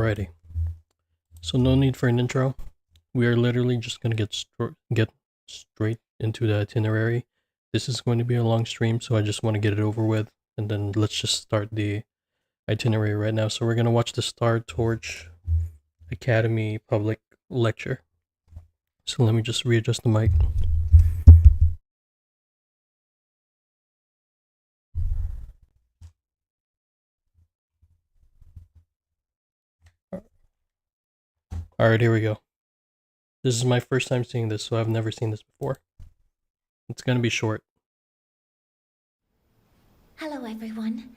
Alrighty, so no need for an intro. We are literally just going to get straight into the itinerary. This is going to be a long stream, so I just want to get it over with, and then let's just start the itinerary right now. So we're going to watch the Startorch Academy public lecture. So let me just readjust the mic. Alright, here we go. This is my first time seeing this, so I've never seen this before. It's gonna be short. Hello, everyone.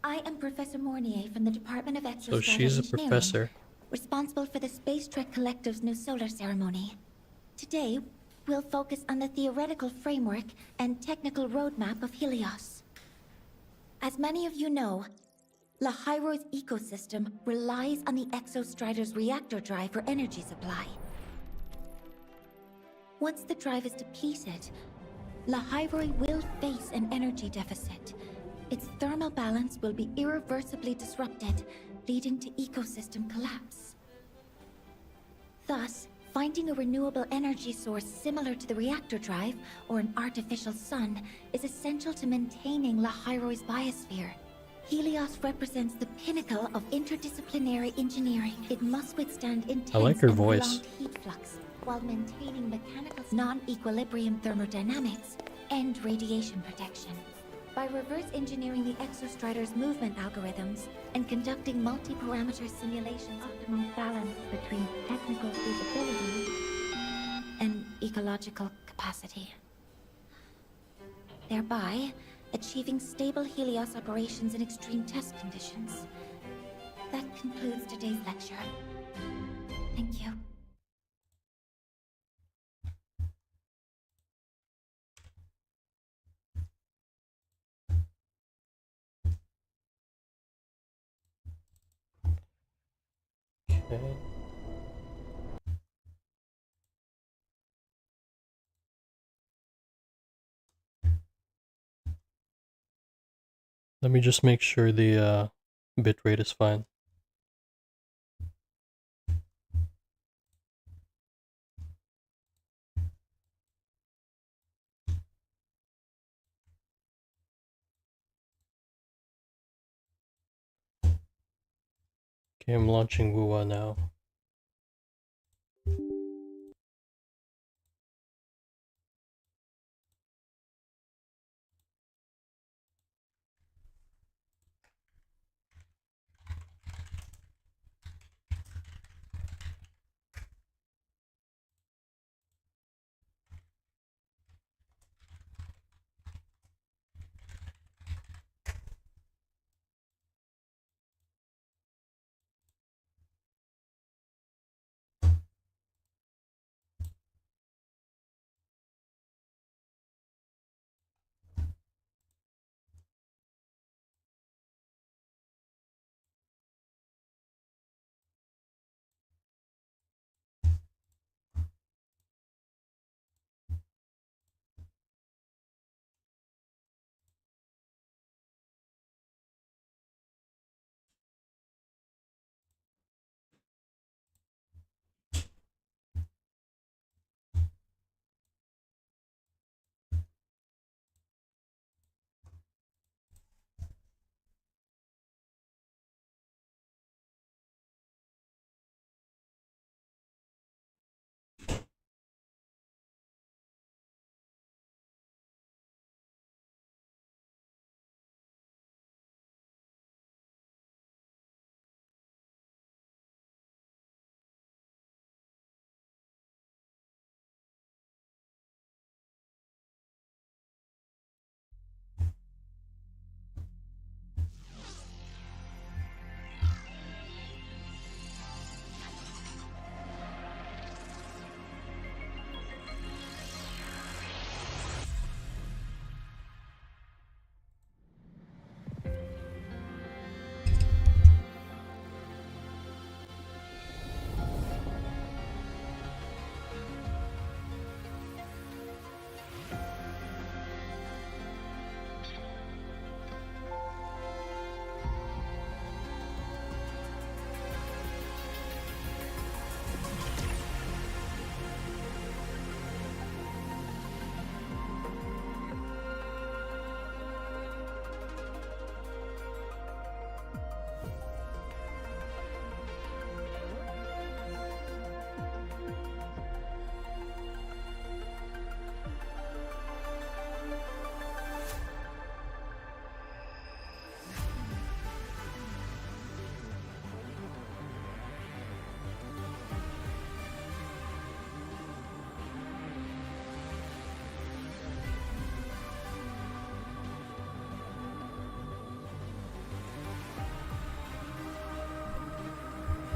I am Professor Mornier from the Department of Exostratal So she's a Engineering, professor. responsible for the Space Trek Collective's new solar ceremony. Today, we'll focus on the theoretical framework and technical roadmap of Helios. As many of you know, Lahairo's ecosystem relies on the Exostrator's reactor drive for energy supply. Once the drive is depleted, Lahairoi will face an energy deficit. Its thermal balance will be irreversibly disrupted, leading to ecosystem collapse. Thus, finding a renewable energy source similar to the reactor drive or an artificial sun is essential to maintaining Lahairoi's biosphere. Helios represents the pinnacle of interdisciplinary engineering. It must withstand intense I like her and voice. prolonged heat flux while maintaining mechanical non-equilibrium thermodynamics and radiation protection. By reverse engineering the Exostrator's movement algorithms and conducting multi-parameter simulations, optimal balance between technical feasibility and ecological capacity. Thereby, achieving stable Helios operations in extreme test conditions. That concludes today's lecture. Thank you. Okay. Let me just make sure the bitrate is fine. Okay, I'm launching Wuwa now.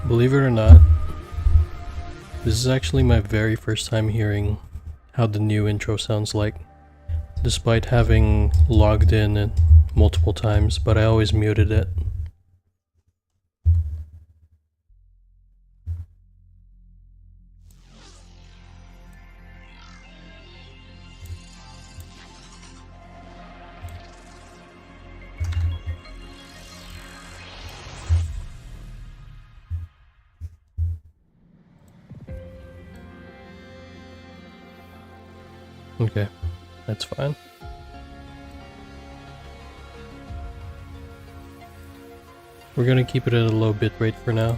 Believe it or not, this is actually my very first time hearing how the new intro sounds like, despite having logged in multiple times, but I always muted it. Okay, that's fine. We're gonna keep it at a low bit rate for now.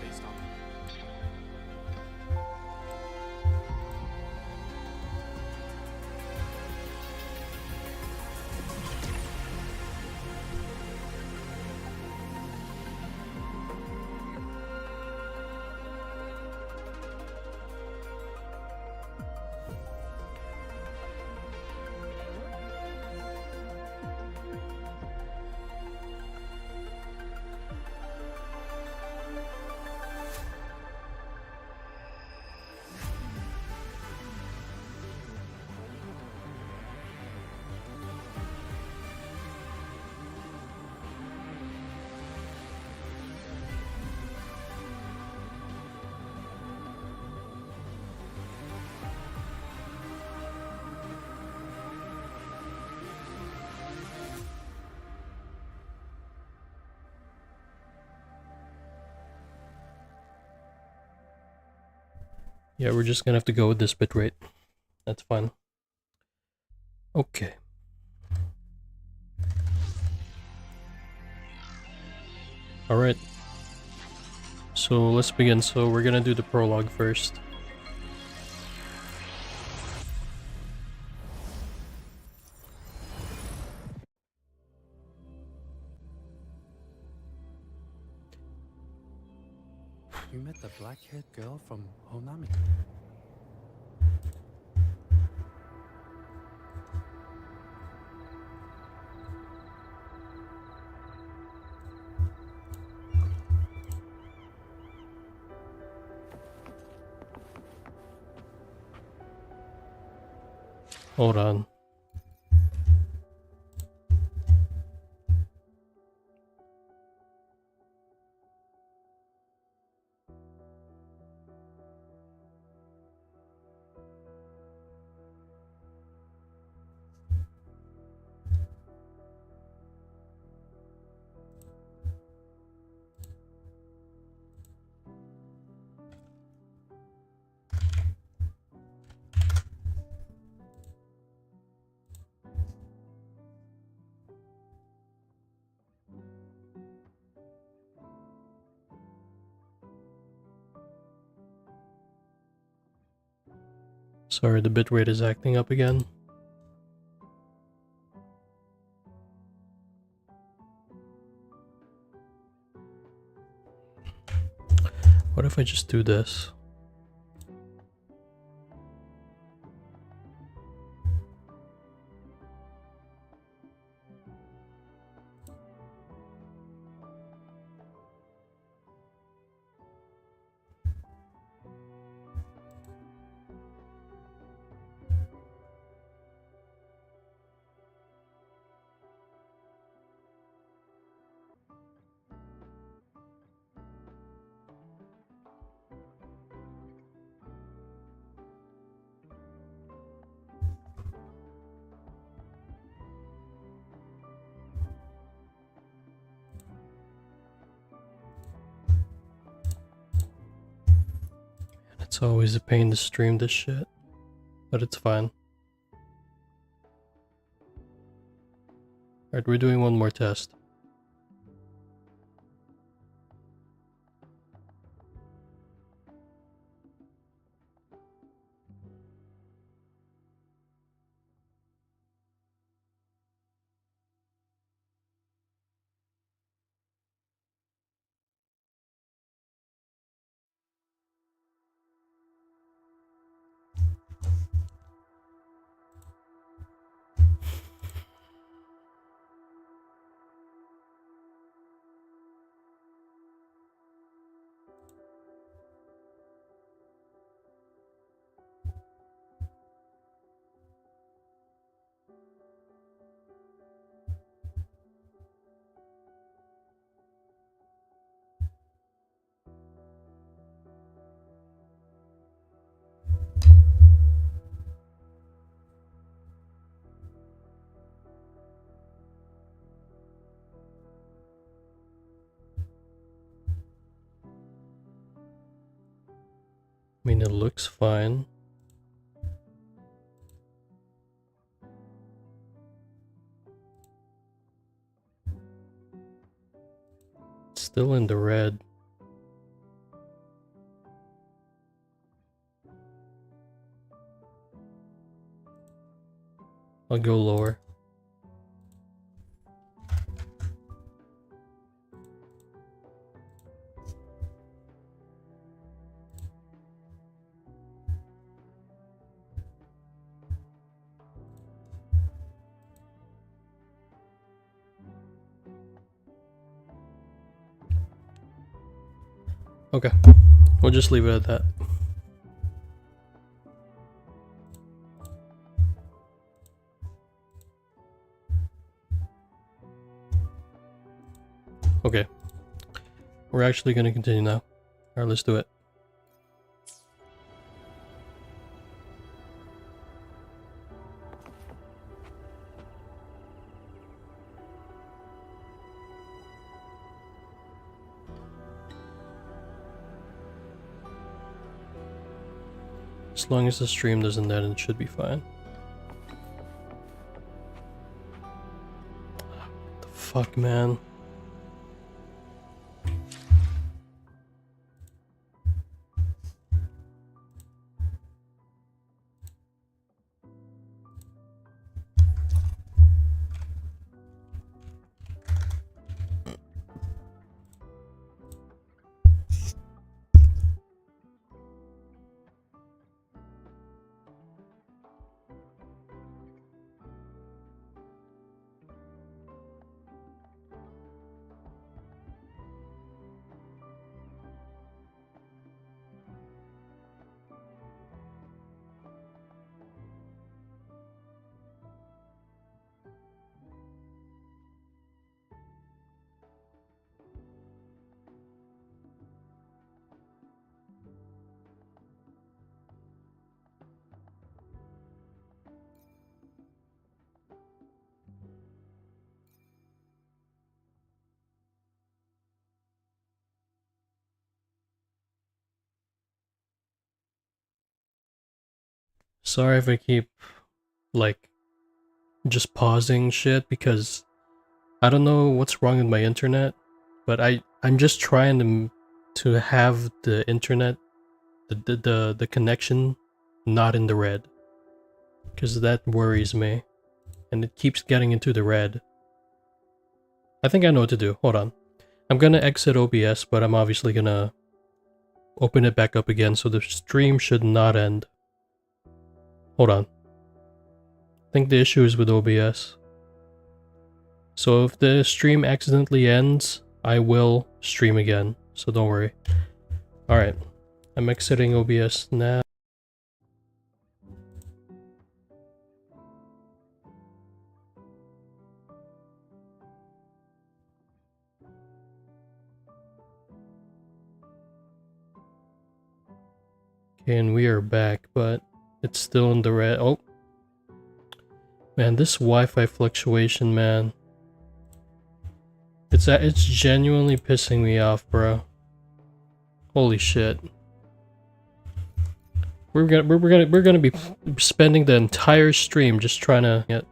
Yeah, we're just gonna have to go with this bit rate. That's fine. Okay. Alright. So let's begin. So we're gonna do the prologue first. You met the black-haired girl from Honami. Hold on. Sorry, the bitrate is acting up again. What if I just do this? It's always a pain to stream this shit, but it's fine. Alright, we're doing one more test. I mean, it looks fine. It's still in the red. I'll go lower. Okay, we'll just leave it at that. Okay, we're actually gonna continue now. Alright, let's do it. As long as the stream doesn't end, it should be fine. What the fuck, man? Sorry if I keep, like, just pausing shit because I don't know what's wrong with my internet, but I'm just trying to have the internet, the connection not in the red, because that worries me, and it keeps getting into the red. I think I know what to do. Hold on. I'm gonna exit OBS, but I'm obviously gonna open it back up again, so the stream should not end. Hold on. I think the issue is with OBS. So if the stream accidentally ends, I will stream again, so don't worry. Alright, I'm exiting OBS now. Okay, and we are back, but it's still in the red. Oh. Man, this Wi-Fi fluctuation, man. It's genuinely pissing me off, bro. Holy shit. We're gonna be spending the entire stream just trying to get.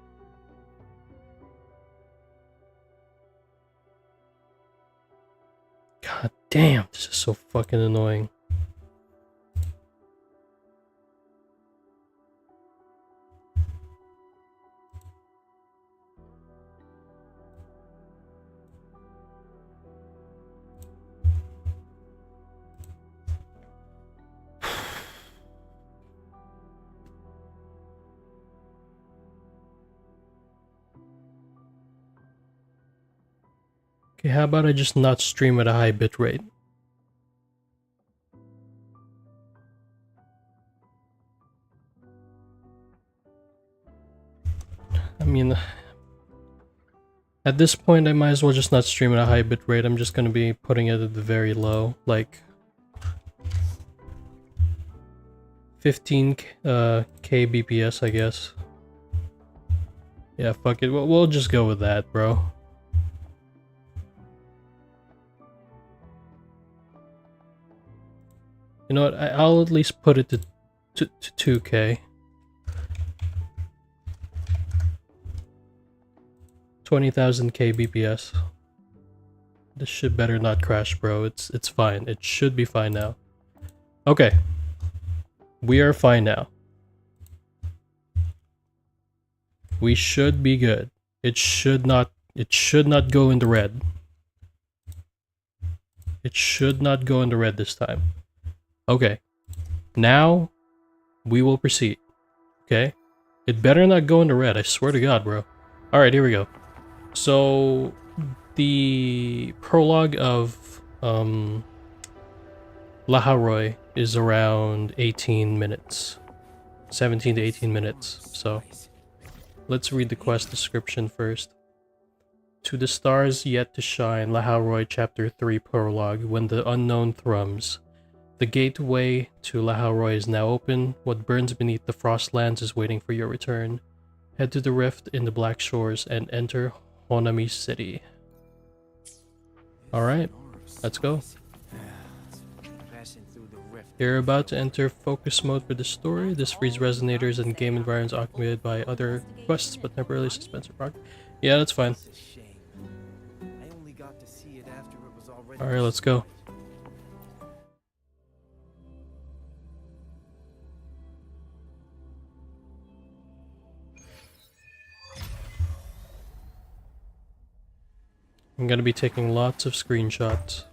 God damn, this is so fucking annoying. Okay, how about I just not stream at a high bitrate? I mean, at this point I might as well just not stream at a high bitrate. I'm just gonna be putting it at the very low, like 15k BPS, I guess. Yeah, fuck it. We'll just go with that, bro. You know what? I'll at least put it to 2K. 20,000 kbps. This shit better not crash, bro. It's fine. It should be fine now. Okay. We are fine now. We should be good. It should not go in the red. It should not go in the red this time. Okay. Now we will proceed. Okay? It better not go in the red, I swear to God, bro. Alright, here we go. So the prologue of Laharoy is around 18 minutes. 17 to 18 minutes. So let's read the quest description first. To the stars yet to shine, Laharoy Chapter 3 Prologue, when the unknown thrums. The gateway to Laharoy is now open. What burns beneath the frostlands is waiting for your return. Head to the rift in the Black Shores and enter Honami City. Alright, let's go. You're about to enter focus mode for the story. This frees resonators and game environments occupied by other quests, but temporarily suspends your progress. Yeah, that's fine. Alright, let's go. I'm gonna be taking lots of screenshots.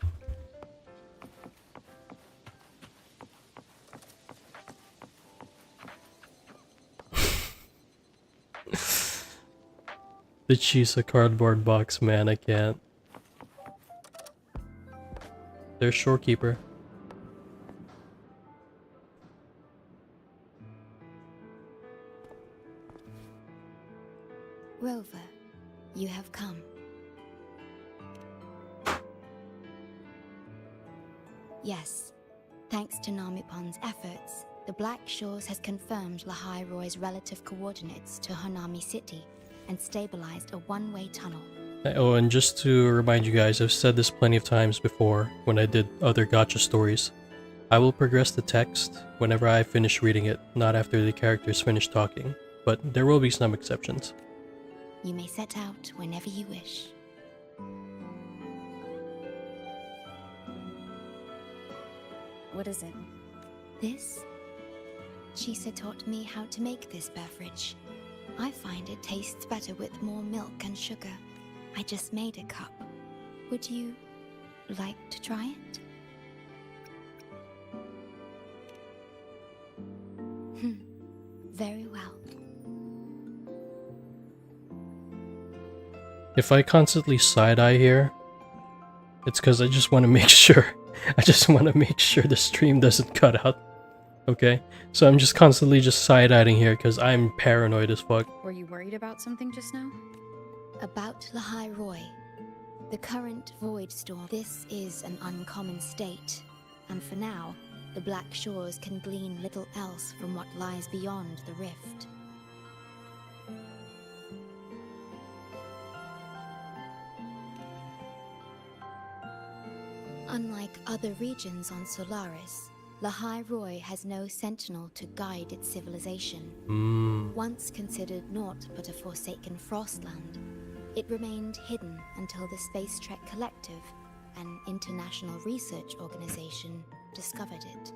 The Chisa cardboard box, man, I can't. There's Shorekeeper. Rover, you have come. Yes. Thanks to Namipon's efforts, the Black Shores has confirmed Laharoy's relative coordinates to Honami City and stabilized a one-way tunnel. Oh, and just to remind you guys, I've said this plenty of times before when I did other gacha stories. I will progress the text whenever I finish reading it, not after the characters finish talking, but there will be some exceptions. You may set out whenever you wish. What is it? This? Chisa taught me how to make this beverage. I find it tastes better with more milk and sugar. I just made a cup. Would you like to try it? Very well. If I constantly side-eye here, it's because I just want to make sure. I just want to make sure the stream doesn't cut out. Okay? So I'm just constantly just side-eyeing here because I'm paranoid as fuck. Were you worried about something just now? About Laharoy, the current void storm. This is an uncommon state, and for now, the Black Shores can glean little else from what lies beyond the rift. Unlike other regions on Solaris, Laharoy has no sentinel to guide its civilization. Once considered naught but a forsaken frostland, it remained hidden until the Space Trek Collective, an international research organization, discovered it.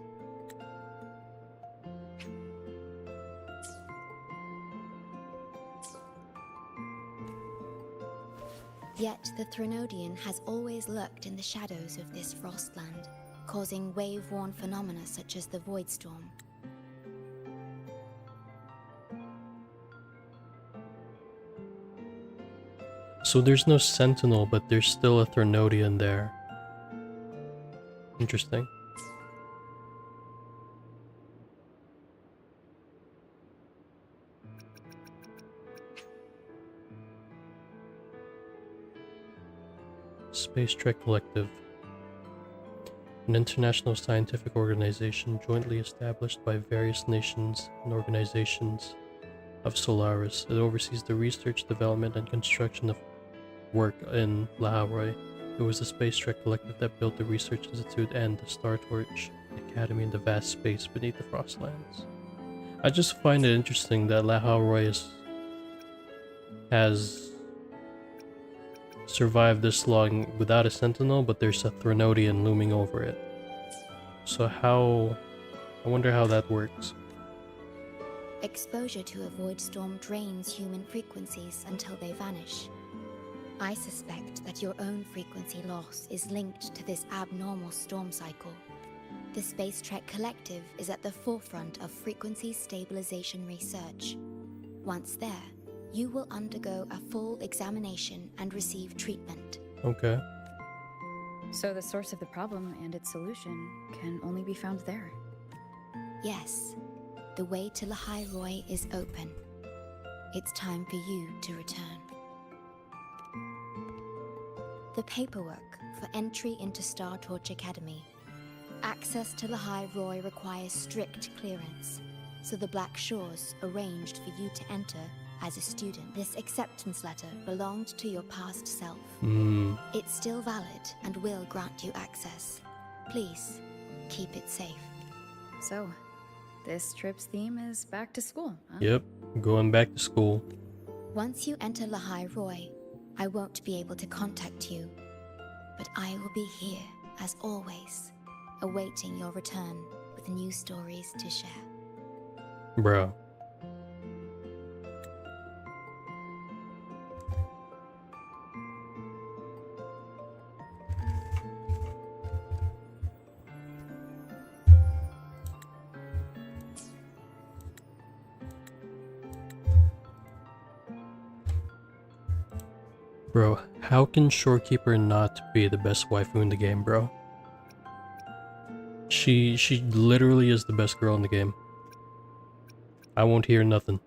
Yet the Threnodian has always lurked in the shadows of this frostland, causing wave-worn phenomena such as the void storm. So there's no sentinel, but there's still a Threnodian there. Interesting. Space Trek Collective. An international scientific organization jointly established by various nations and organizations of Solaris. It oversees the research, development, and construction of work in Laharoy. It was the Space Trek Collective that built the Research Institute and the Startorch, academy in the vast space beneath the Frostlands. I just find it interesting that Lahal Roy has survived this long without a sentinel, but there's a Threnodian looming over it. So I wonder how that works. Exposure to a void storm drains human frequencies until they vanish. I suspect that your own frequency loss is linked to this abnormal storm cycle. The Space Trek Collective is at the forefront of frequency stabilization research. Once there, you will undergo a full examination and receive treatment. Okay. So the source of the problem and its solution can only be found there. Yes, the way to Lahai Roy is open. It's time for you to return. The paperwork for entry into Startorch Academy. Access to Lahai Roy requires strict clearance, so the Black Shores arranged for you to enter as a student. This acceptance letter belonged to your past self. It's still valid and will grant you access. Please, keep it safe. So, this trip's theme is back to school, huh? Yep, going back to school. Once you enter Lahai Roy, I won't be able to contact you, but I will be here, as always, awaiting your return with new stories to share. Bro. Bro, how can Shorekeeper not be the best waifu in the game, bro? She literally is the best girl in the game. I won't hear nothing.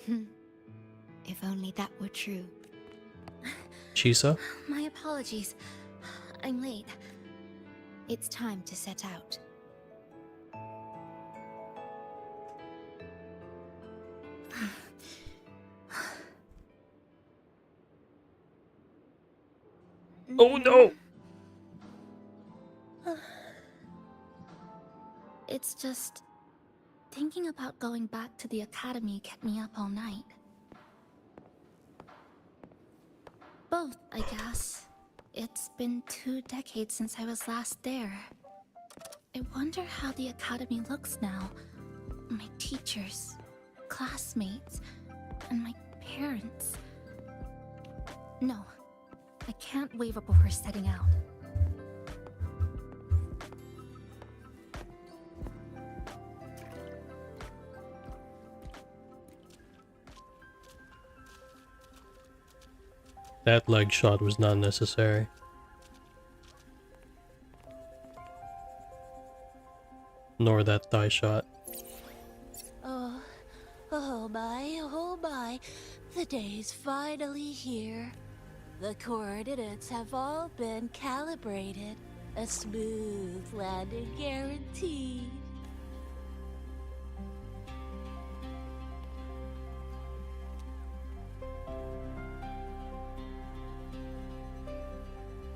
If only that were true. Chisa? My apologies. I'm late. It's time to set out. Oh no! It's just... thinking about going back to the academy kept me up all night. Both, I guess. It's been 2 decades since I was last there. I wonder how the academy looks now. My teachers, classmates, and my parents. No, I can't waver before setting out. That leg shot was not necessary. Nor that thigh shot. Oh my, the day's finally here. The coordinates have all been calibrated. A smooth landing guaranteed.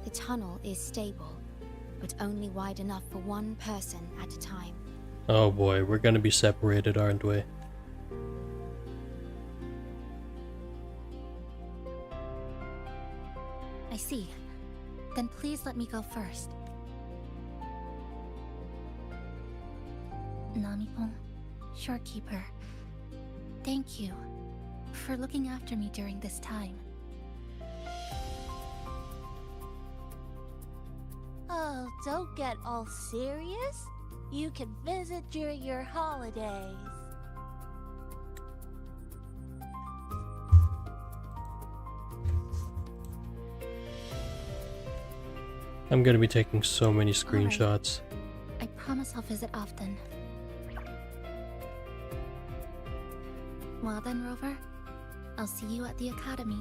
The tunnel is stable, but only wide enough for one person at a time. Oh boy, we're gonna be separated, aren't we? I see. Then please let me go first. Namipon, Shorekeeper, thank you for looking after me during this time. Oh, don't get all serious. You can visit during your holidays. I'm gonna be taking so many screenshots. I promise I'll visit often. Well then, Rover, I'll see you at the academy.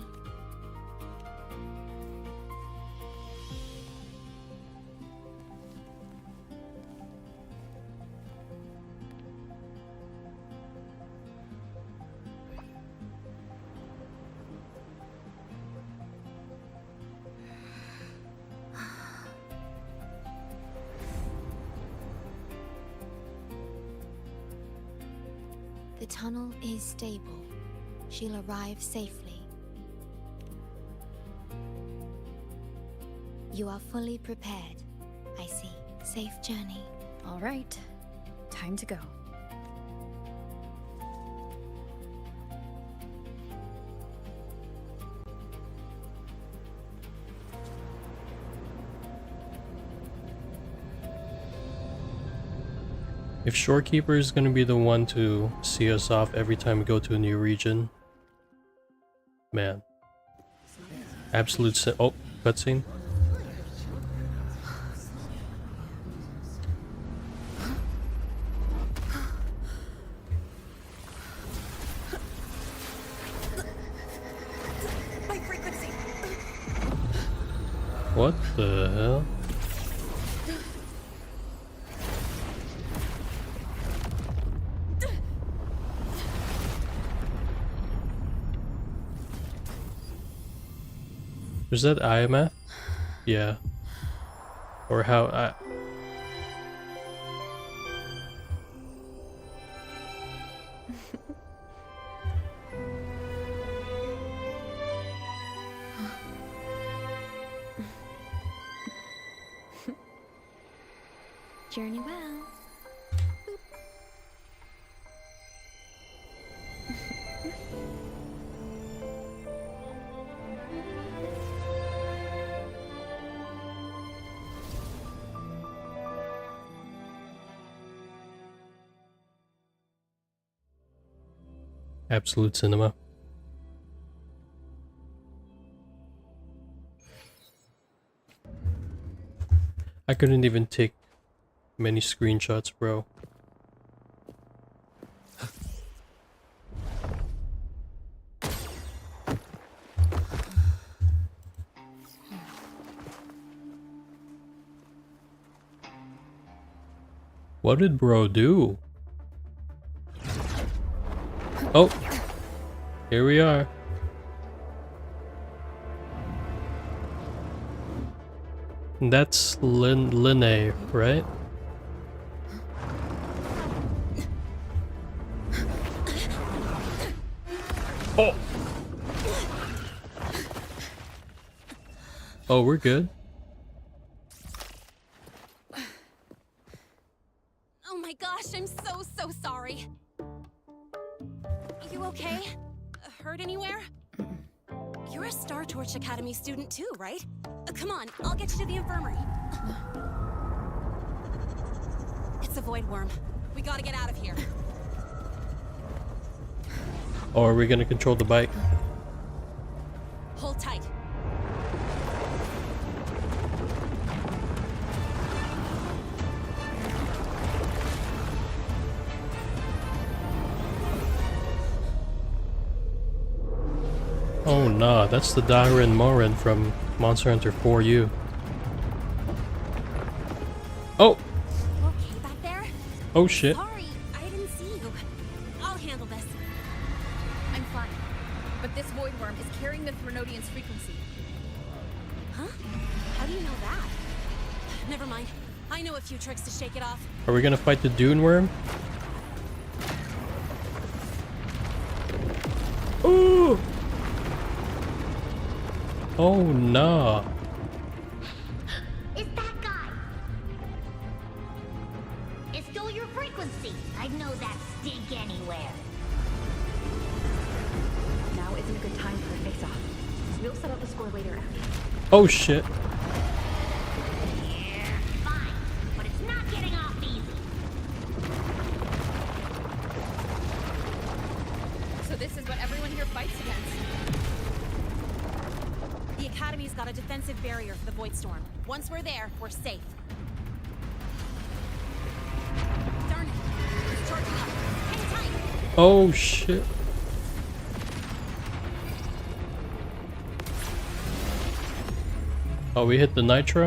The tunnel is stable. She'll arrive safely. You are fully prepared, I see. Safe journey. All right, time to go. If Shorekeeper is gonna be the one to see us off every time we go to a new region, man. Absolute oh, cutscene. What the hell? Was that AEMEATH? Yeah. Or how I... Journey well. Absolute cinema. I couldn't even take many screenshots, bro. What did bro do? Oh, here we are. That's Linnae, right? Oh! Oh, we're good. Oh my gosh, I'm so sorry. You okay? Hurt anywhere? You're a Startorch Academy student too, right? Come on, I'll get you to the infirmary. It's a void worm. We gotta get out of here. Or are we gonna control the bike? Hold tight. Oh nah, that's the Dairen Morin from Monster Hunter 4U. Oh! Okay, back there? Oh shit. Sorry, I didn't see you. I'll handle this. I'm fine. But this void worm is carrying the Threnodian's frequency. Huh? How do you know that? Never mind. I know a few tricks to shake it off. Are we gonna fight the Dune Worm? Ooh! Oh nah. It's that guy! It's still your frequency! I'd know that stink anywhere. Now isn't a good time for a face-off. We'll settle the score later. Oh shit. Yeah, fine. But it's not getting off easy. So this is what everyone here fights against. The Academy's got a defensive barrier for the Void Storm. Once we're there, we're safe. Darn it. It's charging up. Hang tight. Oh shit. Oh, we hit the nitro?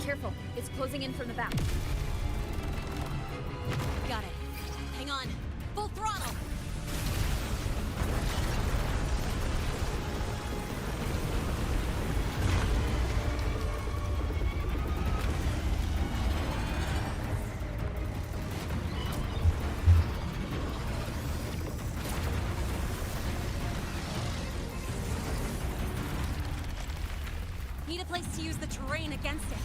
Careful, it's closing in from the back. Got it. Hang on. Full throttle. Need a place to use the terrain against it.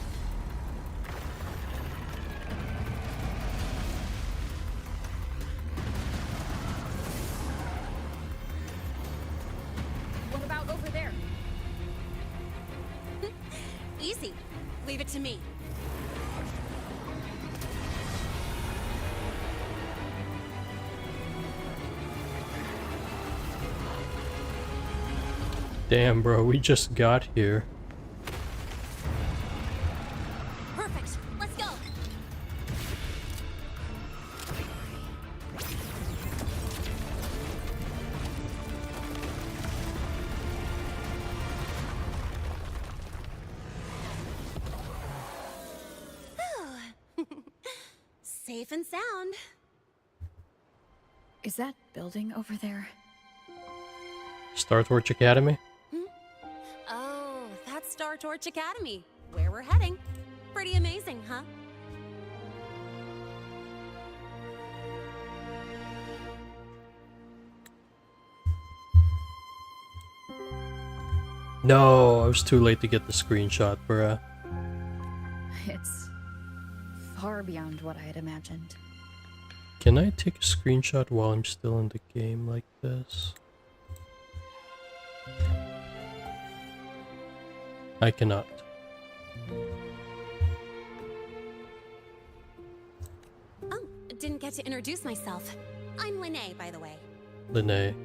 What about over there? Easy. Leave it to me. Damn, bro, we just got here. Perfect. Let's go. Safe and sound. Is that building over there? Startorch Academy? Oh, that's Startorch Academy. Where we're heading. Pretty amazing, huh? No, I was too late to get the screenshot, bruh. It's far beyond what I had imagined. Can I take a screenshot while I'm still in the game like this? I cannot. Oh, didn't get to introduce myself. I'm Lene, by the way. Lene.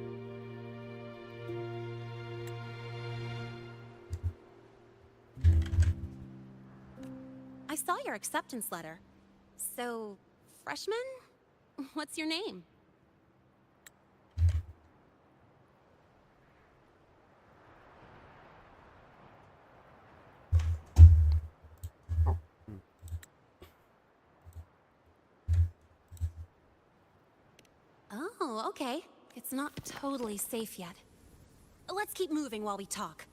I saw your acceptance letter. So, freshman? What's your name? Oh, okay. It's not totally safe yet. Let's keep moving while we talk.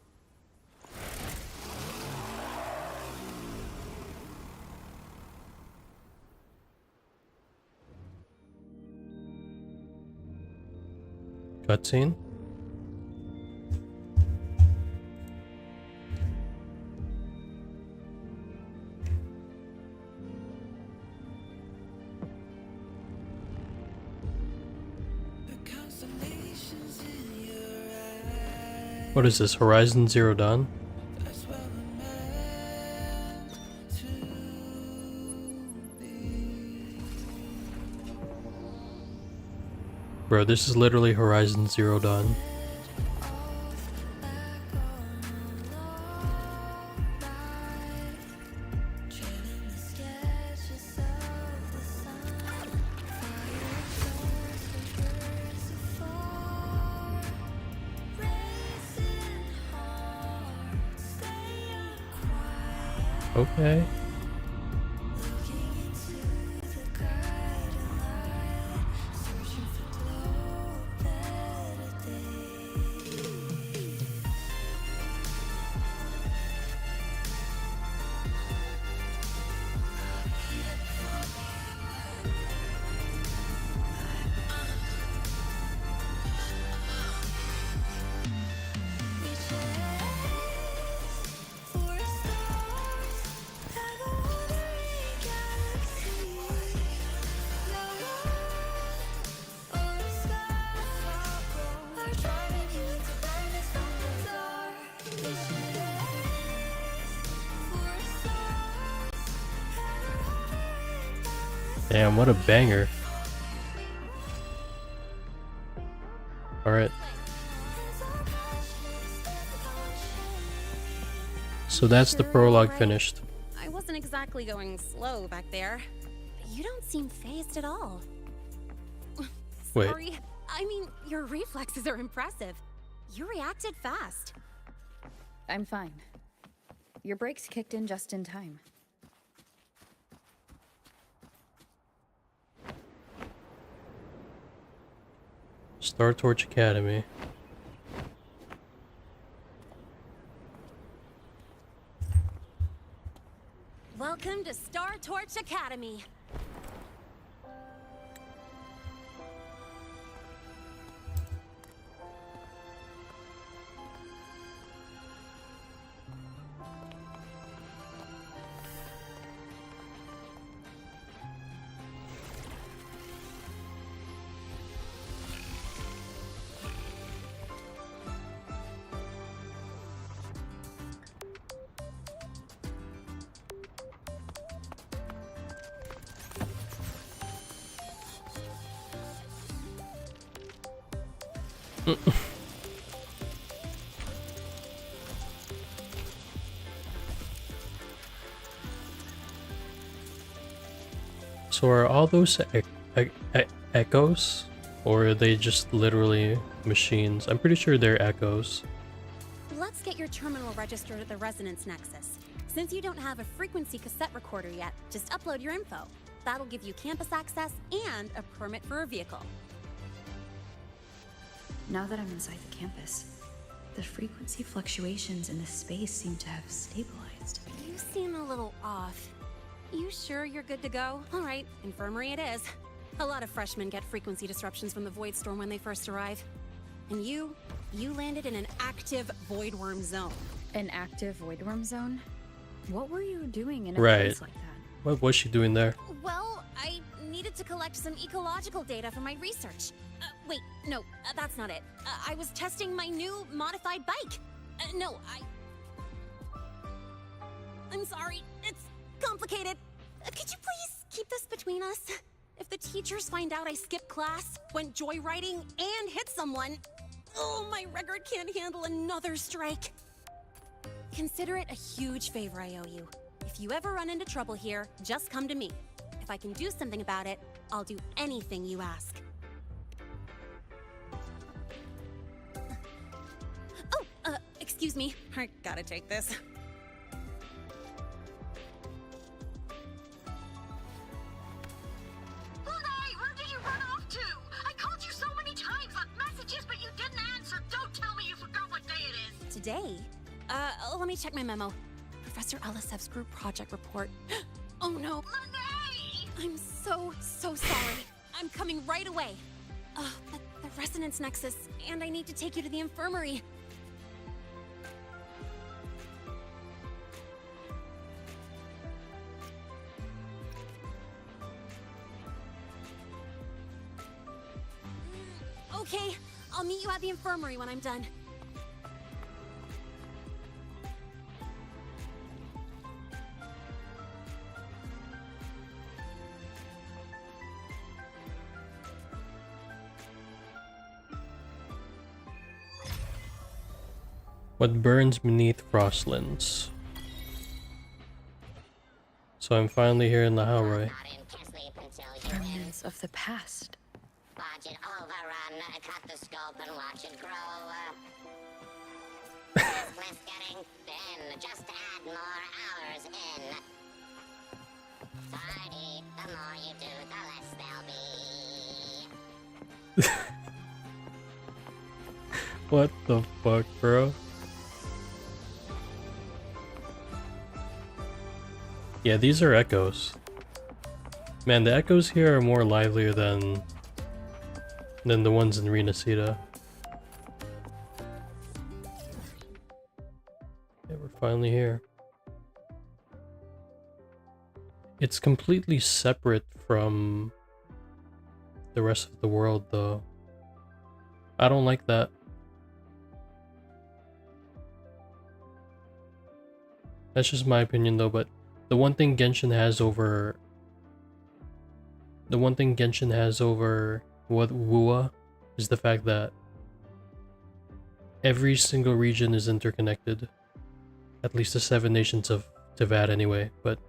Cutscene? What is this, Horizon Zero Dawn? Bro, this is literally Horizon Zero Dawn. Okay. Damn, what a banger. Alright. So that's the prologue finished. I wasn't exactly going slow back there. You don't seem phased at all. Wait. Sorry. I mean, your reflexes are impressive. You reacted fast. I'm fine. Your brakes kicked in just in time. Startorch Academy. Welcome to Startorch Academy. So are all those echoes? Or are they just literally machines? I'm pretty sure they're echoes. Let's get your terminal registered at the Resonance Nexus. Since you don't have a frequency cassette recorder yet, just upload your info. That'll give you campus access and a permit for a vehicle. Now that I'm inside the campus, the frequency fluctuations in this space seem to have stabilized. You seem a little off. You sure you're good to go? All right, infirmary it is. A lot of freshmen get frequency disruptions from the Void Storm when they first arrive. And you landed in an active Voidworm zone. An active Voidworm zone? What were you doing in a Right. place like that? What was she doing there? Well, I needed to collect some ecological data for my research. Wait, no, that's not it. I was testing my new modified bike. I'm sorry, it's complicated. Could you please keep this between us? If the teachers find out I skipped class, went joyriding, and hit someone, oh, my record can't handle another strike. Consider it a huge favor I owe you. If you ever run into trouble here, just come to me. If I can do something about it, I'll do anything you ask. Oh, excuse me. I gotta take this. Where did you run off to? I called you so many times, left messages, but you didn't answer. Don't tell me you forgot what day it is. Today? Let me check my memo. Professor Elisev's group project report. Oh no. Monet! I'm so sorry. I'm coming right away. But the Resonance Nexus, and I need to take you to the infirmary. Okay, I'll meet you at the infirmary when I'm done. What burns beneath Frostlands? So I'm finally here in the Howroy. Remnants of the past. Watch it overrun, cut the scope and watch it grow. Less getting thin, just add more hours in. Tidy, the more you do, the less they'll be. What the fuck, bro? Yeah, these are echoes. Man, the echoes here are more livelier than the ones in Renacita. Yeah, we're finally here. It's completely separate from the rest of the world, though. I don't like that. That's just my opinion, though, but the one thing Genshin has over WoA is the fact that every single region is interconnected. At least the 7 nations of Tevat anyway, but...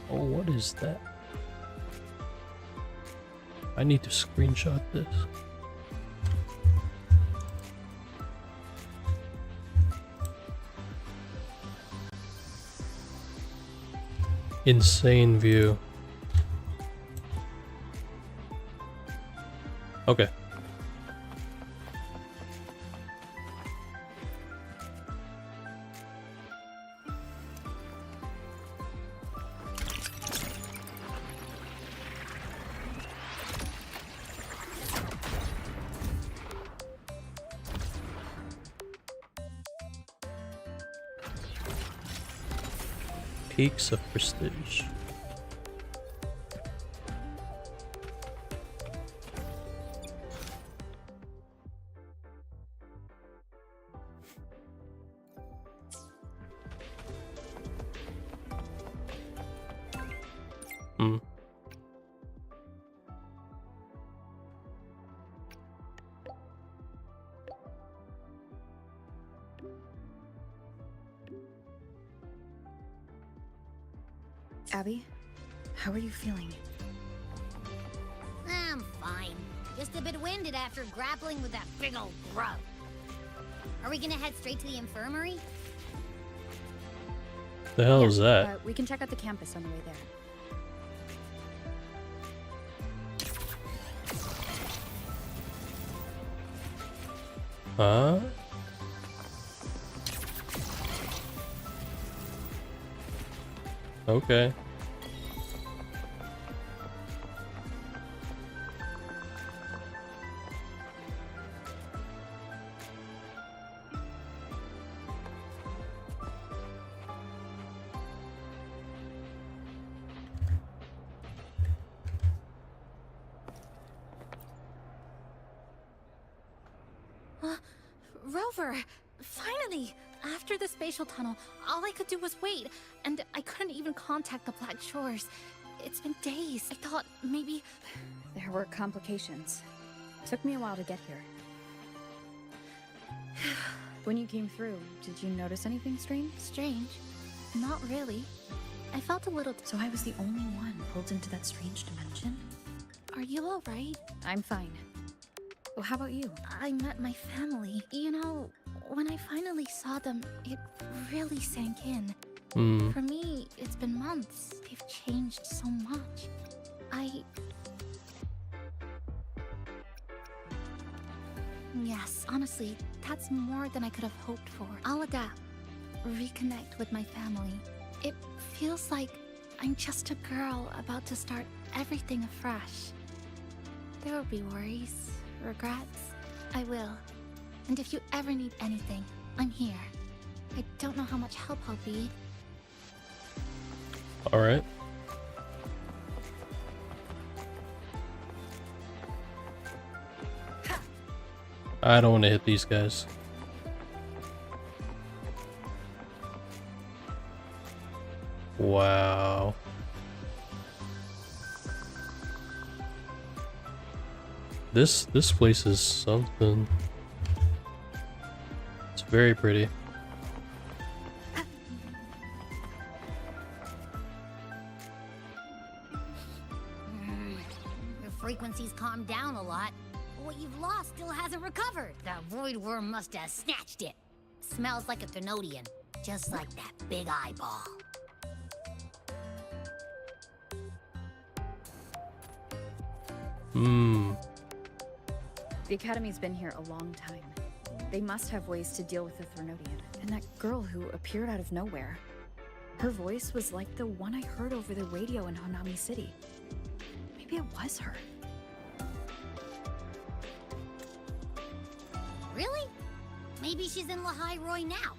Oh, what is that? I need to screenshot this. Insane view. Okay. Peaks of Prestige. Abby, how are you feeling? I'm fine. Just a bit winded after grappling with that big old grub. Are we gonna head straight to the infirmary? The hell is that? We can check out the campus on the way there. Huh? Okay. Rover! Finally! After the spatial tunnel, all I could do was wait, and I couldn't even contact the Black Shores. It's been days. I thought maybe... There were complications. Took me a while to get here. When you came through, did you notice anything strange? Strange? Not really. I felt a little... So I was the only one pulled into that strange dimension? Are you alright? I'm fine. Well, how about you? I met my family. You know, when I finally saw them, it really sank in. For me, it's been months. They've changed so much. Yes, honestly, that's more than I could have hoped for. I'll adapt, reconnect with my family. It feels like I'm just a girl about to start everything afresh. There will be worries, regrets. I will. And if you ever need anything, I'm here. I don't know how much help I'll be. Alright. I don't want to hit these guys. Wow. This place is something. It's very pretty. Your frequency's calmed down a lot. What you've lost still hasn't recovered. That void worm must have snatched it. Smells like a Thenodian, just like that big eyeball. The Academy's been here a long time. They must have ways to deal with the Thenodian. And that girl who appeared out of nowhere. Her voice was like the one I heard over the radio in Honami City. Maybe it was her. Really? Maybe she's in Lahai Roy now.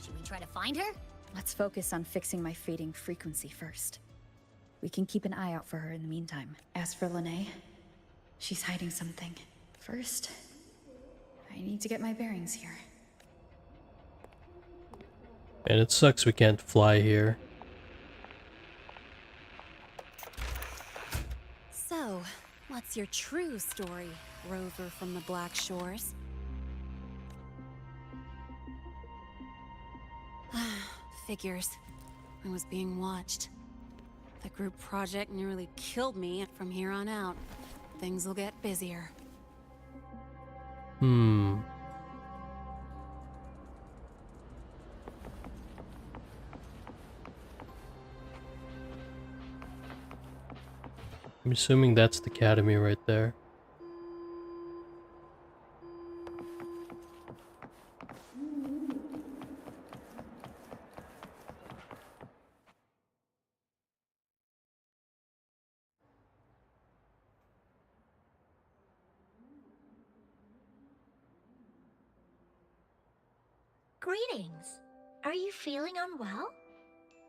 Should we try to find her? Let's focus on fixing my fading frequency first. We can keep an eye out for her in the meantime. As for Lene, she's hiding something. First, I need to get my bearings here. And it sucks we can't fly here. So, what's your true story, Rover from the Black Shores? Figures. I was being watched. The group project nearly killed me, and from here on out, things will get busier. I'm assuming that's the Academy right there. Greetings. Are you feeling unwell?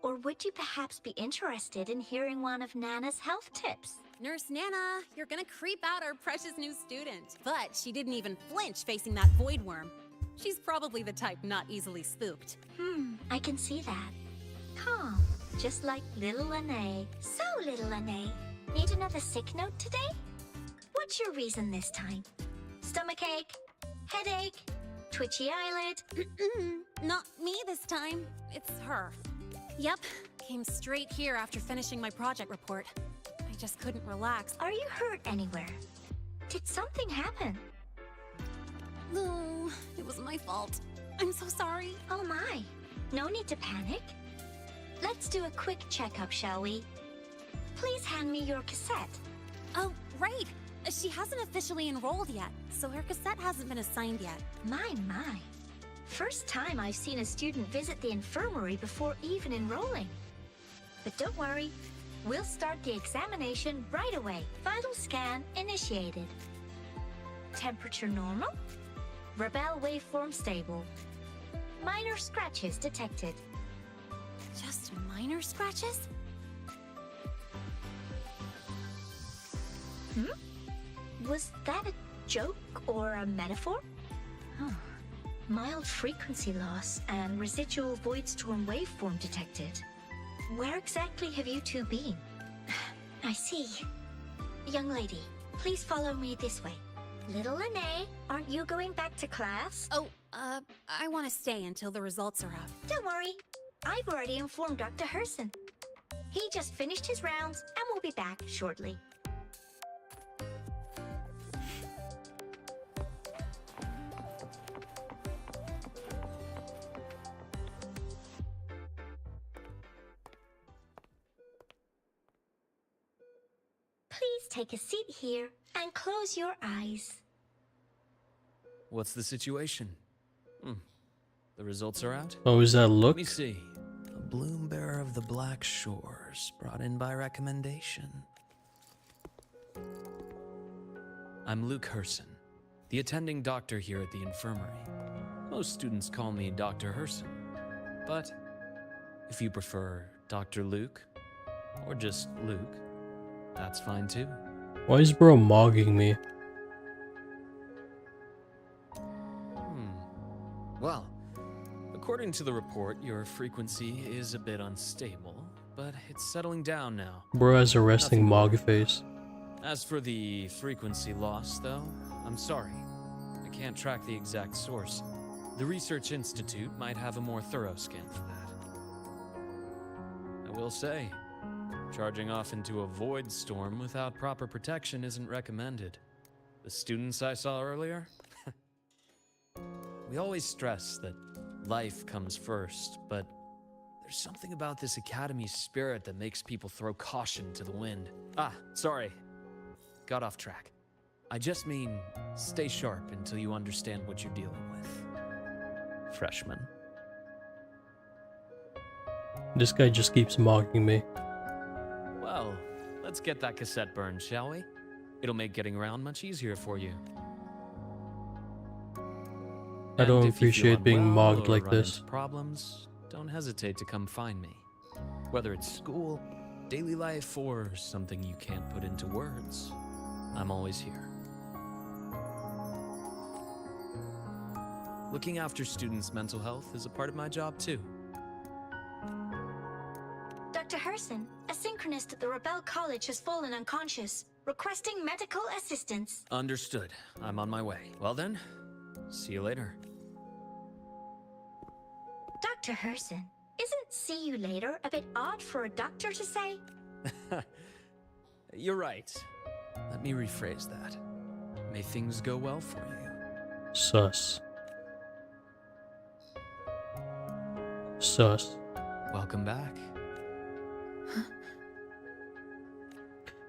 Or would you perhaps be interested in hearing one of Nana's health tips? Nurse Nana, you're gonna creep out our precious new student. But she didn't even flinch facing that void worm. She's probably the type not easily spooked. I can see that. Calm, just like little Lene. So, little Lene, need another sick note today? What's your reason this time? Stomachache? Headache? Twitchy eyelid? Not me this time. It's her. Yep, came straight here after finishing my project report. I just couldn't relax. Are you hurt anywhere? Did something happen? No, it was my fault. I'm so sorry. Oh my. No need to panic. Let's do a quick checkup, shall we? Please hand me your cassette. Oh, right. She hasn't officially enrolled yet, so her cassette hasn't been assigned yet. My. First time I've seen a student visit the infirmary before even enrolling. But don't worry, we'll start the examination right away. Vital scan initiated. Temperature normal. Rebel waveform stable. Minor scratches detected. Just minor scratches? Was that a joke or a metaphor? Huh. Mild frequency loss and residual void storm waveform detected. Where exactly have you two been? I see. Young lady, please follow me this way. Little Lene, aren't you going back to class? Oh, I want to stay until the results are out. Don't worry. I've already informed Dr. Herson. He just finished his rounds and will be back shortly. Please take a seat here and close your eyes. What's the situation? The results are out? Oh, is that Let look? me see. A bloom bearer of the Black Shores, brought in by recommendation. I'm Luke Herson, the attending doctor here at the infirmary. Most students call me Dr. Herson, but if you prefer Dr. Luke, or just Luke, that's fine too. Why is bro mogging me? Well, according to the report, your frequency is a bit unstable, but it's settling down now. Bro has a resting mog face. As for the frequency loss, though, I'm sorry. I can't track the exact source. The Research Institute might have a more thorough scan for that. I will say, charging off into a void storm without proper protection isn't recommended. The students I saw earlier? We always stress that life comes first, but there's something about this Academy's spirit that makes people throw caution to the wind. Sorry. Got off track. I just mean, stay sharp until you understand what you're dealing with. Freshman. This guy just keeps mocking me. Well, let's get that cassette burned, shall we? It'll make getting around much easier for you. I don't And if you feel appreciate being unwell mogged or like run this. into problems, don't hesitate to come find me. Whether it's school, daily life, or something you can't put into words, I'm always here. Looking after students' mental health is a part of my job too. Dr. Herson, a synchronist at the Rebel College has fallen unconscious, requesting medical assistance. Understood. I'm on my way. Well then, see you later. Dr. Herson, isn't see you later a bit odd for a doctor to say? You're right. Let me rephrase that. May things go well for you. Sus. Sus. Welcome back.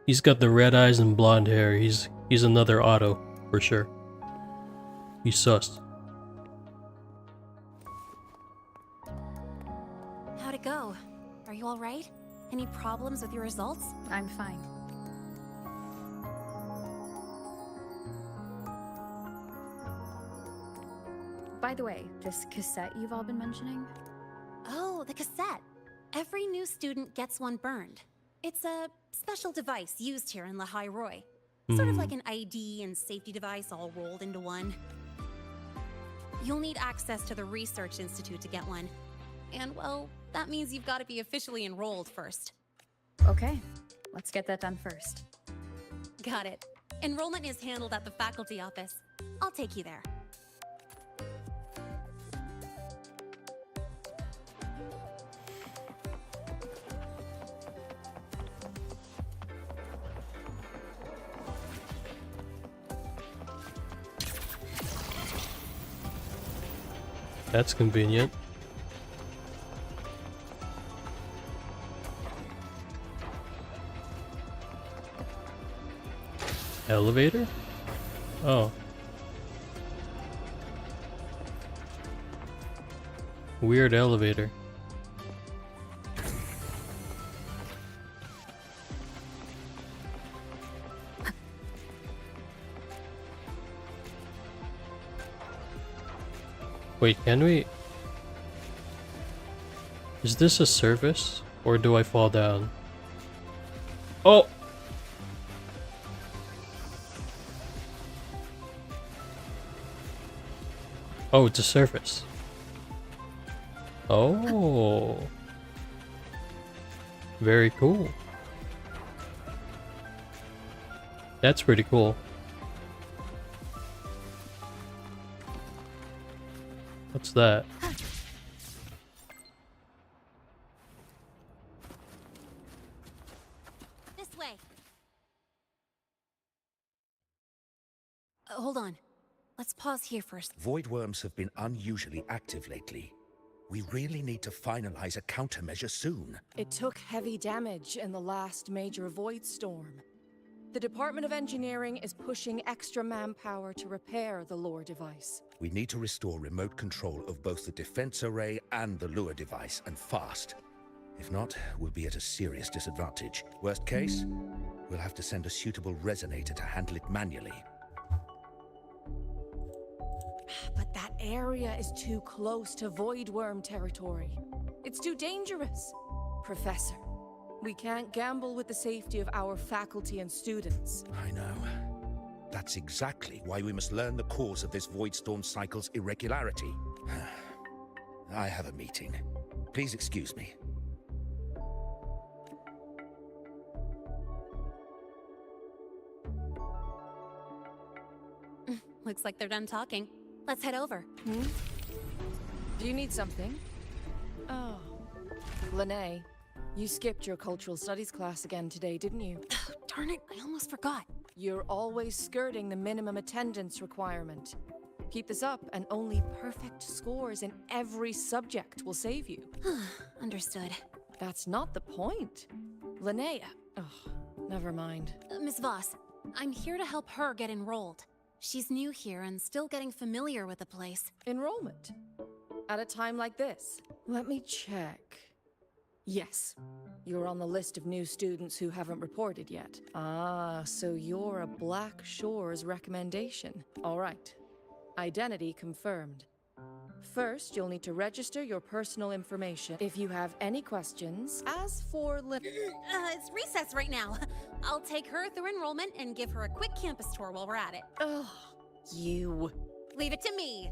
He's got the red eyes and blonde hair. He's another Otto, for sure. He's sus. How'd it go? Are you alright? Any problems with your results? I'm fine. By the way, this cassette you've all been mentioning? Oh, the cassette. Every new student gets one burned. It's a special device used here in La High Roy. Sort of like an ID and safety device all rolled into one. You'll need access to the Research Institute to get one. And, well, that means you've got to be officially enrolled first. Okay, let's get that done first. Got it. Enrollment is handled at the faculty office. I'll take you there. That's convenient. Elevator? Oh. Weird elevator. Wait, can we? Is this a service? Or do I fall down? Oh! Oh, it's a surface. Oh. Very cool. That's pretty cool. What's that? This way. Hold on. Let's pause here first. Void worms have been unusually active lately. We really need to finalize a countermeasure soon. It took heavy damage in the last major void storm. The Department of Engineering is pushing extra manpower to repair the lure device. We need to restore remote control of both the defense array and the lure device, and fast. If not, we'll be at a serious disadvantage. Worst case, we'll have to send a suitable resonator to handle it manually. But that area is too close to void worm territory. It's too dangerous. Professor, we can't gamble with the safety of our faculty and students. I know. That's exactly why we must learn the cause of this void storm cycle's irregularity. I have a meeting. Please excuse me. Looks like they're done talking. Let's head over. Do you need something? Oh. Lene, you skipped your cultural studies class again today, didn't you? Darn it, I almost forgot. You're always skirting the minimum attendance requirement. Keep this up, and only perfect scores in every subject will save you. Understood. That's not the point. Linnea. Oh, never mind. Miss Voss, I'm here to help her get enrolled. She's new here and still getting familiar with the place. Enrollment? At a time like this? Let me check. Yes, you're on the list of new students who haven't reported yet. Ah, so you're a Black Shores recommendation. All right. Identity confirmed. First, you'll need to register your personal information. If you have any questions, as for it's recess right now. I'll take her through enrollment and give her a quick campus tour while we're at it. Oh, you. Leave it to me.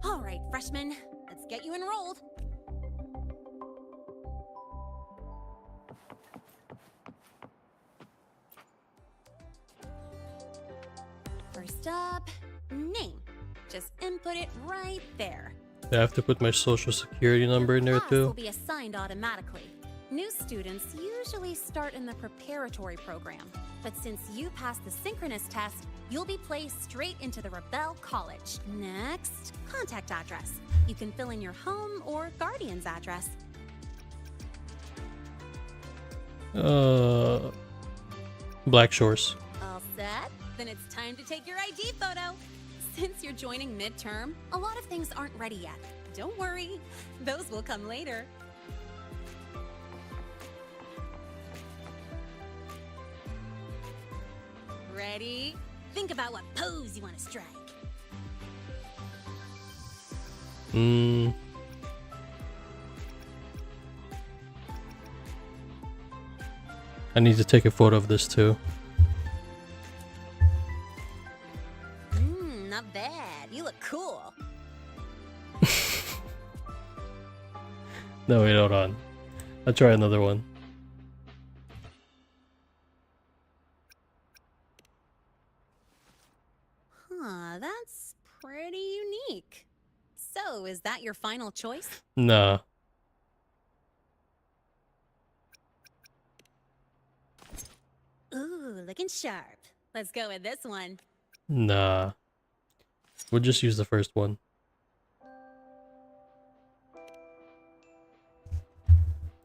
All right, freshmen, let's get you enrolled. First up, name. Just input it right there. I have to put my social security number in there Class too. will be assigned automatically. New students usually start in the preparatory program, but since you passed the synchronous test, you'll be placed straight into the Rebel College. Next, contact address. You can fill in your home or guardian's address. Black Shores. All set? Then it's time to take your ID photo. Since you're joining midterm, a lot of things aren't ready yet. Don't worry, those will come later. Ready? Think about what pose you want to strike. I need to take a photo of this too. Not bad. You look cool. No, wait, hold on. I'll try another one. Huh, that's pretty unique. So, is that your final choice? Nah. Ooh, looking sharp. Let's go with this one. Nah. We'll just use the first one.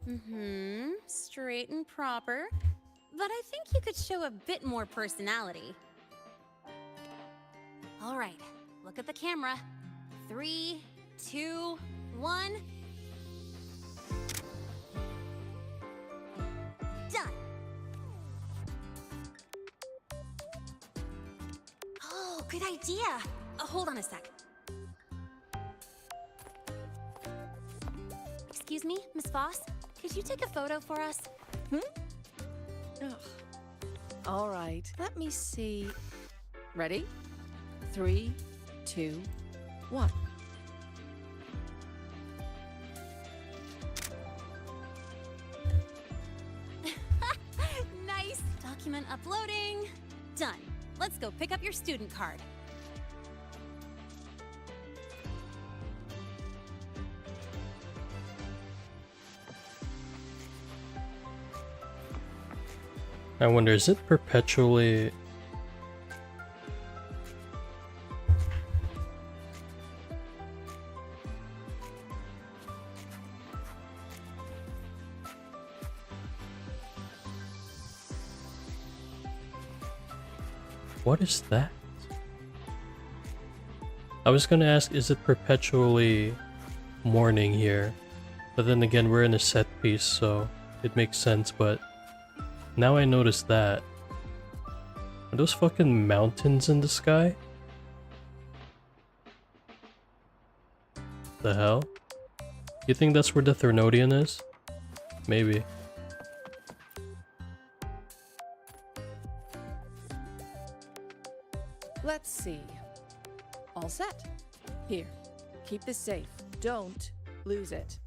Mm-hmm. Straight and proper. But I think you could show a bit more personality. All right, look at the camera. 3, 2, 1. Done. Oh, good idea. Hold on a sec. Excuse me, Miss Voss? Could you take a photo for us? Ugh. All right, let me see. Ready? 3, 2, 1. Nice. Document uploading. Done. Let's go pick up your student card. I wonder, is it perpetually... What is that? I was gonna ask, is it perpetually morning here? But then again, we're in a set piece, so it makes sense, but now I notice that. Are those fucking mountains in the sky? The hell? You think that's where the Thernodian is? Maybe. Let's see. All set. Here, keep this safe. Don't lose it.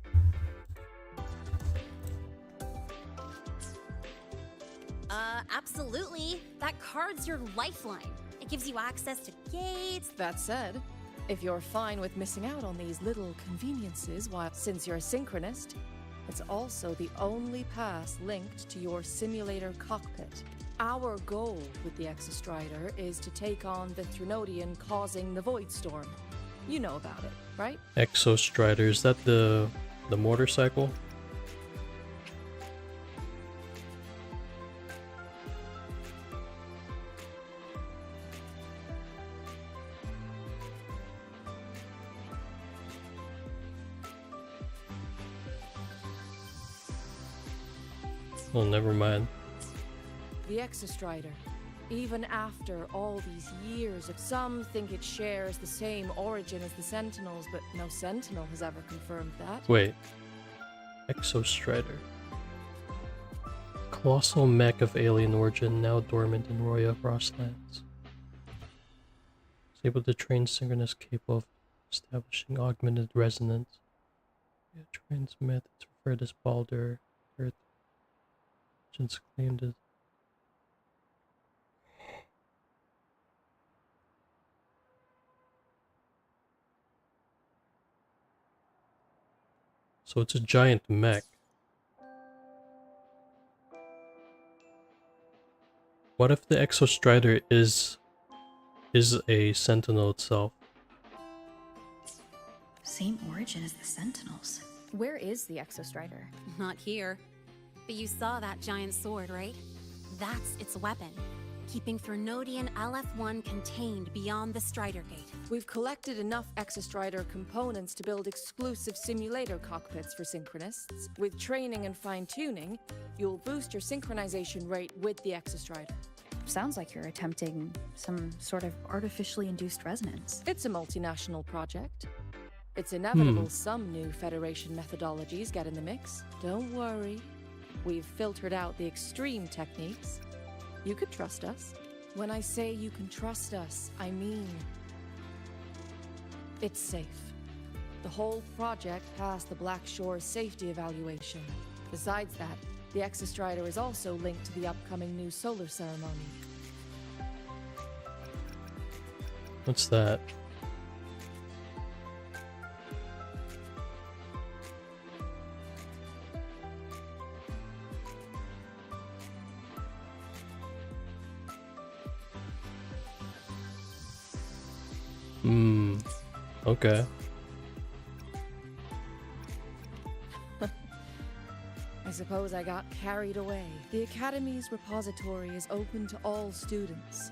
Absolutely. That card's your lifeline. It gives you access to gates. That said, if you're fine with missing out on these little conveniences since you're a synchronist, it's also the only pass linked to your simulator cockpit. Our goal with the Exostrider is to take on the Threnodian causing the Void Storm. You know about it, right? Exostrider, is that the motorcycle? Oh, never mind. The Exostrider. Even after all these years of some think it shares the same origin as the Sentinels, but no Sentinel has ever confirmed that. Wait. Exostrider. Colossal mech of alien origin, now dormant in Roya Rosslands. It's able to train synchronous capable of establishing augmented resonance. Yeah, transmit, it's referred as Balder. Earth. Just claimed it. So it's a giant mech. What if the Exostrider is a Sentinel itself? Same origin as the Sentinels. Where is the Exostrider? Not here. But you saw that giant sword, right? That's its weapon, keeping Threnodian LF1 contained beyond the Strider Gate. We've collected enough Exostrider components to build exclusive simulator cockpits for synchronists. With training and fine-tuning, you'll boost your synchronization rate with the Exostrider. Sounds like you're attempting some sort of artificially induced resonance. It's a multinational project. It's inevitable some new Federation methodologies get in the mix. Don't worry. We've filtered out the extreme techniques. You could trust us. When I say you can trust us, I mean it's safe. The whole project passed the Black Shore safety evaluation. Besides that, the Exostrider is also linked to the upcoming new solar ceremony. What's that? I suppose I got carried away. The Academy's repository is open to all students.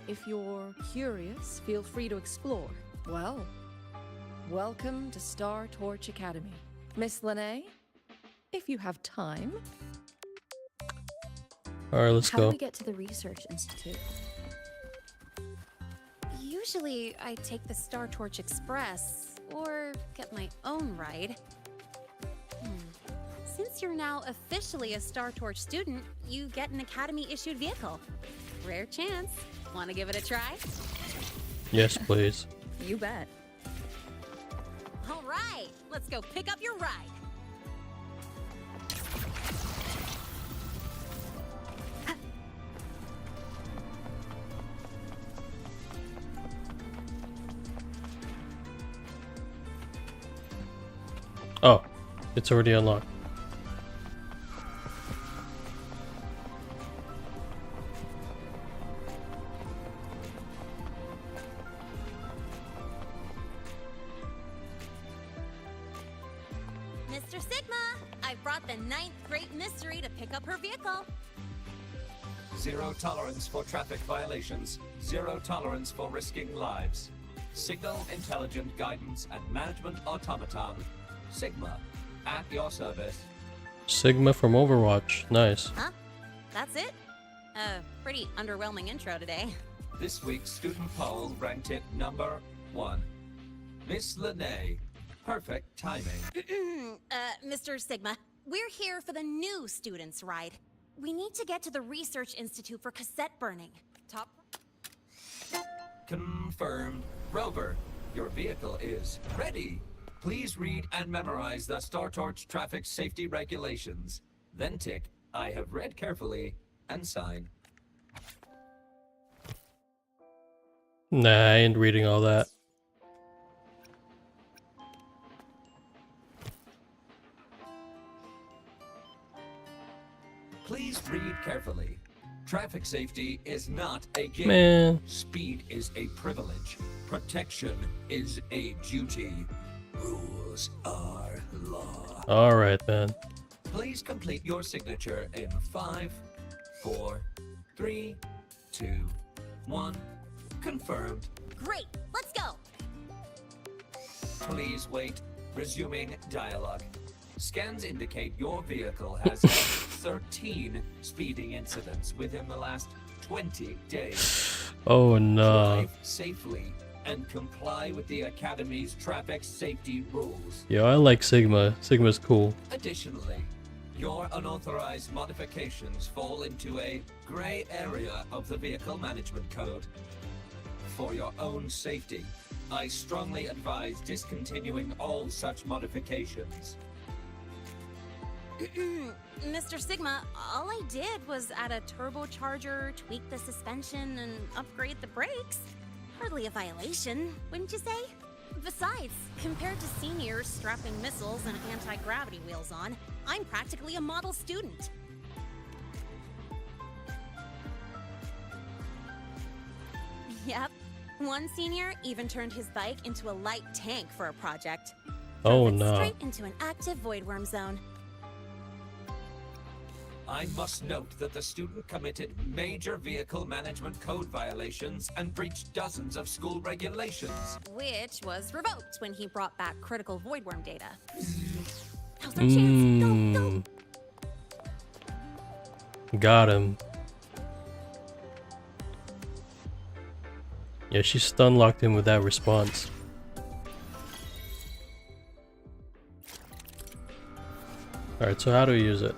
If you're curious, feel free to explore. Well, welcome to Startorch Academy. Miss Lene, if you have time. Alright, let's How go. do we get to the Research Institute? Usually, I take the Startorch Express or get my own ride. Since you're now officially a Startorch student, you get an Academy-issued vehicle. Rare chance. Want to give it a try? Yes, please. You bet. All right, let's go pick up your ride. Oh, it's already unlocked. Mr. Sigma, I brought the 9th Great Mystery to pick up her vehicle. Zero tolerance for traffic violations. Zero tolerance for risking lives. Signal, intelligent guidance, and management automaton. Sigma, at your service. Sigma from Overwatch. Nice. Huh? That's it? Pretty underwhelming intro today. This week's student poll ranked it number 1. Miss Lene, perfect timing. Mr. Sigma, we're here for the new students' ride. We need to get to the Research Institute for cassette burning. Top. Confirmed. Rover, your vehicle is ready. Please read and memorize the Startorch traffic safety regulations. Then tick, I have read carefully, and sign. Nah, I ain't reading all that. Please read carefully. Traffic safety is not a game. Man. Speed is a privilege. Protection is a duty. Rules are law. Alright, man. Please complete your signature in 5, 4, 3, 2, 1. Confirmed. Great, let's go. Please wait. Resuming dialogue. Scans indicate your vehicle has had 13 speeding incidents within the last 20 days. Oh no. Drive safely and comply with the Academy's traffic safety rules. Yo, I like Sigma. Sigma's cool. Additionally, your unauthorized modifications fall into a gray area of the Vehicle Management Code. For your own safety, I strongly advise discontinuing all such modifications. Mr. Sigma, all I did was add a turbocharger, tweak the suspension, and upgrade the brakes. Hardly a violation, wouldn't you say? Besides, compared to seniors strapping missiles and anti-gravity wheels on, I'm practically a model student. Yep. One senior even turned his bike into a light tank for a project. Oh Drove it no. Straight into an active voidworm zone. I must note that the student committed major Vehicle Management Code violations and breached dozens of school regulations. Which was revoked when he brought back critical voidworm data. Now's our chance. Go, go. Got him. Yeah, she stun locked him with that response. Alright, so how do we use it?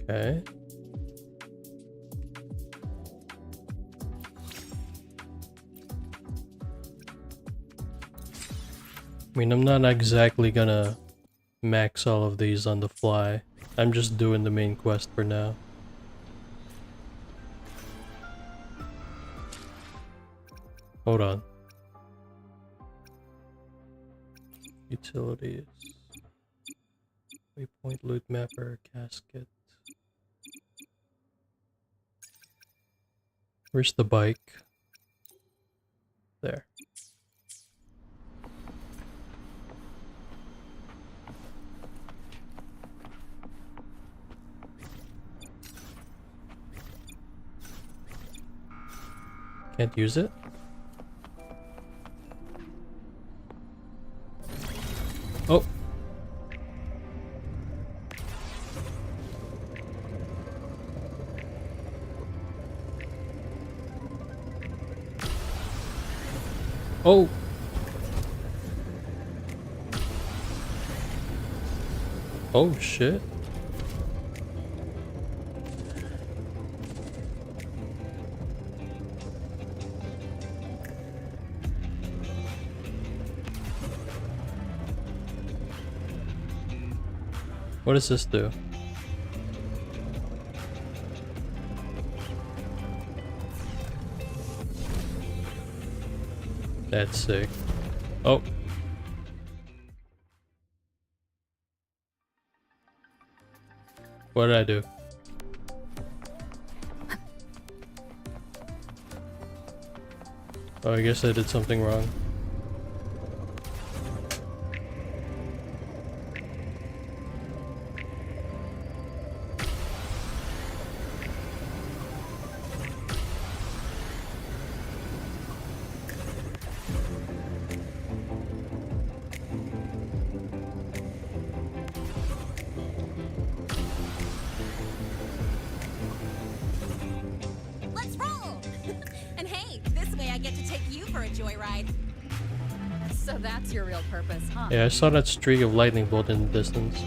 Okay. I mean, I'm not exactly gonna max all of these on the fly. I'm just doing the main quest for now. Hold on. Utilities. Waypoint, loot mapper, casket. Where's the bike? There. Can't use it? Oh! Oh! Oh shit. What does this do? That's sick. Oh. What did I do? Oh, I guess I did something wrong. Let's roll! And hey, this way I get to take you for a joyride. So that's your real purpose, huh? Yeah, I saw that streak of lightning bolt in the distance.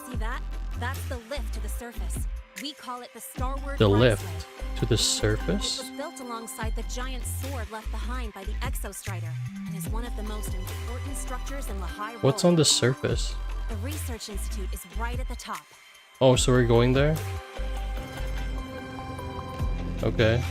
See that? That's the lift to the surface. We call it the Starward The lift Rise to the It surface? was built alongside the giant sword left behind by the Exostrider, and is one of the most important structures in the High Roll. What's on the surface? The Research Institute is right at the top. Oh, so we're going there? Okay.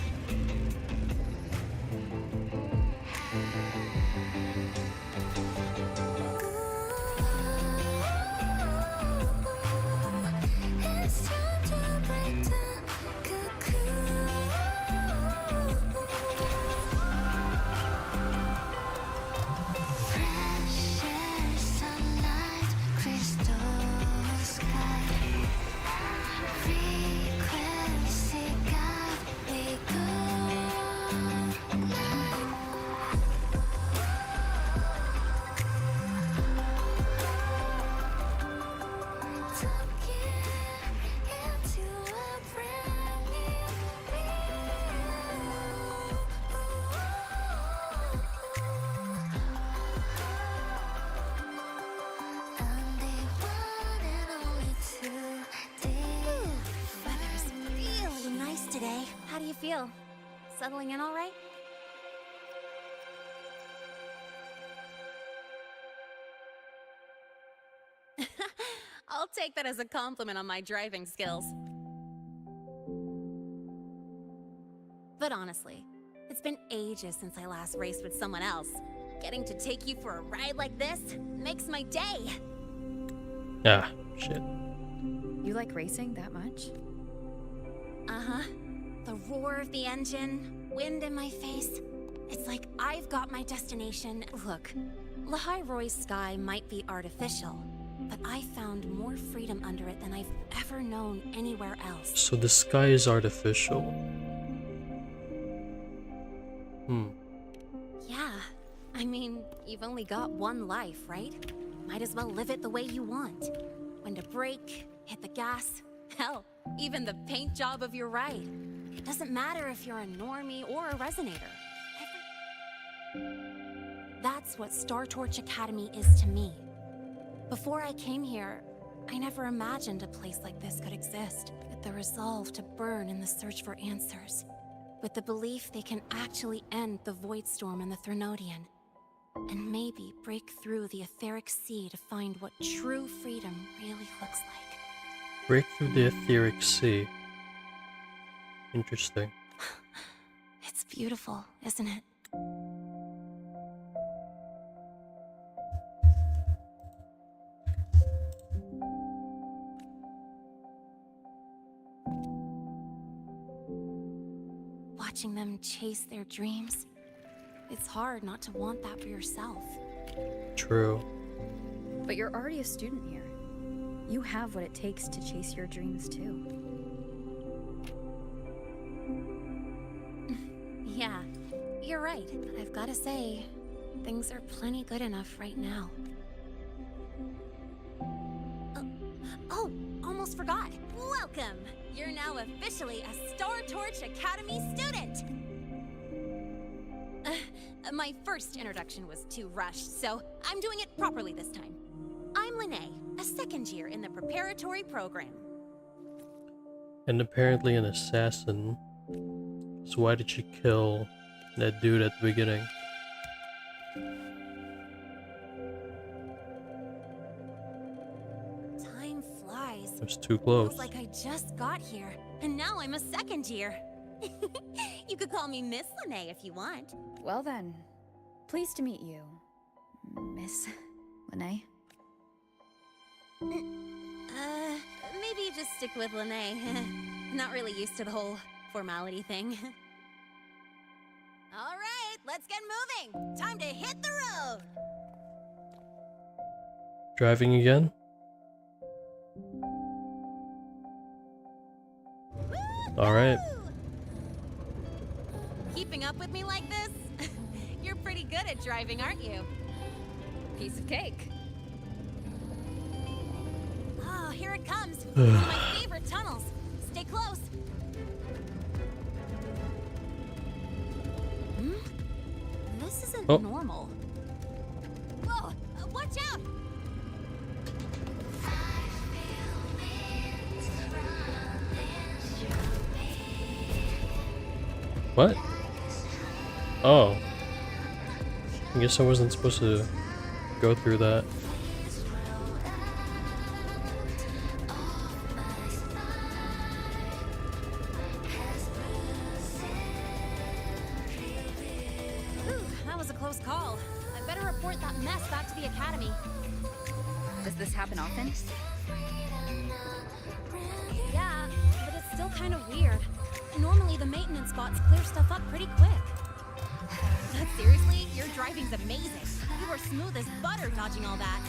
Weather's really nice today. How do you feel? Settling in all right? I'll take that as a compliment on my driving skills. But honestly, it's been ages since I last raced with someone else. Getting to take you for a ride like this makes my day. Ah, shit. You like racing that much? Uh-huh. The roar of the engine, wind in my face. It's like I've got my destination. Look, Lahai-Roy's sky might be artificial, but I found more freedom under it than I've ever known anywhere else. So the sky is artificial. Yeah. I mean, you've only got one life, right? Might as well live it the way you want. When to brake, hit the gas, hell, even the paint job of your ride. It doesn't matter if you're a normie or a resonator. That's what Startorch Academy is to me. Before I came here, I never imagined a place like this could exist, with the resolve to burn in the search for answers, with the belief they can actually end the Void Storm and the Threnodian, and maybe break through the etheric sea to find what true freedom really looks like. Break through the etheric sea. Interesting. It's beautiful, isn't it? Watching them chase their dreams, it's hard not to want that for yourself. True. But you're already a student here. You have what it takes to chase your dreams too. Yeah, you're right. But I've gotta say, things are plenty good enough right now. Oh, almost forgot. Welcome! You're now officially a Startorch Academy student! My first introduction was too rushed, so I'm doing it properly this time. I'm Lene, a second year in the preparatory program. And apparently an assassin. So why did she kill that dude at the beginning? Time flies. It was too close. Feels like I just got here, and now I'm a second year. You could call me Miss Lene if you want. Well then, pleased to meet you, Miss Lene. Maybe just stick with Lene. Not really used to the whole formality thing. All right, let's get moving. Time to hit the road. Driving again? Alright. Keeping up with me like this? You're pretty good at driving, aren't you? Piece of cake. Oh, here it comes. One of my favorite tunnels. Stay close. This isn't normal. Whoa! Watch out! What? Oh. I guess I wasn't supposed to go through that. That was a close call. I better report that mess back to the academy. Does this happen often? Yeah, but it's still kind of weird. Normally the maintenance bots clear stuff up pretty quick. But seriously, your driving's amazing. You were smooth as butter dodging all that.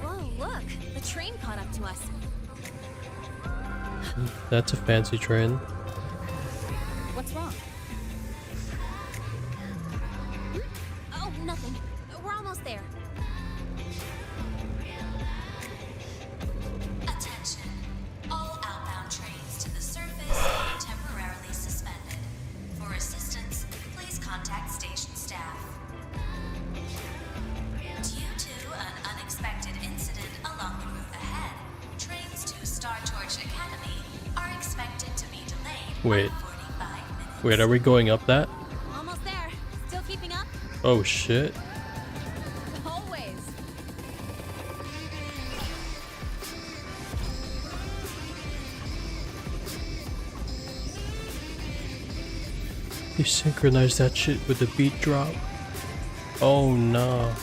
Whoa, look! The train caught up to us. That's a fancy train. What's wrong? Oh, nothing. We're almost there. Attention. All outbound trains to the surface are temporarily suspended. For assistance, please contact station staff. Due to an unexpected incident along the route ahead, trains to Startorch Academy are expected to be delayed. Wait. Wait, are we going up that? Almost there. Still keeping up? Oh shit. Always. You synchronize that shit with the beat drop. Oh no.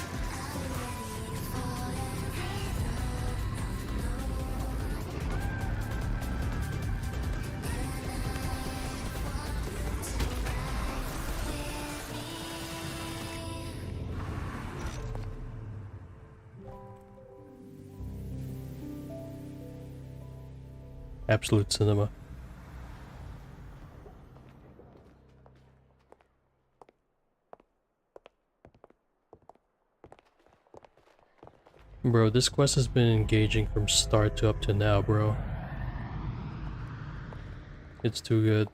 Absolute cinema. Bro, this quest has been engaging from start to up to now, bro. It's too good.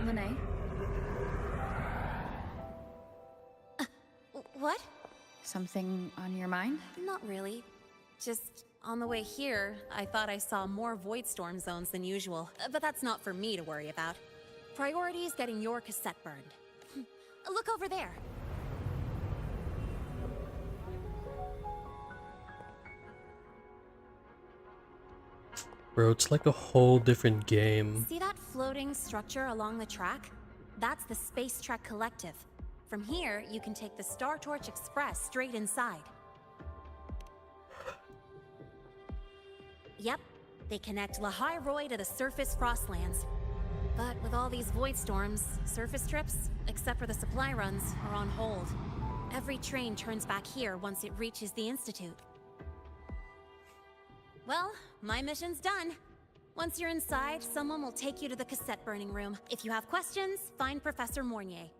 Lene? What? Something on your mind? Not really. Just on the way here, I thought I saw more void storm zones than usual. But that's not for me to worry about. Priority is getting your cassette burned. Look over there. Bro, it's like a whole different game. See that floating structure along the track? That's the Space Trek Collective. From here, you can take the Startorch Express straight inside. Yep, they connect Lahai to the surface Frostlands. But with all these void storms, surface trips, except for the supply runs, are on hold. Every train turns back here once it reaches the Institute. Well, my mission's done. Once you're inside, someone will take you to the cassette burning room. If you have questions, find Professor Mornier.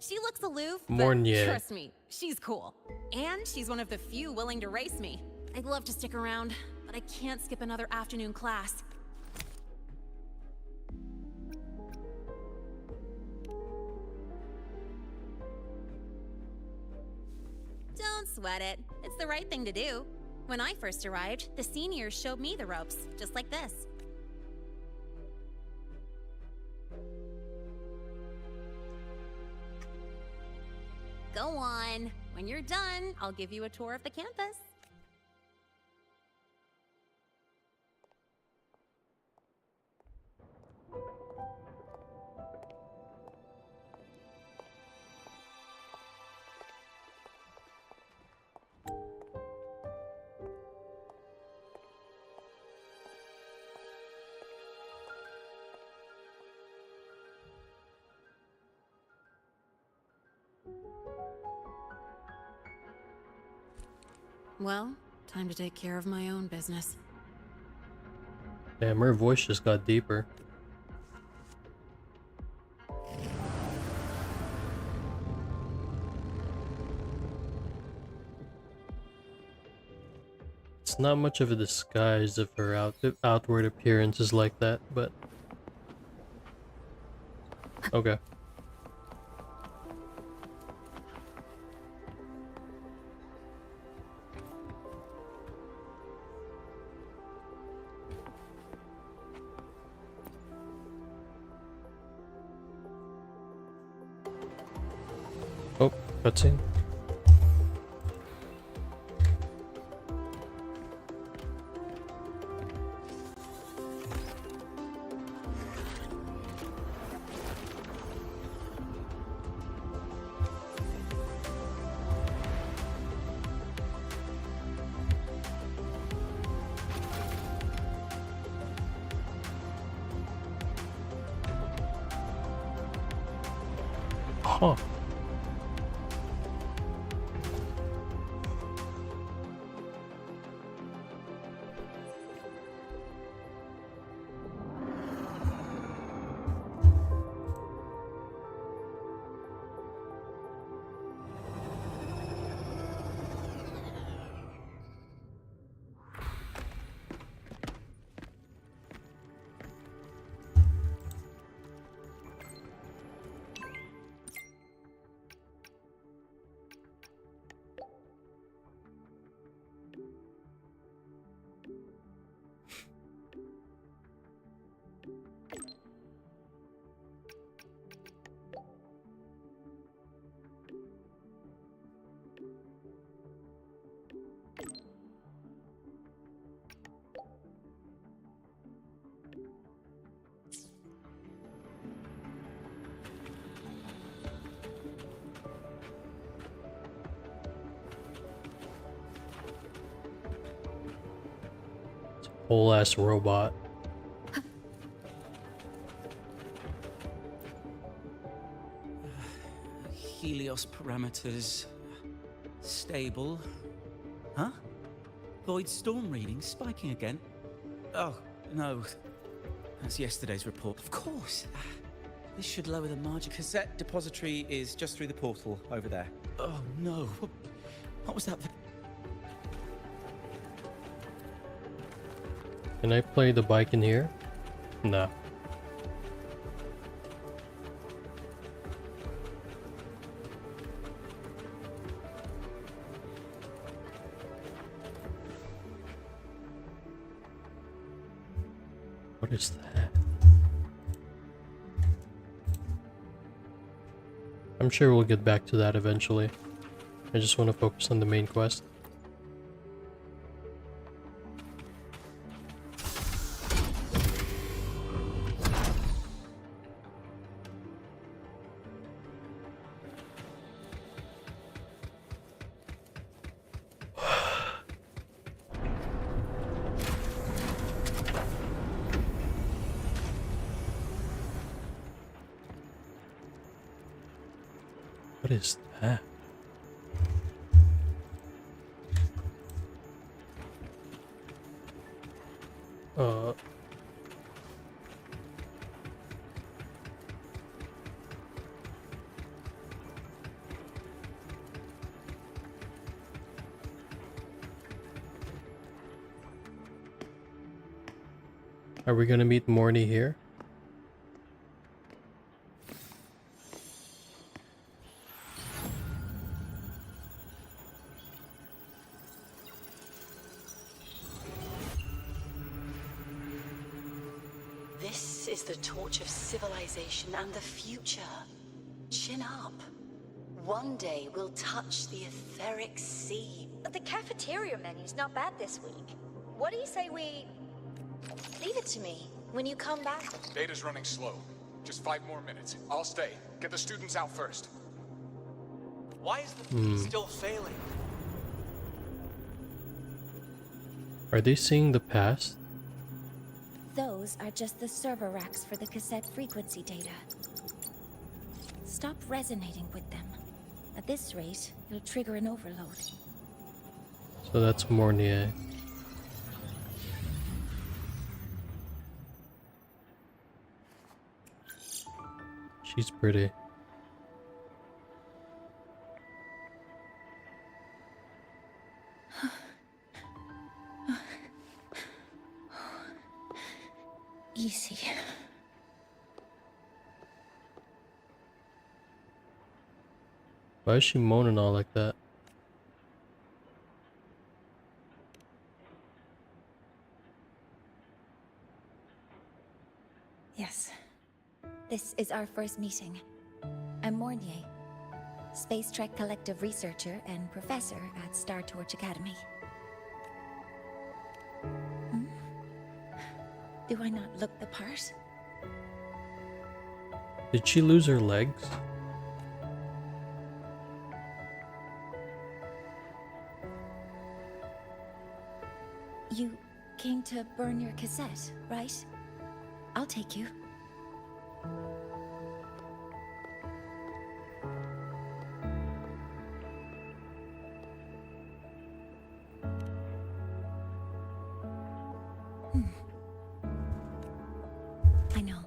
She looks aloof, Mornier. but trust me, she's cool. And she's one of the few willing to race me. I'd love to stick around, but I can't skip another afternoon class. Don't sweat it. It's the right thing to do. When I first arrived, the seniors showed me the ropes, just like this. Go on. When you're done, I'll give you a tour of the campus. Well, time to take care of my own business. Damn, her voice just got deeper. It's not much of a disguise if her outward appearance is like that, but... Okay. Oh, cutscene. Huh. Whole ass robot. Helios parameters stable. Huh? Void storm readings spiking again? Oh, no. That's yesterday's report. Of course. This should lower the margin. Cassette depository is just through the portal over there. Oh no. What was that? Can I play the bike in here? No. What is that? I'm sure we'll get back to that eventually. I just want to focus on the main quest. What is that? Are we gonna meet Morny here? This is the torch of civilization and the future. Chin up. One day we'll touch the etheric sea. The cafeteria menu's not bad this week. What do you say we... leave it to me when you come back? Data's running slow. Just 5 more minutes. I'll stay. Get the students out first. Why is the feed still failing? Are they seeing the past? Those are just the server racks for the cassette frequency data. Stop resonating with them. At this rate, you'll trigger an overload. So that's Morny. She's pretty. Easy. Why is she moaning all like that? Yes. This is our first meeting. I'm Mornier, Space Trek Collective researcher and professor at Startorch Academy. Do I not look the part? Did she lose her legs? You came to burn your cassette, right? I'll take you. I know.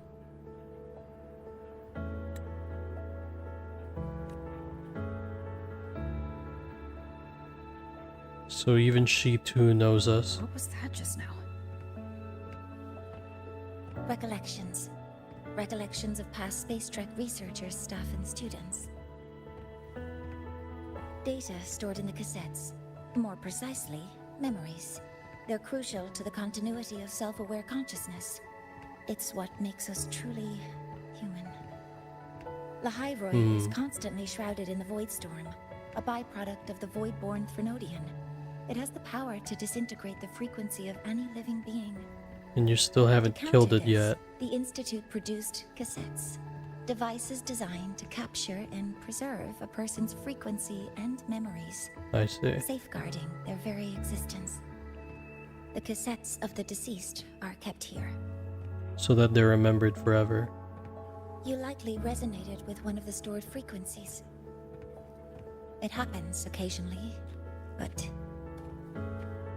So even she too knows us. What was that just now? Recollections. Recollections of past Space Trek researchers, staff, and students. Data stored in the cassettes. More precisely, memories. They're crucial to the continuity of self-aware consciousness. It's what makes us truly human. Lahyroi is constantly shrouded in the Void Storm, a byproduct of the Void-born Threnodian. It has the power to disintegrate the frequency of any living being. And you still haven't killed it yet. The Institute produced cassettes, devices designed to capture and preserve a person's frequency and memories, I see. safeguarding their very existence. The cassettes of the deceased are kept here. So that they're remembered forever. You likely resonated with one of the stored frequencies. It happens occasionally, but...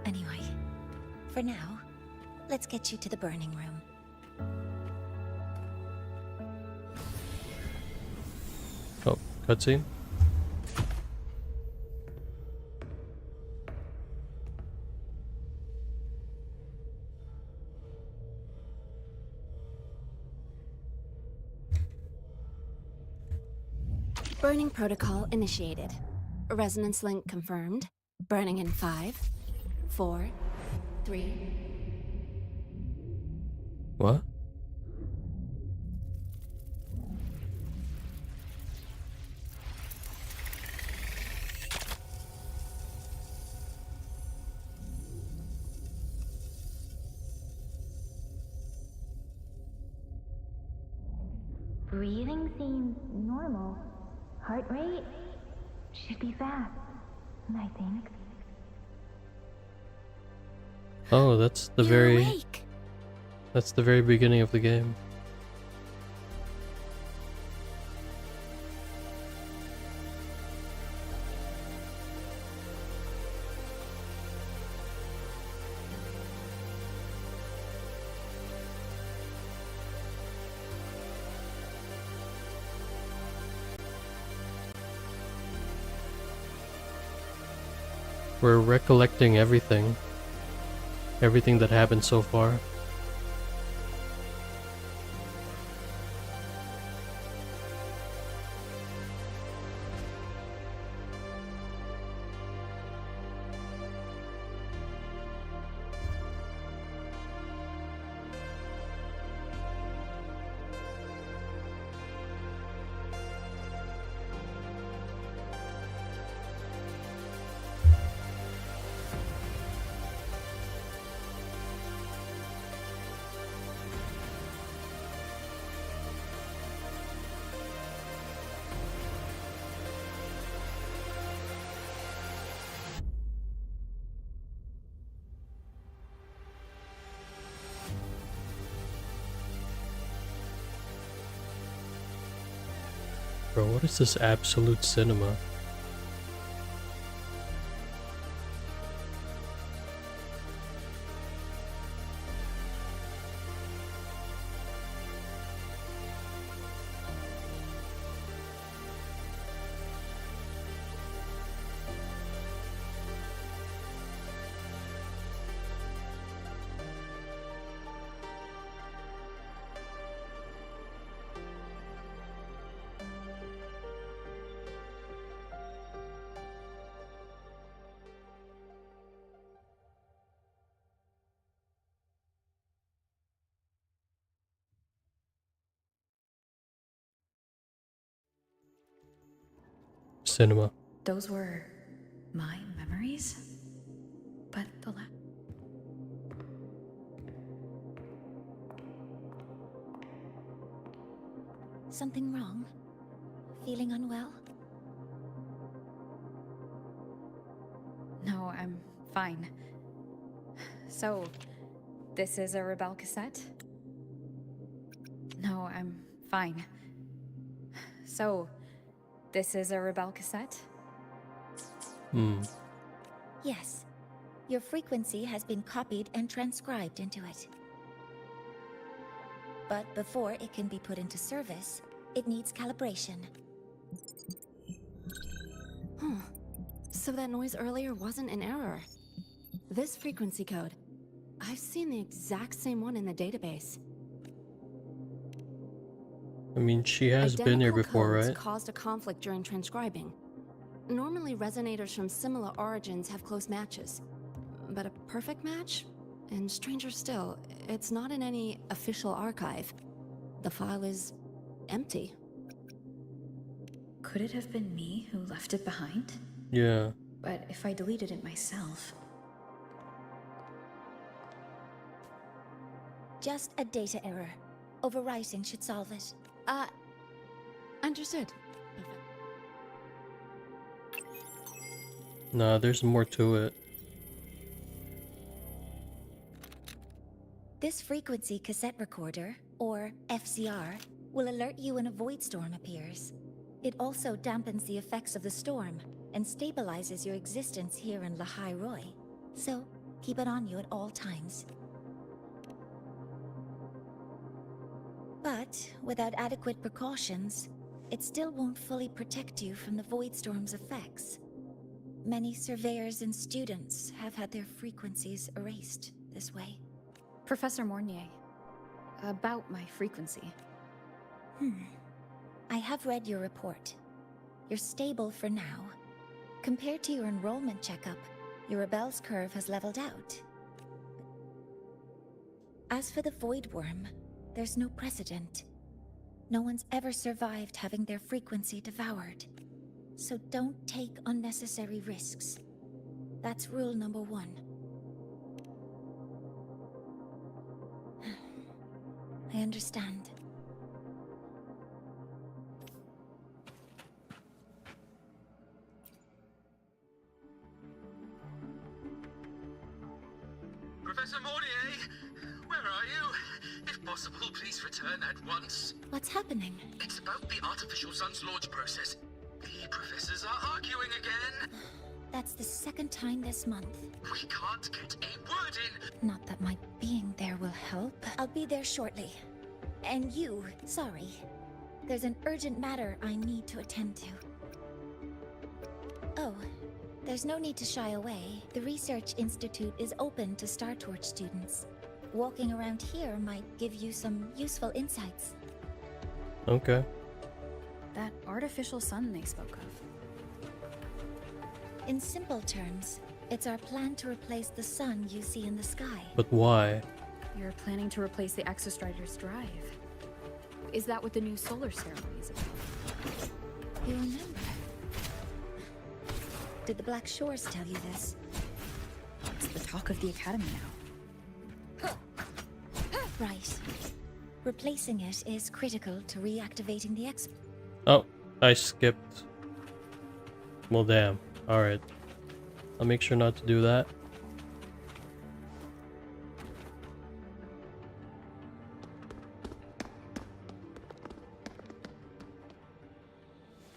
Anyway, for now, let's get you to the burning room. Cutscene? Burning protocol initiated. Resonance link confirmed. Burning in 5, 4, 3. What? Breathing seems normal. Heart rate should be fast, I think. Oh, that's the That's the very beginning of the game. We're recollecting everything. Everything that happened so far. Bro, what is this absolute cinema? Cinema. Those were my memories? But the Something wrong? Feeling unwell? No, I'm fine. So, this is a Rebel cassette? No, I'm fine. So, this is a Rebel cassette? Yes. Your frequency has been copied and transcribed into it. But before it can be put into service, it needs calibration. So that noise earlier wasn't an error. This frequency code, I've seen the exact same one in the database. I mean, she has been here before, codes right? Caused a conflict during transcribing. Normally, resonators from similar origins have close matches. But a perfect match? And stranger still, it's not in any official archive. The file is empty. Could it have been me who left it behind? Yeah. But if I deleted it myself... Just a data error. Overwriting should solve it. Understood. Nah, there's more to it. This frequency cassette recorder, or FCR, will alert you when a void storm appears. It also dampens the effects of the storm and stabilizes your existence here in Lahai Roy. So, keep it on you at all times. But without adequate precautions, it still won't fully protect you from the Void Storm's effects. Many surveyors and students have had their frequencies erased this way. Professor Mornier, about my frequency. I have read your report. You're stable for now. Compared to your enrollment checkup, your rebel's curve has leveled out. As for the Void Worm, there's no precedent. No one's ever survived having their frequency devoured. So don't take unnecessary risks. That's rule number 1. I understand. Professor Mornier, where are you? If possible, please return at once. What's happening? It's about the artificial sun's launch process. The professors are arguing again. That's the second time this month. We can't get a word in. Not that my being there will help. I'll be there shortly. And you, sorry. There's an urgent matter I need to attend to. Oh, there's no need to shy away. The Research Institute is open to Startorch students. Walking around here might give you some useful insights. Okay. That artificial sun they spoke of. In simple terms, it's our plan to replace the sun you see in the sky. But why? You're planning to replace the Exostrider's drive. Is that what the new solar ceremony is about? You remember? Did the Black Shores tell you this? It's the talk of the Academy now. Right. Replacing it is critical to reactivating the Oh, I skipped. Well, damn. Alright. I'll make sure not to do that.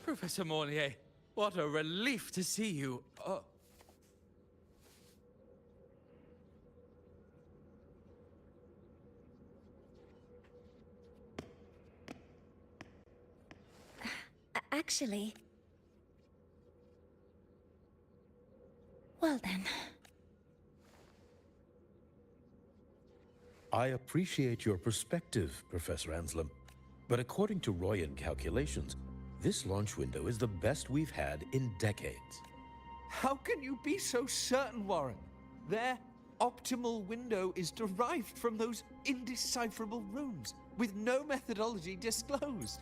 Professor Mornier, what a relief to see you. Actually... Well then. I appreciate your perspective, Professor Anselm. But according to Royan calculations, this launch window is the best we've had in decades. How can you be so certain, Warren? Their optimal window is derived from those indecipherable runes, with no methodology disclosed.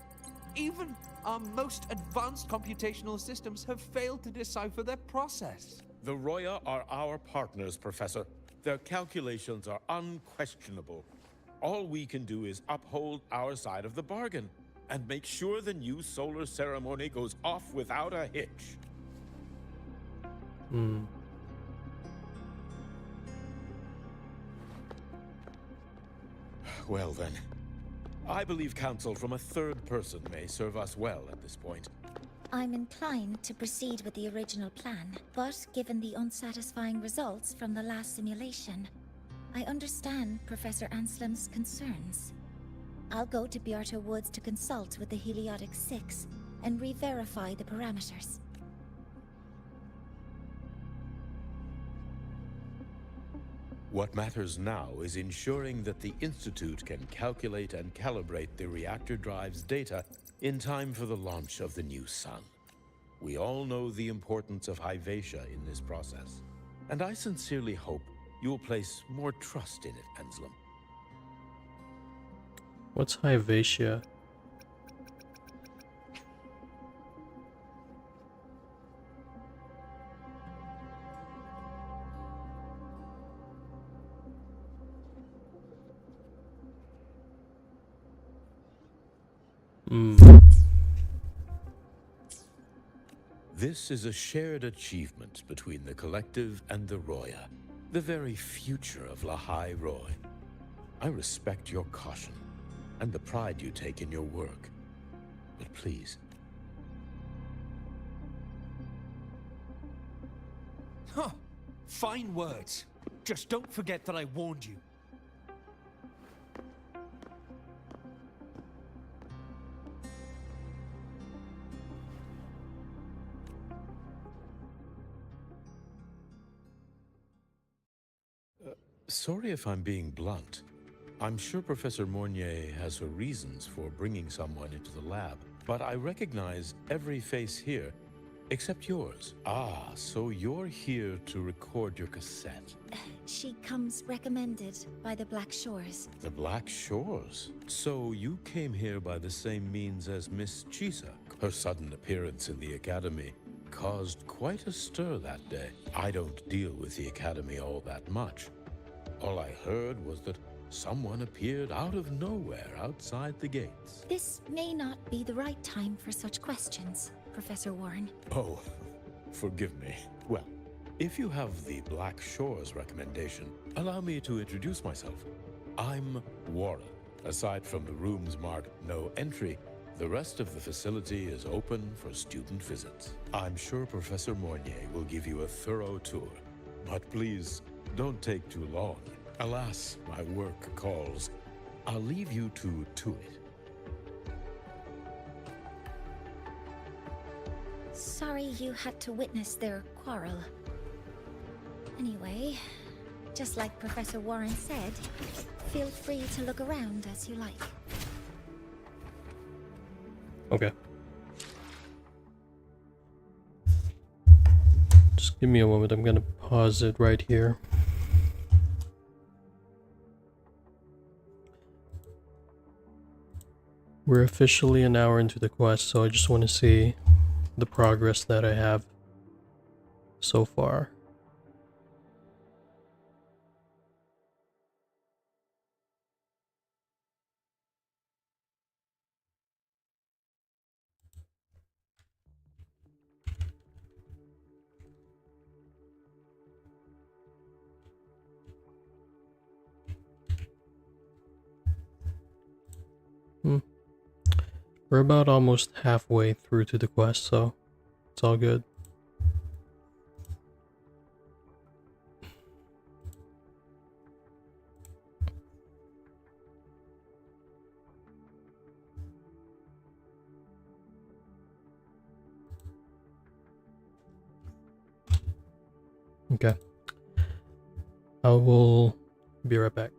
Even our most advanced computational systems have failed to decipher their process. The Roya are our partners, Professor. Their calculations are unquestionable. All we can do is uphold our side of the bargain and make sure the new solar ceremony goes off without a hitch. Well then, I believe counsel from a third person may serve us well at this point. I'm inclined to proceed with the original plan, but given the unsatisfying results from the last simulation, I understand Professor Anselm's concerns. I'll go to Beata Woods to consult with the Heliotic 6 and re-verify the parameters. What matters now is ensuring that the Institute can calculate and calibrate the reactor drive's data in time for the launch of the new sun. We all know the importance of Hyvatia in this process, and I sincerely hope you'll place more trust in it, Anselm. What's Hyvatia? This is a shared achievement between the Collective and the Roya, the very future of Lahai Roy. I respect your caution and the pride you take in your work, but please. Huh. Fine words. Just don't forget that I warned you. Sorry if I'm being blunt. I'm sure Professor Mornier has her reasons for bringing someone into the lab, but I recognize every face here except yours. Ah, so you're here to record your cassette. She comes recommended by the Black Shores. The Black Shores? So you came here by the same means as Miss Chisa. Her sudden appearance in the Academy caused quite a stir that day. I don't deal with the Academy all that much. All I heard was that someone appeared out of nowhere outside the gates. This may not be the right time for such questions, Professor Warren. Oh, forgive me. Well, if you have the Black Shores recommendation, allow me to introduce myself. I'm Warren. Aside from the rooms marked no entry, the rest of the facility is open for student visits. I'm sure Professor Mornier will give you a thorough tour, but please don't take too long. Alas, my work calls. I'll leave you to it. Sorry you had to witness their quarrel. Anyway, just like Professor Warren said, feel free to look around as you like. Okay. Just give me a moment. I'm gonna pause it right here. We're officially an hour into the quest, so I just want to see the progress that I have so far. We're about almost halfway through to the quest, so it's all good. Okay. I will be right back.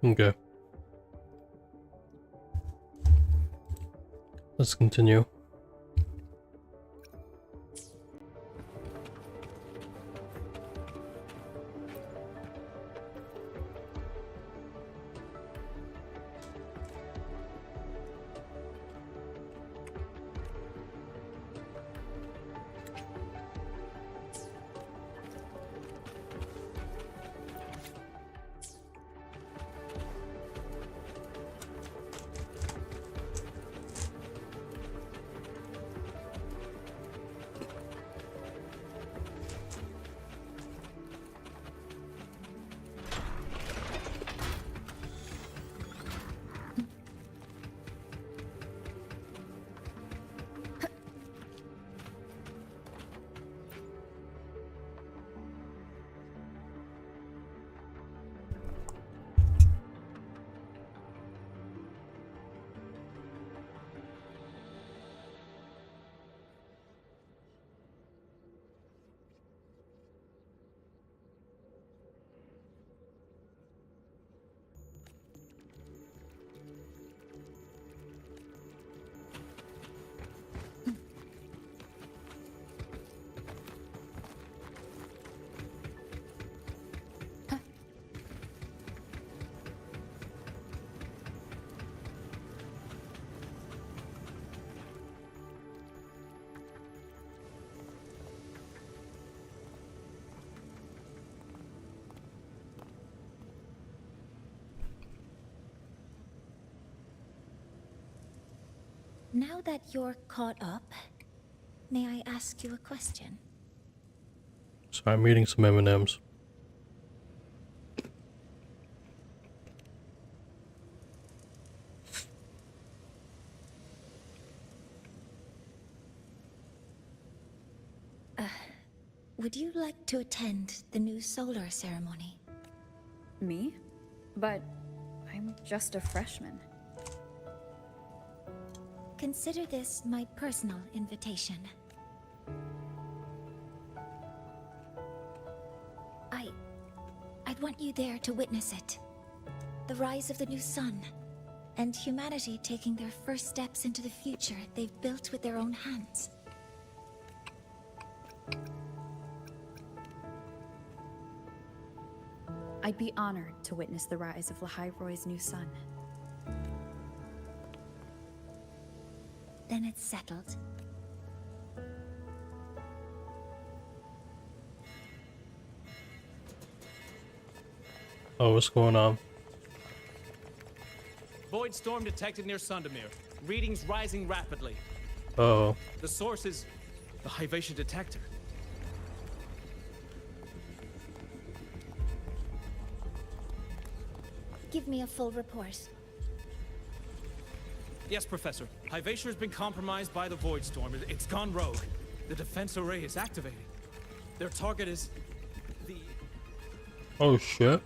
Okay. Let's continue. Now that you're caught up, may I ask you a question? So I'm eating some M&Ms. Would you like to attend the new solar ceremony? Me? But I'm just a freshman. Consider this my personal invitation. I'd want you there to witness it. The rise of the new sun, and humanity taking their first steps into the future they've built with their own hands. I'd be honored to witness the rise of Lahai-Roy's new sun. Then it's settled. Oh, what's going on? Void storm detected near Sundermere. Readings rising rapidly. Uh-oh. The source is the Hyvatia detector. Give me a full report. Yes, Professor. Hyvatia has been compromised by the Void Storm. It's gone rogue. The defense array is activating. Their target is the... Oh, shit.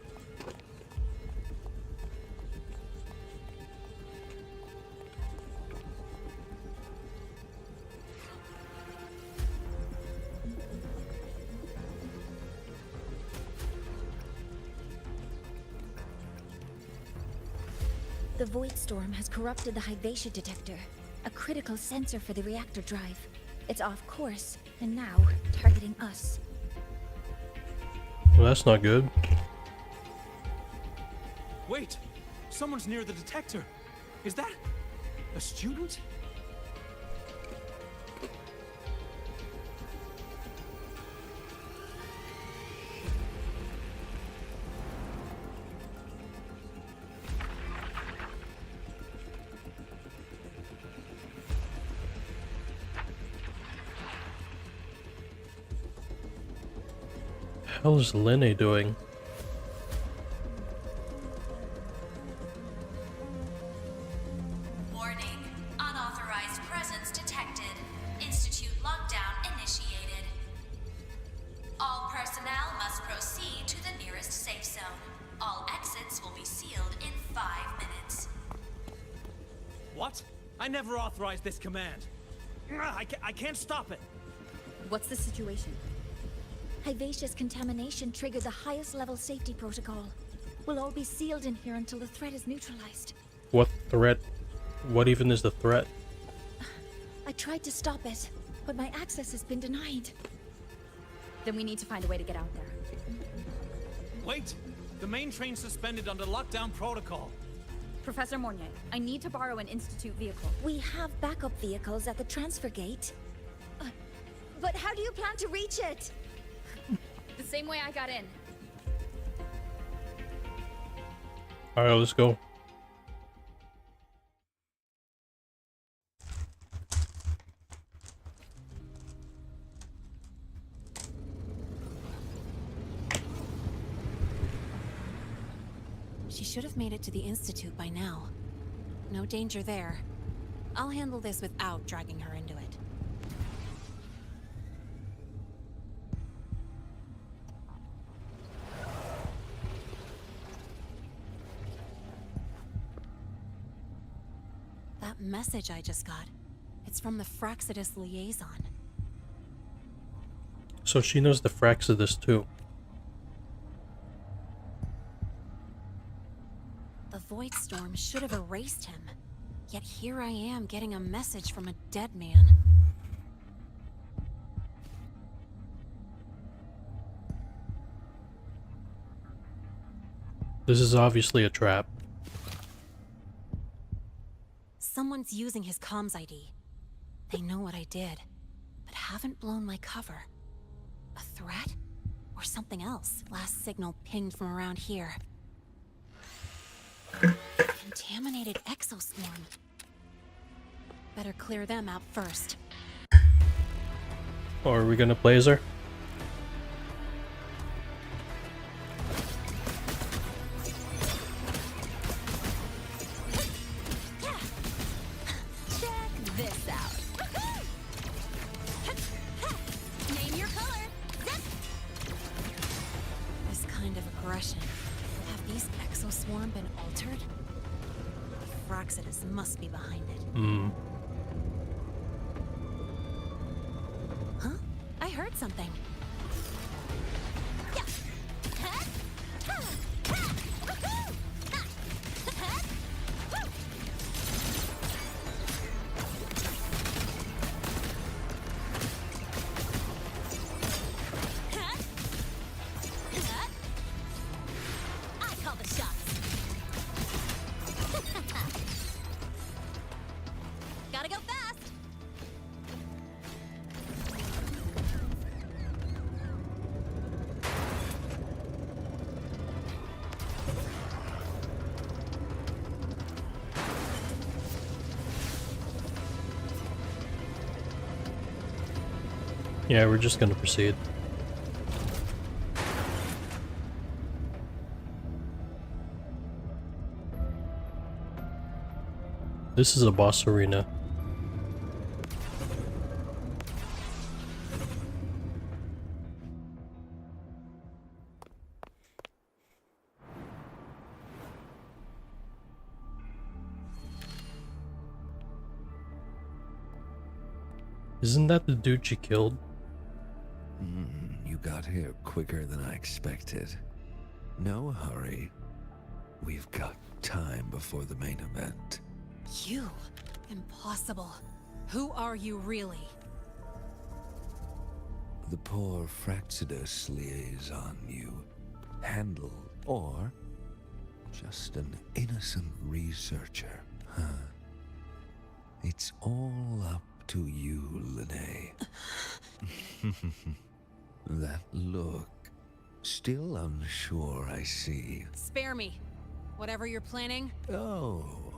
The Void Storm has corrupted the Hyvatia detector, a critical sensor for the reactor drive. It's off course, and now targeting us. Well, that's not good. Wait! Someone's near the detector. Is that a student? How is Lene doing? Warning. Unauthorized presence detected. Institute lockdown initiated. All personnel must proceed to the nearest safe zone. All exits will be sealed in 5 minutes. What? I never authorized this command. I can't stop it. What's the situation? Hyvatia's contamination triggered the highest level safety protocol. We'll all be sealed in here until the threat is neutralized. What threat? What even is the threat? I tried to stop it, but my access has been denied. Then we need to find a way to get out there. Wait! The main train's suspended under lockdown protocol. Professor Mornier, I need to borrow an Institute vehicle. We have backup vehicles at the transfer gate. But how do you plan to reach it? The same way I got in. Alright, let's go. She should have made it to the Institute by now. No danger there. I'll handle this without dragging her into it. That message I just got, it's from the Fraxidus liaison. So she knows the Fraxidus too. The Void Storm should have erased him. Yet here I am getting a message from a dead man. This is obviously a trap. Someone's using his comms ID. They know what I did, but haven't blown my cover. A threat? Or something else? Last signal pinged from around here. Contaminated exoswarm. Better clear them out first. Or are we gonna blaze her? Check this out. Name your color. This kind of aggression. Have these exoswarm been altered? The Fraxidus must be behind it. Hmm. Huh? I heard something. I call the shots. Gotta go fast. Yeah, we're just gonna proceed. This is a boss arena. Isn't that the dude she killed? You got here quicker than I expected. No hurry. We've got time before the main event. You? Impossible. Who are you really? The poor Fraxidus liaison you handled, or just an innocent researcher, huh? It's all up to you, Lene. That look. Still unsure, I see. Spare me. Whatever you're planning. Oh,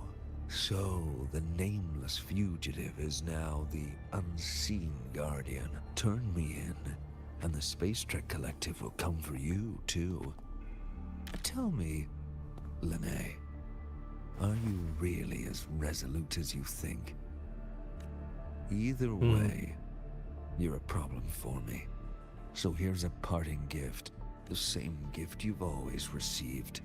so the nameless fugitive is now the unseen guardian. Turn me in, and the Space Trek Collective will come for you, too. Tell me, Lene, are you really as resolute as you think? Either way, you're a problem for me. So here's a parting gift. The same gift you've always received.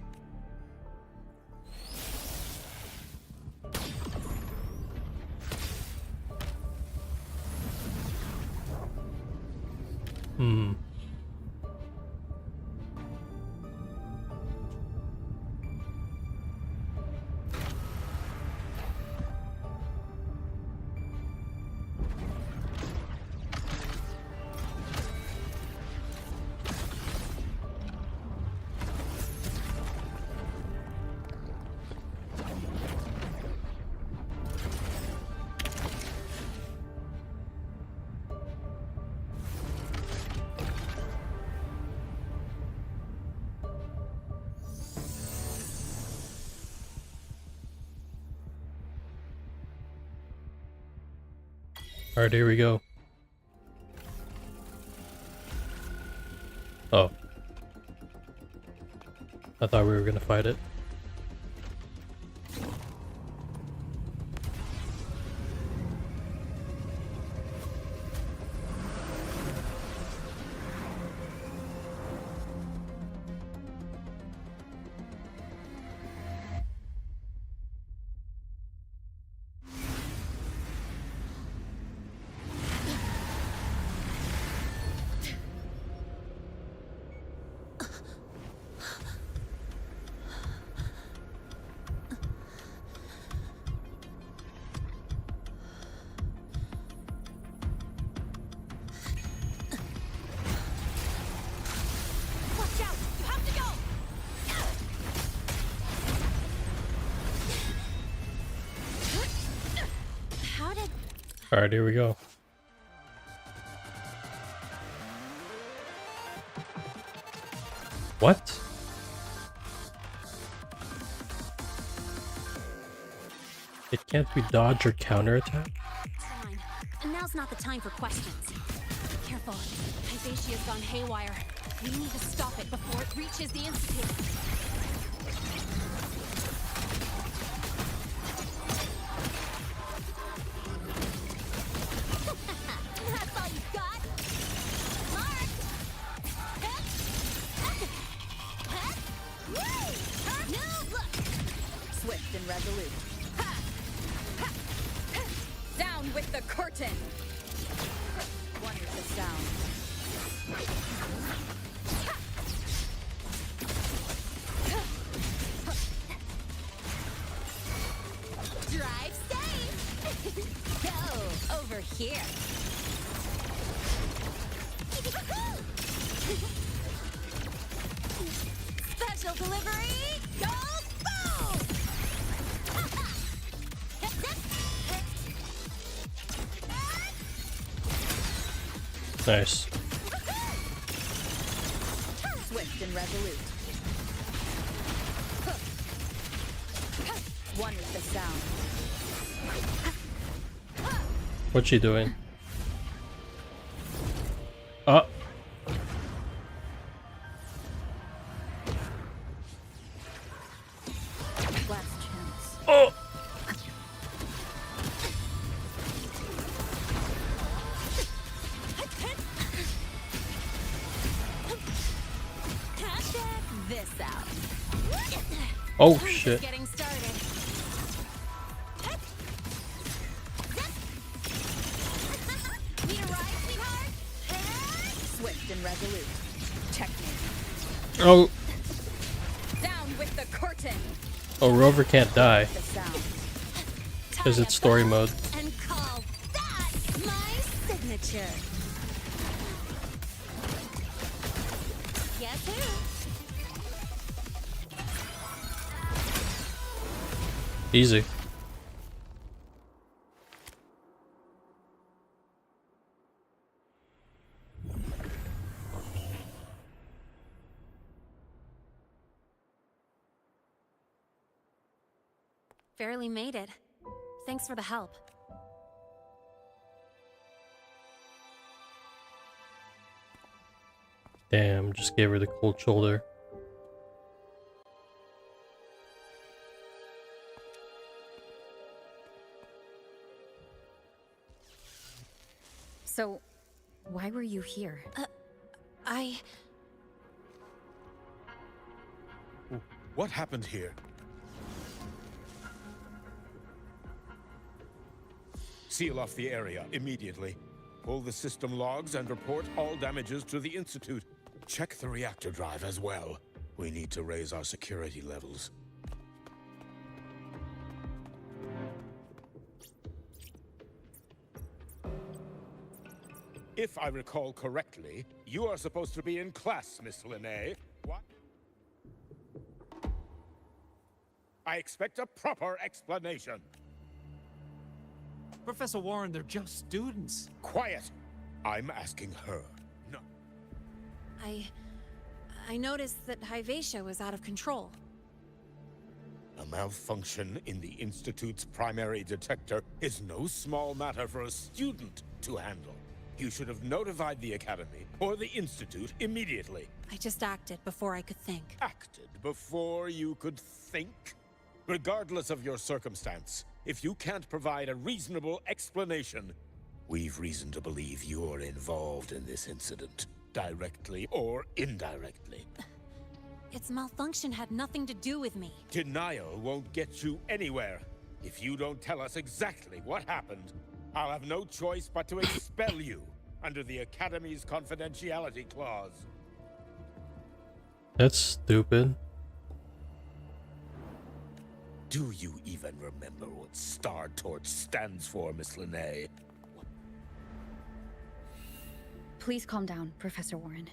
Alright, here we go. Oh. I thought we were gonna fight it. Watch out! You have to go! How did... Alright, here we go. What? It can't be dodge or counterattack? Fine. And now's not the time for questions. Careful. Hypatia's gone haywire. We need to stop it before it reaches the Institute. That's all you got? Mark! New look! Swift and resolute. Down with the curtain! Wonderful sound. Drive safe! Go! Over here! Special delivery! Go boom! Nice. Swift and resolute. One with the sound. What's she doing? Oh. Last chance. Oh. Check this out. Oh I'm shit. just getting started. Need a ride, sweetheart? Swift and resolute. Checkmate. Oh. Down with the curtain. Oh, Rover can't die. The sound. Because it's story mode. And call that my signature. Guess who? Easy. Barely made it. Thanks for the help. Damn, just gave her the cold shoulder. So, why were you here? What happened here? Seal off the area immediately. Pull the system logs and report all damages to the Institute. Check the reactor drive as well. We need to raise our security levels. If I recall correctly, you are supposed to be in class, Miss Linnae. What? I expect a proper explanation. Professor Warren, they're just students. Quiet! I'm asking her. No. I noticed that Hyvatia was out of control. A malfunction in the Institute's primary detector is no small matter for a student. to handle. You should have notified the Academy or the Institute immediately. I just acted before I could think. Acted before you could think? Regardless of your circumstance, if you can't provide a reasonable explanation, we've reason to believe you're involved in this incident, directly or indirectly. Its malfunction had nothing to do with me. Denial won't get you anywhere. If you don't tell us exactly what happened, I'll have no choice but to expel you under the Academy's confidentiality clause. That's stupid. Do you even remember what Startorch stands for, Miss Linnae? Please calm down, Professor Warren.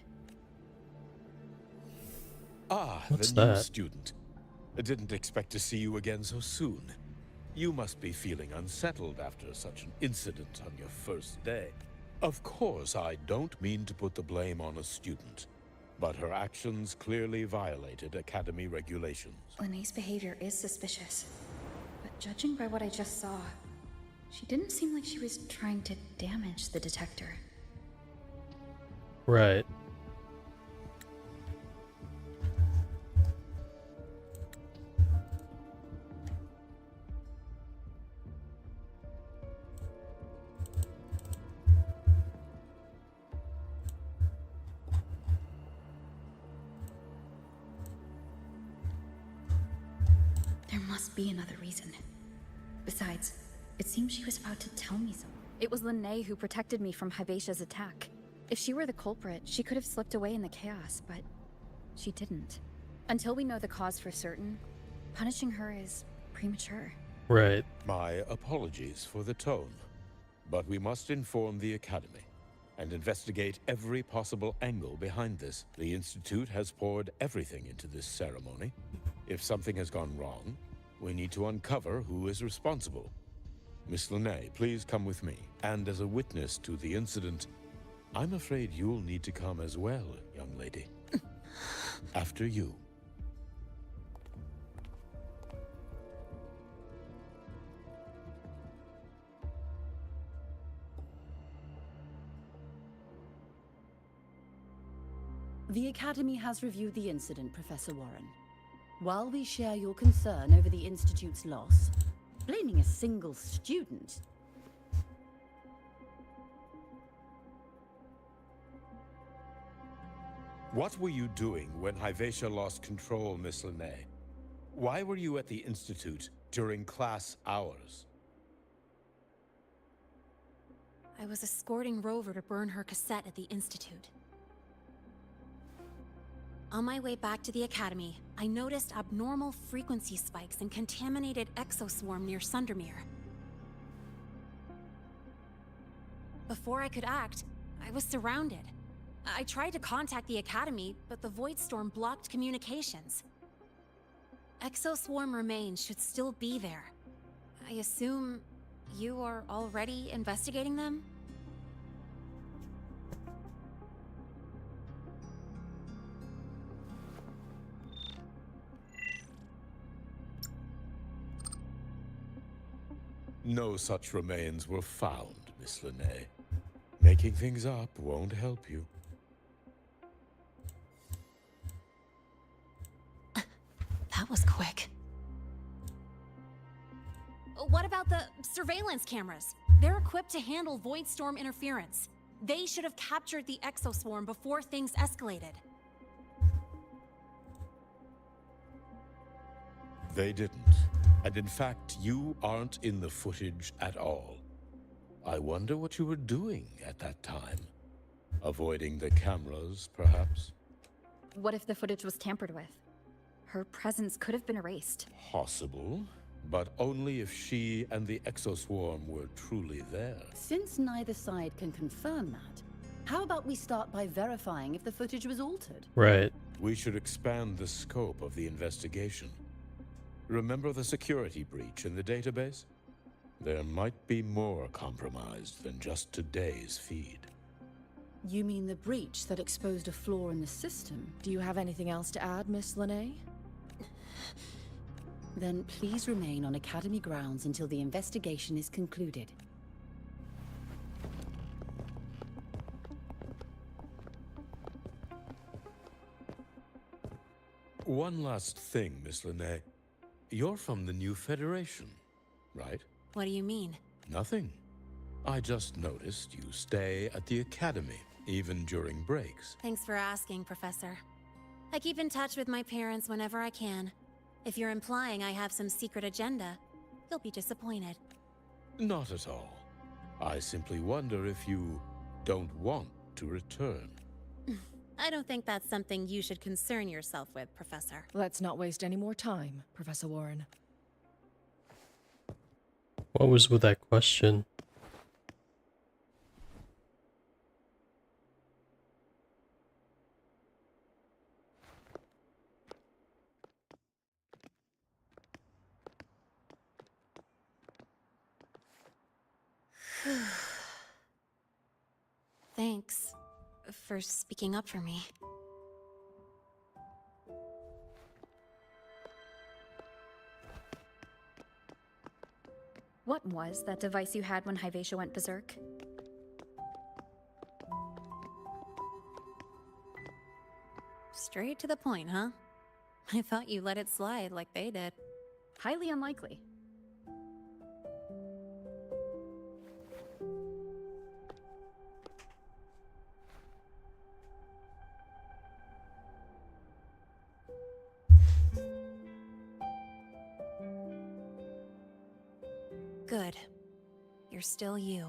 Ah, What's the new that? student. I didn't expect to see you again so soon. You must be feeling unsettled after such an incident on your first day. Of course, I don't mean to put the blame on a student, but her actions clearly violated Academy regulations. Linnae's behavior is suspicious, but judging by what I just saw, she didn't seem like she was trying to damage the detector. Right. There must be another reason. Besides, it seems she was about to tell me something. It was Linnae who protected me from Hybatia's attack. If she were the culprit, she could have slipped away in the chaos, but she didn't. Until we know the cause for certain, punishing her is premature. Right. My apologies for the tone, but we must inform the Academy and investigate every possible angle behind this. The Institute has poured everything into this ceremony. If something has gone wrong, we need to uncover who is responsible. Miss Linnae, please come with me. And as a witness to the incident, I'm afraid you'll need to come as well, young lady. After you. The Academy has reviewed the incident, Professor Warren. While we share your concern over the Institute's loss, blaming a single student... What were you doing when Hyvatia lost control, Miss Linnae? Why were you at the Institute during class hours? I was escorting Rover to burn her cassette at the Institute. On my way back to the Academy, I noticed abnormal frequency spikes and contaminated exoswarm near Sundermere. Before I could act, I was surrounded. I tried to contact the Academy, but the Void Storm blocked communications. Exoswarm remains should still be there. I assume you are already investigating them? No such remains were found, Miss Linnae. Making things up won't help you. That was quick. What about the surveillance cameras? They're equipped to handle Void Storm interference. They should have captured the exoswarm before things escalated. They didn't. And in fact, you aren't in the footage at all. I wonder what you were doing at that time. Avoiding the cameras, perhaps? What if the footage was tampered with? Her presence could have been erased. Possible, but only if she and the exoswarm were truly there. Since neither side can confirm that, how about we start by verifying if the footage was altered? Right. We should expand the scope of the investigation. Remember the security breach in the database? There might be more compromised than just today's feed. You mean the breach that exposed a flaw in the system? Do you have anything else to add, Miss Linnae? Then please remain on Academy grounds until the investigation is concluded. One last thing, Miss Linnae. You're from the new Federation, right? What do you mean? Nothing. I just noticed you stay at the Academy, even during breaks. Thanks for asking, Professor. I keep in touch with my parents whenever I can. If you're implying I have some secret agenda, you'll be disappointed. Not at all. I simply wonder if you don't want to return. I don't think that's something you should concern yourself with, Professor. Let's not waste any more time, Professor Warren. What was with that question? Thanks for speaking up for me. What was that device you had when Hyvatia went berserk? Straight to the point, huh? I thought you let it slide like they did. Highly unlikely. Good. You're still you.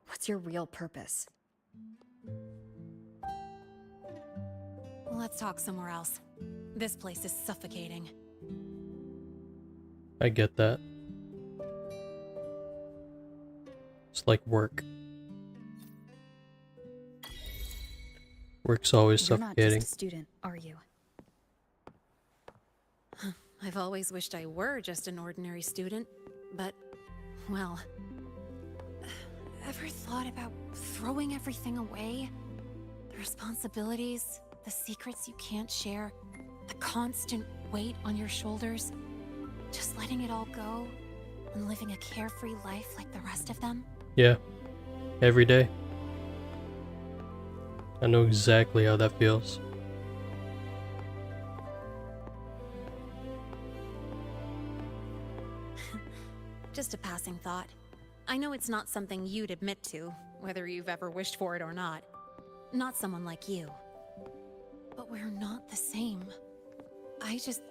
What's your real purpose? Let's talk somewhere else. This place is suffocating. I get that. It's like work. Work's always You're not suffocating. just a student, are you? I've always wished I were just an ordinary student, but, well... Ever thought about throwing everything away? The responsibilities, the secrets you can't share, the constant weight on your shoulders? Just letting it all go and living a carefree life like the rest of them? Yeah. Every day. I know exactly how that feels. Just a passing thought. I know it's not something you'd admit to, whether you've ever wished for it or not. Not someone like you. But we're not the same. I just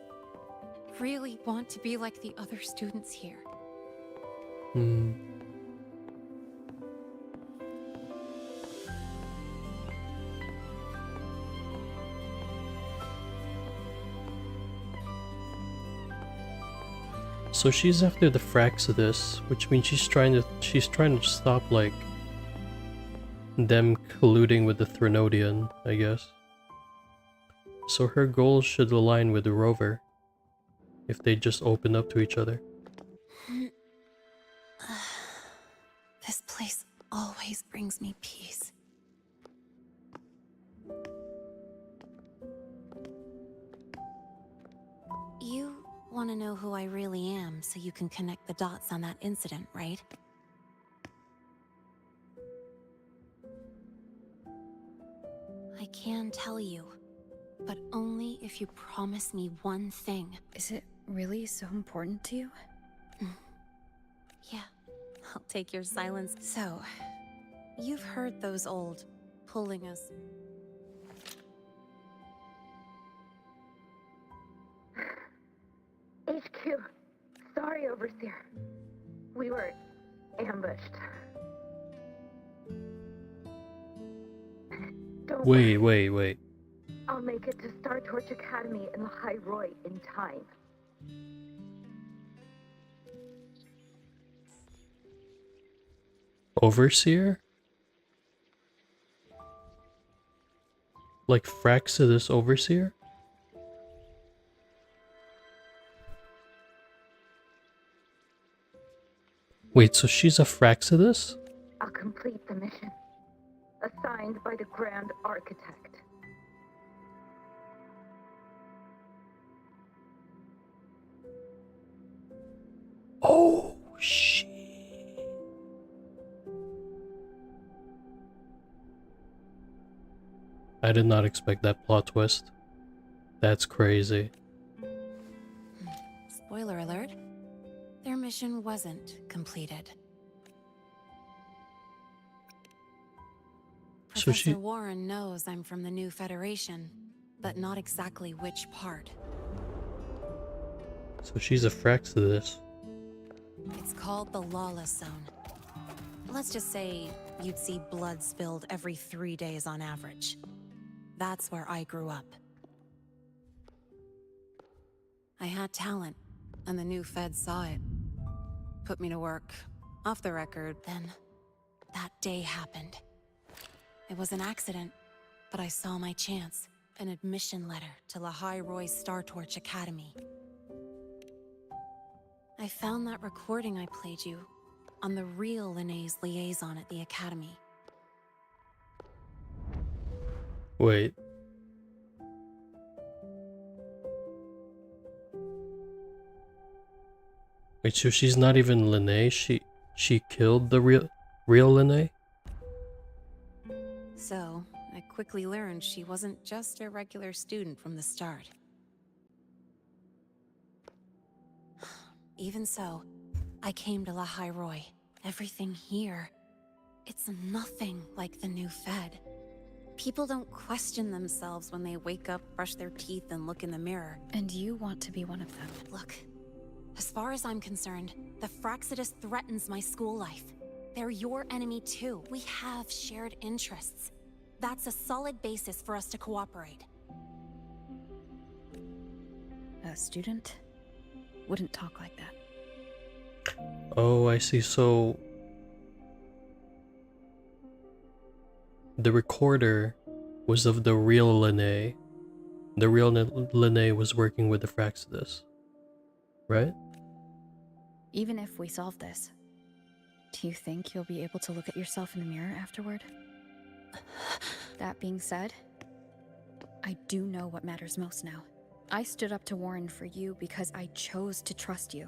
really want to be like the other students here. So she's after the Fraxidus, which means she's trying to stop like them colluding with the Threnodian, I guess. So her goals should align with the rover if they just open up to each other. This place always brings me peace. You want to know who I really am so you can connect the dots on that incident, right? I can tell you, but only if you promise me one thing. Is it really so important to you? Yeah, I'll take your silence. So, you've heard those old pulling us. HQ. Sorry, Overseer. We were ambushed. Don't worry. Wait. I'll make it to Startorch Academy in the High Roy in time. Overseer? Like Fraxidus Overseer? Wait, so she's a Fraxidus? I'll complete the mission. Assigned by the Grand Architect. Oh, shit. I did not expect that plot twist. That's crazy. Spoiler alert. Their mission wasn't completed. So Professor Warren knows I'm from the new Federation, but not exactly which part. So she's a frax to this. It's called the Lawless Zone. Let's just say you'd see blood spilled every 3 days on average. That's where I grew up. I had talent, and the new Fed saw it. Put me to work, off the record, then that day happened. It was an accident, but I saw my chance. An admission letter to Lahai Roy's Startorch Academy. I found that recording I played you on the real Linnéa's liaison at the Academy. Wait. Wait, so she's not even Linné? She killed the real Linné? So, I quickly learned she wasn't just a regular student from the start. Even so, I came to Lahai Roy. Everything here, it's nothing like the new Fed. People don't question themselves when they wake up, brush their teeth, and look in the mirror. And you want to be one of them. Look, as far as I'm concerned, the Fraxidus threatens my school life. They're your enemy too. We have shared interests. That's a solid basis for us to cooperate. A student wouldn't talk like that. Oh, I see. So the recorder was of the real Linné. The real Linné was working with the Fraxidus, right? Even if we solve this, do you think you'll be able to look at yourself in the mirror afterward? That being said, I do know what matters most now. I stood up to Warren for you because I chose to trust you.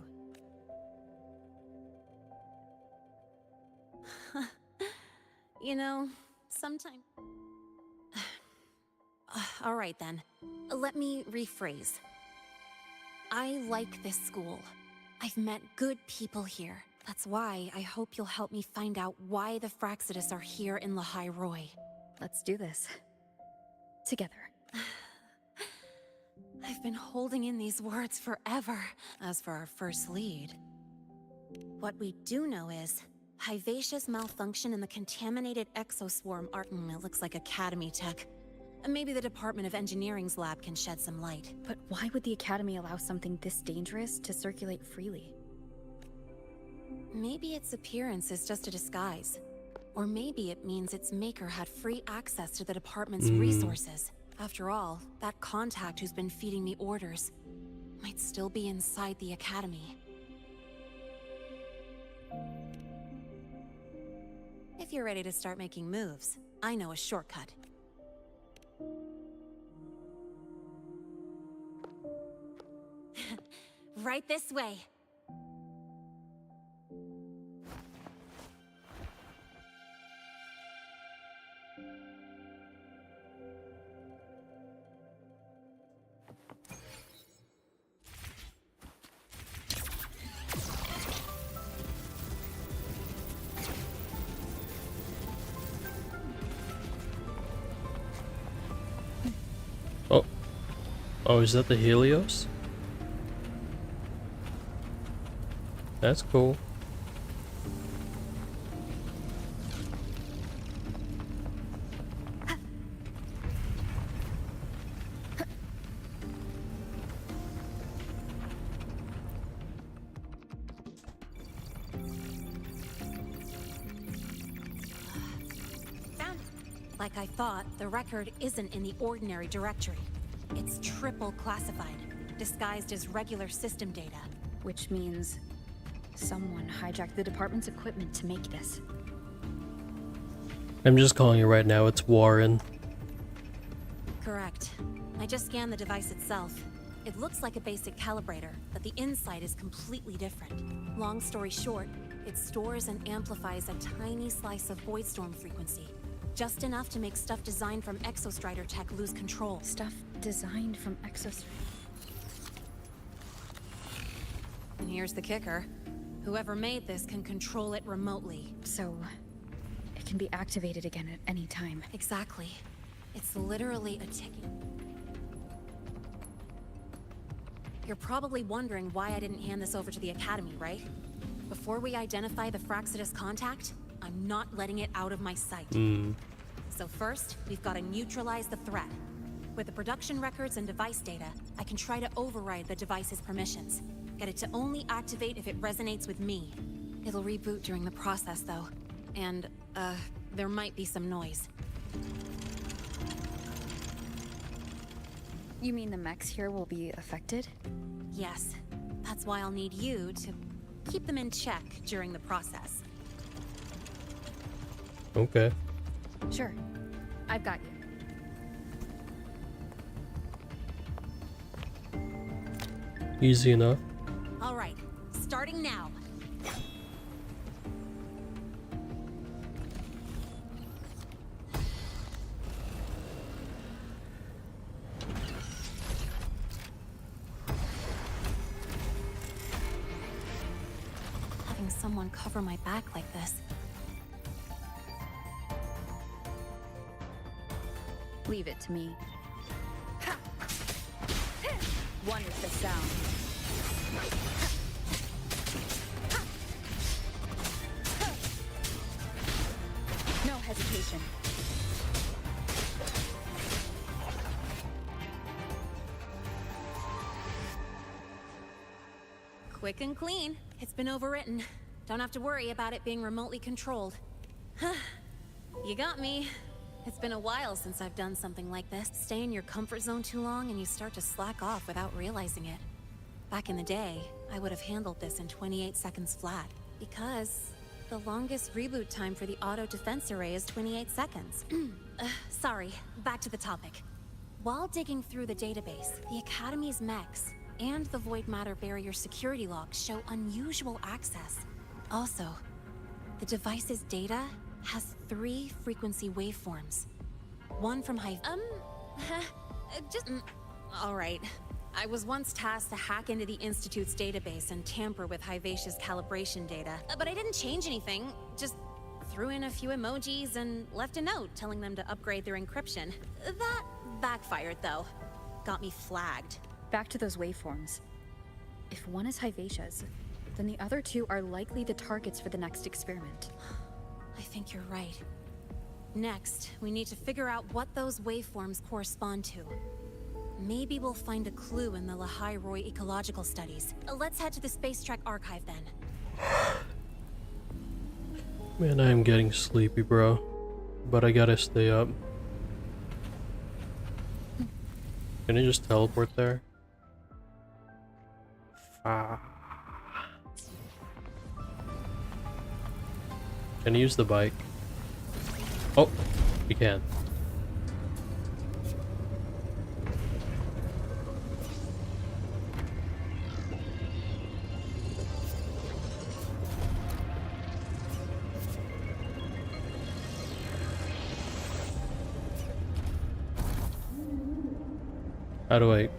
You know, sometimes... All right then, let me rephrase. I like this school. I've met good people here. That's why I hope you'll help me find out why the Fraxidus are here in Lahai Roy. Let's do this. Together. I've been holding in these words forever. As for our first lead, what we do know is Hyvatia's malfunction in the contaminated exoswarm are... it looks like Academy tech. Maybe the Department of Engineering's lab can shed some light. But why would the Academy allow something this dangerous to circulate freely? Maybe its appearance is just a disguise. Or maybe it means its maker had free access to the department's resources. After all, that contact who's been feeding me orders might still be inside the Academy. If you're ready to start making moves, I know a shortcut. Right this way. Oh, is that the Helios? That's cool. Found it. Like I thought, the record isn't in the ordinary directory. It's triple classified, disguised as regular system data. Which means someone hijacked the department's equipment to make this. I'm just calling it right now, it's Warren. Correct. I just scanned the device itself. It looks like a basic calibrator, but the inside is completely different. Long story short, it stores and amplifies a tiny slice of voidstorm frequency. Just enough to make stuff designed from Exostrider tech lose control. Stuff designed from Exostrider. And here's the kicker. Whoever made this can control it remotely. So, it can be activated again at any time. Exactly. It's literally a ticking. You're probably wondering why I didn't hand this over to the Academy, right? Before we identify the Fraxidus contact, I'm not letting it out of my sight. So first, we've got to neutralize the threat. With the production records and device data, I can try to override the device's permissions. Get it to only activate if it resonates with me. It'll reboot during the process, though. And, there might be some noise. You mean the mechs here will be affected? Yes. That's why I'll need you to keep them in check during the process. Okay. Sure. I've got you. Easy enough. All right. Starting now. Having someone cover my back like this. Leave it to me. One with the sound. No hesitation. Quick and clean. It's been overwritten. Don't have to worry about it being remotely controlled. You got me. It's been a while since I've done something like this. Stay in your comfort zone too long and you start to slack off without realizing it. Back in the day, I would have handled this in 28 seconds flat. Because the longest reboot time for the auto defense array is 28 seconds. Sorry, back to the topic. While digging through the database, the Academy's mechs and the Void Matter Barrier security logs show unusual access. Also, the device's data has 3 frequency waveforms. One from Alright. I was once tasked to hack into the Institute's database and tamper with Hivacia's calibration data. But I didn't change anything, just threw in a few emojis and left a note telling them to upgrade their encryption. That backfired, though. Got me flagged. Back to those waveforms. If one is Hivacia's, then the other 2 are likely the targets for the next experiment. I think you're right. Next, we need to figure out what those waveforms correspond to. Maybe we'll find a clue in the Lehigh Roy ecological studies. Let's head to the Space Trek archive then. Man, I am getting sleepy, bro. But I gotta stay up. Can I just teleport there? Can I use the bike? Oh, we can. How do I...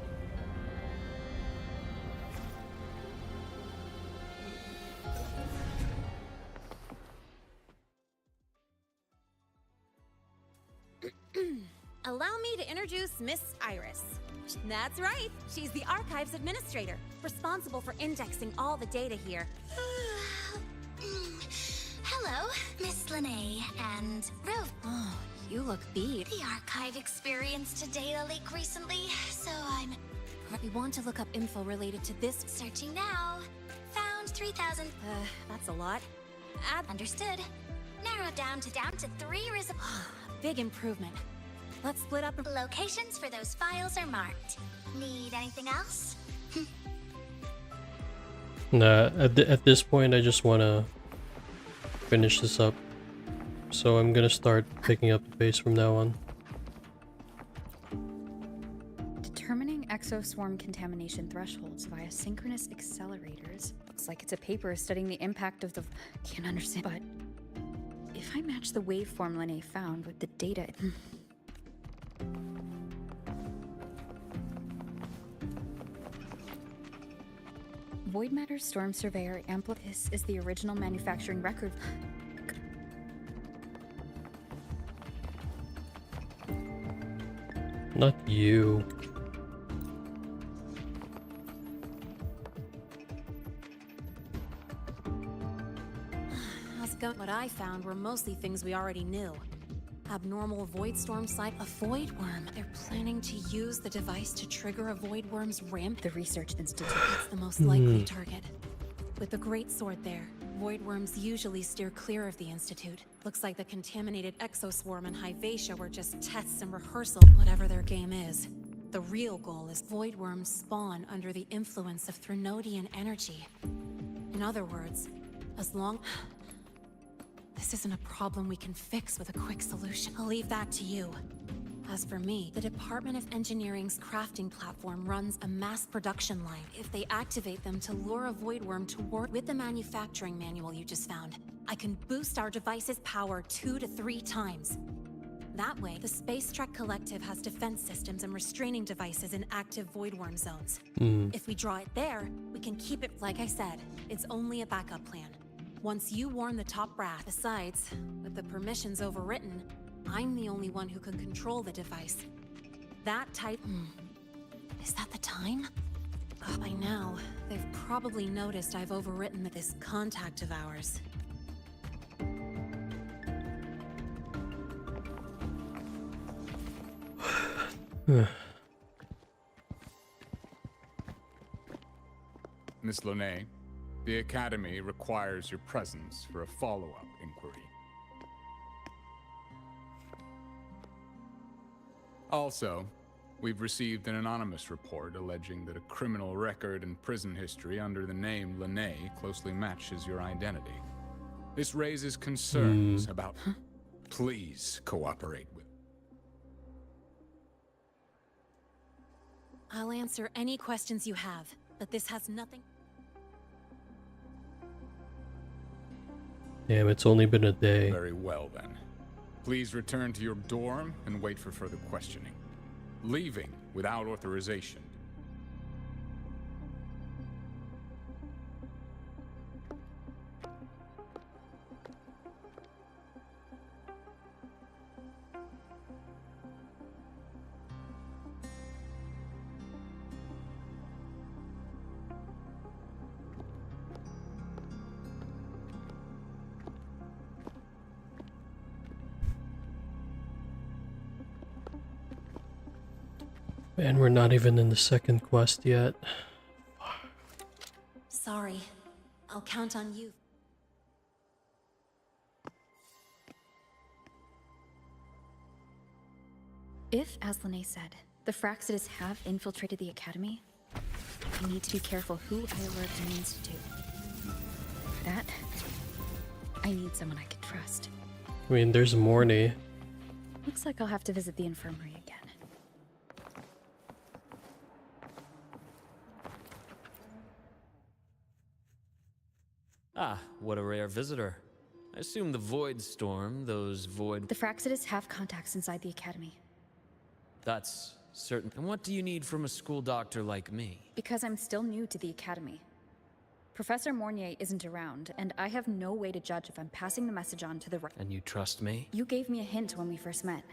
Allow me to introduce Miss Iris. That's right, she's the Archives Administrator, responsible for indexing all the data here. Hello, Miss Lene and Rove. Oh, you look beat. The archive experienced a data leak recently, so I'm... We want to look up info related to this. Searching now. Found 3,000. That's a lot. Understood. Narrowed down to 3 Big improvement. Let's split up. Locations for those files are marked. Need anything else? Nah, at this point I just want to finish this up. So I'm gonna start picking up the pace from now on. Determining exoswarm contamination thresholds via synchronous accelerators. Looks like it's a paper studying the impact of the... Can't understand, but... If If I match the waveform Linnae found with the data... Void Matter Storm Surveyor This is the original manufacturing record. Not you. How's it going? What I found were mostly things we already knew. Abnormal void storm site, a void worm. They're planning to use the device to trigger a void worm's ramp. The Research Institute. It's the most likely target. With the Great Sword there, void worms usually steer clear of the Institute. Looks like the contaminated exoswarm and Hyvatia were just tests and rehearsal, whatever their game is. The real goal is void worms spawn under the influence of Threnodian energy. In other words, as long... This isn't a problem we can fix with a quick solution. I'll leave that to you. As for me, the Department of Engineering's crafting platform runs a mass production line. If they activate them to lure a void worm to work with the manufacturing manual you just found, I can boost our device's power 2 to 3 times. That way, the Space Trek Collective has defense systems and restraining devices in active void worm zones. If we draw it there, we can keep it. Like I said, it's only a backup plan. Once you warn the top brass, besides, with the permissions overwritten, I'm the only one who can control the device. That type... Is that the time? By now, they've probably noticed I've overwritten this contact of ours. Miss Linnae, the Academy requires your presence for a follow-up inquiry. Also, we've received an anonymous report alleging that a criminal record and prison history under the name Linnae closely matches your identity. This raises concerns about... Please cooperate with... I'll answer any questions you have, but this has nothing... Damn, it's only been a day. Very well, then. Please return to your dorm and wait for further questioning. Leaving without authorization. Man, we're not even in the second quest yet. Sorry. I'll count on you. If, as Linnae said, the Fraxidus have infiltrated the Academy, I need to be careful who I alert in the Institute. For that, I need someone I can trust. I mean, there's Morny. Looks like I'll have to visit the infirmary again. Ah, what a rare visitor. I assume the Void Storm, those Void... The Fraxidus have contacts inside the Academy. That's certain. And what do you need from a school doctor like me? Because I'm still new to the Academy. Professor Mornier isn't around, and I have no way to judge if I'm passing the message on to the right. And you trust me? You gave me a hint when we first met,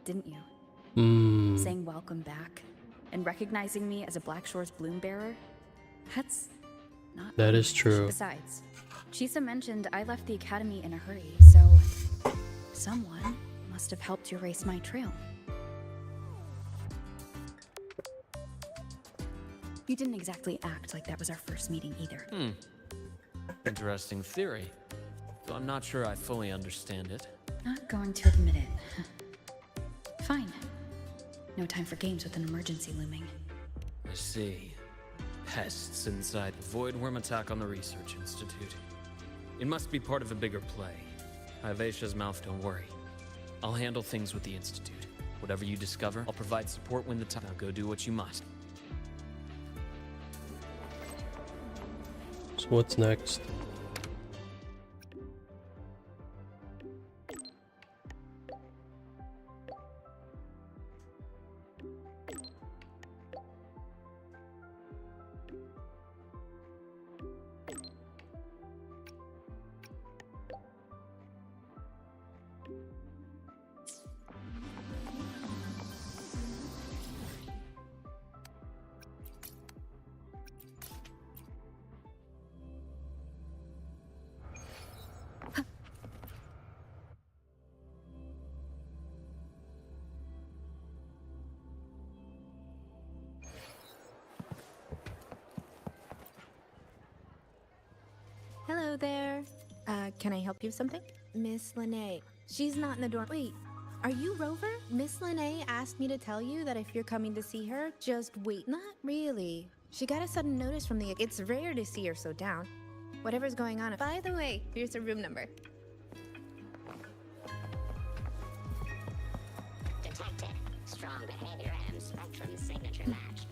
didn't you? Saying welcome back, and recognizing me as a Black Shore's bloom bearer. That's not... That is true. Besides, Chisa mentioned I left the Academy in a hurry, so someone must have helped you erase my trail. You didn't exactly act like that was our first meeting either. Interesting theory. Though I'm not sure I fully understand it. Not going to admit it. Fine. No time for games with an emergency looming. I see. Pests inside the Void Worm attack on the Research Institute. It must be part of a bigger play. Ivasia's mouth, don't worry. I'll handle things with the Institute. Whatever you discover, I'll provide support when the time. Now go do what you must. So what's next? Hello there. Can I help you with something? Miss Lene. She's not in the dorm. Wait, are you Rover? Miss Lene asked me to tell you that if you're coming to see her, just wait. Not really. She got a sudden notice from the... It's rare to see her so down. Whatever's going on. By the way, here's her room number. Detected. Strong behavior and spectrum signature match.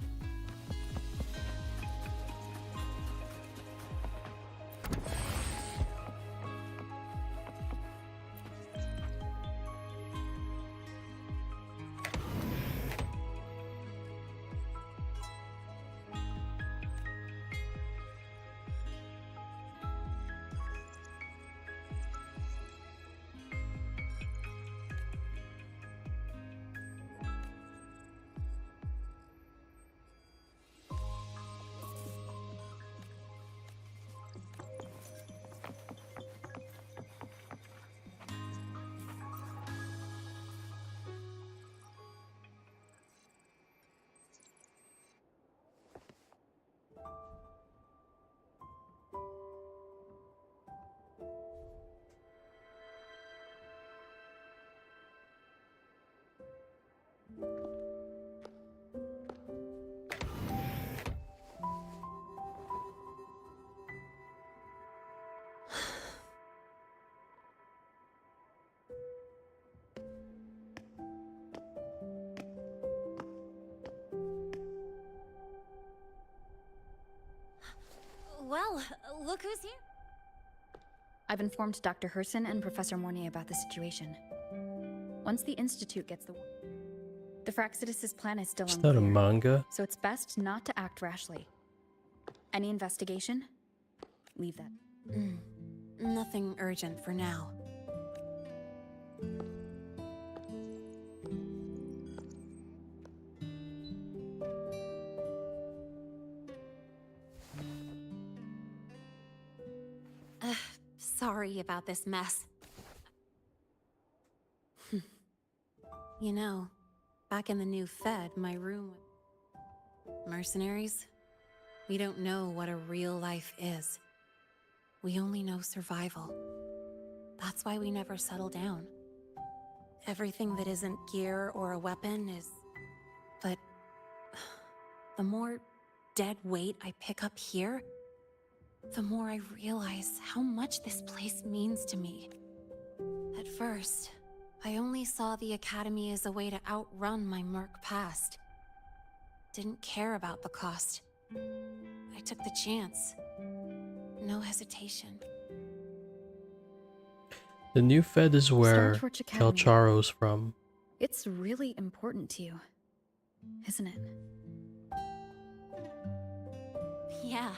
Well, look who's here. I've informed Dr. Herson and Professor Mornay about the situation. Once the Institute gets the Fraxidus' plan is still Is unclear. that a manga? So it's best not to act rashly. Any investigation? Leave that. Nothing urgent for now. Sorry about this mess. You know, back in the new Fed, my room with mercenaries, we don't know what a real life is. We only know survival. That's why we never settle down. Everything that isn't gear or a weapon is... But the more dead weight I pick up here, the more I realize how much this place means to me. At first, I only saw the Academy as a way to outrun my merc past. Didn't care about the cost. I took the chance. No hesitation. The new Fed is where Startorch Academy. Calcharo's from. It's really important to you, isn't it? Yeah,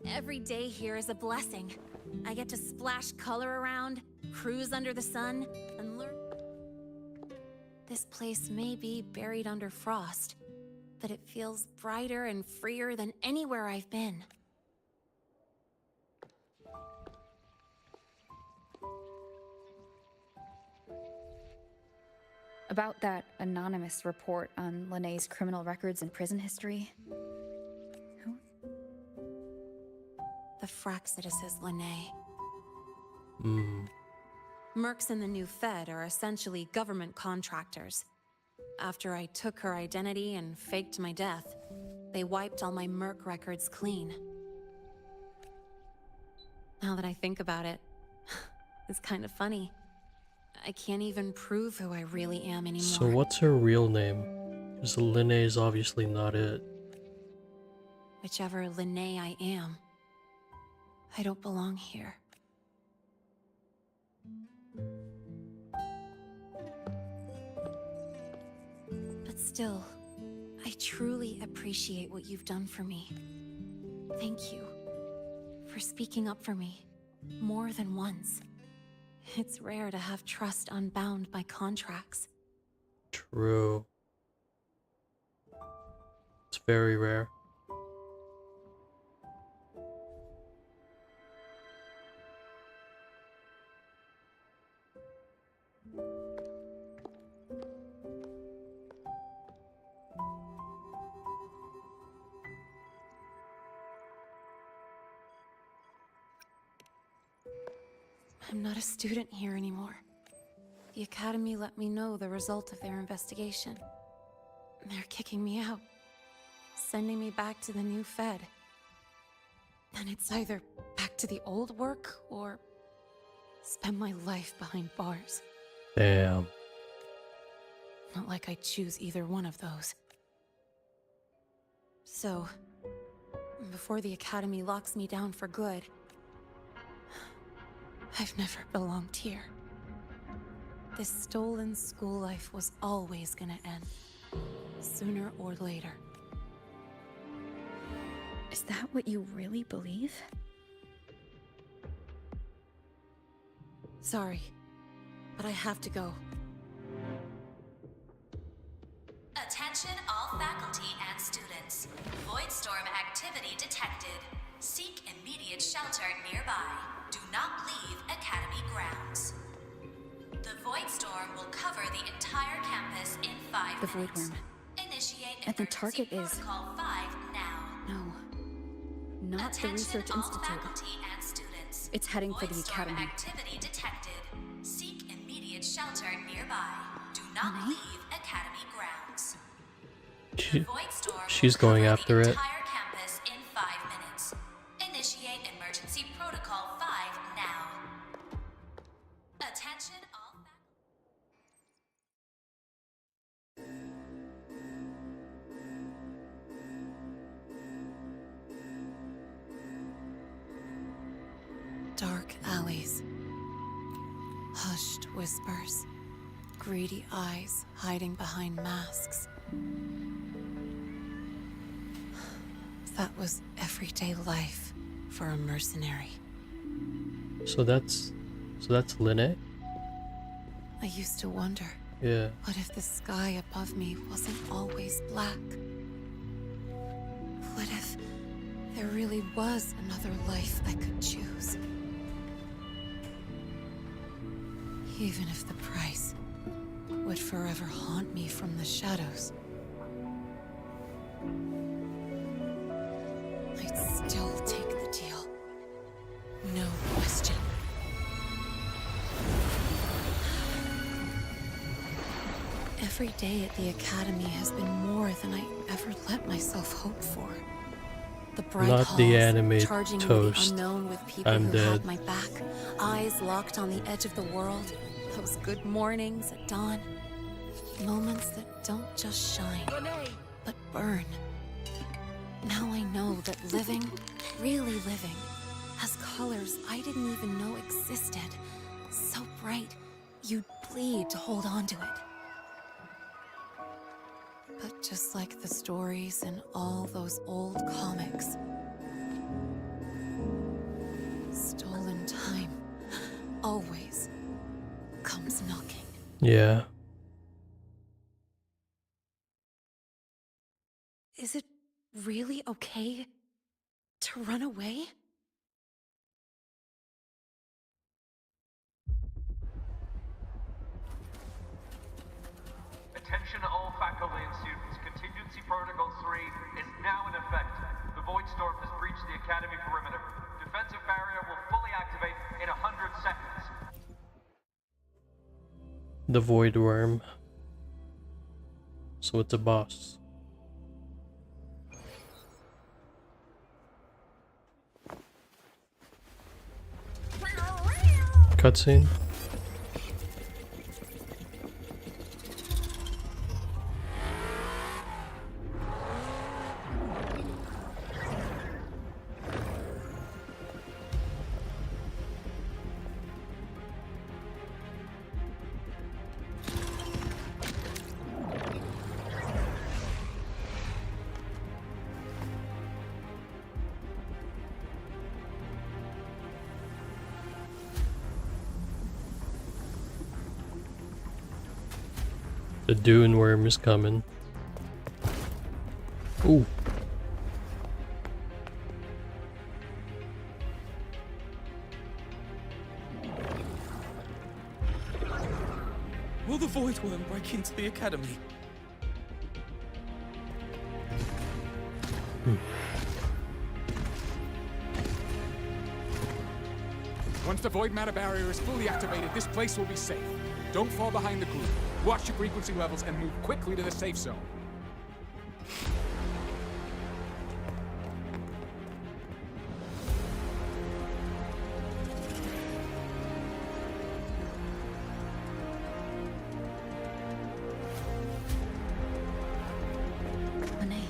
every day here is a blessing. I get to splash color around, cruise under the sun, and learn. This place may be buried under frost, but it feels brighter and freer than anywhere I've been. About that anonymous report on Lene's criminal records and prison history. The Fraxidus is Lene. Hmm. Mercs in the new Fed are essentially government contractors. After I took her identity and faked my death, they wiped all my merc records clean. Now that I think about it, it's kind of funny. I can't even prove who I really am anymore. So what's her real name? Because Lene is obviously not it. Whichever Lene I am, I don't belong here. But still, I truly appreciate what you've done for me. Thank you for speaking up for me more than once. It's rare to have trust unbound by contracts. True. It's very rare. I'm not a student here anymore. The Academy let me know the result of their investigation. They're kicking me out, sending me back to the new Fed. And it's either back to the old work or spend my life behind bars. Damn. Not like I choose either one of those. So, before the Academy locks me down for good, I've never belonged here. This stolen school life was always gonna end, sooner or later. Is that what you really believe? Sorry, but I have to go. Attention all faculty and students. Voidstorm activity detected. Seek immediate shelter nearby. Do not leave Academy grounds. The Voidstorm will cover the entire campus in 5 The minutes. Voidworm. Initiate And the emergency target is... protocol 5 now. No. Not the Attention Research all Institute. faculty and students. It's heading for the Voidstorm Academy. activity detected. Seek immediate shelter nearby. Do not leave Academy grounds. She's going after it. Entire campus in 5 minutes. Initiate emergency protocol 5 now. Attention all Dark alleys. Hushed whispers. Greedy eyes hiding behind masks. That was everyday life for a mercenary. So that's Lynette? I used to wonder, Yeah. what if the sky above me wasn't always black? What if there really was another life I could choose? Even if the price would forever haunt me from the shadows. I'd still take the deal. No question. Every day at the Academy has been more than I ever let myself hope for. The bright Not halls, the anime charging toast. into the unknown with people I'm who dead. had my back, eyes locked on the edge of the world, those good mornings at dawn, moments that don't just shine, but burn. Now I know that living, really living, has colors I didn't even know existed. So bright, you'd bleed to hold on to it. But just like the stories in all those old comics, stolen time always comes knocking. Yeah. Is it really okay to run away? Attention all faculty and students. Contingency Protocol 3 is now in effect. The Voidstorm has breached the Academy perimeter. Defensive barrier will fully activate in 100 seconds. The Void Worm. So it's a boss. Cutscene. The Dune Worm is coming. Ooh. Will the Voidworm break into the Academy? Once the void matter barrier is fully activated, this place will be safe. Don't fall behind the group. Watch your frequency levels and move quickly to the safe zone. Monet,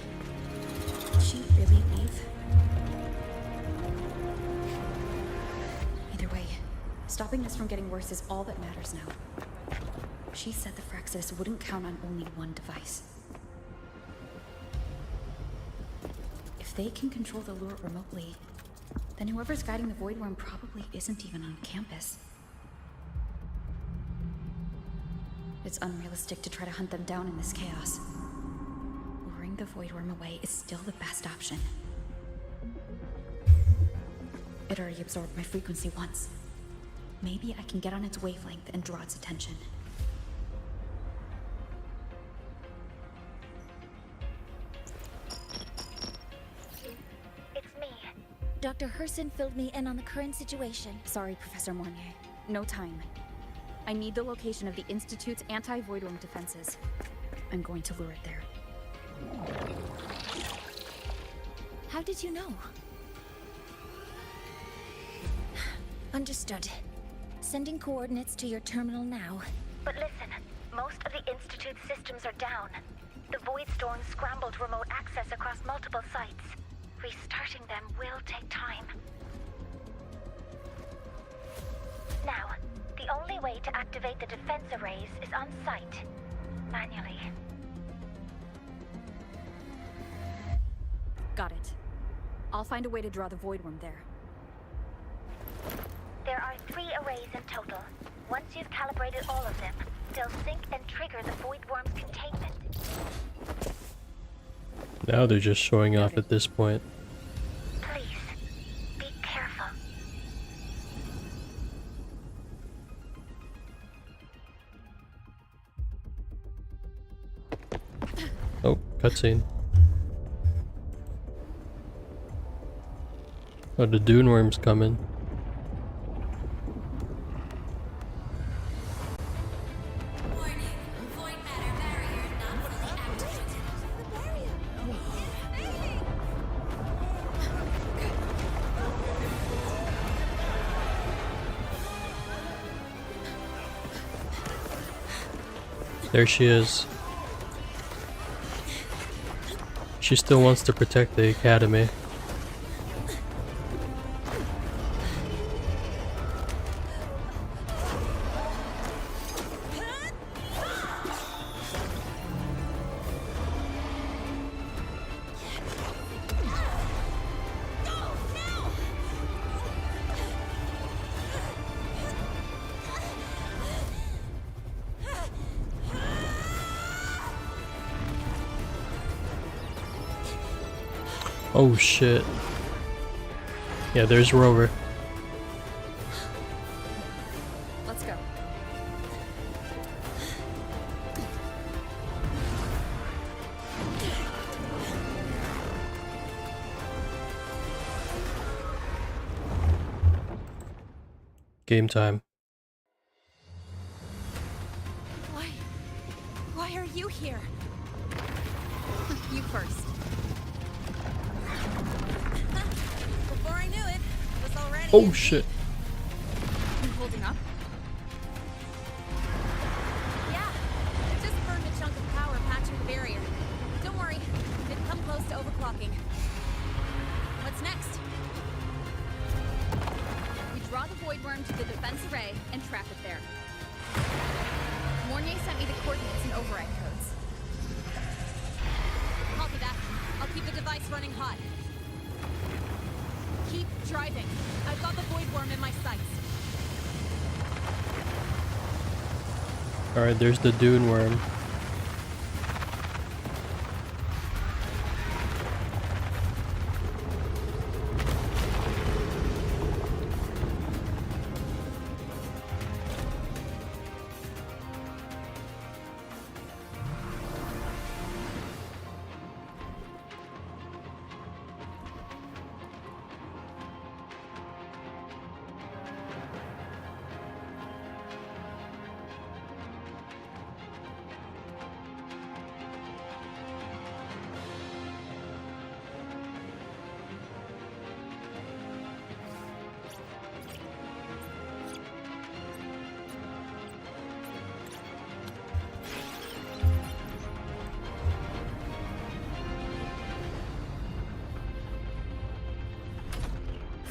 did she really leave? Either way, stopping this from getting worse is all that matters now. She said the Fraxis wouldn't count on only one device. If they can control the lure remotely, then whoever's guiding the Void Worm probably isn't even on campus. It's unrealistic to try to hunt them down in this chaos. Luring the Void Worm away is still the best option. It already absorbed my frequency once. Maybe I can get on its wavelength and draw its attention. It's me. Dr. Herson filled me in on the current situation. Sorry, Professor Mornier. No time. I need the location of the Institute's anti-Void Worm defenses. I'm going to lure it there. How did you know? Understood. Sending coordinates to your terminal now. But listen, most of the Institute's systems are down. The Void Storm scrambled remote access across multiple sites. Restarting them will take time. Now, the only way to activate the defense arrays is on site, manually. Got it. I'll find a way to draw the Void Worm there. There are 3 arrays in total. Once you've calibrated all of them, they'll sync and trigger the Void Worm's containment. Now they're just showing off at this point. Please, be careful. Oh, cutscene. Oh, the Dune Worm's coming. There she is. She still wants to protect the Academy. Oh shit. Yeah, there's Rover. Let's go. Game time. Why are you here? You first. Before I knew it was already. Oh shit. You holding up? Yeah, I just burned a chunk of power patching the barrier. Don't worry, they've come close to overclocking. What's next? We draw the Void Worm to the defense array and trap it there. Mornier sent me the coordinates and override codes. Copy that. I'll keep the device running hot. Keep driving. I've got the Void Worm in my sights. Alright, there's the Dune Worm.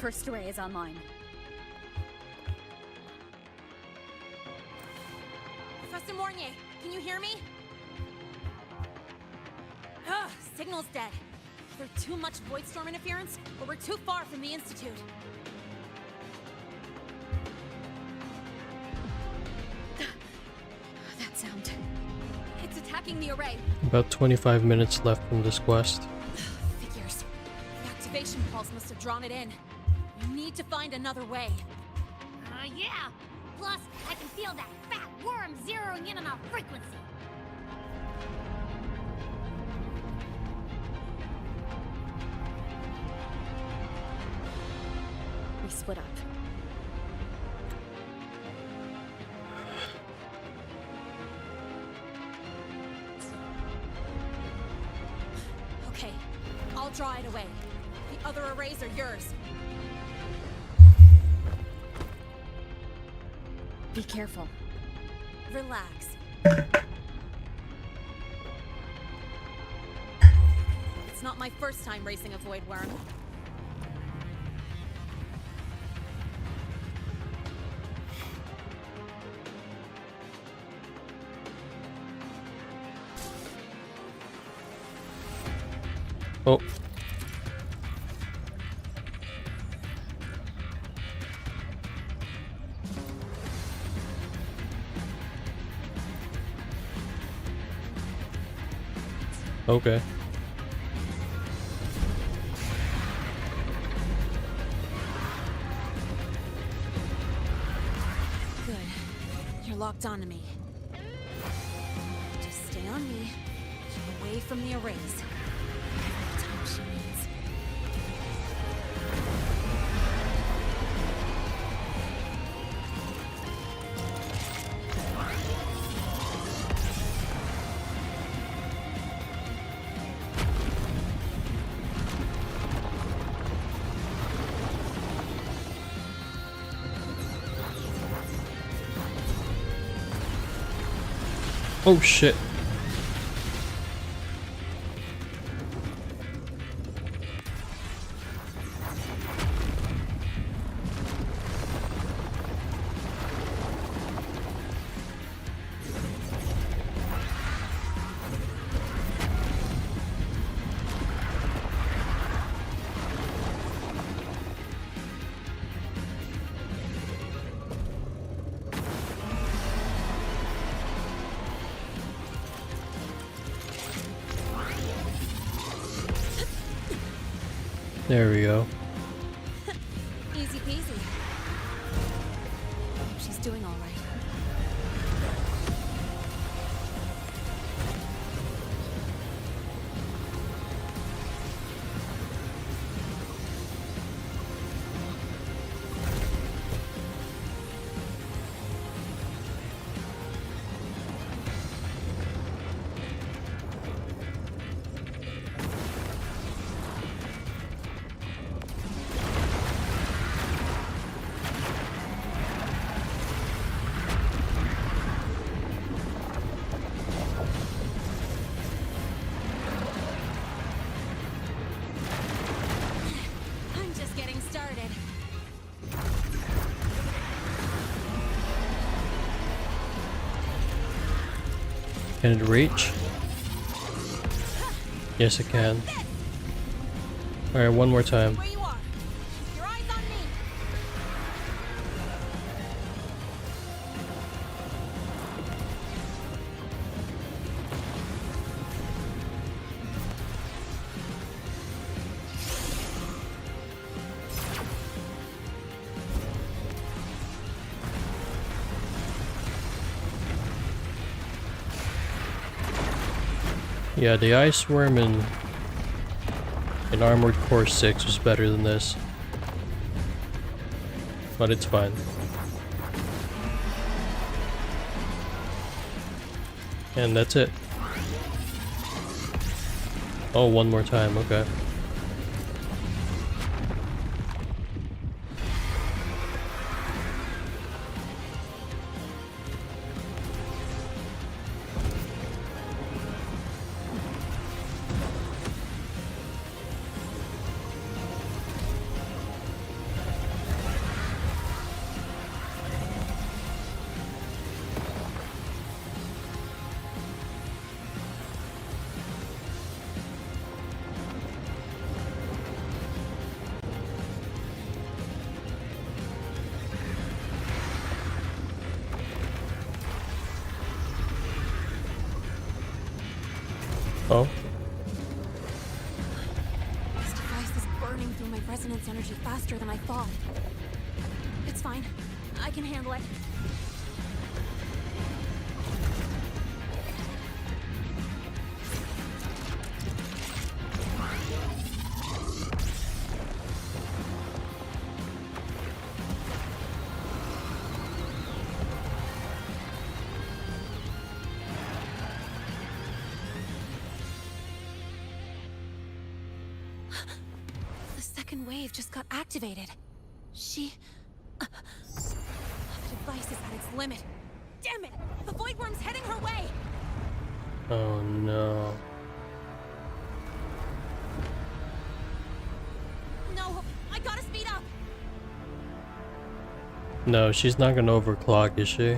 first array is online. Professor Mornier, can you hear me? Ugh, signal's dead. Either too much void storm interference, or we're too far from the Institute. That sound. It's attacking the array. About 25 minutes left from this quest. Figures. The activation pulse must have drawn it in. We need to find another way. Yeah! Plus, I can feel that fat worm zeroing in on our frequency. We split up. Okay, I'll draw it away. The other arrays are yours. Be careful. Relax. It's not my first time racing a void worm. Oh. Okay. Good. You're locked onto me. Just stay on me. Keep away from the arrays. Every time she needs. Oh shit. There we go. Easy peasy. She's doing all right. I'm just getting started. Can it reach? Yes, it can. Alright, one more time. Where you are. Keep your eyes on me. Yeah, the Ice Worm in Armored Core 6 was better than this. But it's fine. And that's it. Oh, one more time, okay. Oh. This device is burning through my resonance energy faster than I thought. It's fine. I can handle it. The second wave just got activated. The device is at its limit. Damn it! The void worm's heading her way! Oh no. No, I gotta speed up! No, she's not gonna overclock, is she?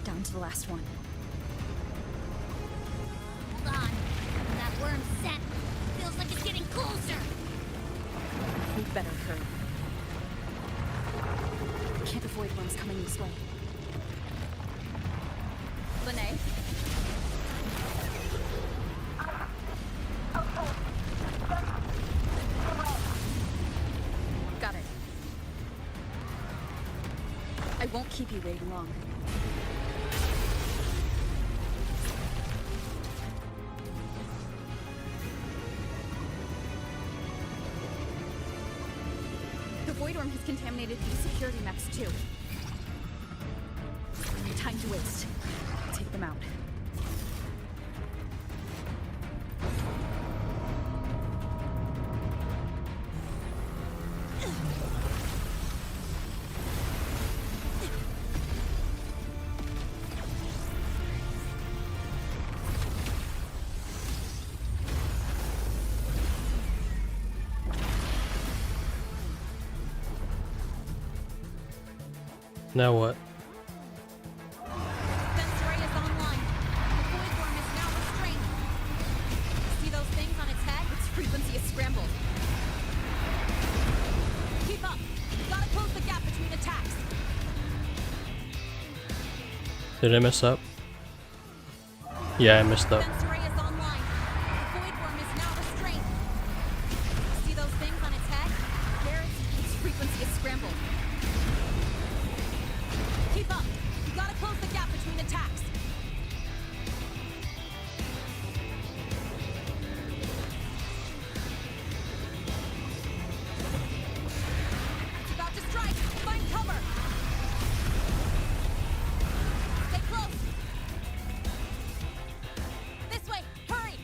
Down to the last one. Hold on. That worm's set. Feels like it's getting closer. We better hurry. Can't avoid ones coming this way. Lene? Got it. I won't keep you waiting long. The void worm has contaminated these security mechs too. No time to waste. Take them out. Now what? Defense array is online. The void worm is now restrained. See those things on its head? Its frequency is scrambled. Keep up. Gotta close the gap between attacks. Did I mess up? Yeah, I messed up. Defense array is online. The void worm is now restrained. See those things on its head? Its frequency is scrambled. Keep up. You gotta close the gap between attacks. It's about to strike. Find cover. Stay close. This way. Hurry.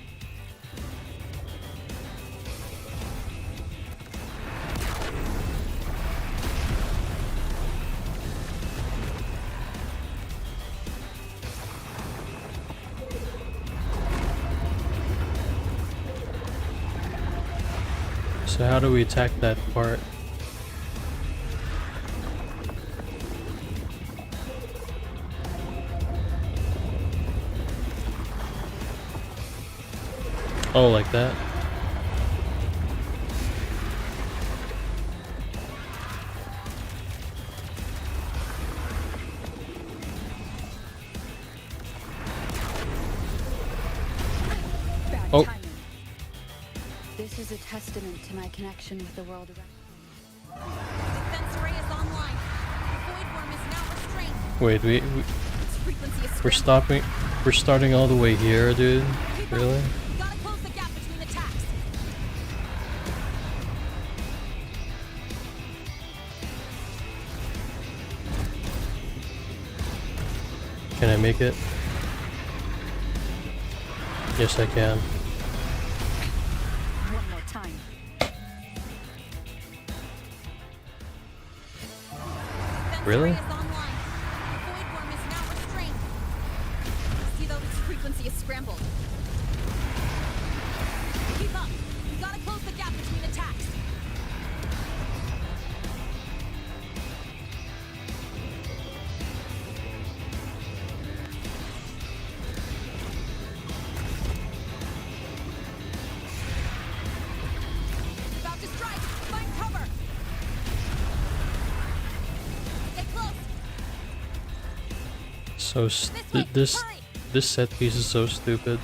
So how do we attack that part? Oh, like that? Bad Oh. timing. This is a testament to my connection with the world around. Defense array is online. The void worm is now restrained. Wait, Its frequency is we're scrambled. stopping. We're starting all the way here, dude. Really? Gotta close the gap between attacks. Can I make it? Yes, I can. One more time. Really? Is online. The void worm is now restrained. See though its frequency is scrambled. Keep up. You gotta close the gap between attacks. It's about to strike. Find cover. Stay close. So this set piece is so stupid.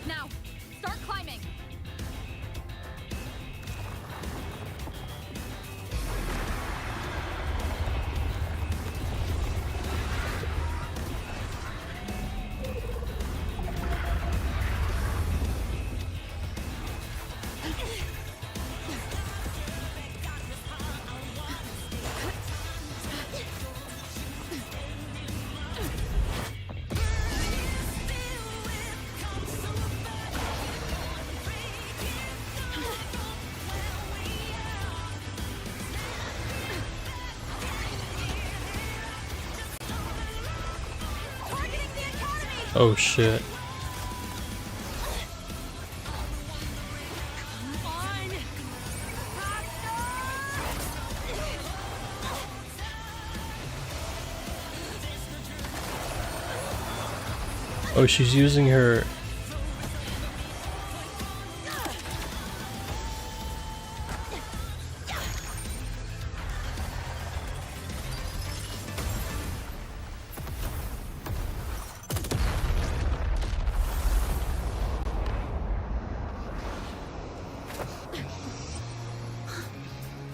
Now, start climbing. Oh shit. Oh, she's using her.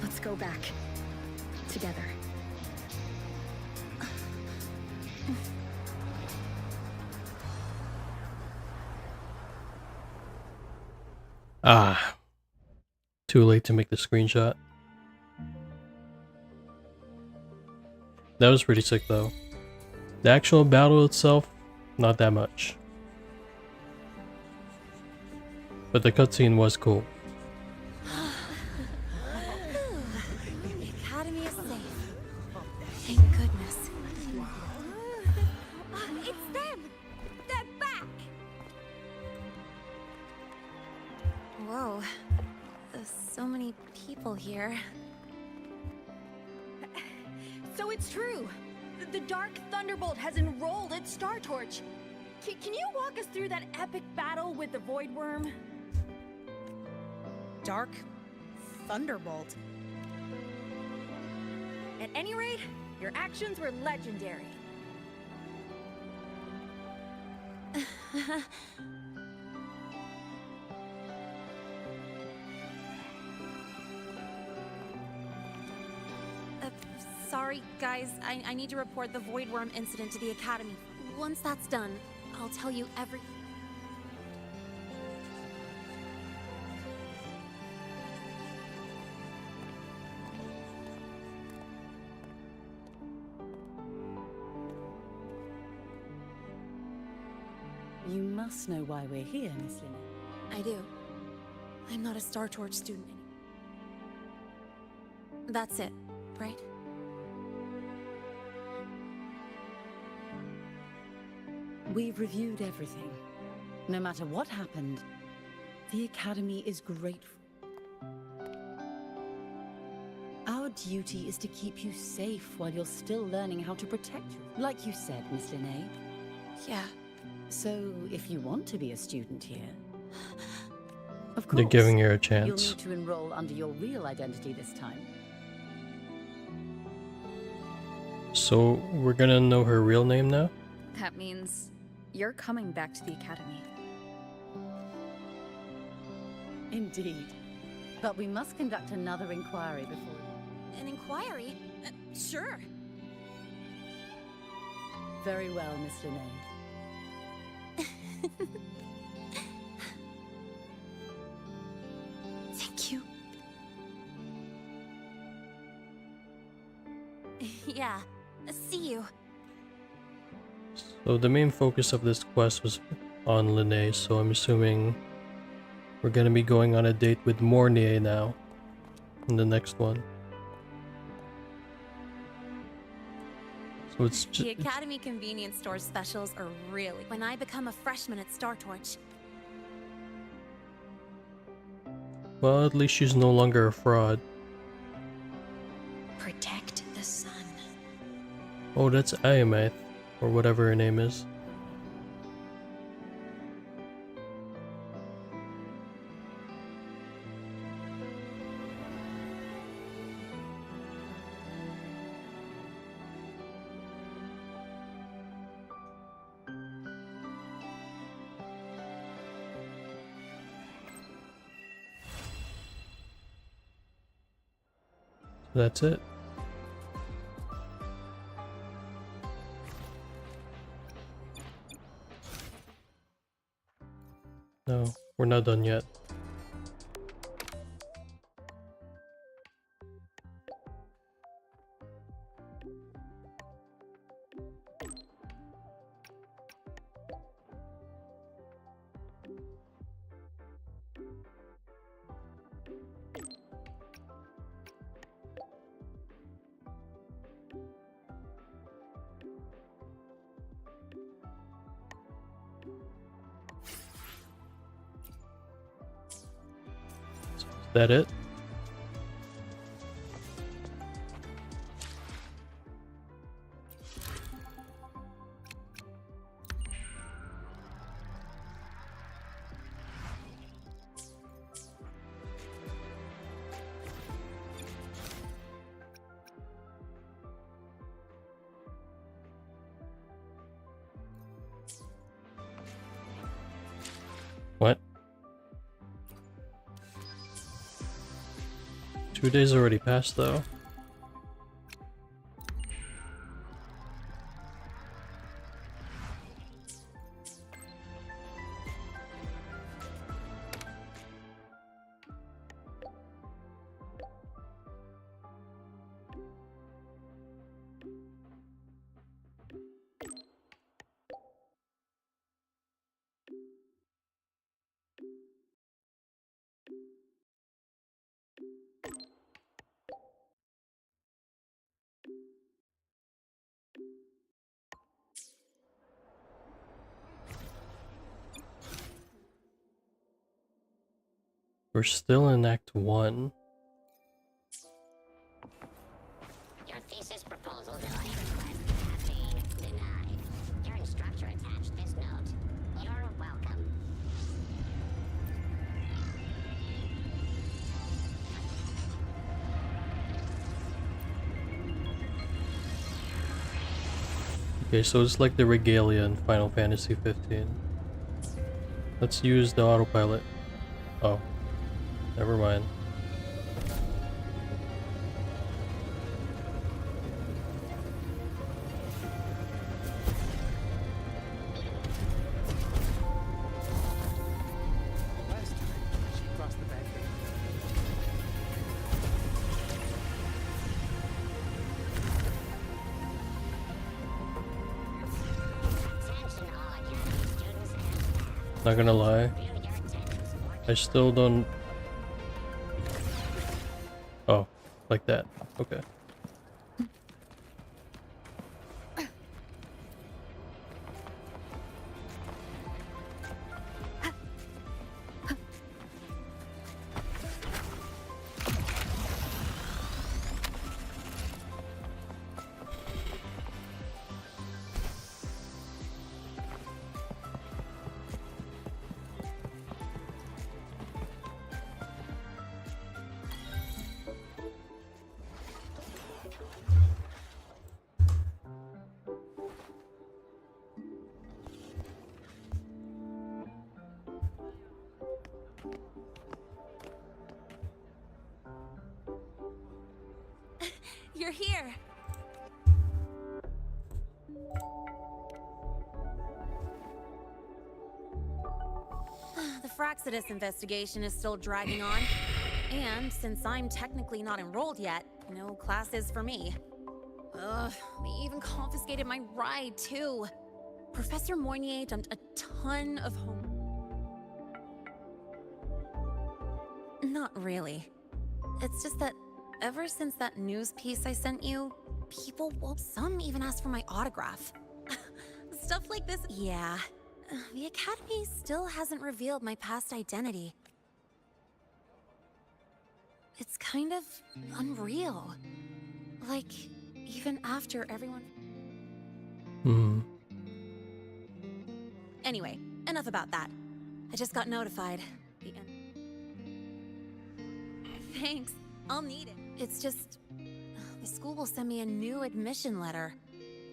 Let's go back. Together. Ah. Too late to make the screenshot. That was pretty sick though. The actual battle itself, not that much. But the cutscene was cool. The Academy is safe. Thank goodness. It's them! They're back! Whoa. There's so many people here. So it's true. The Dark Thunderbolt has enrolled at Startorch. Can you walk us through that epic battle with the Void Worm? Dark Thunderbolt. At any rate, your actions were legendary. Sorry, guys. I need to report the Void Worm incident to the Academy. Once that's done, I'll tell you every... You must know why we're here, Miss Lynette. I do. I'm not a Startorch student anymore. That's it, right? We've reviewed everything. No matter what happened, the Academy is grateful. Our duty is to keep you safe while you're still learning how to protect you. Like you said, Miss Lynette. Yeah. So, if you want to be a student here, of course, They're giving her a you'll chance. need to enroll under your real identity this time. So we're gonna know her real name now? That means you're coming back to the Academy. Indeed. But we must conduct another inquiry before... An inquiry? Sure. Very well, Miss Lynette. Thank you. Yeah. See you. So the main focus of this quest was on Linnae, so I'm assuming we're gonna be going on a date with Mornier now in the next one. So it's The Academy convenience store specials are really... When I become a freshman at Startorch. well, at least she's no longer a fraud. Protect Oh, that's AEMEATH, or whatever her name is. That's it. No, we're not done yet. Is that it? What? 2 days already passed though. We're still in Act 1. Your thesis proposal delay request has been denied. Your instructor attached this note. You're welcome. Okay, so it's like the regalia in Final Fantasy 15. Let's use the autopilot. Oh, never mind. Last time, she crossed the barrier. Not gonna lie, I still don't. Oh, like that. Okay. You're here. The Fraxidus investigation is still dragging on. And since I'm technically not enrolled yet, no classes for me. Ugh, they even confiscated my ride, too. Professor Moynier dumped a ton of Not really. It's just that ever since that news piece I sent you, some even asked for my autograph. Stuff like this, yeah. The Academy still hasn't revealed my past identity. It's kind of unreal. Like, even after everyone... Hmm. Anyway, enough about that. I just got notified. Thanks. I'll need it. It's just... the school will send me a new admission letter.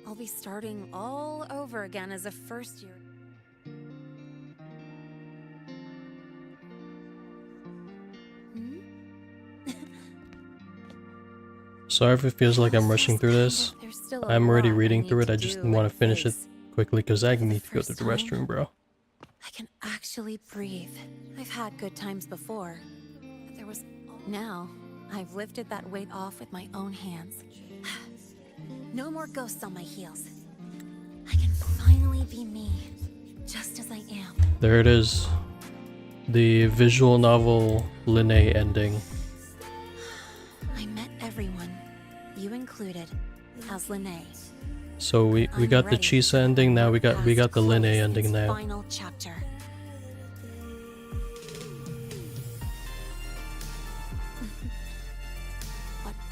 I'll be starting all over again as a first year. Sorry if it feels like I'm rushing through this. Still a I'm already lot I reading need through it. to I just do want to and finish it face. quickly because I need to go to first the time, restroom, bro. I can actually breathe. I've had good times before, but there was... Now, I've lifted that weight off with my own hands. No more ghosts on my heels. I can finally be me, just as I am. There it is. The visual novel Linnae ending. I met everyone, you included, as Linnae. So we got the Chisa ending, now we got the Linnae ending now. Final chapter.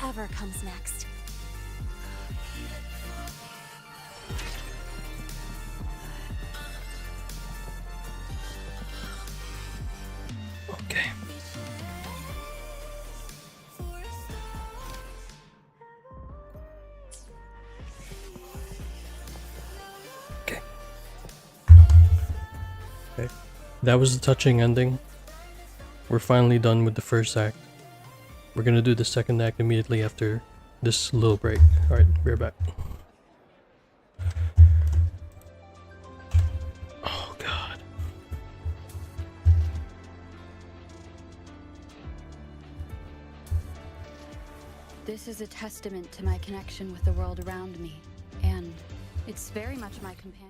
Whatever comes next. Okay. Okay. That was the touching ending. We're finally done with the first act. We're gonna do the second act immediately after this little break. Alright, we're back. Oh god. This is a testament to my connection with the world around me, and it's very much my companion.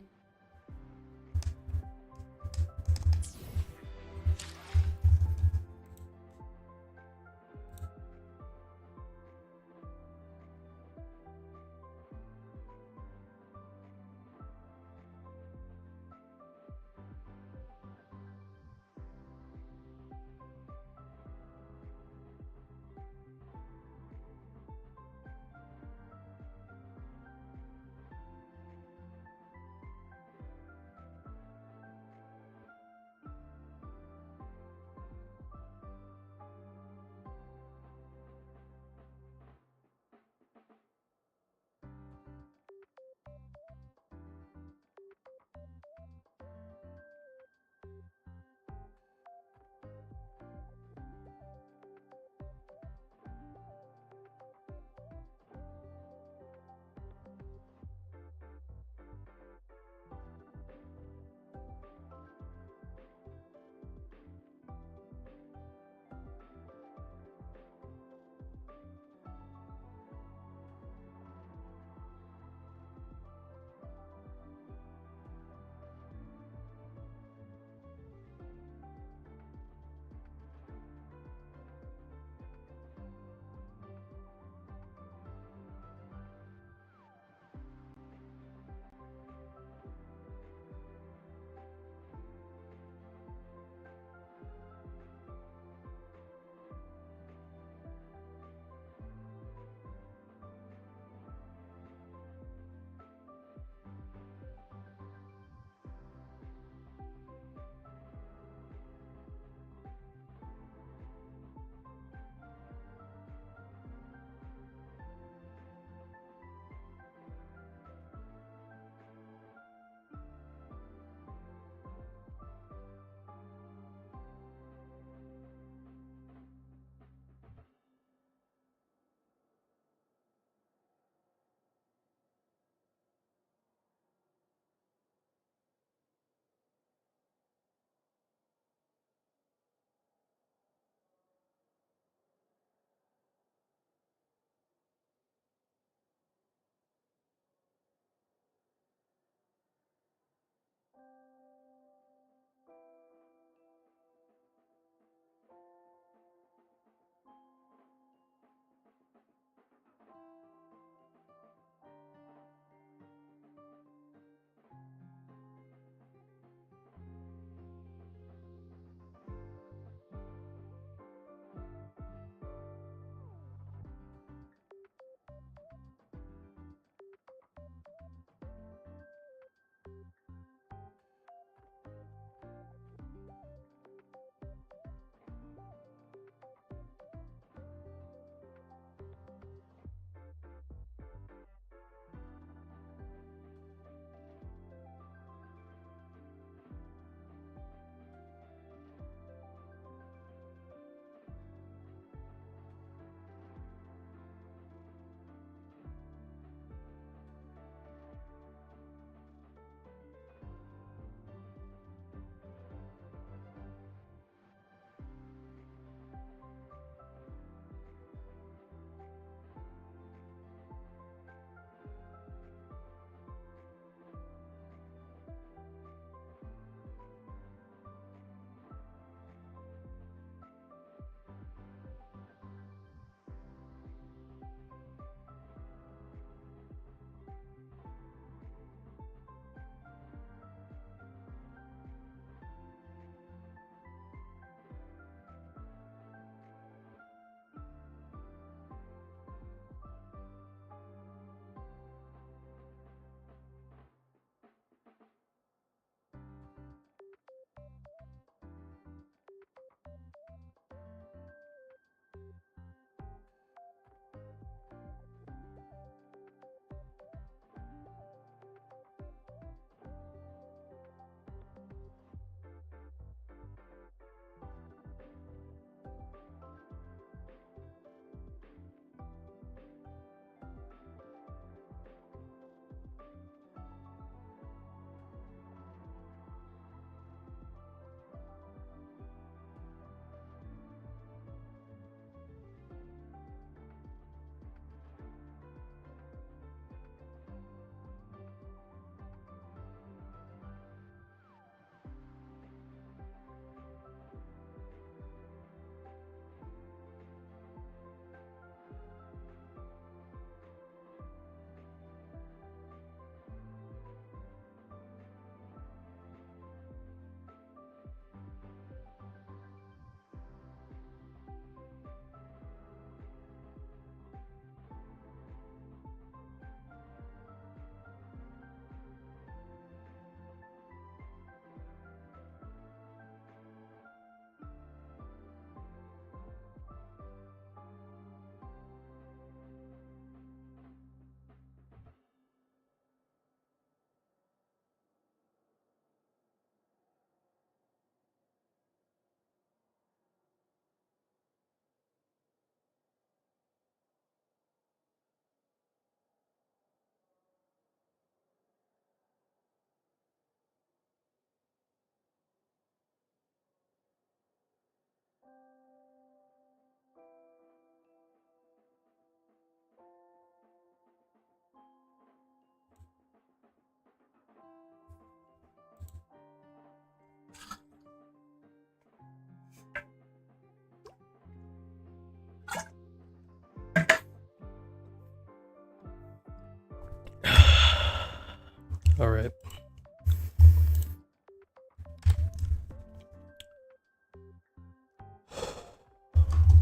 Alright.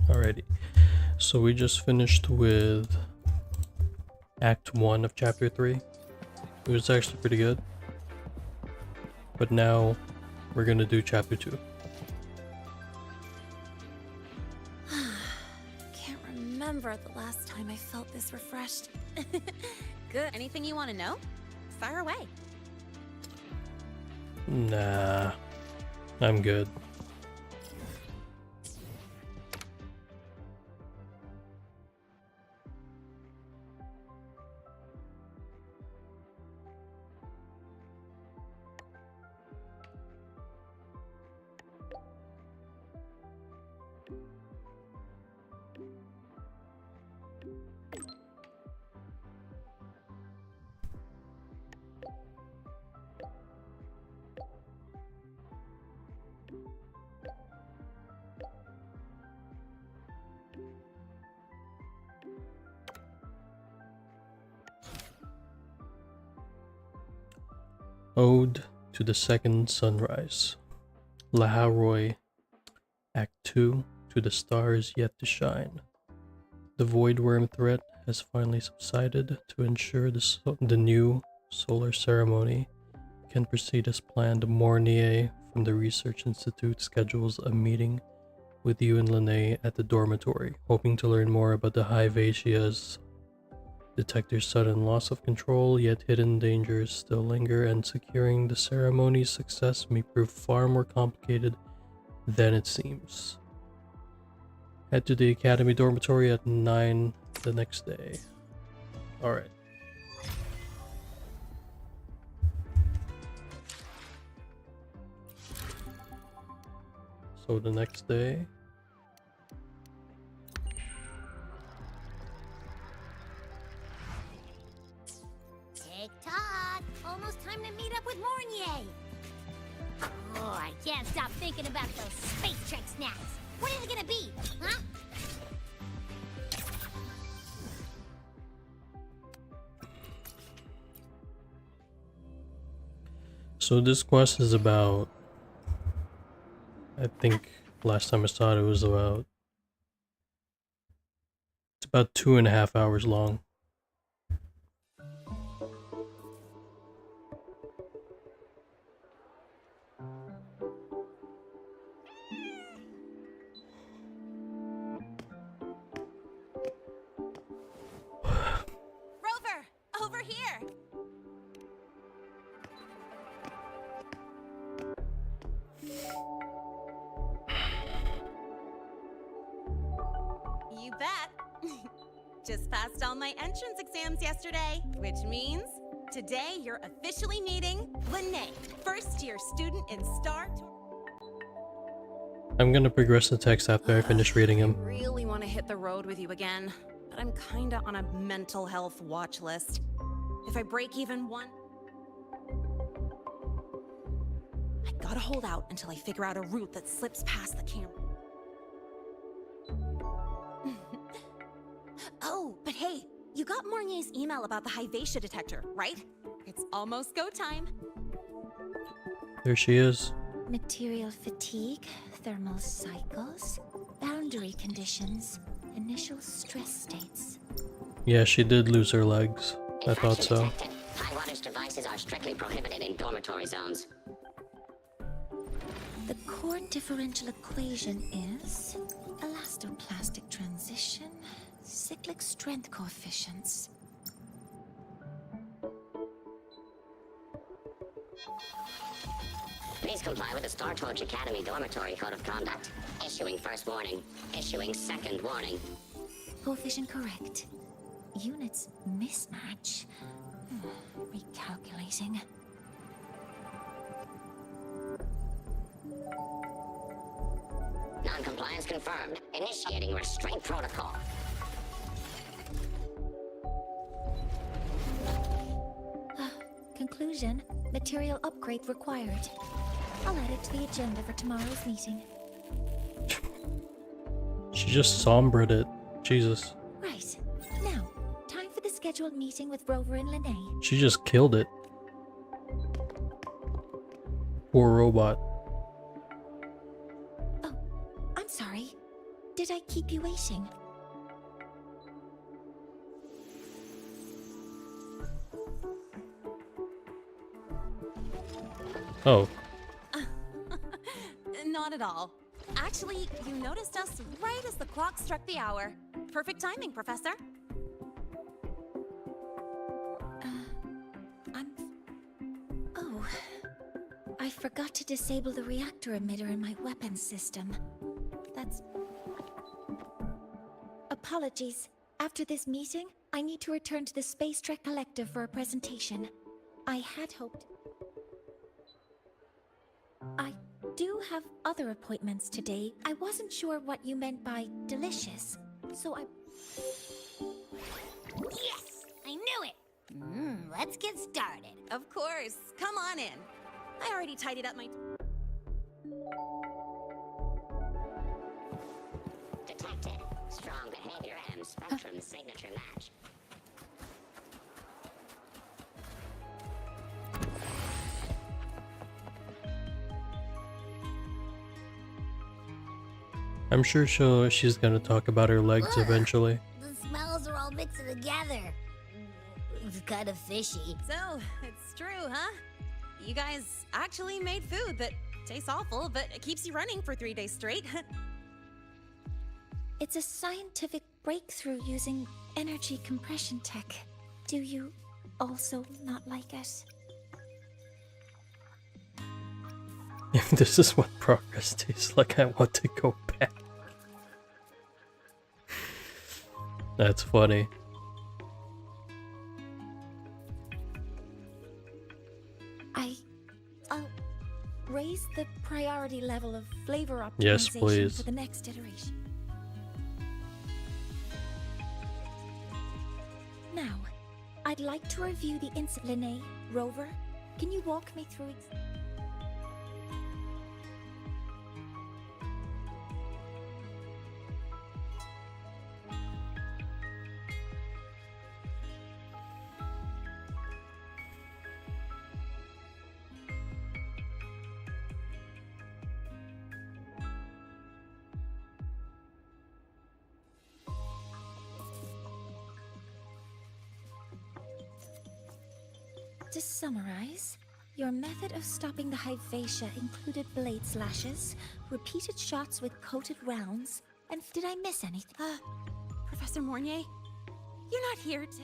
Alrighty. So we just finished with Act 1 of Chapter 3. It was actually pretty good. But now we're gonna do Chapter 2. Can't remember the last time I felt this refreshed. Good. Anything you want to know? Fire away. Nah, I'm good. Ode to the Second Sunrise. Laharoy, Act 2, to the stars yet to shine. The voidworm threat has finally subsided to ensure the new solar ceremony can proceed as planned. Mornier from the Research Institute schedules a meeting with you and Lene at the dormitory, hoping to learn more about the Hivacia's detector's sudden loss of control, yet hidden dangers still linger, and securing the ceremony's success may prove far more complicated than it seems. Head to the Academy dormitory at 9 the next day. Alright. So the next day. Tick-tock! Almost time to meet up with Mornier! Oh, I can't stop thinking about those space trek snacks! What is it gonna be, huh? So this quest is about, I think last time I saw it, it was about, it's about 2.5 hours long. Rover, over here. You bet. Just passed all my entrance exams yesterday, which means today you're officially meeting Lene, first-year student in Startorch. I'm gonna progress the text after I finish reading him. I really want to hit the road with you again, but I'm kinda on a mental health watch list. If I break even one... I gotta hold out until I figure out a route that slips past the camera. Oh, but hey, you got Mornier's email about the Hivacia detector, right? It's almost go time. There she is. Material fatigue, thermal cycles, boundary conditions, initial stress states. Yeah, she did lose her legs. I thought so. Detected. High wattage devices are strictly prohibited in dormitory zones. The core differential equation is elastoplastic transition, cyclic strength coefficients. Please comply with the Startorch Academy Dormitory Code of Conduct. Issuing first warning. Issuing second warning. Coefficient correct. Units mismatch. Recalculating. Non-compliance confirmed. Initiating restraint protocol. Conclusion, material upgrade required. I'll add it to the agenda for tomorrow's meeting. She just sombred it. Jesus. Right. Now, time for the scheduled meeting with Rover and Lene. She just killed it. Poor robot. Oh, I'm sorry. Did I keep you waiting? Oh. Not at all. Actually, you noticed us right as the clock struck the hour. Perfect timing, Professor. Oh. I forgot to disable the reactor emitter in my weapons system. That's... Apologies. After this meeting, I need to return to the Space Trek Collective for a presentation. I had hoped... I do have other appointments today. I wasn't sure what you meant by delicious, so I... Yes! I knew it! Let's get started. Of course. Come on in. I already tidied up my... Detected. Strong behavior and spectrum signature match. I'm sure she's gonna talk about her legs eventually. The smells are all mixed together. It's kind of fishy. So, it's true, huh? You guys actually made food that tastes awful, but it keeps you running for 3 days straight. It's a scientific breakthrough using energy compression tech. Do you also not like it? If this is what progress tastes like, I want to go back. That's funny. I'll raise the priority level of flavor optimization Yes, please. for the next iteration. Now, I'd like to review the incident. Linnea, Rover, can you walk me through it? To summarize, your method of stopping the Hyvatia included blade slashes, repeated shots with coated rounds, and did I miss anything? Professor Mornier, you're not here to...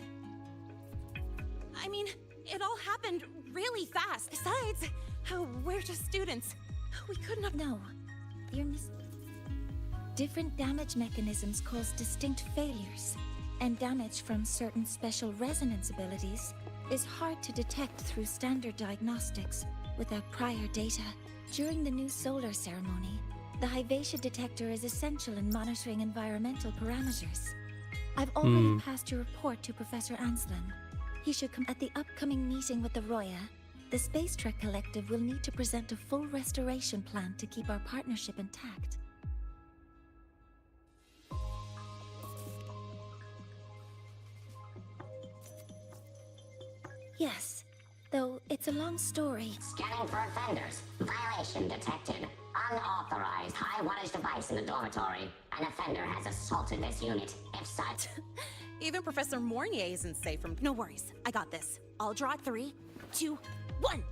I mean, it all happened really fast. Besides, we're just students. We couldn't have... No, you're Different damage mechanisms cause distinct failures, and damage from certain special resonance abilities is hard to detect through standard diagnostics without prior data. During the new solar ceremony, the Hyvatia detector is essential in monitoring environmental parameters. I've already passed your report to Professor Anslin. He should come at the upcoming meeting with the Roya. The Space Trek Collective will need to present a full restoration plan to keep our partnership intact. Yes, though it's a long story. Scanning for offenders. Violation detected. Unauthorized high-wattage device in the dormitory. An offender has assaulted this unit. If such... Even Professor Mornier isn't safe from... No worries, I got this. I'll draw 3, 2, 1!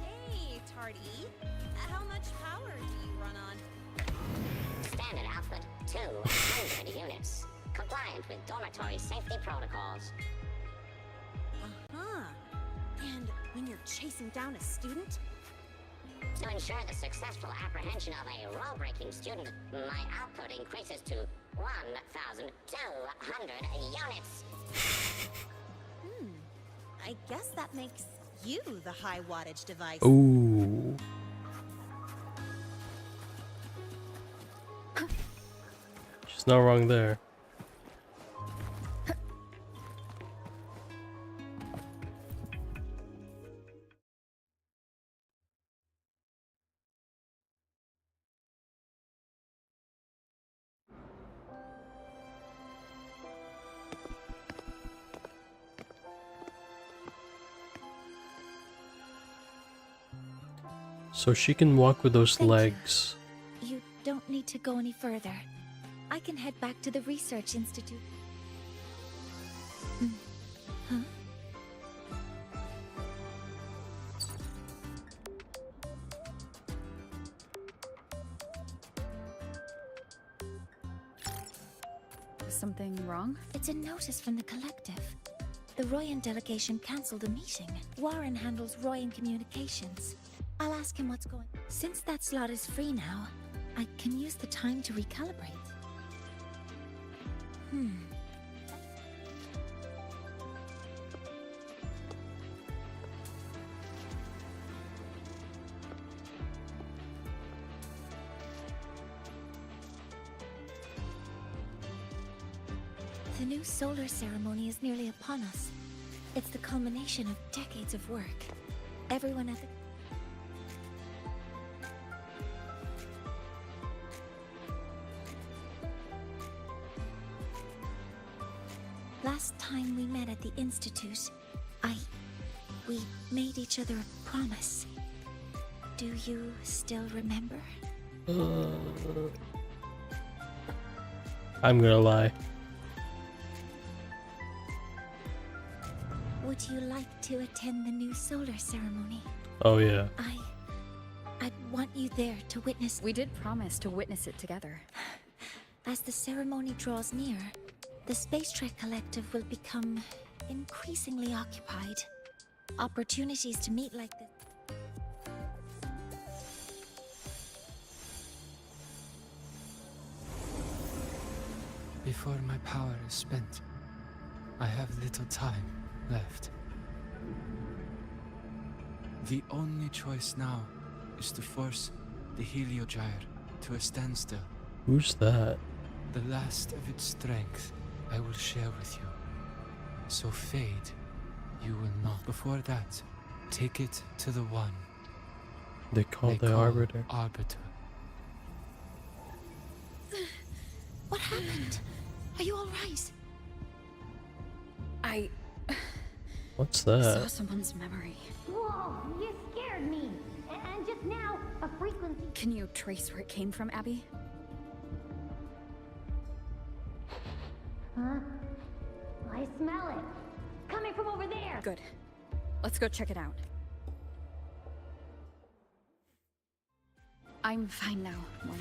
Hey, Tardy. How much power do you run on? Standard output, 200 units. Compliant with dormitory safety protocols. Uh-huh. And when you're chasing down a student? To ensure the successful apprehension of a rule-breaking student, my output increases to 1,200 units. I guess that makes you the high-wattage device. Ooh. She's not wrong there. So she can walk with those Thank you. legs. You don't need to go any further. I can head back to the research institute. Huh? Something wrong? It's a notice from the collective. The Royan delegation cancelled a meeting. Warren handles Royan communications. I'll ask him what's going on. Since that slot is free now, I can use the time to recalibrate. The new solar ceremony is nearly upon us. It's the culmination of decades of work. Everyone at the... Last time we met at the Institute, we made each other a promise. Do you still remember? I'm gonna lie. Would you like to attend the new solar ceremony? Oh yeah. I'd want you there to witness... We did promise to witness it together. As the ceremony draws near, the Space Trek Collective will become increasingly occupied. Opportunities to meet like this... Before my power is spent, I have little time left. The only choice now is to force the Heliogyre to a standstill. Who's that? The last of its strength I will share with you. So fade, you will not. Before that, take it to the one. They call the Arbiter. Arbiter. What happened? Are you alright? What's I that? saw someone's memory. Whoa, you scared me. And just now, a frequency... Can you trace where it came from, Abby? Huh? I smell it. Coming from over there. Good. Let's go check it out. I'm fine now, Moye.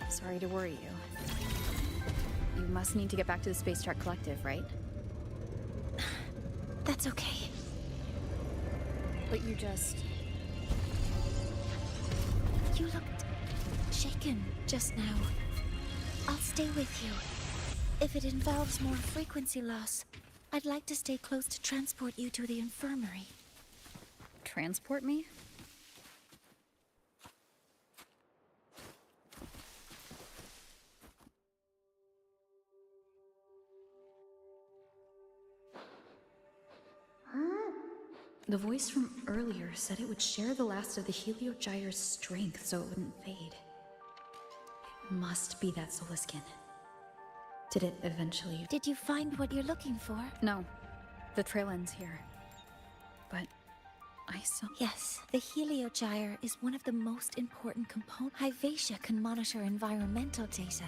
Sorry to worry you. You must need to get back to the Space Trek Collective, right? That's okay. But you just... You looked shaken just now. I'll stay with you. If it involves more frequency loss, I'd like to stay close to transport you to the infirmary. Transport me? The voice from earlier said it would share the last of the Heliogyre's strength so it wouldn't fade. It must be that Solaskin. Did it eventually... Did you find what you're looking for? No. The trail ends here. But I saw... Yes, the Heliogyre is one of the most important components. Hyvatia can monitor environmental data,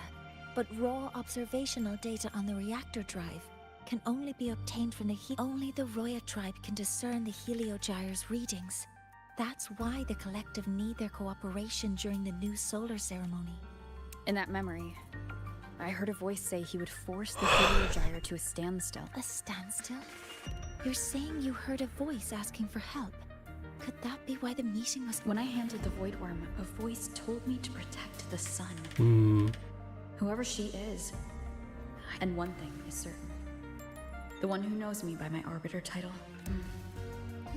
but raw observational data on the reactor drive can only be obtained from the Only the Roya tribe can discern the Heliogyre's readings. That's why the collective need their cooperation during the new solar ceremony. In that memory, I heard a voice say he would force the Heliogyre to a standstill. A standstill? You're saying you heard a voice asking for help? Could that be why the meeting was... When I handled the Void Worm, a voice told me to protect the sun. Whoever she is. And one thing is certain. The one who knows me by my Arbiter title.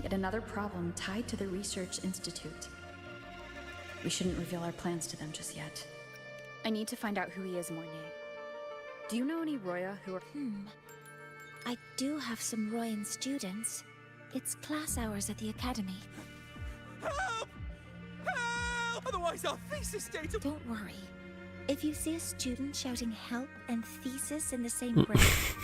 Yet another problem tied to the Research Institute. We shouldn't reveal our plans to them just yet. I need to find out who he is, Mornay. Do you know any Roya who are... I do have some Royan students. It's class hours at the academy. Help! Help! Otherwise our thesis data... Don't worry. If you see a student shouting help and thesis in the same breath,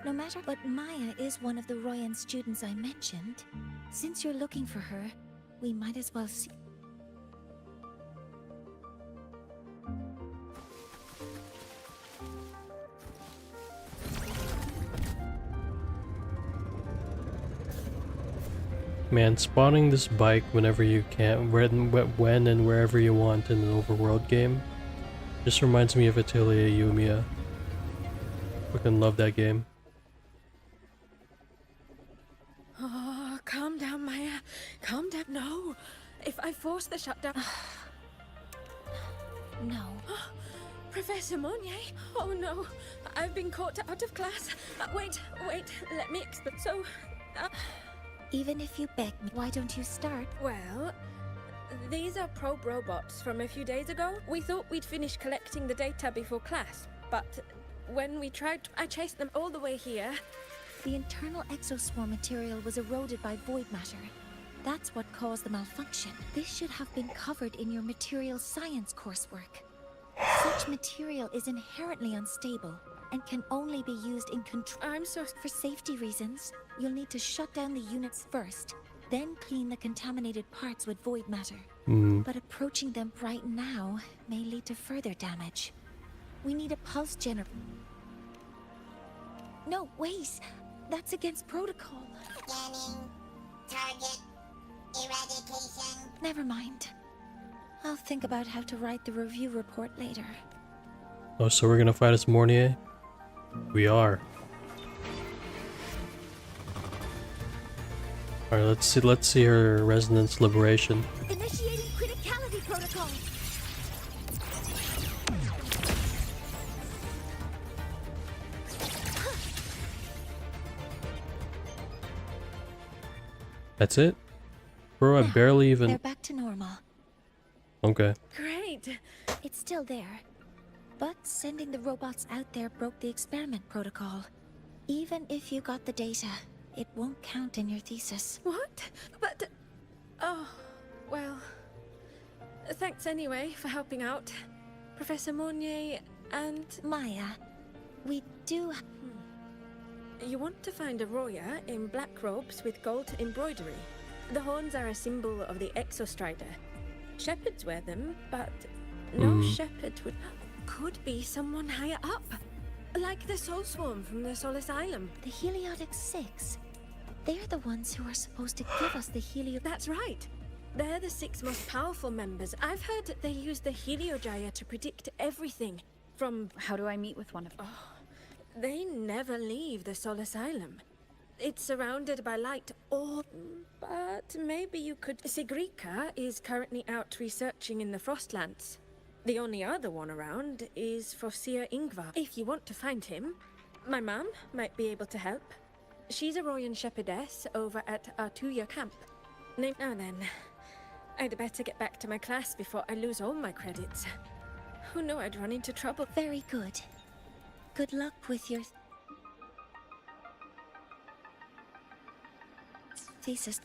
no matter... But Maya is one of the Royan students I mentioned. Since you're looking for her, we might as well see... Man, spawning this bike whenever you can, when and wherever you want in an overworld game, just reminds me of Atelier Yumia. Fucking love that game. Oh, calm down, Maya. Calm down. No. If I force the shutdown... No. Professor Monnier? Oh no. I've been caught out of class. Wait. Let me explain. So... Even if you beg me, why don't you start? Well, these are probe robots from a few days ago. We thought we'd finish collecting the data before class, but when we tried, I chased them all the way here. The internal exoswarm material was eroded by void matter. That's what caused the malfunction. This should have been covered in your material science coursework. Such material is inherently unstable and can only be used in control. I'm so... For safety reasons, you'll need to shut down the units first, then clean the contaminated parts with void matter. But approaching them right now may lead to further damage. We need a pulse generator. No, wait! That's against protocol. Scanning. Target. Eradication. Never mind. I'll think about how to write the review report later. Oh, so we're gonna fight as Mornier? We are. Alright, let's see her resonance liberation. Initiating criticality protocol. That's it? Bro, I barely even... They're back to normal. Okay. Great. It's still there. But sending the robots out there broke the experiment protocol. Even if you got the data, it won't count in your thesis. What? But... Oh, well... Thanks anyway for helping out. Professor Monnier and... Maya, we do... You want to find a Roya in black robes with gold embroidery. The horns are a symbol of the Exostrider. Shepherds wear them, but no shepherd would... Could be someone higher up. Like the Soul Swarm from the Soul Asylum. The Heliotic Six. They're the ones who are supposed to give us the Helio... That's right. They're the 6 most powerful members. I've heard they use the Heliogaya to predict everything. From... How do I meet with one of them? They never leave the Soul Asylum. It's surrounded by light or... But maybe you could... Sigrika is currently out researching in the Frostlands. The only other one around is Fosir Ingvar. If you want to find him, my mum might be able to help. She's a Royan shepherdess over at Artuya camp. Now then, I'd better get back to my class before I lose all my credits. Who knew I'd run into trouble? Very good. Good luck with your... thesis.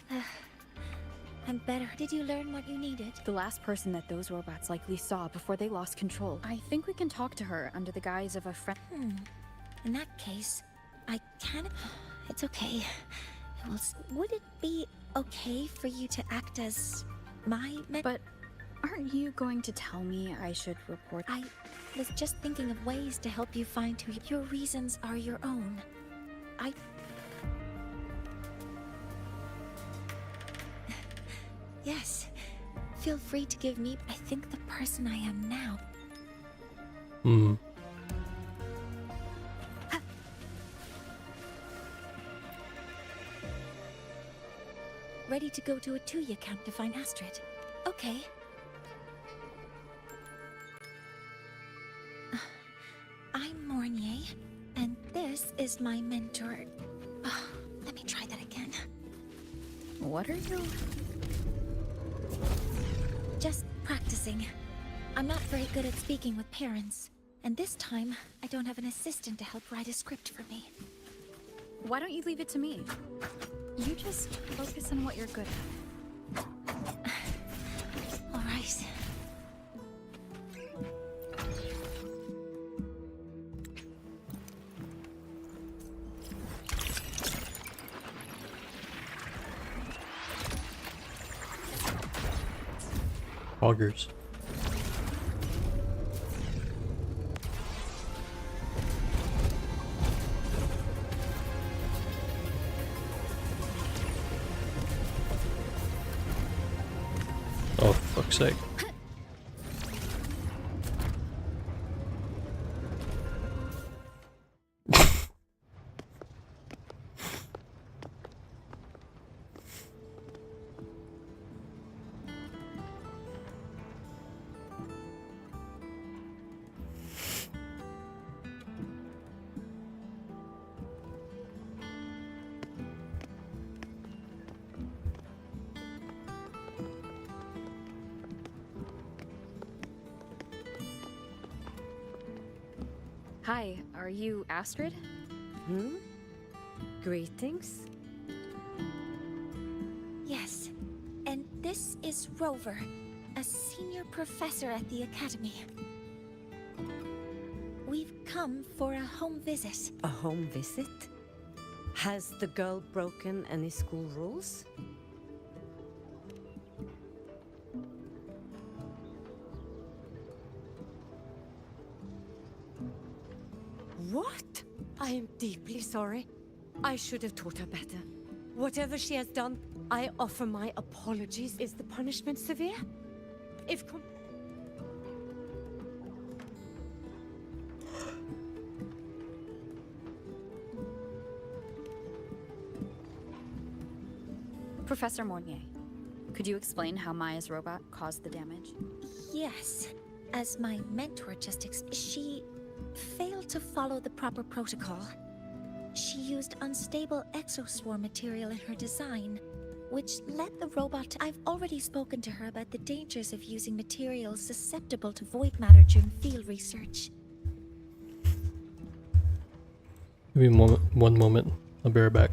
I'm better. Did you learn what you needed? The last person that those robots likely saw before they lost control. I think we can talk to her under the guise of a friend. In that case, I can't... It's okay. Would it be okay for you to act as my... But aren't you going to tell me I should report? I was just thinking of ways to help you find who... Your reasons are your own. Yes. Feel free to give me, I think, the person I am now. Ready to go to a Tuya camp to find Astrid. Okay. I'm Mornier, and this is my mentor. Let me try that again. What are you... Just practicing. I'm not very good at speaking with parents, and this time, I don't have an assistant to help write a script for me. Why don't you leave it to me? You just focus on what you're good at. All right. Augers. fuck's sake. Hi, are you Astrid? Greetings. Yes. And this is Rover, a senior professor at the Academy. We've come for a home visit. A home visit? Has the girl broken any school rules? What? I am deeply sorry. I should have taught her better. Whatever she has done, I offer my apologies. Is the punishment severe? If Professor Mornier, could you explain how Maya's robot caused the damage? Yes. As my mentor just she failed to follow the proper protocol. She used unstable exoswarm material in her design, which led the robot. I've already spoken to her about the dangers of using materials susceptible to void matter during field research. Give me one moment. I'll be right back.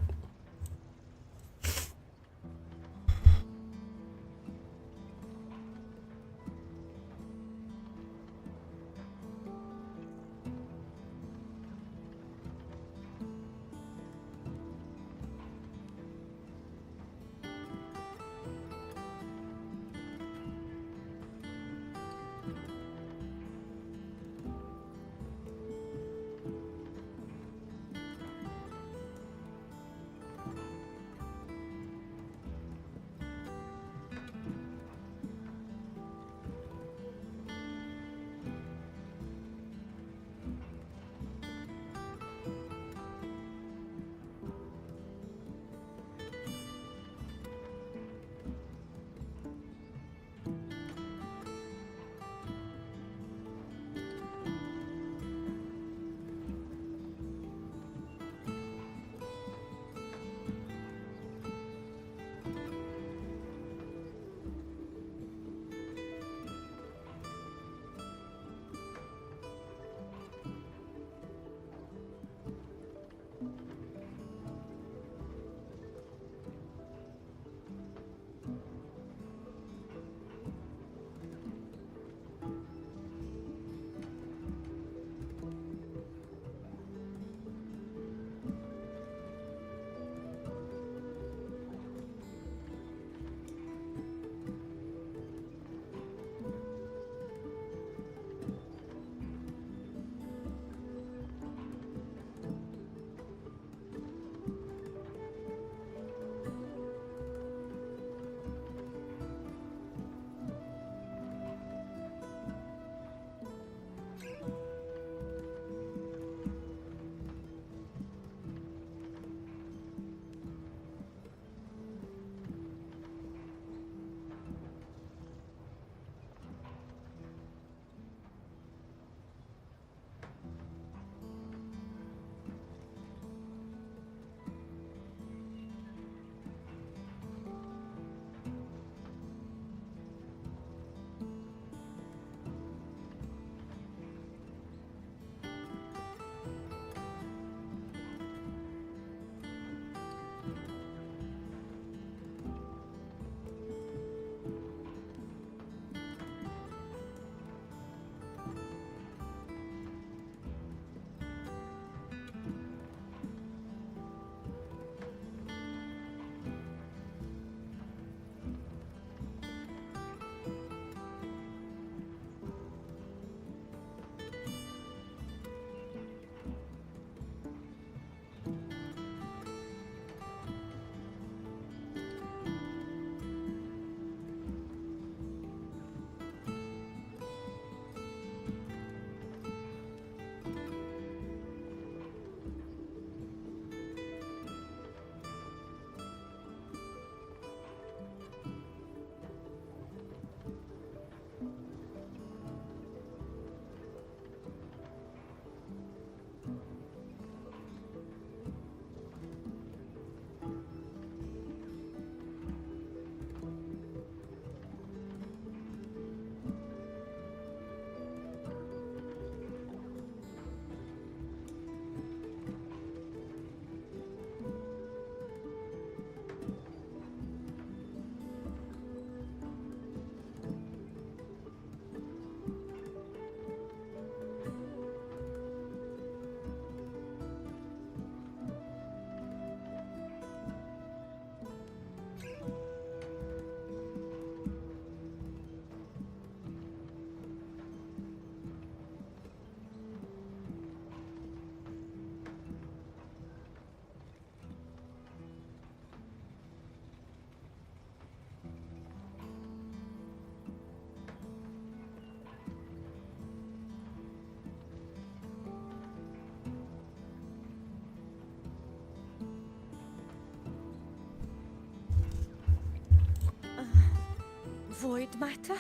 Void matter?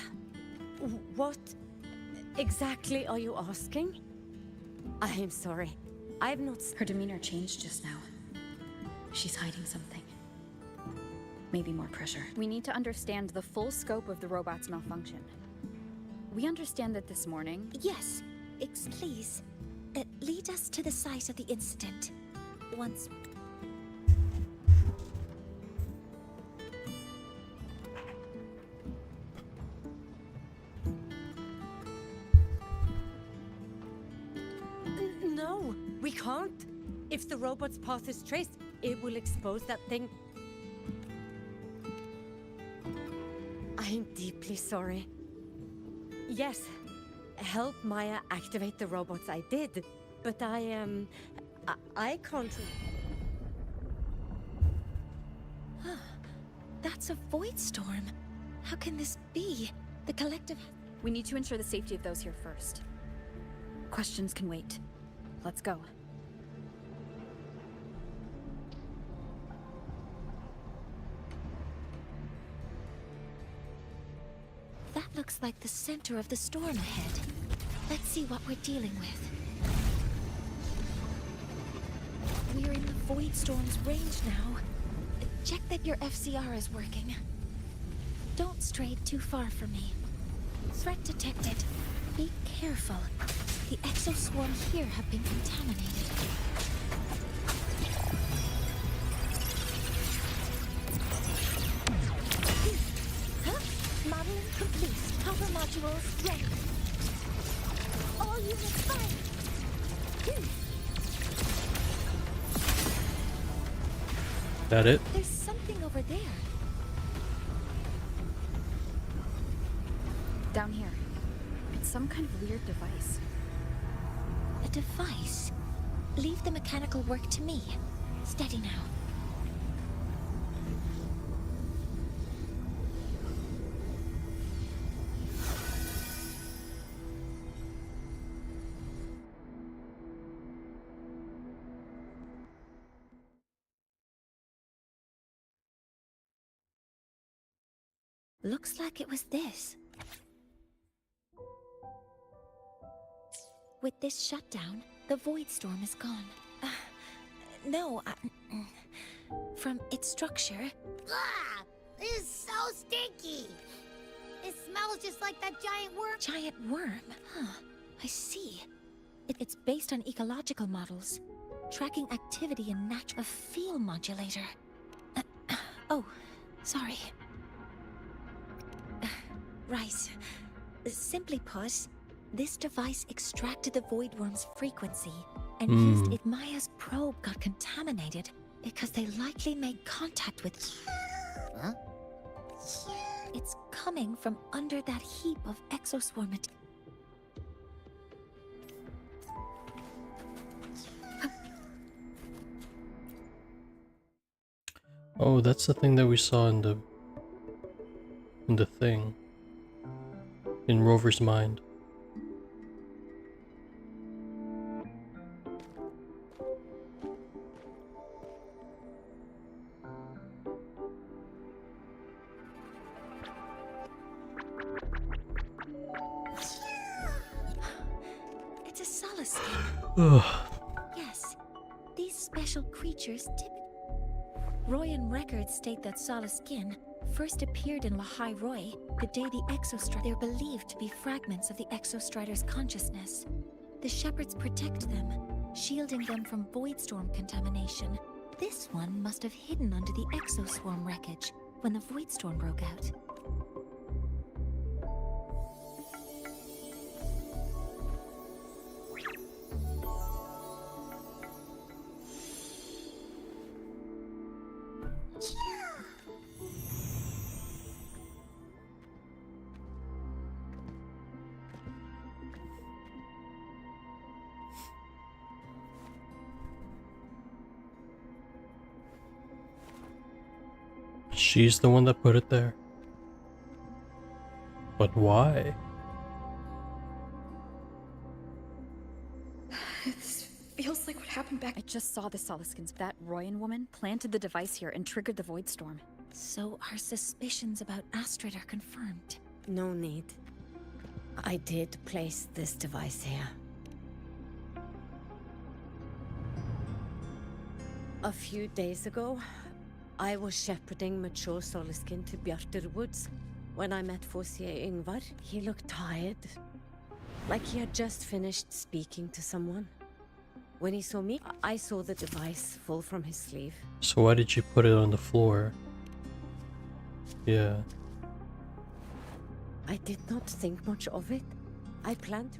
What exactly are you asking? I am sorry. I've not... Her demeanor changed just now. She's hiding something. Maybe more pressure. We need to understand the full scope of the robot's malfunction. We understand that this morning... Yes. Please. Lead us to the site of the incident. Once... No, we can't. If the robot's path is traced, it will expose that thing. I am deeply sorry. Yes, help Maya activate the robots I did, but I can't... That's a void storm. How can this be? The collective... We need to ensure the safety of those here first. Questions can wait. Let's go. That looks like the center of the storm ahead. Let's see what we're dealing with. We're in the void storm's range now. Check that your FCR is working. Don't stray too far from me. Threat detected. Be careful. The exoswarms here have been contaminated. Modeling complete. Power modules ready. All units fire. That it? There's something over there. Down here. It's some kind of weird device. A device? Leave the mechanical work to me. Steady now. Looks like it was this. With this shutdown, the void storm is gone. From its structure... Ah! This is so stinky! It smells just like that giant worm. Giant worm? Huh. I see. It's based on ecological models. Tracking activity in a field modulator. Oh, sorry. Right. Simply put, this device extracted the void worm's frequency and used it. Maya's probe got contaminated because they likely made contact with... Huh? It's coming from under that heap of exoswarm material. Oh, that's the thing that we saw in the thing. In Rover's mind. It's a solace skin. Yes, these special creatures Royan records state that Solace Skin first appeared in Lahai Roy the day the Exostrider... They're believed to be fragments of the Exostrider's consciousness. The Shepherds protect them, shielding them from Voidstorm contamination. This one must have hidden under the Exoswarm wreckage when the Voidstorm broke out. She's the one that put it there. But why? This feels like what happened back... I just saw the Solaskins. That Royan woman planted the device here and triggered the Void Storm. So our suspicions about Astrid are confirmed. No need. I did place this device here. A few days ago, I was shepherding mature Soliskin to Bjartur Woods. When I met Forcier Ingvar, he looked tired. Like he had just finished speaking to someone. When he saw me, I saw the device fall from his sleeve. So why did you put it on the floor? Yeah. I did not think much of it. I planned to.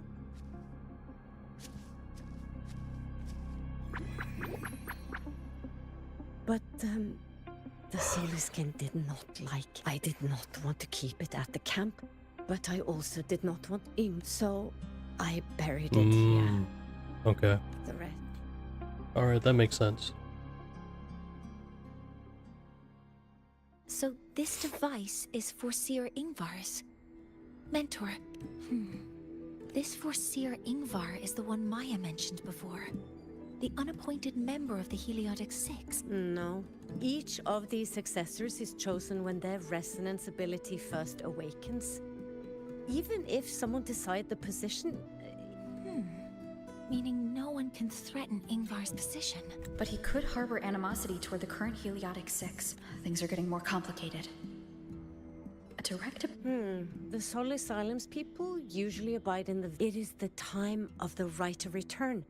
But, the Soliskin did not like. I did not want to keep it at the camp, but I also did not want him, so I buried it here. Okay. The rest. Alright, that makes sense. So this device is Forcier Ingvar's. Mentor. This Forcier Ingvar is the one Maya mentioned before. The unappointed member of the Heliotic Six. No. Each of these successors is chosen when their resonance ability first awakens. Even if someone decides the position... Meaning no one can threaten Ingvar's position. But he could harbor animosity toward the current Heliotic Six. Things are getting more complicated. A direct... The Solis Islands people usually abide in the... It is the time of the right of return.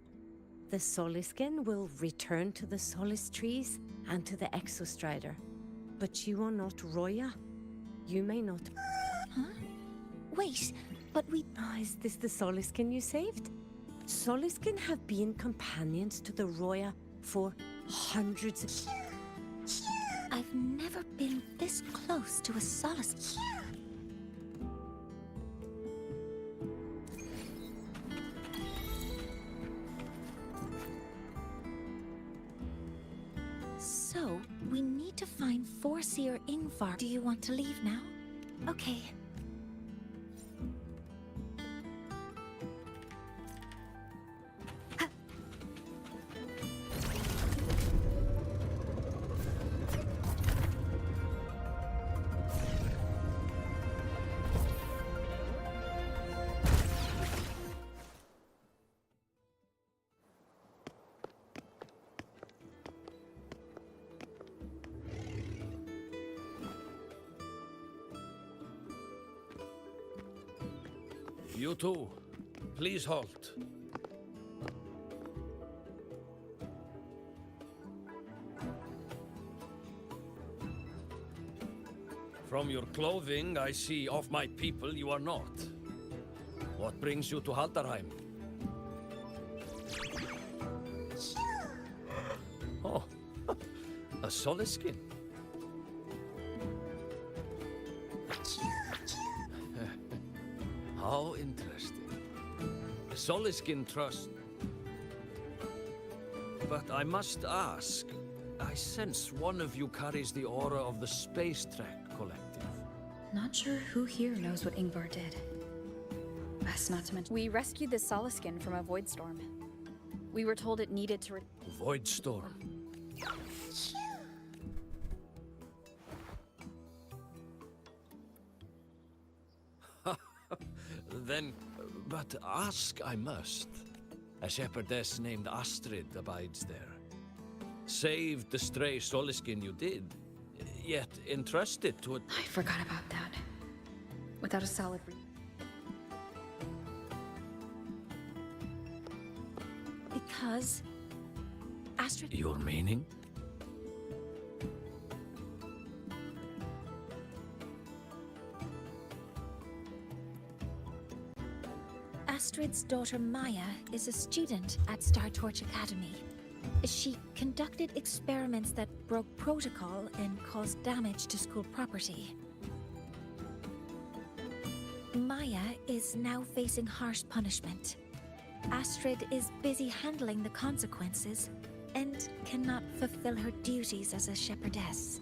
The Soliskin will return to the Solis trees and to the Exostrider. But you are not Roya. You may not... Huh? Wait, but we... is this the Soliskin you saved? Soliskin have been companions to the Roya for hundreds of... I've never been this close to a Solis. So, we need to find Forcier Ingvar. Do you want to leave now? Okay. You two, please halt. From your clothing, I see of my people you are not. What brings you to Haldarheim? Oh, a Soliskin. How interesting. Soliskin trust. But I must ask, I sense one of you carries the aura of the Space Trek Collective. Not sure who here knows what Ingvar did. Best not to mention. We rescued the Soliskin from a void storm. We were told it needed to... Void storm. Then, but ask I must. A shepherdess named Astrid abides there. Saved the stray Soliskin you did, yet entrusted to a... I forgot about that. Without a solid... Because... Astrid... Your meaning? Astrid's daughter Maya is a student at Startorch Academy. She conducted experiments that broke protocol and caused damage to school property. Maya is now facing harsh punishment. Astrid is busy handling the consequences and cannot fulfill her duties as a shepherdess.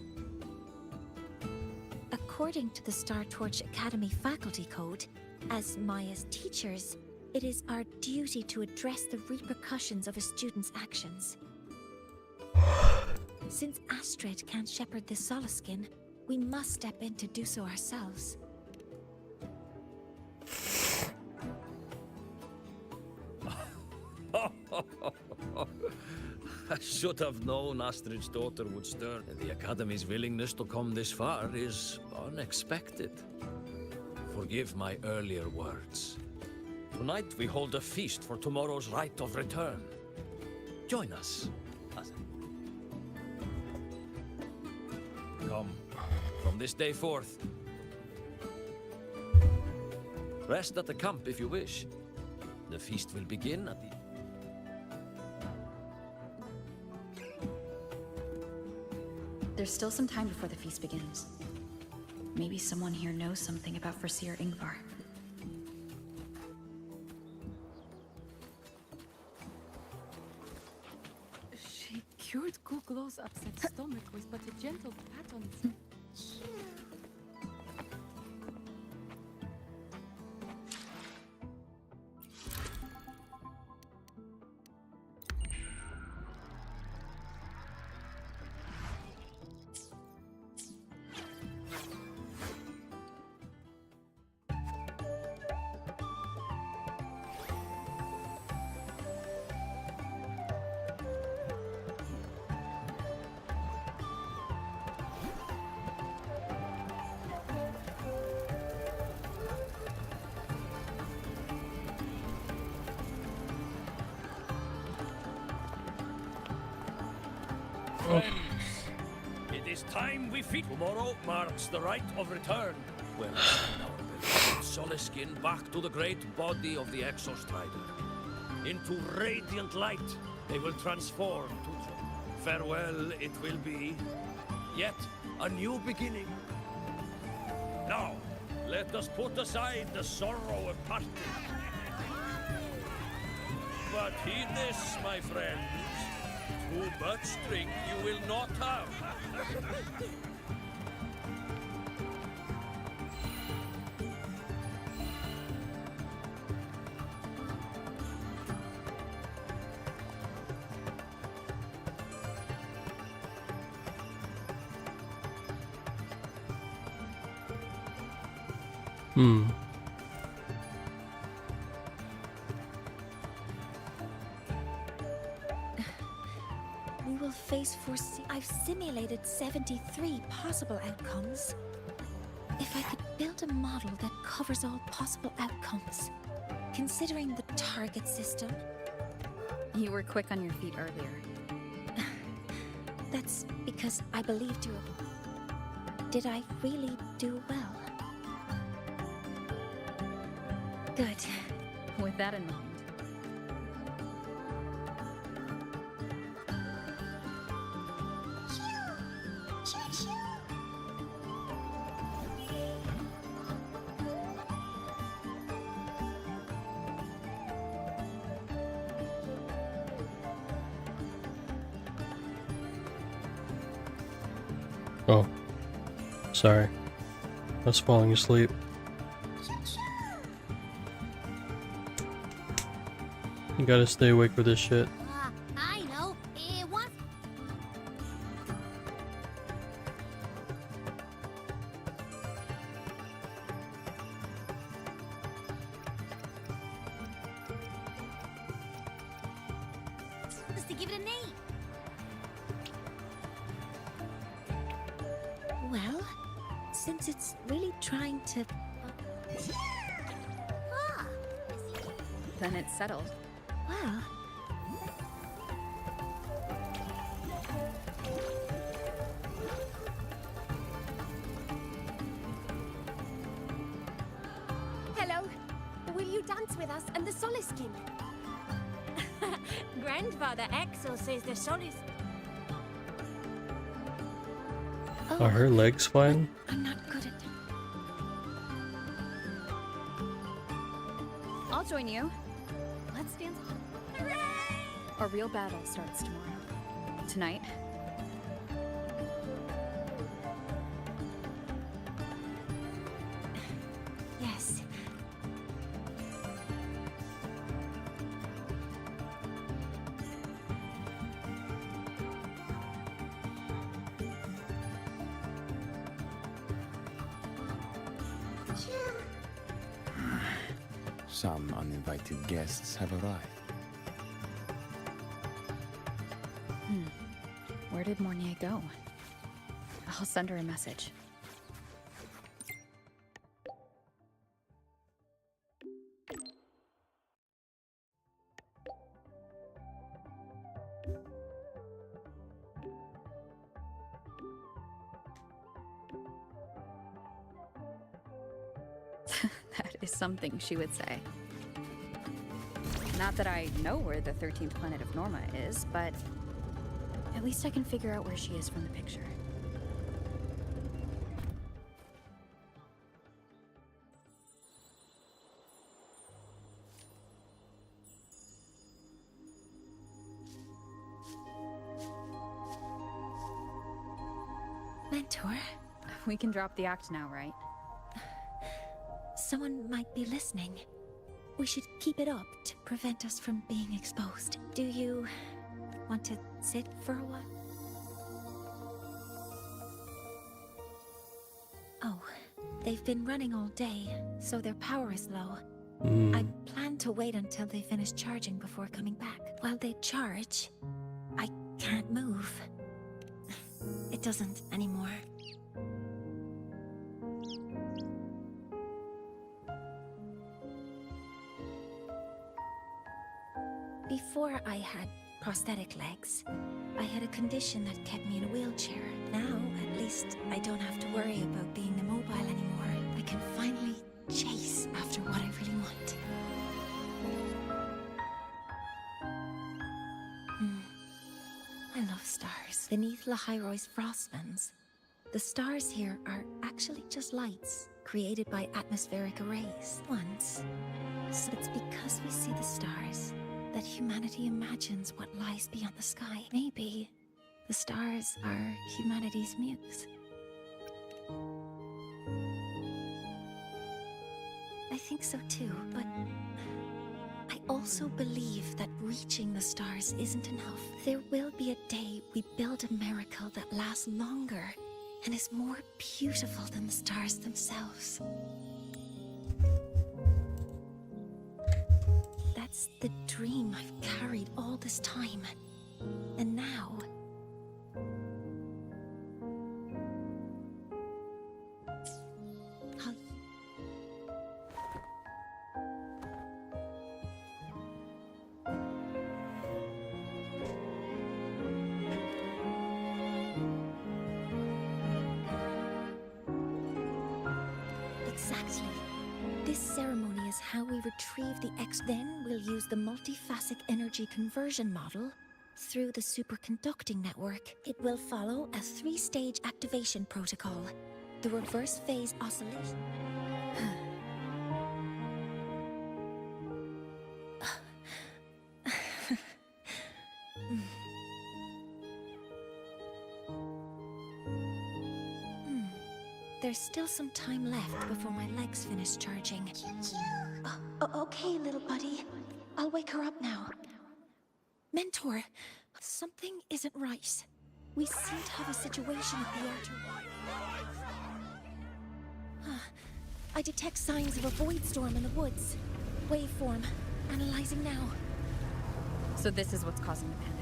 According to the Startorch Academy faculty code, as Maya's teachers, it is our duty to address the repercussions of a student's actions. Since Astrid can't shepherd the Soliskin, we must step in to do so ourselves. I should have known Astrid's daughter would stir. The Academy's willingness to come this far is unexpected. Forgive my earlier words. Tonight we hold a feast for tomorrow's rite of return. Join us. Come, from this day forth. Rest at the camp if you wish. The feast will begin at the... There's still some time before the feast begins. Maybe someone here knows something about Foreseer Ingvar. She cured Kuklow's upset stomach with but a gentle pat on its... Friends, it is time we feast. Tomorrow marks the rite of return, where we send our beloved Soliskin back to the great body of the Exostrider. Into radiant light they will transform to joy. Farewell it will be, yet a new beginning. Now, let us put aside the sorrow of parting. But heed this, my friends. Too much drink you will not have. We will face foresee. I've simulated 73 possible outcomes. If I could build a model that covers all possible outcomes, considering the target system. You were quick on your feet earlier. That's because I believed you. Did I really do well? Good. With that in mind. Oh. Sorry. I was falling asleep. You gotta stay awake for this shit. I know. It was... Just to give it a name. Well, since it's really trying to... Ah, Then it's settled. Well... hello. Will you dance with us and the Soliskin? Grandfather Axel says the Solis... Are her legs fine? I'm not good at... I'll join you. Let's dance. A real battle starts tomorrow. Tonight. Yes. Some uninvited guests have arrived. Where did Mornier go? I'll send her a message. That is something she would say. Not that I know where the 13th planet of Norma is, but at least I can figure out where she is from the picture. Mentor? We can drop the act now, right? Someone might be listening. We should keep it up to prevent us from being exposed. Do you want to sit for a while? Oh, they've been running all day, so their power is low. I plan to wait until they finish charging before coming back. While they charge, I can't move. It doesn't anymore. Before I had prosthetic legs, I had a condition that kept me in a wheelchair. Now, at least, I don't have to worry about being immobile anymore. I can finally chase after what I really want. I love stars. Beneath Lahairoy's frostbands, the stars here are actually just lights created by atmospheric arrays. Once, so it's because we see the stars that humanity imagines what lies beyond the sky. Maybe the stars are humanity's muse. I think so too, but I also believe that reaching the stars isn't enough. There will be a day we build a miracle that lasts longer and is more beautiful than the stars themselves. That's the dream I've carried all this time. And now... Exactly. This ceremony is how we retrieve the X. Then we'll use the multiphasic energy conversion model through the superconducting network. It will follow a 3-stage activation protocol. The reverse phase oscillation. There's still some time left before my legs finish charging. Okay, little buddy. I'll wake her up now. Mentor, something isn't right. We seem to have a situation at the altar. I detect signs of a void storm in the woods. Waveform. Analyzing now. So this is what's causing the panic.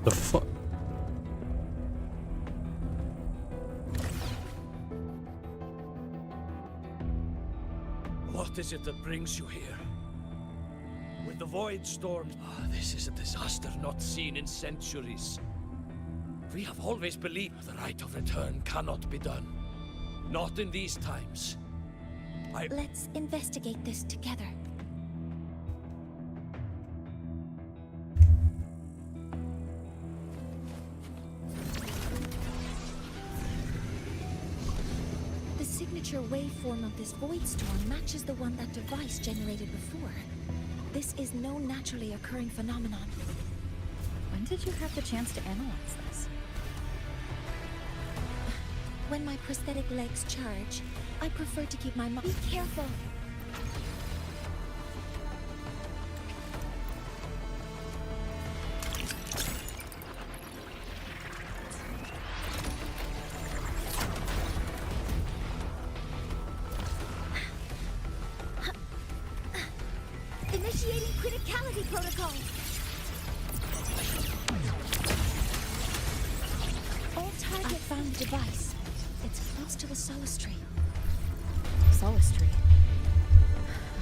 The fuck? What is it that brings you here? With the void storm. This is a disaster not seen in centuries. We have always believed the right of return cannot be done. Not in these times. Let's investigate this together. The signature waveform of this void storm matches the one that device generated before. This is no naturally occurring phenomenon. When did you have the chance to analyze this? When my prosthetic legs charge, I prefer to keep my mind. Be careful! protocol! All target found the device. It's close to the Solace Tree. Solace Tree.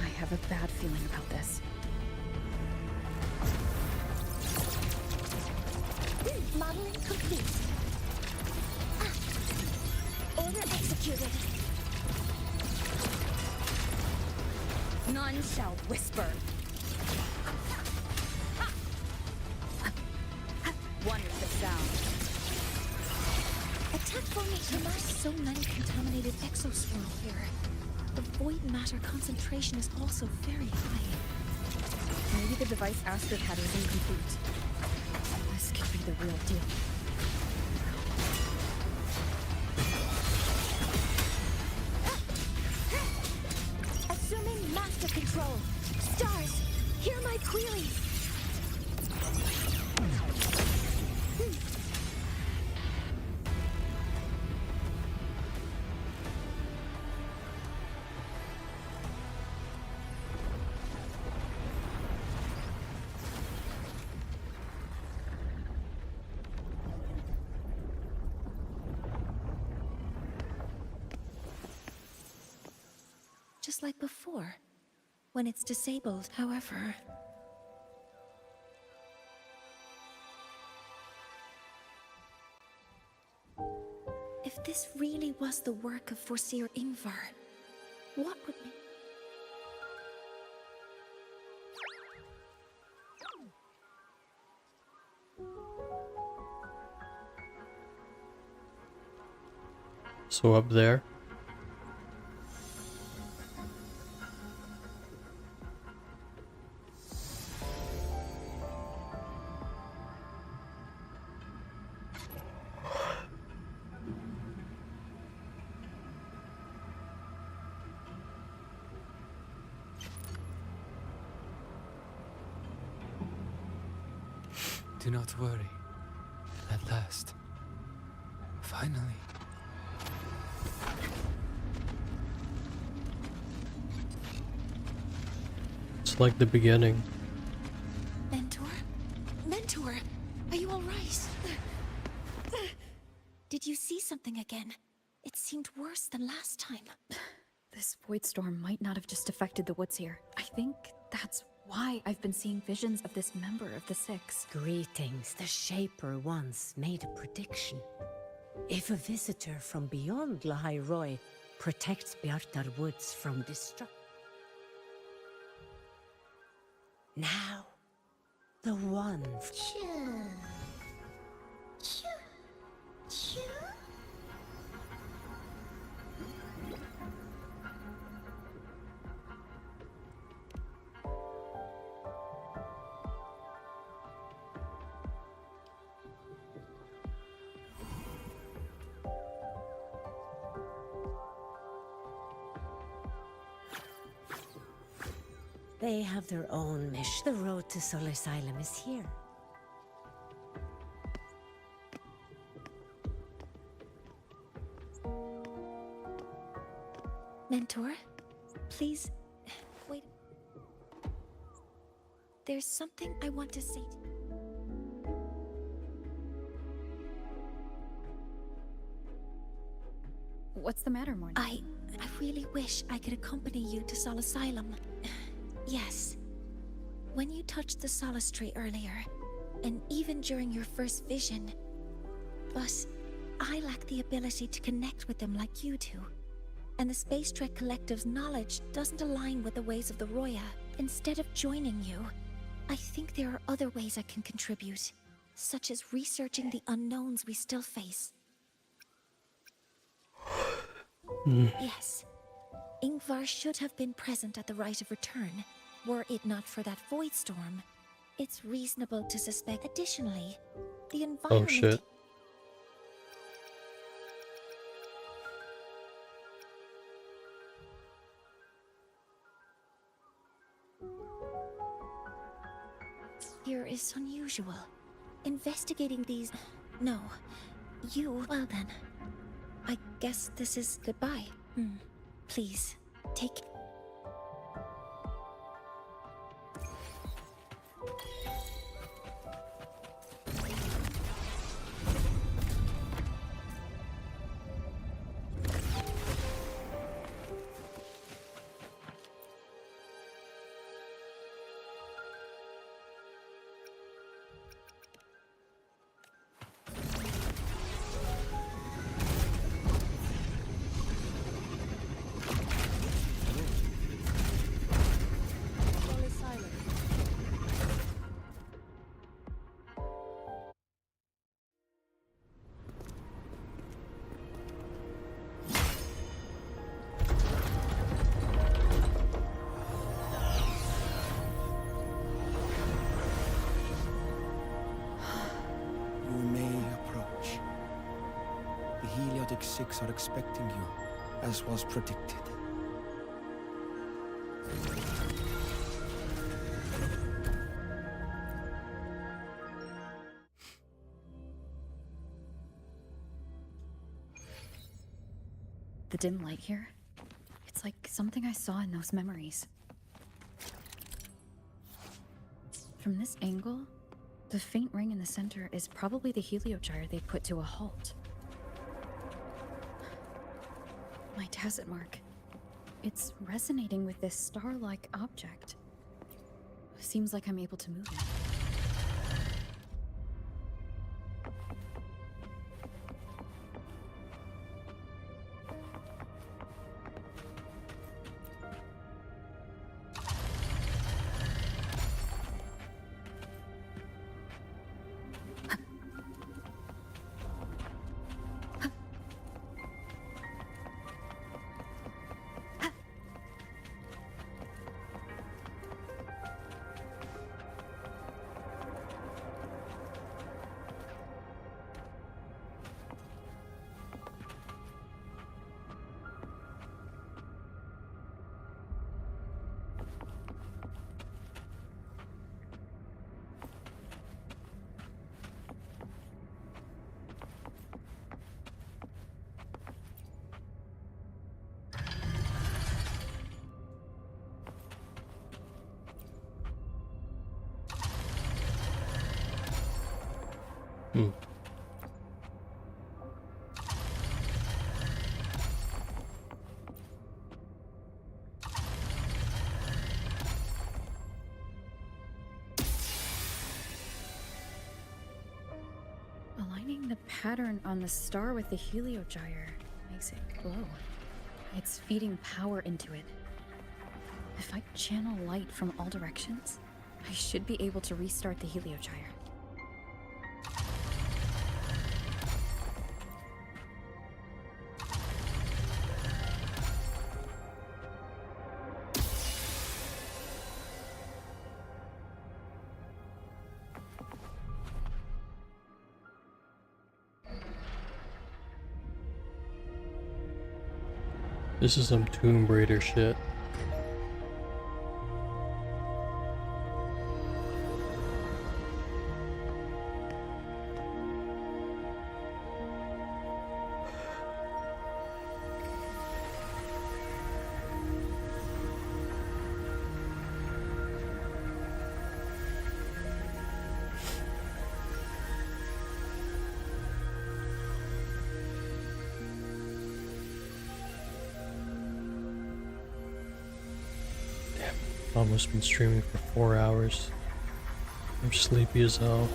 I have a bad feeling about this. Modeling complete. Order executed. None shall whisper. One is the sound. Attack formation. There are so many contaminated exoswirl here. The void matter concentration is also very high. Maybe the device Astrid had was incomplete. This could be the real deal. Assuming master control. Stars, hear my query. Just like before, when it's disabled, however. If this really was the work of Foreseer Ingvar, what would be... So up there. Do not worry. At last. Finally. It's like the beginning. Mentor? Mentor, are you alright? Did you see something again? It seemed worse than last time. This void storm might not have just affected the woods here. I think that's why I've been seeing visions of this member of the Six. Greetings. The Shaper once made a prediction. If a visitor from beyond Lahai Roy protects Bjartar Woods from destruction. Now, the one. They have their own mission. The road to Solar Asylum is here. Mentor, please, wait. There's something I want to say to you. What's the matter, Morn? I really wish I could accompany you to Sol Asylum. Yes. When you touched the Solace Tree earlier, and even during your first vision. But I lack the ability to connect with them like you do. And the Space Trek Collective's knowledge doesn't align with the ways of the Roya. Instead of joining you, I think there are other ways I can contribute, such as researching the unknowns we still face. Yes. Ingvar should have been present at the rite of return. Were it not for that void storm, it's reasonable to suspect. Additionally, the environment... Oh shit. Here is unusual. Investigating these... No. You... Well then. I guess this is goodbye. Please, take... Galactic 6 are expecting you, as was predicted. The dim light here, it's like something I saw in those memories. From this angle, the faint ring in the center is probably the heliogyre they put to a halt. My tacit mark. It's resonating with this star-like object. Seems like I'm able to move it. Aligning the pattern on the star with the heliogyre makes it glow. It's feeding power into it. If I channel light from all directions, I should be able to restart the heliogyre. This is some Tomb Raider shit. Almost been streaming for 4 hours. I'm sleepy as hell.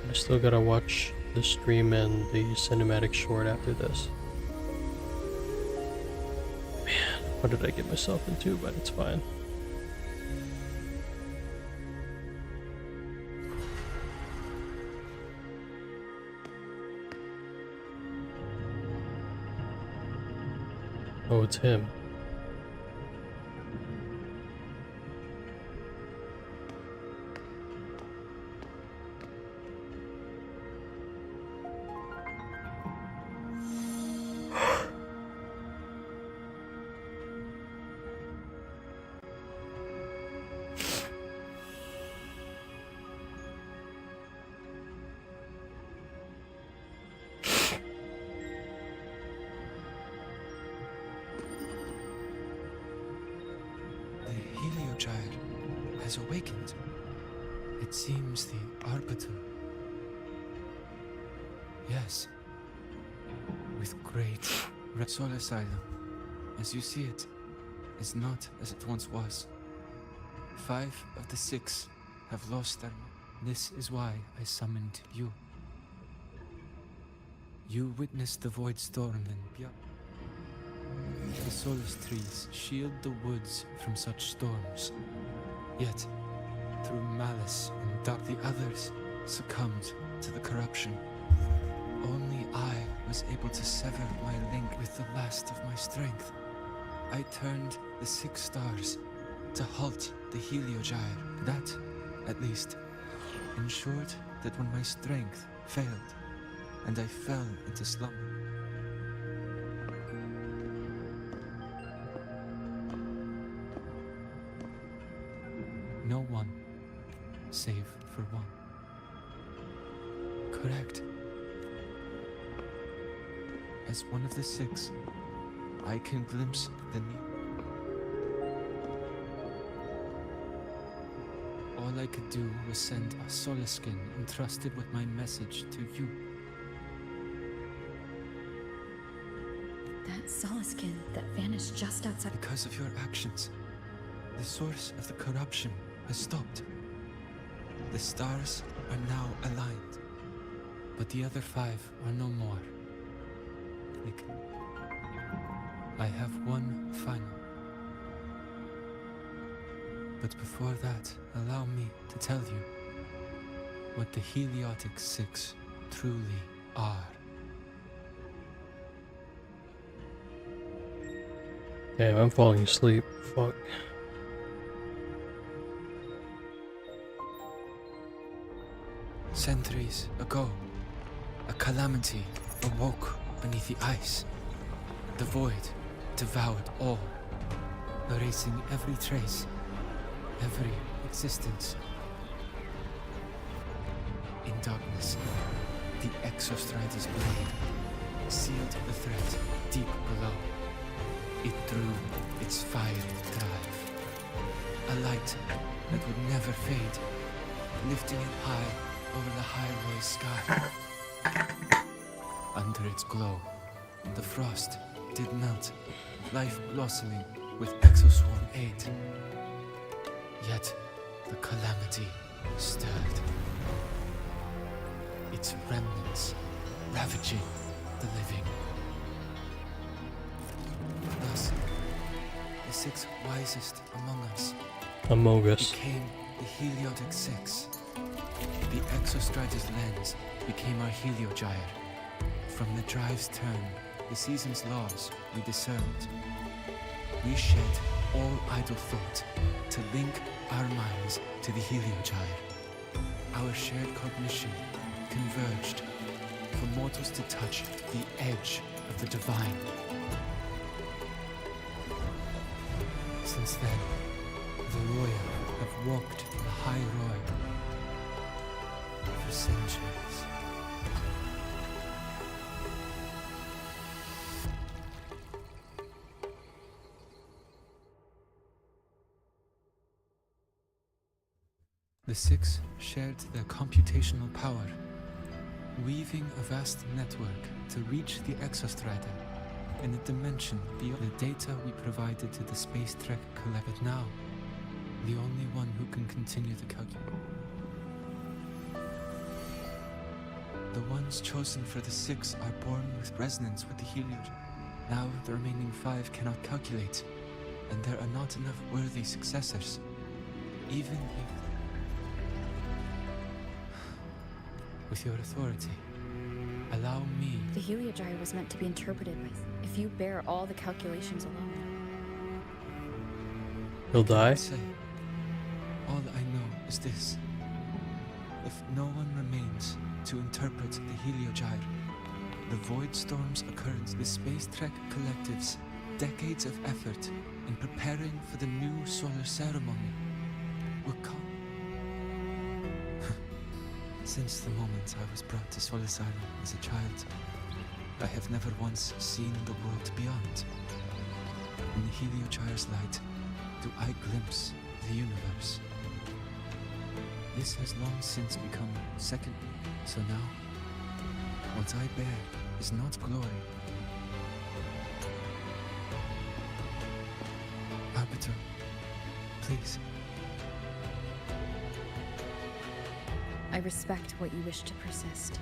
I still gotta watch the stream and the cinematic short after this. Man, what did I get myself into? But it's fine. Oh, it's him. Has awakened. It seems the Arbiter. Yes. With great Soul Asylum, as you see it, is not as it once was. 5 of the 6 have lost them. This is why I summoned you. You witnessed the Void Storm and beyond. The Solus trees shield the woods from such storms. Yet, through malice and doubt, the others succumbed to the corruption. Only I was able to sever my link with the last of my strength. I turned the 6 stars to halt the heliogyre. That, at least, ensured that when my strength failed, and I fell into slumber. No one, save for one. Correct. As one of the six, I can glimpse the new. All I could do was send a solar skin entrusted with my message to you. That Solaskin that vanished just outside. Because of your actions, the source of the corruption has stopped. The stars are now aligned, but the other 5 are no more. I have one final. But before that, allow me to tell you what the Heliotic Six truly are. Damn, I'm falling asleep. Fuck. Centuries ago, a calamity awoke beneath the ice. The void devoured all, erasing every trace, every existence. In darkness, the Exostrider's blade sealed the threat deep below. It drew its fiery drive, a light that would never fade, lifting it high over the highway sky. Under its glow, the frost did melt, life blossoming with exoswarm aid. Yet the calamity stirred, its remnants ravaging the living. Thus, the 6 wisest among us became the Heliotic Six. The Exostrider's lens became our Heliogyre. From the drive's turn, the season's laws we discerned. We shed all idle thought to link our minds to the Heliogyre. Our shared cognition converged for mortals to touch the edge of the divine. Since then, the Roya have walked the High Road for centuries. The 6 shared their computational power, weaving a vast network to reach the Exostrider in a dimension beyond the data we provided to the Space Trek Collective. Now, the only one who can continue the calculation. The ones chosen for the 6 are born with resonance with the Heliogen. Now the remaining 5 cannot calculate, and there are not enough worthy successors, even if... With your authority, allow me... The Heliogyre was meant to be interpreted with. If you bear all the calculations alone. He'll die? Say, all I know is this. If no one remains to interpret the Heliogyre, the Void Storm's occurrence, the Space Trek Collective's decades of effort in preparing for the new solar ceremony will come. Since the moment I was brought to Solace Island as a child, I have never once seen the world beyond. In the Heliogyre's light, do I glimpse the universe. This has long since become second, so now, what I bear is not glory. Arbiter, please. I respect what you wish to persist.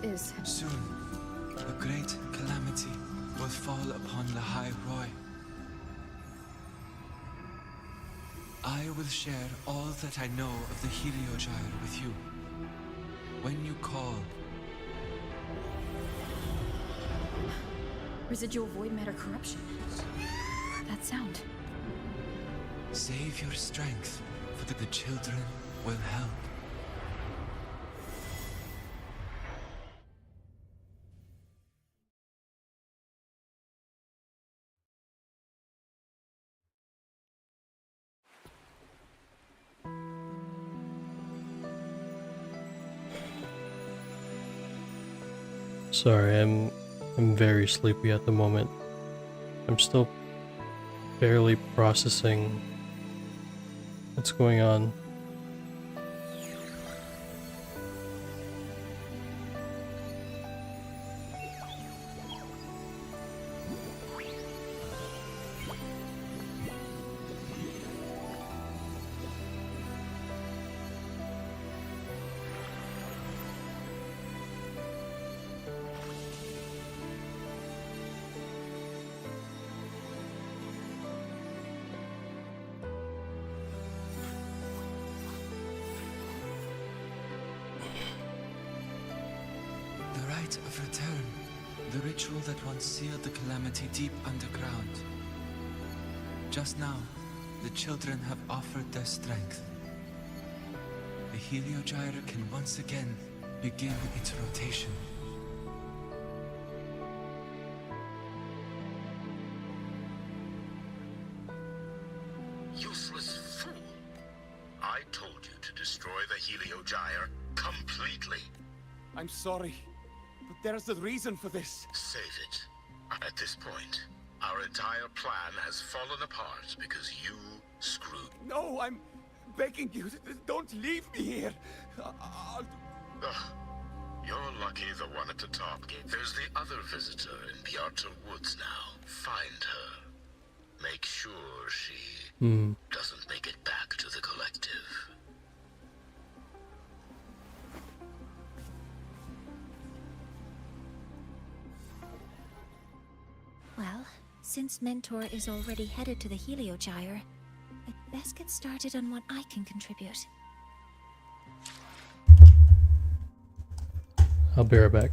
is... Soon, a great calamity will fall upon the High Roy. I will share all that I know of the Heliogyre with you. When you call... Residual void matter corruption. That sound. Save your strength, for the children will help. Sorry, I'm very sleepy at the moment. I'm still barely processing what's going on. Of return, the ritual that once sealed the calamity deep underground. Just now, the children have offered their strength. The Heliogyre can once again begin its rotation. Useless fool! I told you to destroy the Heliogyre completely. I'm sorry. But there's a reason for this. Save it. At this point, our entire plan has fallen apart because you screwed. No, I'm begging you, don't leave me here. Ugh. You're lucky the one at the top. There's the other visitor in Bjarta Woods now. Find her. Make sure she doesn't make it back to the collective. Well, since Mentor is already headed to the Heliogyre, I'd best get started on what I can contribute. I'll be right back.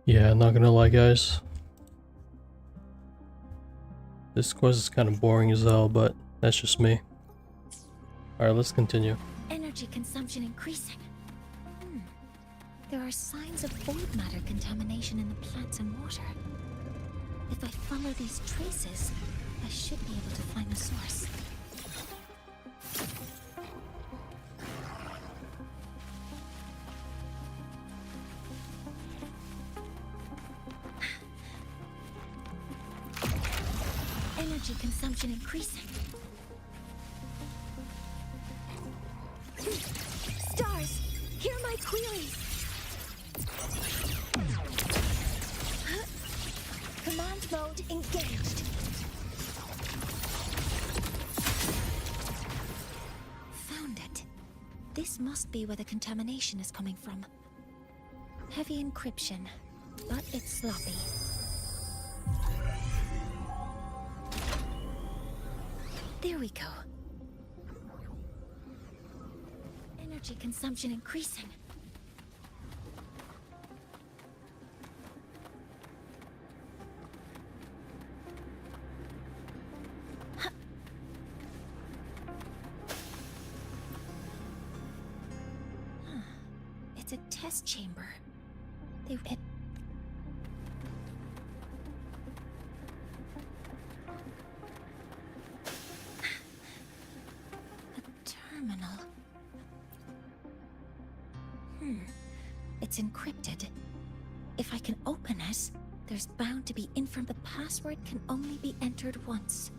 Yeah, not gonna lie, guys. This quest is kind of boring as hell, but that's just me. Alright, let's continue. Energy consumption increasing. There are signs of void matter contamination in the plants and water. If I follow these traces, I should be able to find the source. Energy consumption increasing. Stars, hear my queries. Command mode engaged. Found it. This must be where the contamination is coming from. Heavy encryption, but it's sloppy. There we go. Energy consumption increasing. It's a test chamber. A terminal. It's encrypted. If I can open it, there's bound to be information. The password can only be entered once.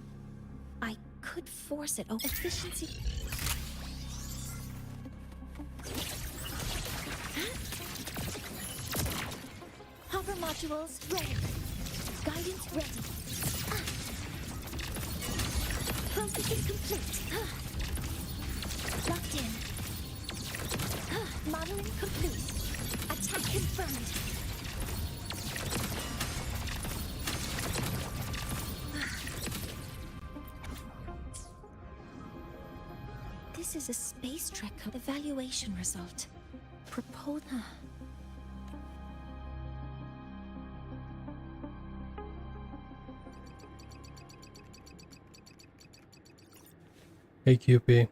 I could force it open. Efficiency. Hover modules ready. Guidance ready. Processing complete. Locked in. Modeling complete. Attack confirmed. This is a space trek evaluation result. Hey QP,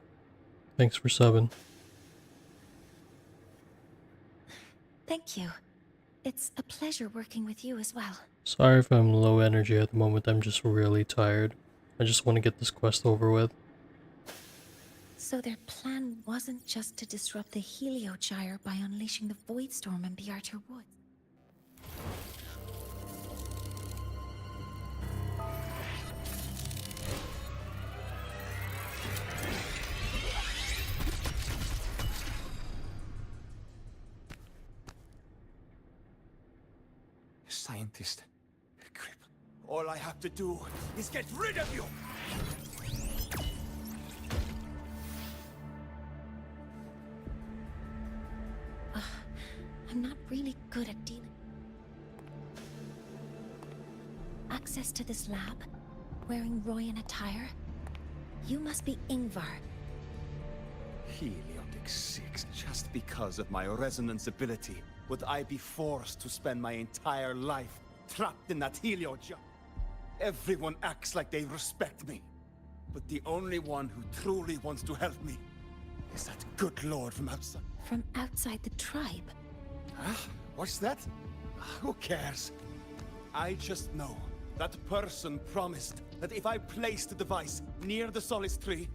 thanks for subbing. Thank you. It's a pleasure working with you as well. Sorry if I'm low energy at the moment, I'm just really tired. I just want to get this quest over with. So their plan wasn't just to disrupt the Heliogyre by unleashing the Void Storm in Bjartur Woods. Scientist. Crip. All I have to do is get rid of you! I'm not really good at dealing. Access to this lab? Wearing Royan attire? You must be Ingvar. Heliotic 6. Just because of my resonance ability, would I be forced to spend my entire life trapped in that Heliogyre? Everyone acts like they respect me. But the only one who truly wants to help me is that good lord from outside. From outside the tribe? Huh? What's that? Who cares? I just know that person promised that if I placed the device near the Solace Tree,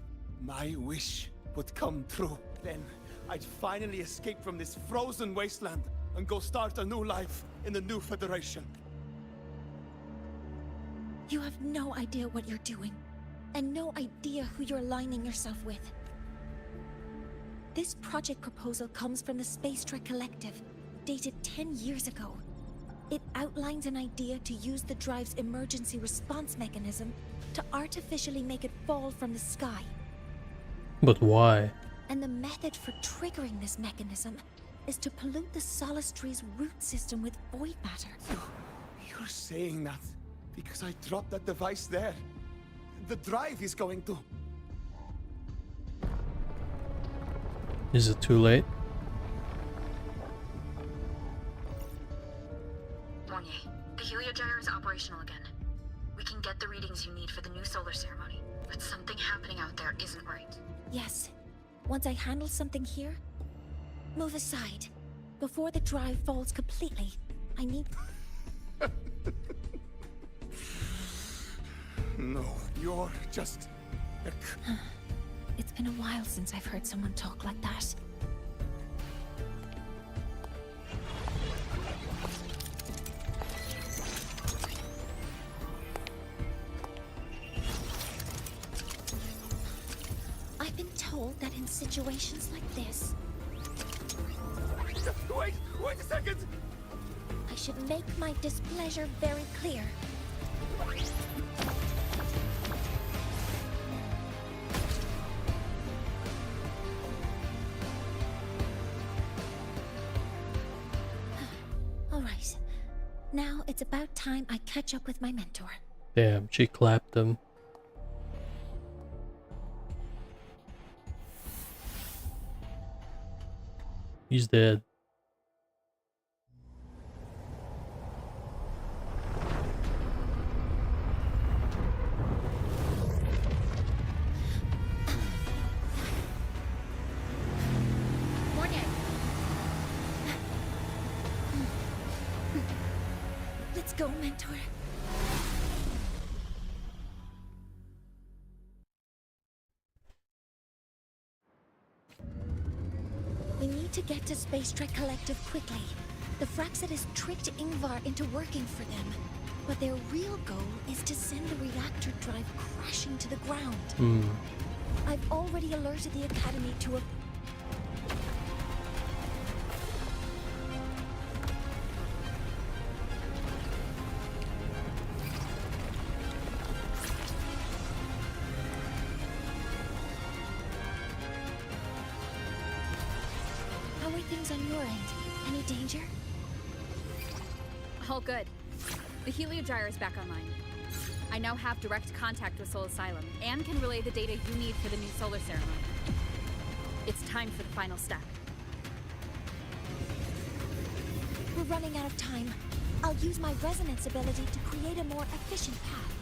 my wish would come true. Then I'd finally escape from this frozen wasteland and go start a new life in the new Federation. You have no idea what you're doing, and no idea who you're aligning yourself with. This project proposal comes from the Space Trek Collective, dated 10 years ago. It outlines an idea to use the drive's emergency response mechanism to artificially make it fall from the sky. But why? And the method for triggering this mechanism is to pollute the Solace Tree's root system with void matter. You're saying that because I dropped that device there. The drive is going to... Is it too late? Mornier, the heliogyre is operational again. We can get the readings you need for the new solar ceremony, but something happening out there isn't right. Yes. Once I handle something here, move aside. Before the drive falls completely, I need... No, you're just... It's been a while since I've heard someone talk like that. I've been told that in situations like this... Wait a second! I should make my displeasure very clear. Alright. Now it's about time I catch up with my mentor. Damn, she clapped him. He's dead. Morning. Let's go, mentor. We need to get to Space Trek Collective quickly. The Fraxidus tricked Ingvar into working for them, but their real goal is to send the reactor drive crashing to the ground. I've already alerted the Academy to a... How are things on your end? Any danger? All good. The heliogyre is back online. I now have direct contact with Sol Asylum and can relay the data you need for the new solar ceremony. It's time for the final step. We're running out of time. I'll use my resonance ability to create a more efficient path.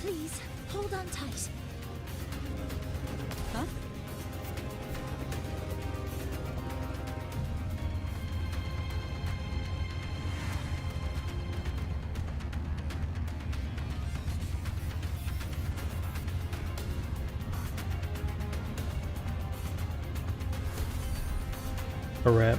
Please, hold on tight. Huh? A wrap.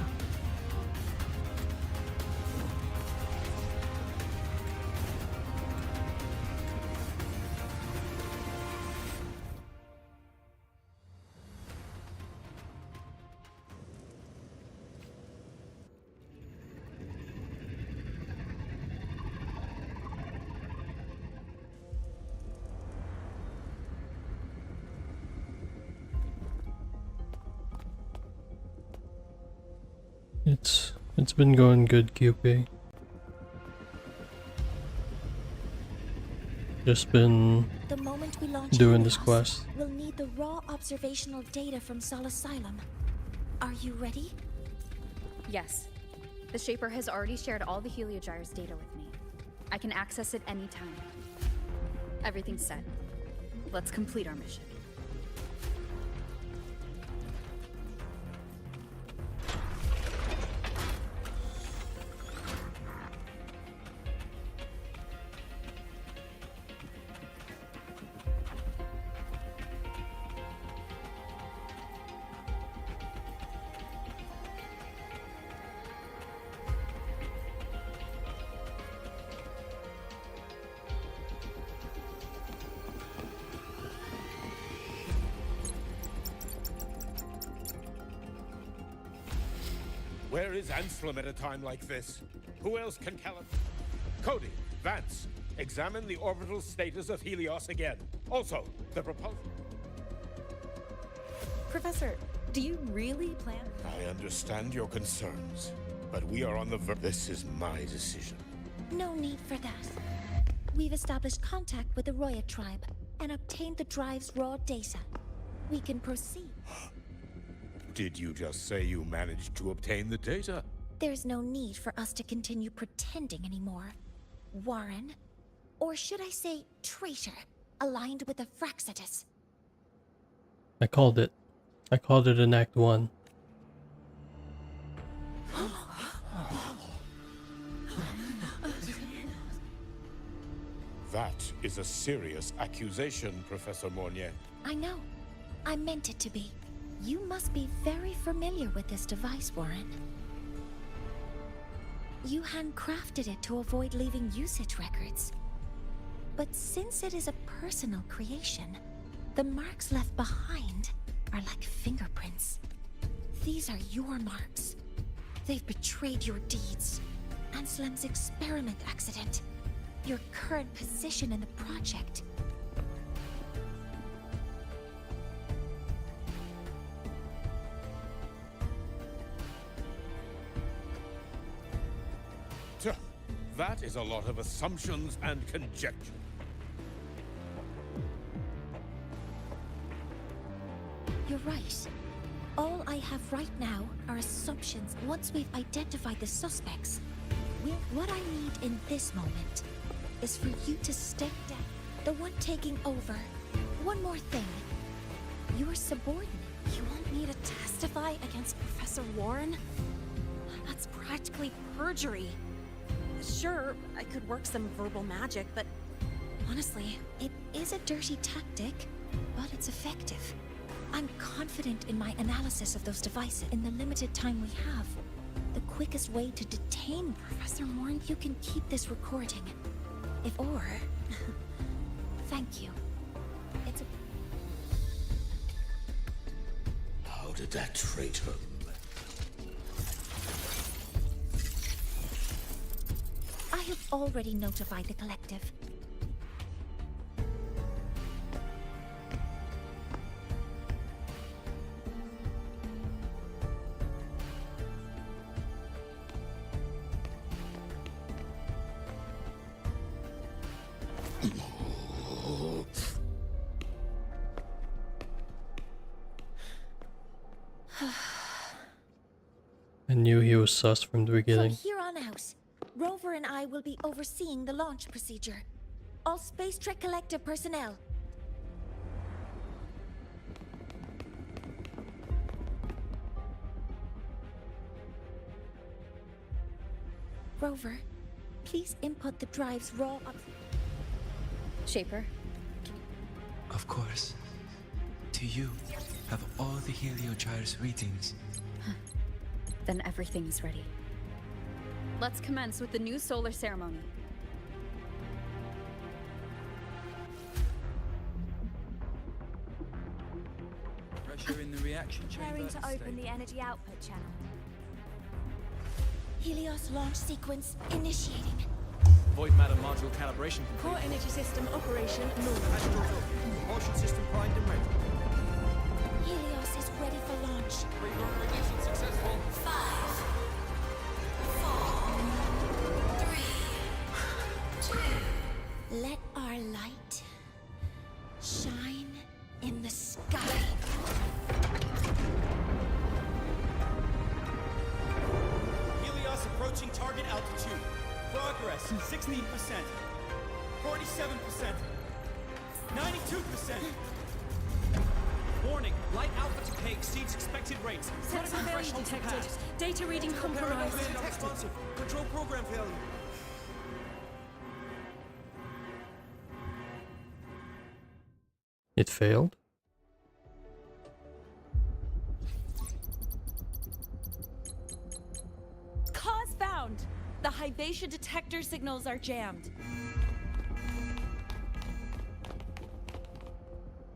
It's been going good, QP. Just been The moment we launch doing this Helios, quest. we'll need the raw observational data from Sol Asylum. Are you ready? Yes. The Shaper has already shared all the heliogyre's data with me. I can access it anytime. Everything's set. Let's complete our mission. Where is Anselm at a time like this? Who else can Cody, Vance, examine the orbital status of Helios again. Also, the propulsion... Professor, do you really plan? I understand your concerns, but we are on the verge. This is my decision. No need for that. We've established contact with the Roya tribe and obtained the drive's raw data. We can proceed. Did you just say you managed to obtain the data? There's no need for us to continue pretending anymore. Warren, or should I say traitor, aligned with the Fraxitus. I called it. I called it in Act 1. That is a serious accusation, Professor Mornier. I know. I meant it to be. You must be very familiar with this device, Warren. You handcrafted it to avoid leaving usage records. But since it is a personal creation, the marks left behind are like fingerprints. These are your marks. They've betrayed your deeds. Anslem's experiment accident. Your current position in the project. That is a lot of assumptions and conjecture. You're right. All I have right now are assumptions once we've identified the suspects. What I need in this moment is for you to step down. The one taking over. One more thing. You're subordinate. You want me to testify against Professor Warren? That's practically perjury. Sure, I could work some verbal magic, but honestly... It is a dirty tactic, but it's effective. I'm confident in my analysis of those devices in the limited time we have. The quickest way to detain Professor Warren, you can keep this recording. Or... Thank you. It's a... How did that traitor... I have already notified the collective. I knew he was sus from the beginning. From here on out, Rover and I will be overseeing the launch procedure. All Space Trek Collective personnel. Rover, please input the drive's raw up. Shaper. Of course. To you, have all the Heliogyre's readings. Then everything is ready. Let's commence with the new solar ceremony. Pressure in the reaction chamber. Preparing to open the energy output channel. Helios launch sequence initiating. Void matter module calibration. Core energy system operation normal. Propulsion system primed and ready. Helios is ready for launch. Ignition successful. 5, 4, 3, 2. Let our light shine in the sky. Helios approaching target altitude. Progress 16%, 47%, 92%. Warning, light alpha decay exceeds expected rates. Sensor failure detected. Data reading compromised. Responsive. Control program failure. It failed? Cause found! The Hyvatia detector signals are jammed.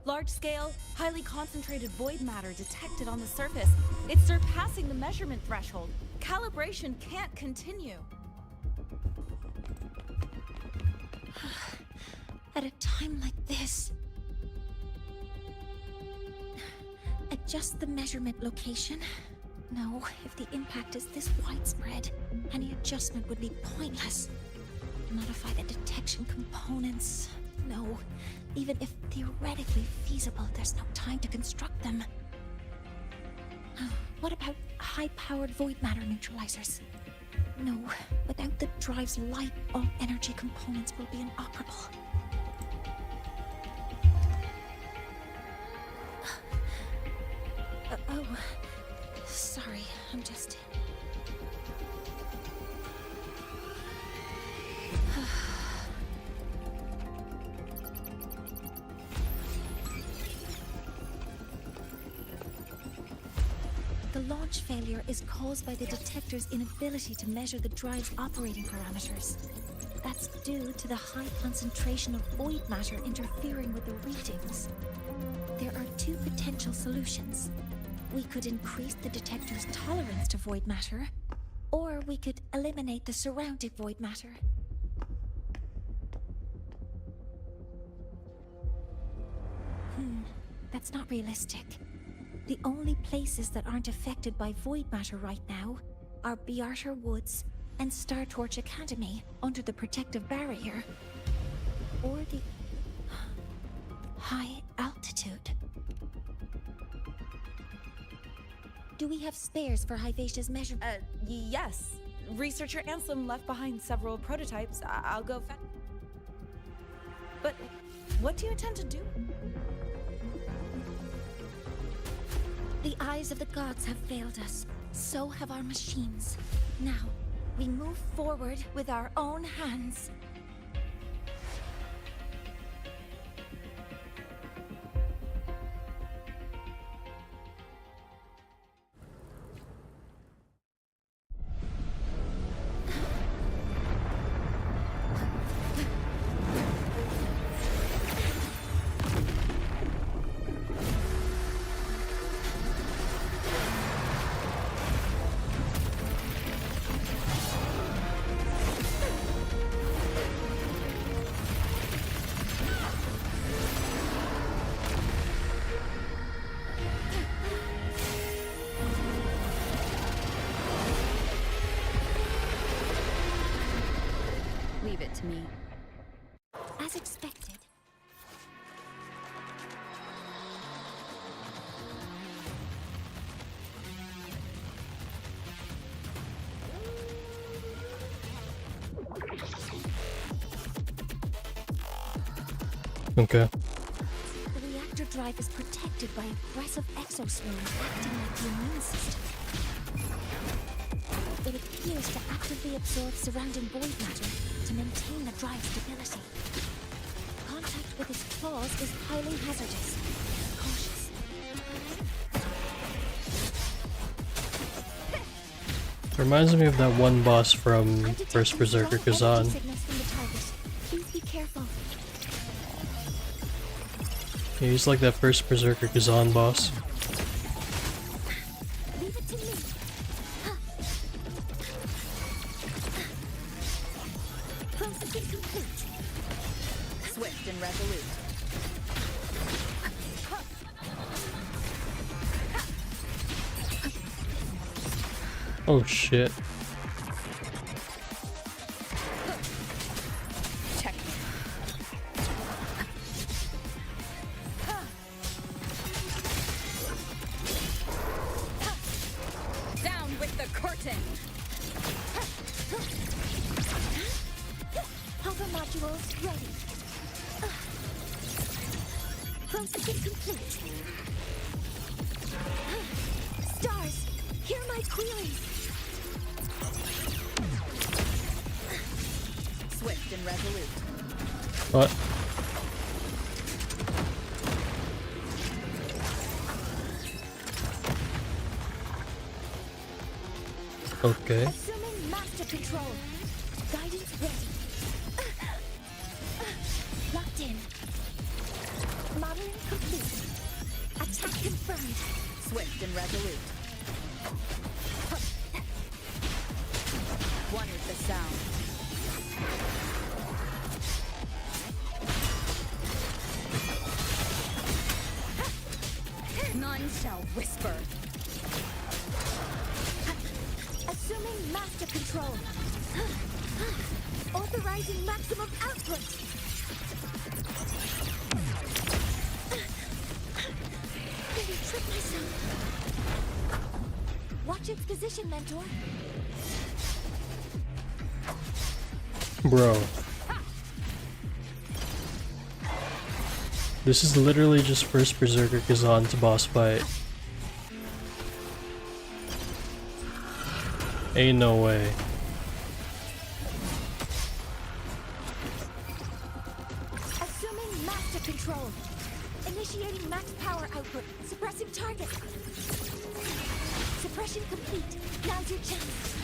Large-scale, highly concentrated void matter detected on the surface. It's surpassing the measurement threshold. Calibration can't continue. At a time like this... Adjust the measurement location. No, if the impact is this widespread, any adjustment would be pointless. Modify the detection components. No, even if theoretically feasible, there's no time to construct them. What about high-powered void matter neutralizers? No, without the drive's light, all energy components will be inoperable. Oh, sorry, I'm just... The launch failure is caused by the detector's inability to measure the drive's operating parameters. That's due to the high concentration of void matter interfering with the readings. There are two potential solutions. We could increase the detector's tolerance to void matter, or we could eliminate the surrounding void matter. That's not realistic. The only places that aren't affected by void matter right now are Bearter Woods and Startorch Academy under the protective barrier, or the high altitude. Do we have spares for Hivacia's measure? Yes. Researcher Ansem left behind several prototypes. I'll go fetch. But what do you intend to do? The eyes of the gods have failed us. So have our machines. Now, we move forward with our own hands. Leave it to me. As expected. Okay. The reactor drive is protected by aggressive exoswarms acting like the immune system. It appears to actively absorb surrounding void matter to maintain the drive's stability. Contact with its claws is highly hazardous. Cautious. Reminds me of that one boss from First Berserker Kazan. Signals from the target. Please be careful. Yeah, he's like that First Berserker Kazan boss. Leave it to me. Processing complete. Swift and resolute. Oh shit. Check. Down with the curtain. Hover modules ready. Processing complete. Stars, hear my queries. Swift and resolute. What? Okay. Assuming master control. Guidance ready. Locked in. Modeling complete. Attack confirmed. Swift and resolute. One is the sound. None shall whisper. Assuming master control. Authorizing maximum output. Maybe trip myself. Watch its position, Mentor. Bro. This is literally just first Berserker Kazan's boss fight. Ain't no way. Assuming master control. Initiating max power output. Suppressing target. Suppression complete. Now's your chance.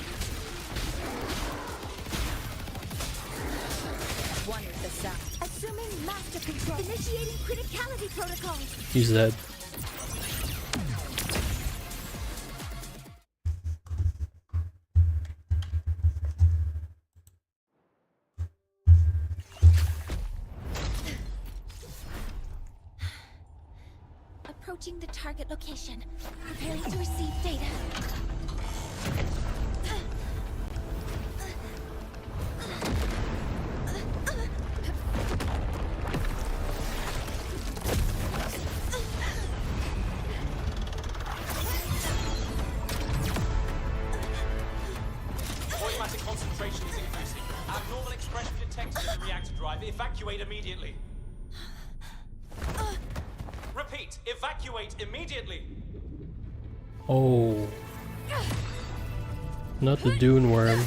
One with the sound. Assuming master control. Initiating criticality protocol. He's dead. Approaching the target location. Preparing to receive data. Automatic concentration is increasing. Abnormal expression detected in the reactor drive. Evacuate immediately. Repeat, evacuate immediately. Oh. Not the Dune Worm.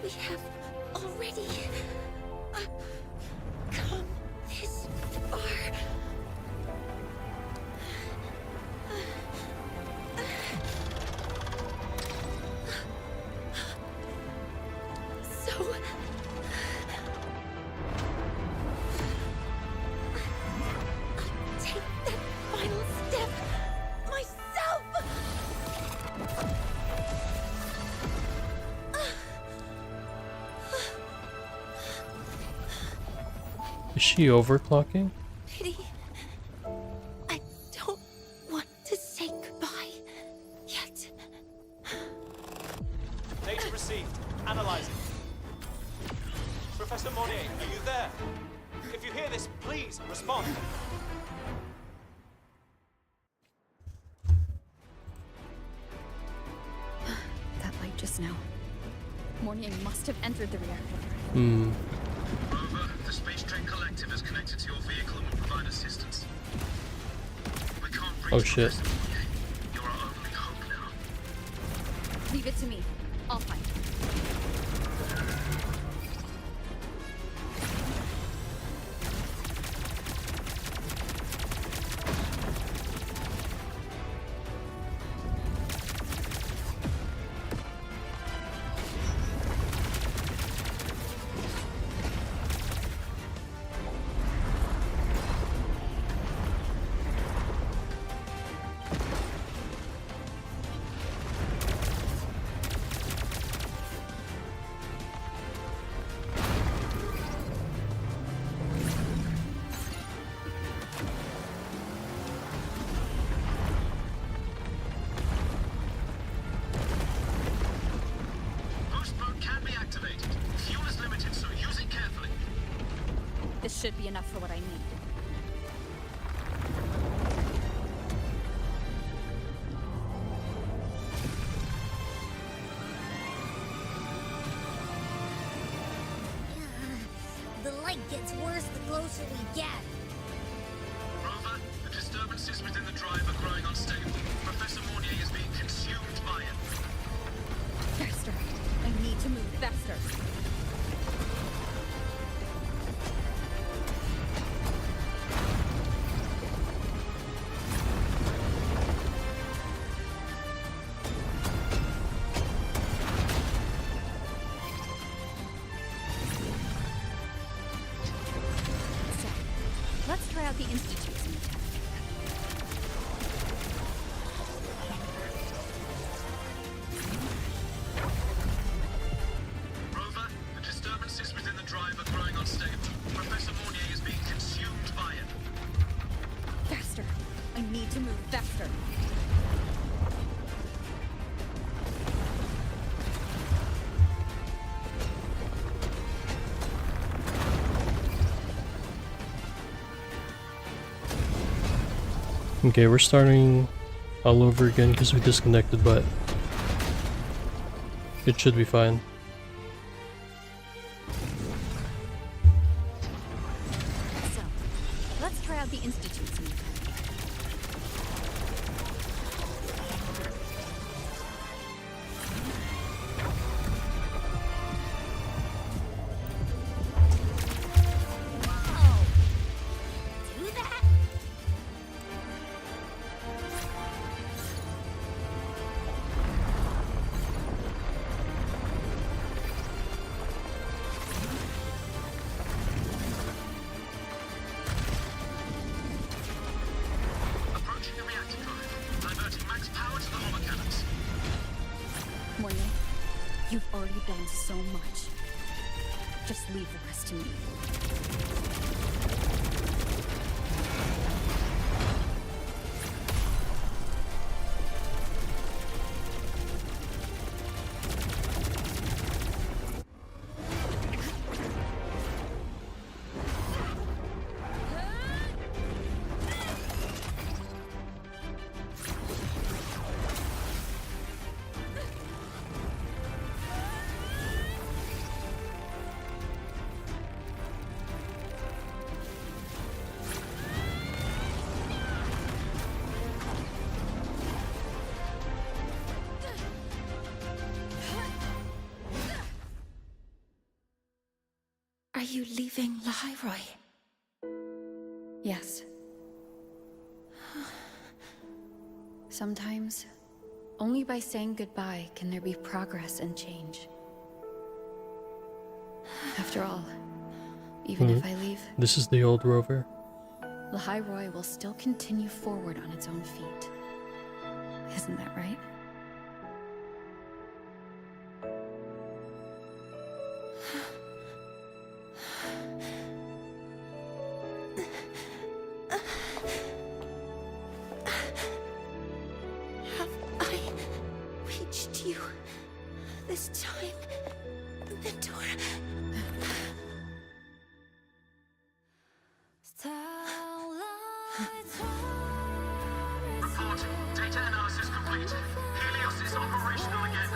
We have already come this far. So I'll take that final step myself. Is she overclocking? Pity. I don't want to say goodbye yet. Data received. Analyzing. Professor Monnier, are you there? If you hear this, please respond. That light just now. Mornier must have entered the reactor. Hmm. Rover, the Space Train Collective is connected to your vehicle and will provide assistance. We can't reach Oh shit. Professor Monnier. You're our only hope now. Leave it to me. I'll find it. This should be enough for what I need. The light gets worse the closer we get. Rover, the disturbances within the drive are growing unstable. Professor Monnier is being consumed by it. Faster. I need to move faster. So, let's try out the Institute's new tech. Rover, the disturbances within the drive are growing unstable. Professor Monnier is being consumed by it. Faster. I need to move faster. Okay, we're starting all over again because we disconnected, but it should be fine. So, let's try out the Institute's movement. You've already done so much. Just leave the rest to me. Are you leaving Lahairoi? Yes. Sometimes, only by saying goodbye can there be progress and change. After all, even if I leave, This is the old rover. Lahairoi will still continue forward on its own feet. Isn't that right? Have I reached you this time, Mentor? Reporting. Data analysis complete. Helios is operational again.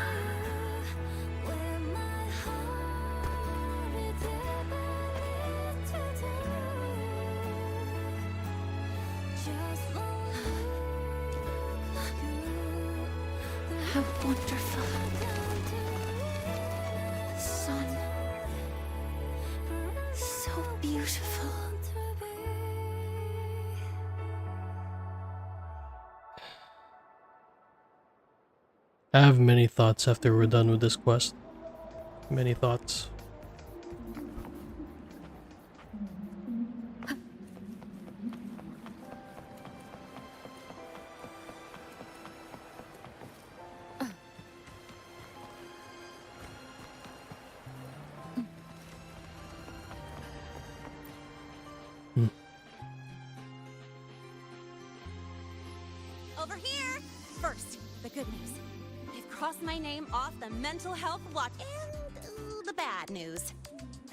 How wonderful. Sun. So beautiful. I have many thoughts after we're done with this quest. Many thoughts. Over here! First, the good news. They've crossed my name off the mental health watch. And the bad news.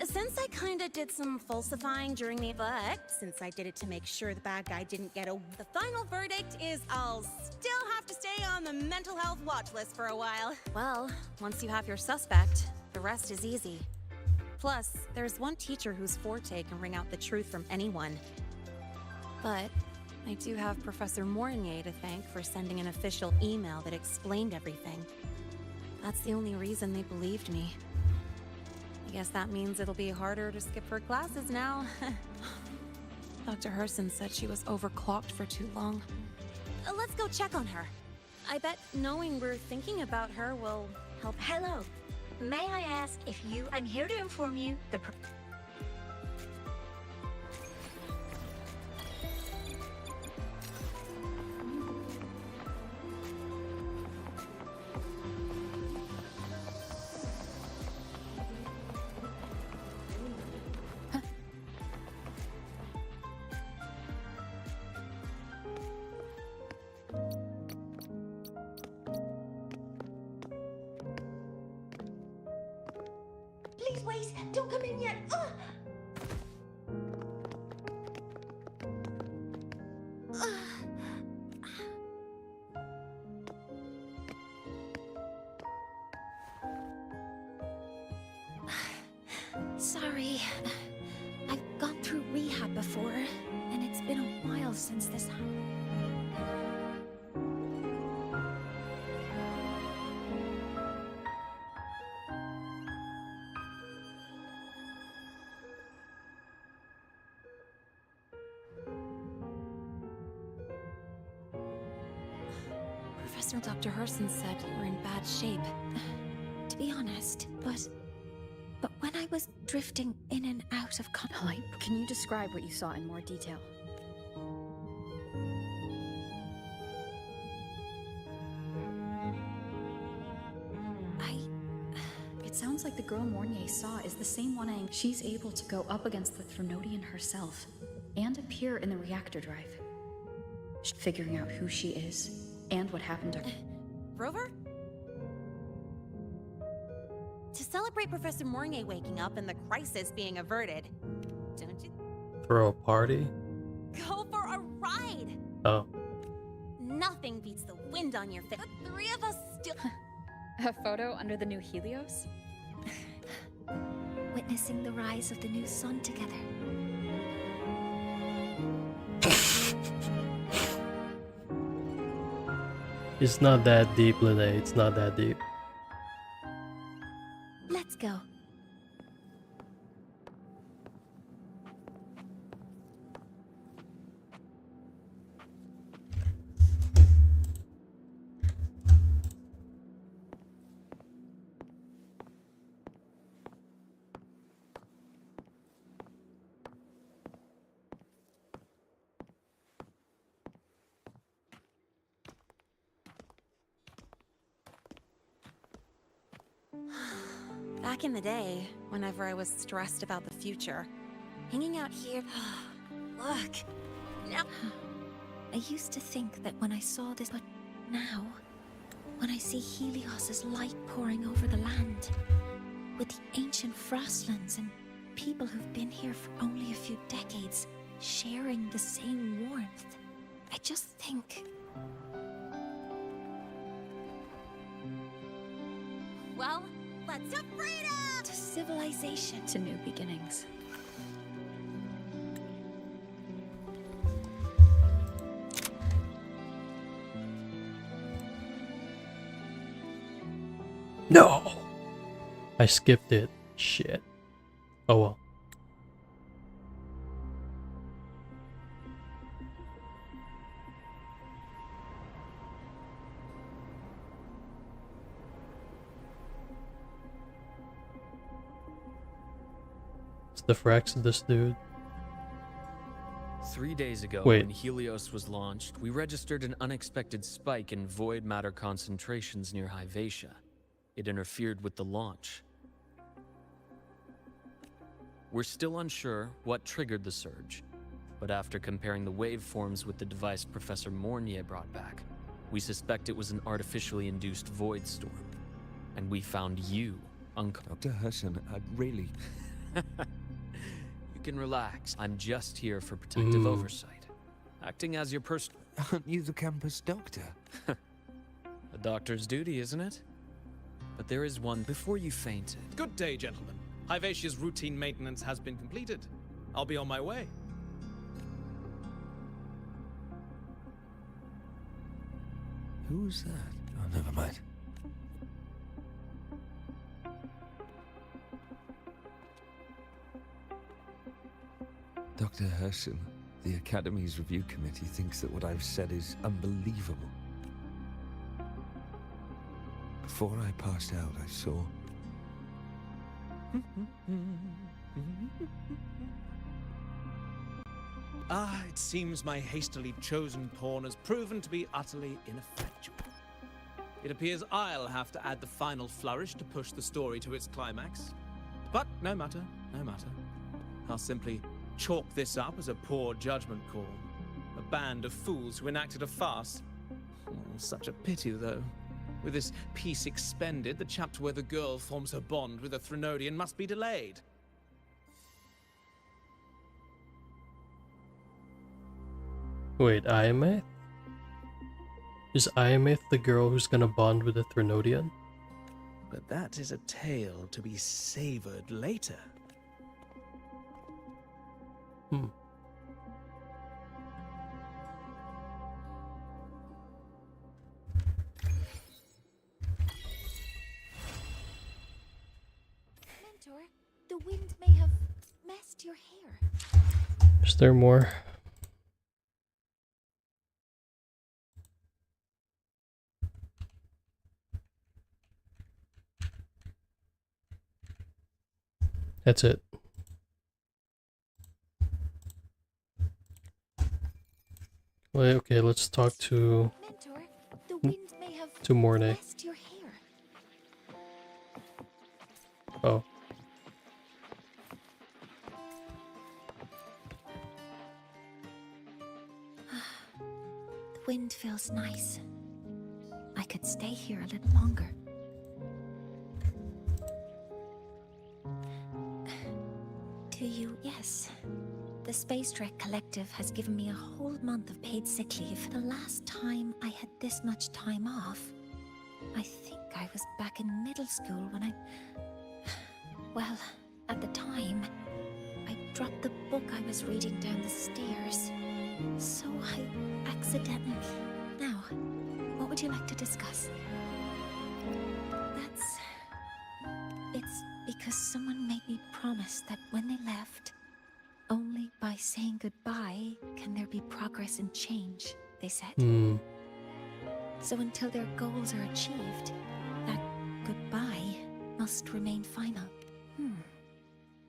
Since I kinda did some falsifying during the but since I did it to make sure the bad guy didn't get a... The final verdict is I'll still have to stay on the mental health watch list for a while. Well, once you have your suspect, the rest is easy. Plus, there's one teacher whose forte can wring out the truth from anyone. But I do have Professor Mornier to thank for sending an official email that explained everything. That's the only reason they believed me. I guess that means it'll be harder to skip her classes now. Dr. Herson said she was overclocked for too long. Let's go check on her. I bet knowing we're thinking about her will help. Hello. May I ask if you... I'm here to inform you the... Please wait! Don't come in yet! Ugh. since this happened. Professor Dr. Herson said we're in bad shape. To be honest, but when I was drifting in and out of Like, can you describe what you saw in more detail? It sounds like the girl Mornier saw is the same one she's able to go up against the Threnodian herself and appear in the reactor drive. Figuring out who she is and what happened to her. Rover? To celebrate Professor Mornier waking up and the crisis being averted, don't you Throw a party? go for a ride? Oh. Nothing beats the wind on your face. The three of us still... A photo under the new Helios? witnessing the rise of the new sun together. It's not that deep, Lene. It's not that deep. Let's go. Back in the day, whenever I was stressed about the future, hanging out here... Look! Now... I used to think that when I saw this, but now, when I see Helios's light pouring over the land, with the ancient frostlands and people who've been here for only a few decades, sharing the same warmth, I just think... Well, let's to freedom! To civilization. To new beginnings. No! I skipped it. Shit. Oh well. It's the frax of this dude. 3 days ago, Wait. when Helios was launched, we registered an unexpected spike in void matter concentrations near Hyvatia. It interfered with the launch. We're still unsure what triggered the surge, but after comparing the waveforms with the device Professor Mornier brought back, we suspect it was an artificially induced void storm. And we found you, Dr. Herson, I really... You can relax. I'm just here for protective oversight. Acting as your personal... Aren't you the campus doctor? A doctor's duty, isn't it? But there is one before you fainted. Good day, gentlemen. Hyvatia's routine maintenance has been completed. I'll be on my way. Who's that? Oh, never mind. Dr. Herson, the Academy's review committee thinks that what I've said is unbelievable. Before I passed out, I saw... It seems my hastily chosen pawn has proven to be utterly ineffectual. It appears I'll have to add the final flourish to push the story to its climax. But no matter, no matter. I'll simply chalk this up as a poor judgment call. A band of fools who enacted a farce. Oh, such a pity, though. With this piece expended, the chapter where the girl forms her bond with a Threnodian must be delayed. Wait, AEMEATH? Is AEMEATH the girl who's gonna bond with the Threnodian? But that is a tale to be savored later. The wind may have messed your hair. Is there more? That's it. Well, okay, let's talk to Mentor, the wind may have Mornay. messed your hair. Oh. The wind feels nice. I could stay here a little longer. Do you? Yes. The Space Trek Collective has given me a whole month of paid sick leave. The last time I had this much time off, I think I was back in middle school when well, at the time, I dropped the book I was reading down the stairs. So I accidentally... Now, what would you like to discuss? It's because someone made me promise that when they left, only by saying goodbye can there be progress and change, they said. So until their goals are achieved, that goodbye must remain final.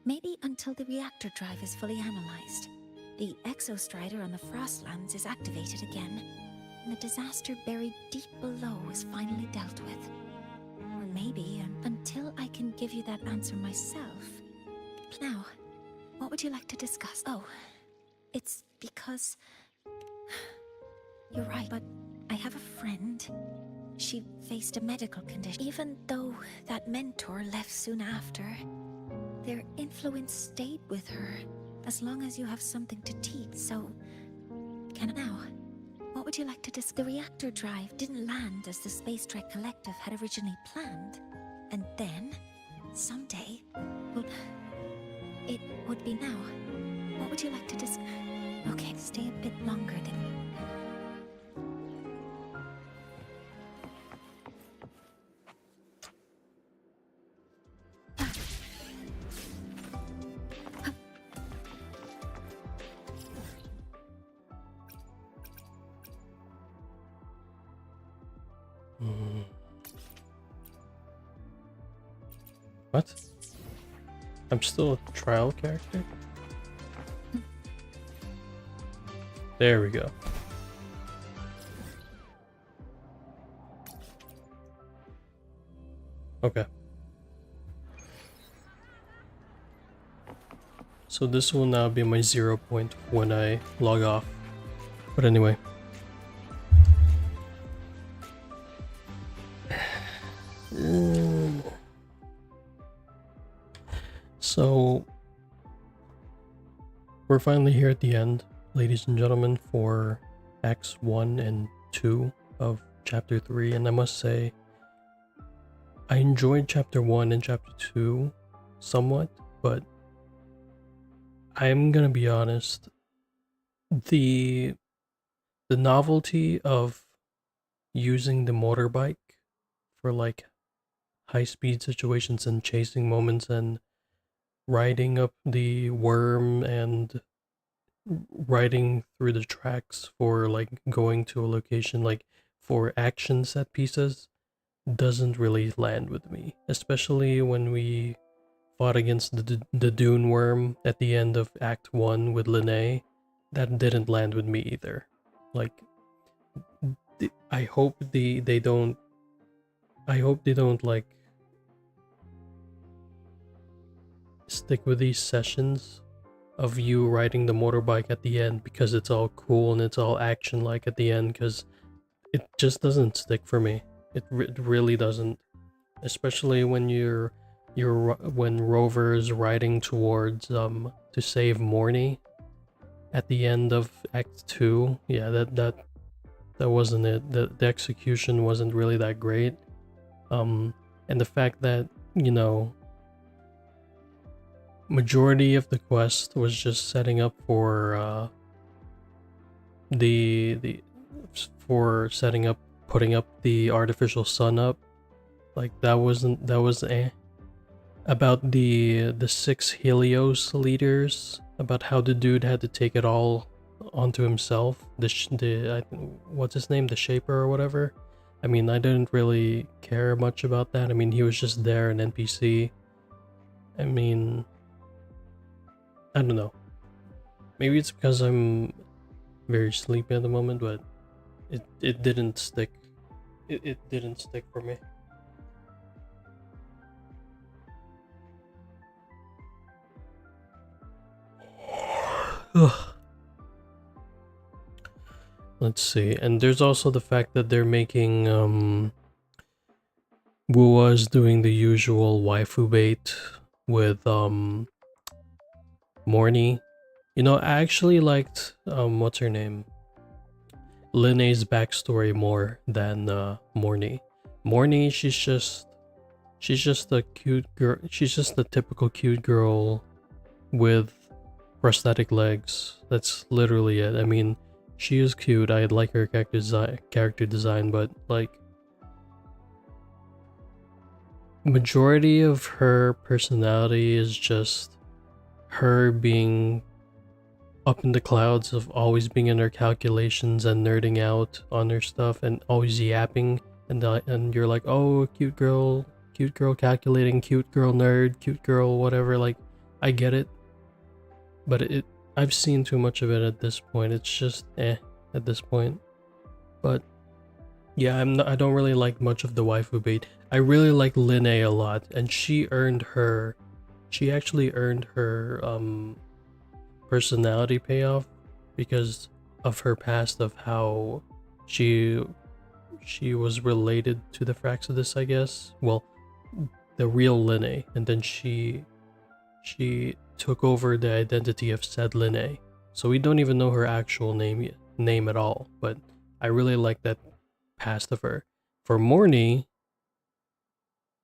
Maybe until the reactor drive is fully analyzed, the exostrider on the Frostlands is activated again, and the disaster buried deep below is finally dealt with. Or maybe until I can give you that answer myself. Now, what would you like to discuss? Oh, it's because... You're right, but I have a friend. She faced a medical condition. Even though that mentor left soon after, their influence stayed with her as long as you have something to teach. So, now, what would you like to discuss? The reactor drive didn't land as the Space Trek Collective had originally planned. And then, someday, it would be now. What would you like to discuss? Okay, stay a bit longer then. What? I'm still a trial character? There we go. Okay. So this will now be my 0 point when I log off. But anyway. So we're finally here at the end, ladies and gentlemen, for Acts 1 and 2 of Chapter 3, and I must say, I enjoyed Chapter 1 and Chapter 2 somewhat, but I'm gonna be honest, the novelty of using the motorbike for like high-speed situations and chasing moments and riding up the worm and riding through the tracks for like going to a location, like for action set pieces, doesn't really land with me, especially when we fought against the Dune worm at the end of Act 1 with Linnea. That didn't land with me either. Like, I hope they don't like stick with these sessions of you riding the motorbike at the end because it's all cool and it's all action like at the end, because it just doesn't stick for me. It really doesn't, especially when when Rover is riding towards to save Morny at the end of Act 2. Yeah, that wasn't it. The execution wasn't really that great. And the fact that, you know, majority of the quest was just setting up for putting up the artificial sun up, like that was about the 6 Helios leaders, about how the dude had to take it all onto himself. What's his name, the Shaper or whatever. I mean, I didn't really care much about that. I mean, he was just there, an NPC. I mean, I don't know. Maybe it's because I'm very sleepy at the moment, but it didn't stick. It didn't stick for me. Let's see. And there's also the fact that they're making Wua's doing the usual waifu bait with Morny. You know, I actually liked what's her name? Linnea's backstory more than Morny. Morny, she's just a cute girl. She's just a typical cute girl with prosthetic legs. That's literally it. I mean, she is cute. I like her character design, but like majority of her personality is just her being up in the clouds, of always being in her calculations and nerding out on her stuff and always yapping, and you're like, oh, cute girl calculating, cute girl nerd, cute girl whatever. Like, I get it, but I've seen too much of it at this point. It's just at this point. But yeah, I don't really like much of the waifu bait. I really like Linnea a lot, and she actually earned her personality payoff because of her past, of how she was related to the Fraxidus, I guess. Well, the real Linne, and then she took over the identity of said Linne. So we don't even know her actual name at all, but I really like that past of her. For Morny,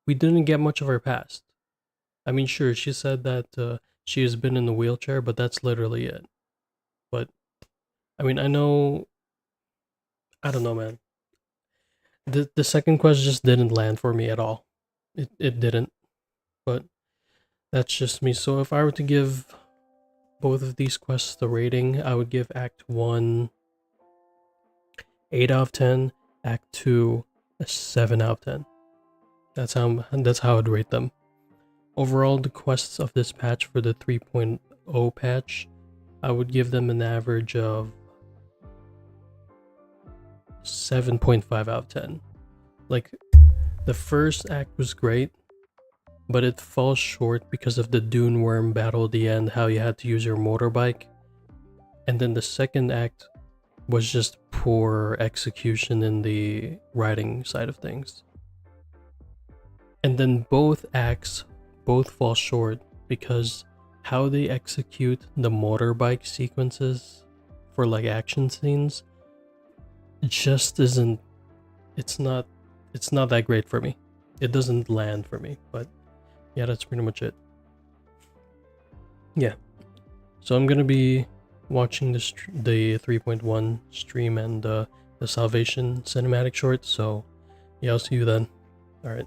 we didn't get much of her past. I mean, sure, she said that she has been in the wheelchair, but that's literally it. But I mean, I don't know, man. The second quest just didn't land for me at all. It didn't. But that's just me. So if I were to give both of these quests the rating, I would give Act 1 8 out of 10, Act 2 a 7 out of 10. That's how I'd rate them. Overall, the quests of this patch for the 3.0 patch, I would give them an average of 7.5 out of 10. Like, the first act was great, but it falls short because of the Dune Worm battle at the end, how you had to use your motorbike. And then the second act was just poor execution in the writing side of things. And then both acts fall short because how they execute the motorbike sequences for like action scenes just isn't, it's not that great for me. It doesn't land for me. But yeah, that's pretty much it. Yeah, so I'm gonna be watching the 3.1 stream and the Salvation cinematic short. So yeah, I'll see you then. All right,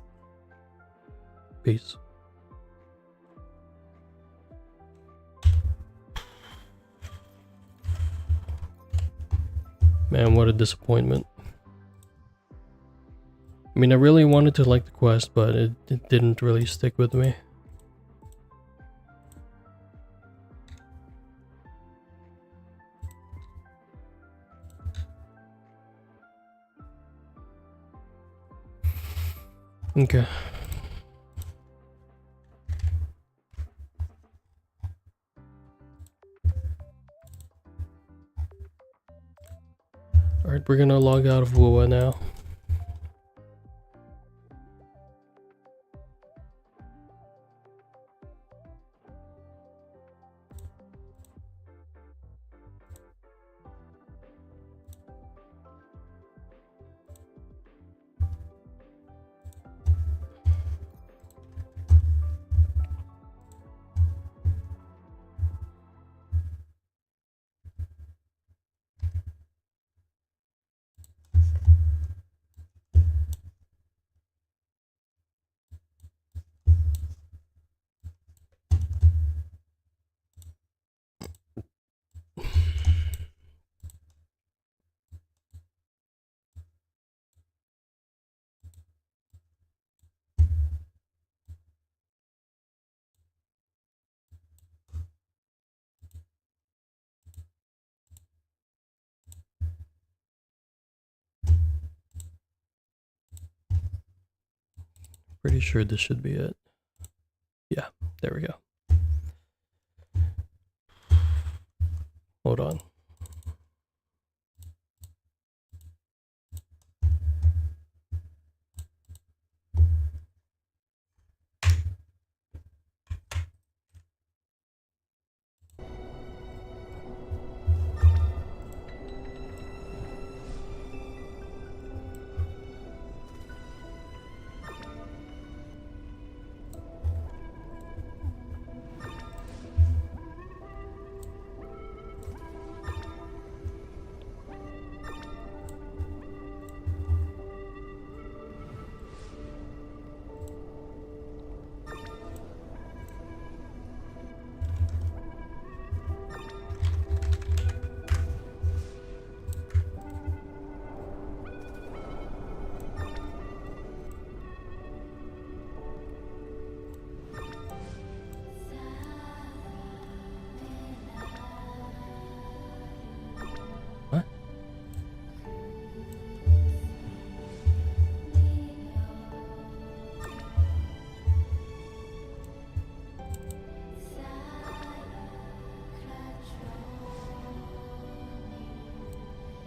peace. Man, what a disappointment. I mean, I really wanted to like the quest, but it didn't really stick with me. Okay. Alright, we're gonna log out of Wua now. Pretty sure this should be it. Yeah, there we go. Hold on.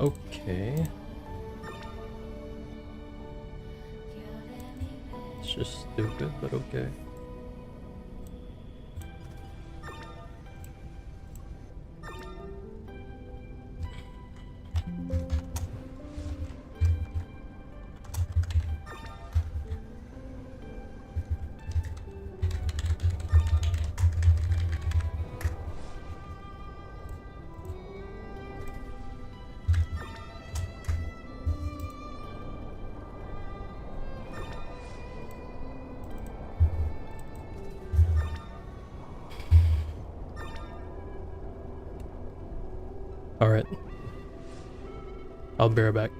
Okay. It's just stupid, but okay. Alright. I'll bear back.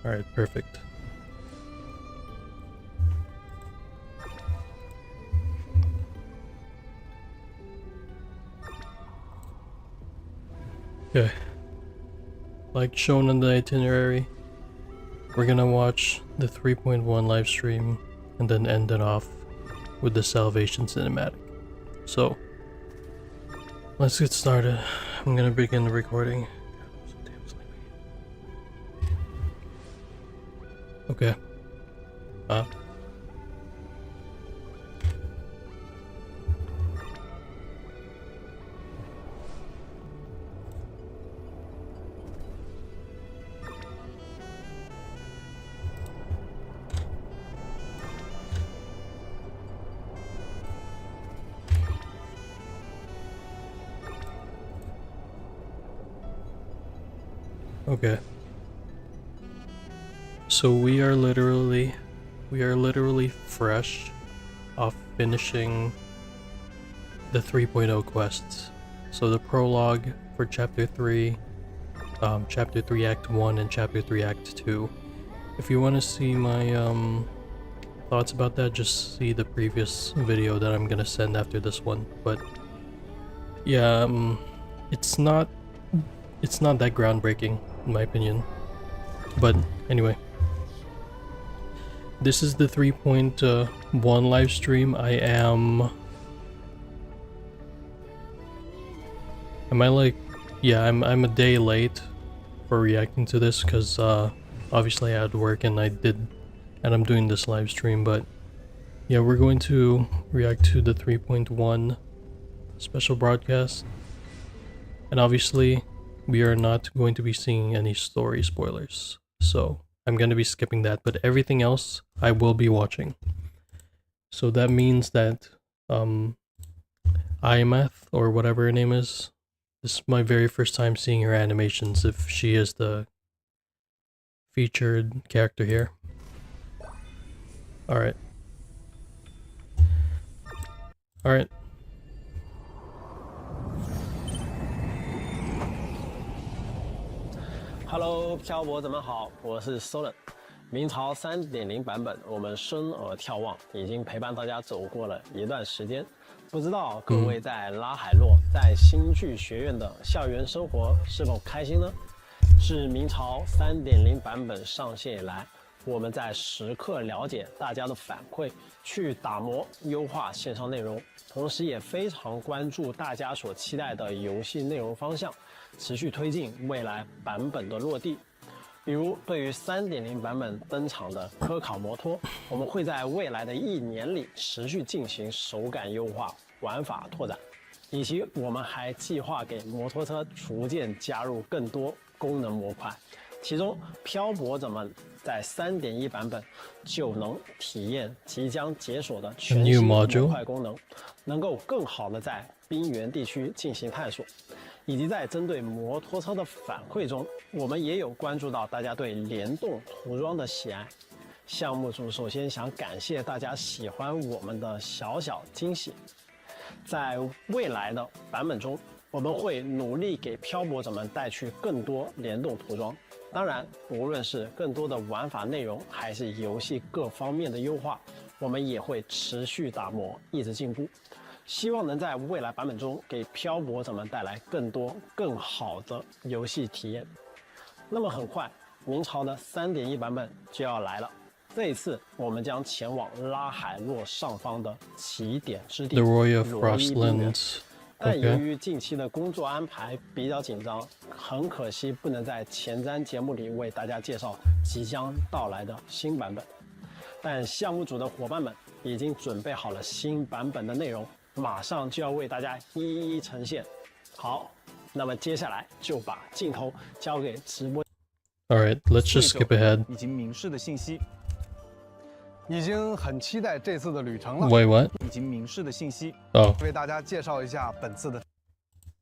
Alright, perfect. like shown on the itinerary, we're gonna watch the 3.1 live stream and then end it off with the Salvation cinematic. So, let's get started. I'm gonna begin the recording. Okay. Okay. So we are literally fresh off finishing the 3.0 quests. So the prologue for Chapter 3, Chapter 3 Act 1 and Chapter 3 Act 2. If you want to see my thoughts about that, just see the previous video that I'm gonna send after this one. But yeah, it's not that groundbreaking in my opinion. But anyway, this is the 3.1 live stream. I'm a day late for reacting to this because obviously I had work and I'm doing this live stream. But yeah, we're going to react to the 3.1 special broadcast, and obviously we are not going to be seeing any story spoilers, so I'm going to be skipping that, but everything else I will be watching. So that means that AEMEATH, or whatever her name is, this is my very first time seeing her animations, if she is the featured character here. Alright. Alright. Hello， 漂泊者们好，我是 Solen。明朝3.0版本，我们生而眺望，已经陪伴大家走过了一段时间。不知道各位在拉海洛，在新剧学院的校园生活是否开心呢？自明朝3.0版本上线以来，我们在时刻了解大家的反馈，去打磨优化线上内容，同时也非常关注大家所期待的游戏内容方向，持续推进未来版本的落地。比如对于3.0版本登场的科考摩托，我们会在未来的1年里持续进行手感优化、玩法拓展，以及我们还计划给摩托车逐渐加入更多功能模块。其中，漂泊者们在3.1版本就能体验即将解锁的全新模块功能，能够更好的在冰原地区进行探索。以及在针对摩托车的反馈中，我们也有关注到大家对联动涂装的喜爱。项目组首先想感谢大家喜欢我们的小小惊喜。在未来的版本中，我们会努力给漂泊者们带去更多联动涂装。当然，无论是更多的玩法内容，还是游戏各方面的优化，我们也会持续打磨，一直进步。希望能在未来版本中给漂泊者们带来更多更好的游戏体验。那么很快，明朝的3.1版本就要来了。这一次，我们将前往拉海洛上方的起点之地 The Roy of 罗伊冰原。 Frostlands. 但由于近期的工作安排比较紧张，很可惜不能在前瞻节目里为大家介绍即将到来的新版本。但项目组的伙伴们已经准备好了新版本的内容。 马上就要为大家一一呈现。好，那么接下来就把镜头交给直播。Alright, let's just skip ahead. 已经明示的信息，已经很期待这次的旅程了。Wait, what? 已经明示的信息。Oh. 为大家介绍一下本次的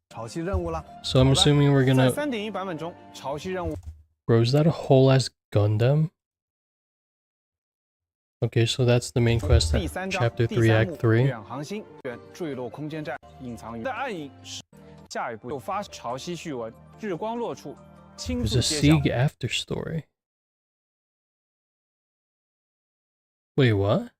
潮汐任务啦。 So I'm assuming we're gonna. 在3.1版本中，潮汐任务。Bro, is that a whole ass Gundam? Okay, so that's the main quest at Chapter 3, Act 3. 远航星坠落空间站隐藏于在暗影时，下一步就发潮汐序文，日光落处，亲 There's 自 a 揭晓。 Sieg after story. Wait, what?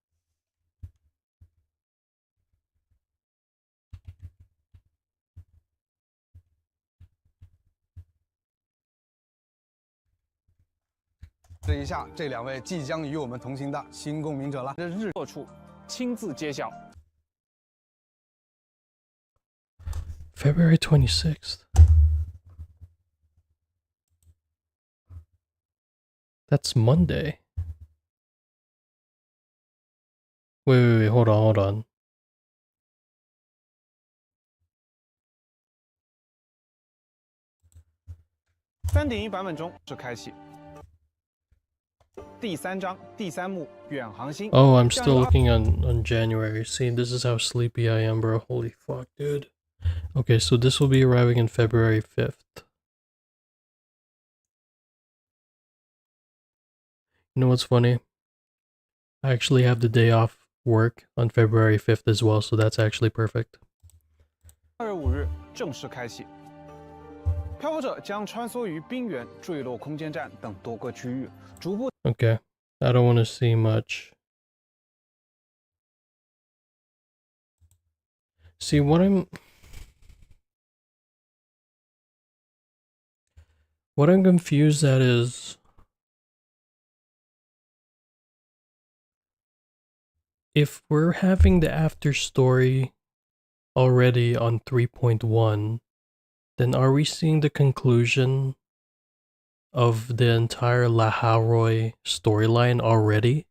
这一下，这2位即将与我们同行的新共鸣者了。这日落处亲自揭晓。February 26th. That's Monday. Wait, hold on. 3.1版本中是开启。第3章第3幕远航星。Oh, I'm still looking on January. See, this is how sleepy I am, bro. Holy fuck, dude. Okay, so this will be arriving in February 5th. You know what's funny? I actually have the day off work on February 5th as well, so that's actually perfect. 2月5日正式开启。漂浮者将穿梭于冰原、坠落空间站等多个区域，逐步。Okay, I don't want to see much. See, what I'm confused at is if we're having the after story already on 3.1, then are we seeing the conclusion of the entire Laharoy storyline already?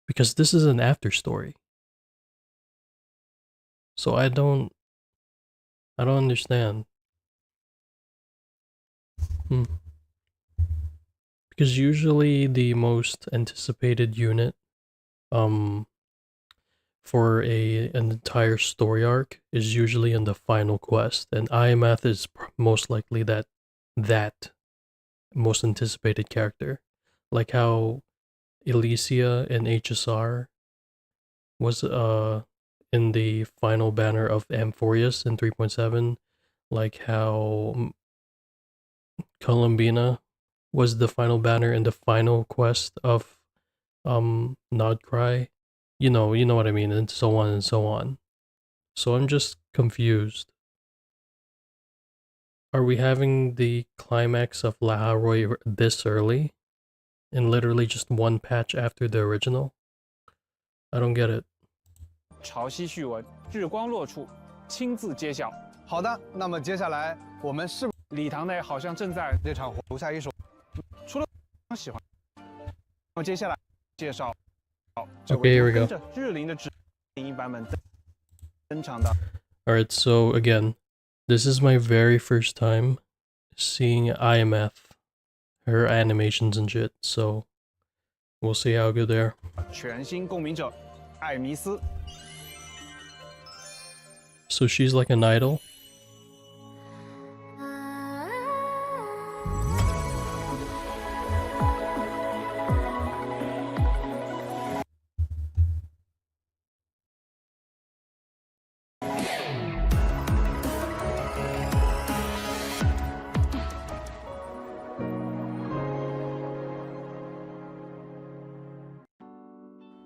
Because this is an after story. So I don't understand. Because usually the most anticipated unit for an entire story arc is usually in the final quest, and AEMEATH is most likely that most anticipated character, like how Elysia and HSR was in the final banner of Amphorius in 3.7, like how Columbina was the final banner in the final quest of Nodcry. You know what I mean, and so on and so on. So I'm just confused. Are we having the climax of Laharoy this early? And literally just one patch after the original? I don't get it. 潮汐序文，日光落处，亲自揭晓。好的，那么接下来我们是礼堂内好像正在这场留下一首，除了喜欢，那么接下来介绍这位跟着日灵的指引版本登场的。Alright, so again, this is my very first time seeing AEMEATH, her animations and shit, so we'll see how good they are. 全新共鸣者，艾弥斯。So she's like an idol? "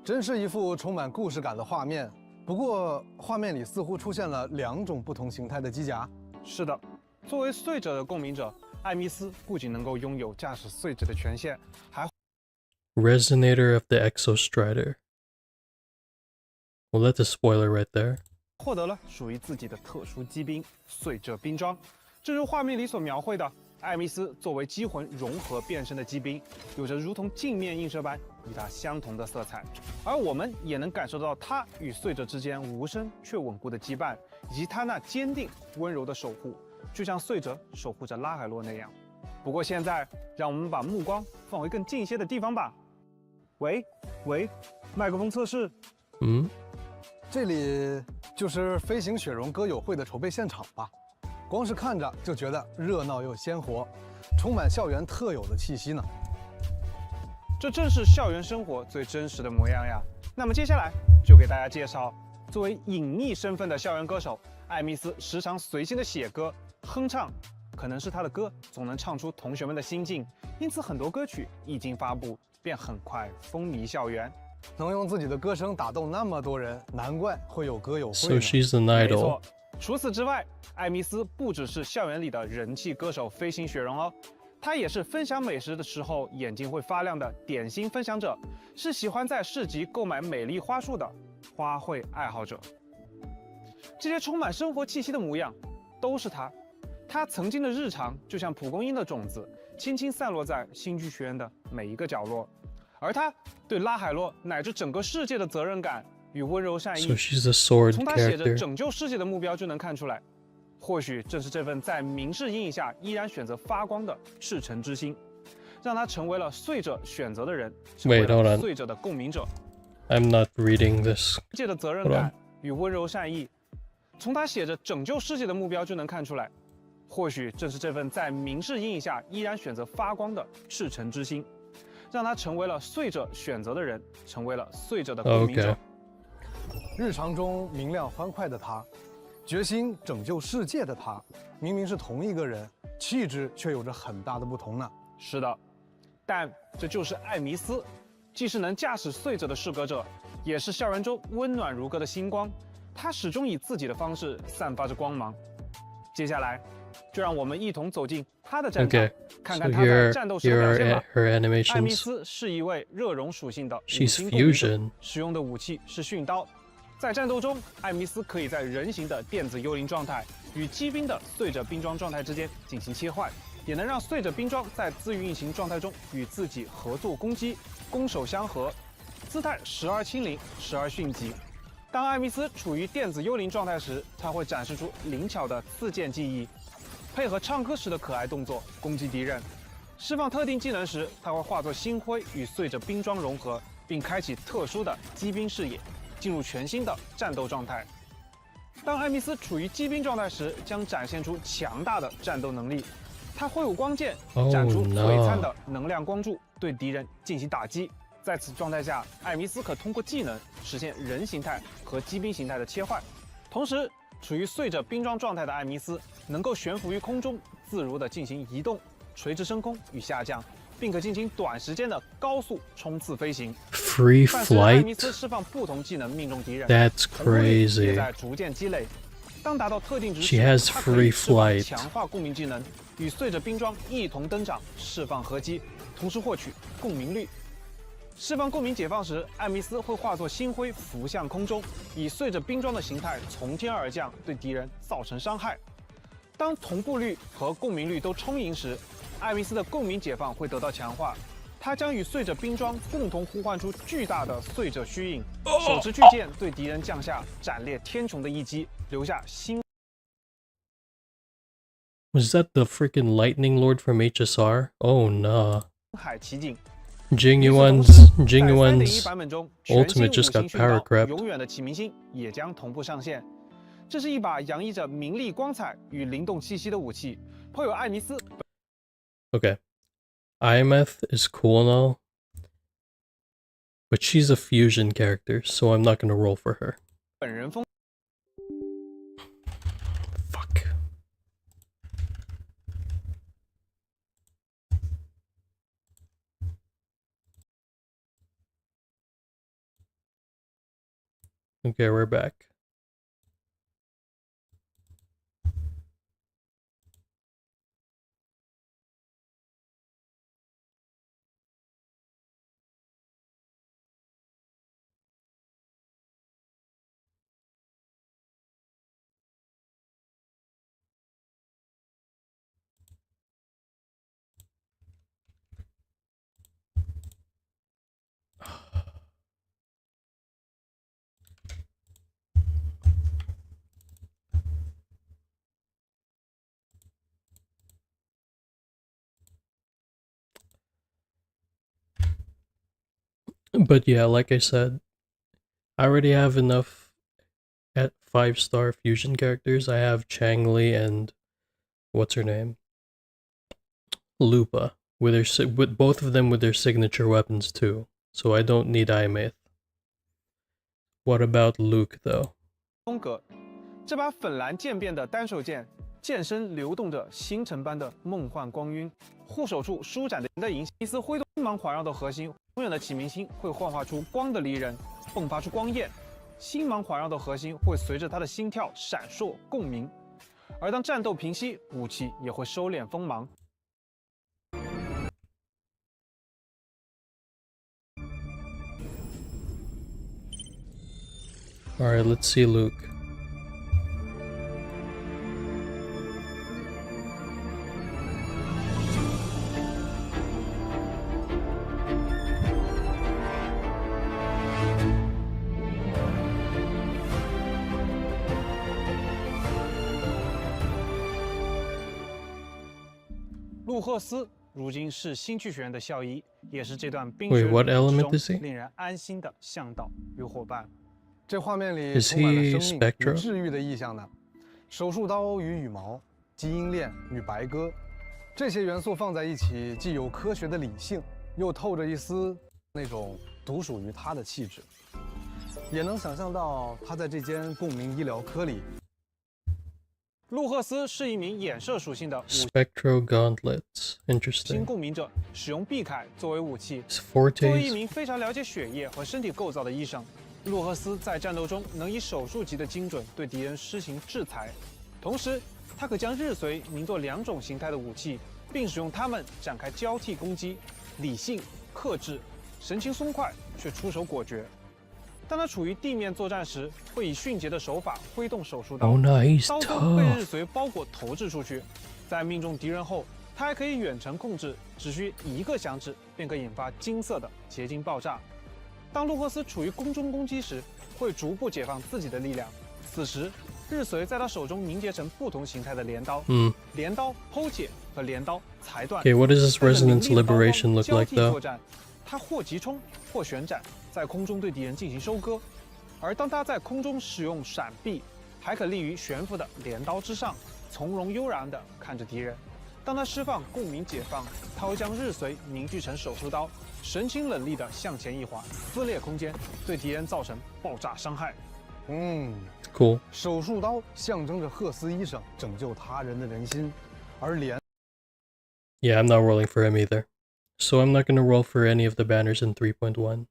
真是一幅充满故事感的画面。不过，画面里似乎出现了2种不同形态的机甲。是的，作为碎者的共鸣者，艾弥斯不仅能够拥有驾驶碎者的权限，还 Resonator of the Exostrider. Well, that's a spoiler right there. 获得了属于自己的特殊机兵——碎者兵装。正如画面里所描绘的，艾弥斯作为机魂融合变身的机兵，有着如同镜面映射般与它相同的色彩，而我们也能感受到它与碎者之间无声却稳固的羁绊，以及它那坚定温柔的守护，就像碎者守护着拉海洛那样。不过现在，让我们把目光放回更近些的地方吧。喂，麦克风测试。这里就是飞行雪绒歌友会的筹备现场吧？光是看着就觉得热闹又鲜活，充满校园特有的气息呢。这正是校园生活最真实的模样呀。那么接下来就给大家介绍，作为隐秘身份的校园歌手，艾弥斯时常随性的写歌、哼唱，可能是他的歌总能唱出同学们的心境，因此很多歌曲一经发布便很快风靡校园。能用自己的歌声打动那么多人，难怪会有歌友会呢。 So she's an idol. 没错。除此之外，艾弥斯不只是校园里的人气歌手飞行雪绒哦，他也是分享美食的时候眼睛会发亮的点心分享者，是喜欢在市集购买美丽花束的花卉爱好者。这些充满生活气息的模样，都是他。他曾经的日常就像蒲公英的种子，轻轻散落在星剧学院的每一个角落。而他对拉海洛乃至整个世界的责任感与温柔善意， So she's a sword 从他写着 character. 拯救世界的目标就能看出来。或许正是这份在明世阴影下依然选择发光的赤诚之心，让他成为了遂者选择的人，成为 Wait, hold 了 on. 遂者的共鸣者。 I'm not reading this. 世界的责任 Hold 感 on. 与温柔善意，从他写着拯救世界的目标就能看出来。或许正是这份在明世阴影下依然选择发光的赤诚之心，让他成为了遂者选择的人，成为了遂者的共鸣者。 日常中明亮欢快的他，决心拯救世界的他，明明是同一个人，气质却有着很大的不同呢。是的，但这就是艾弥斯，既是能驾驶遂者的适格者，也是校园中温暖如歌的星光。他始终以自己的方式散发着光芒。接下来，就让我们一同走进他的战场， Okay. 看 So 看他在战斗时的 here 表现 are 吧。 her 艾弥 animations. 斯是一位热熔属性的五 She's 星共鸣者 fusion. 使用的武器是训刀。在战斗中，艾弥斯可以在人形的电子幽灵状态与机兵的遂者兵装状态之间进行切换，也能让遂者兵装在自运行状态中与自己合作攻击，攻守相合，姿态时而轻灵，时而迅疾。当艾弥斯处于电子幽灵状态时，他会展示出灵巧的刺剑技艺，配合唱歌时的可爱动作攻击敌人。释放特定技能时，他会化作星辉与遂者兵装融合，并开启特殊的机兵视野，进入全新的战斗状态。当艾弥斯处于机兵状态时，将展现出强大的战斗能力。他挥舞光剑，展出璀璨的能量光柱，对敌人进行打击。在此状态下，艾弥斯可通过技能实现人形态和机兵形态的切换。同时，处于遂者兵装状态的艾弥斯能够悬浮于空中，自如地进行移动、垂直升空与下降，并可进行短时间的高速冲刺飞行。 Free 伴随艾弥 flight? 斯释放不同技能命中敌人， That's 攻略也 crazy. 在逐渐积累。当达到特定值 She 时， has 它可以 free 释放 flight. 强化共鸣技能，与遂者兵装一同登场，释放合击，同时获取共鸣率。释放共鸣解放时，艾弥斯会化作星辉浮向空中，以遂者兵装的形态从天而降，对敌人造成伤害。当同步率和共鸣率都充盈时，艾弥斯的共鸣解放会得到强化。他将与遂者兵装共同呼唤出巨大的遂者虚影，手持巨剑对敌人降下斩裂天穹的一击，留下星。 Was that the freaking lightning lord from HSR? Oh nah. 海奇景。 Genuine's 3.1版本中，全新 ultimate 五 just 星 got 勋 power 刀 crept. 永远的启明星也将同步上线。这是一把洋溢着明丽光彩与灵动气息的武器，颇有艾弥斯。 Okay. AEMEATH'S is cool and all, but she's a fusion character, so I'm not gonna roll for her. 本人风。 Fuck. Okay, we're back. But yeah, like I said, I already have enough at 5-star fusion characters. I have Changli and what's her name? Lupa, with with both of them with their signature weapons too. So I don't need AEMEATH. What about Luke though? 风格，这把粉蓝渐变的单手剑，剑身流动着星辰般的梦幻光晕，护手处舒展的银一丝挥动星芒环绕的核心，永远的启明星会幻化出光的离人，迸发出光焰。星芒环绕的核心会随着他的心跳闪烁共鸣，而当战斗平息，武器也会收敛锋芒。Alright, let's see Luke.路赫斯如今是新剧学院的校医，也是这段冰 Wait, 雪 what 旅途之 element 中 is he? 令人安心的向导与伙伴。这画面里 Is 充满了 he 生命 Spectra? 与治愈的意象呢。手术刀与羽毛，基因链与白鸽，这些元素放在一起，既有科学的理性，又透着一丝那种独属于他的气质。也能想象到他在这间共鸣医疗科里。路赫斯是一名衍射属性的Spectral gauntlets. 新 Interesting. 共鸣者，使用臂铠作为武器。 Fortes 作为一名非常了解血液和身体构造的医生，路赫斯在战斗中能以手术级的精准对敌人施行制裁，同时他可将日髓凝作2种形态的武器，并使用它们展开交替攻击，理性、克制，神情松快却出手果决。当他处于地面作战时，会以迅捷的手法挥动手术刀， Oh, no, he's 刀锋被 tough. 日髓包裹投掷出去。在命中敌人后，他还可以远程控制，只需1个响指便可引发金色的结晶爆炸。当路赫斯处于空中攻击时，会逐步解放自己的力量。此时，日髓在他手中凝结成不同形态的镰刀，镰刀剖解和镰刀裁断。 Okay, what does this 带着凌 resonance 厉的刀光 liberation look 交 like 替 though? 作战，他或急冲，或旋转，在空中对敌人进行收割。而当他在空中使用闪避，还可立于悬浮的镰刀之上，从容悠然地看着敌人。当他释放共鸣解放，他会将日髓凝聚成手术刀，神情冷厉地向前一划，撕裂空间，对敌人造成爆炸伤害。Cool. 手术刀象征着赫斯医生拯救他人的人心，而镰 Yeah, I'm not rolling for him either. So I'm not gonna roll for any of the banners in 3.1.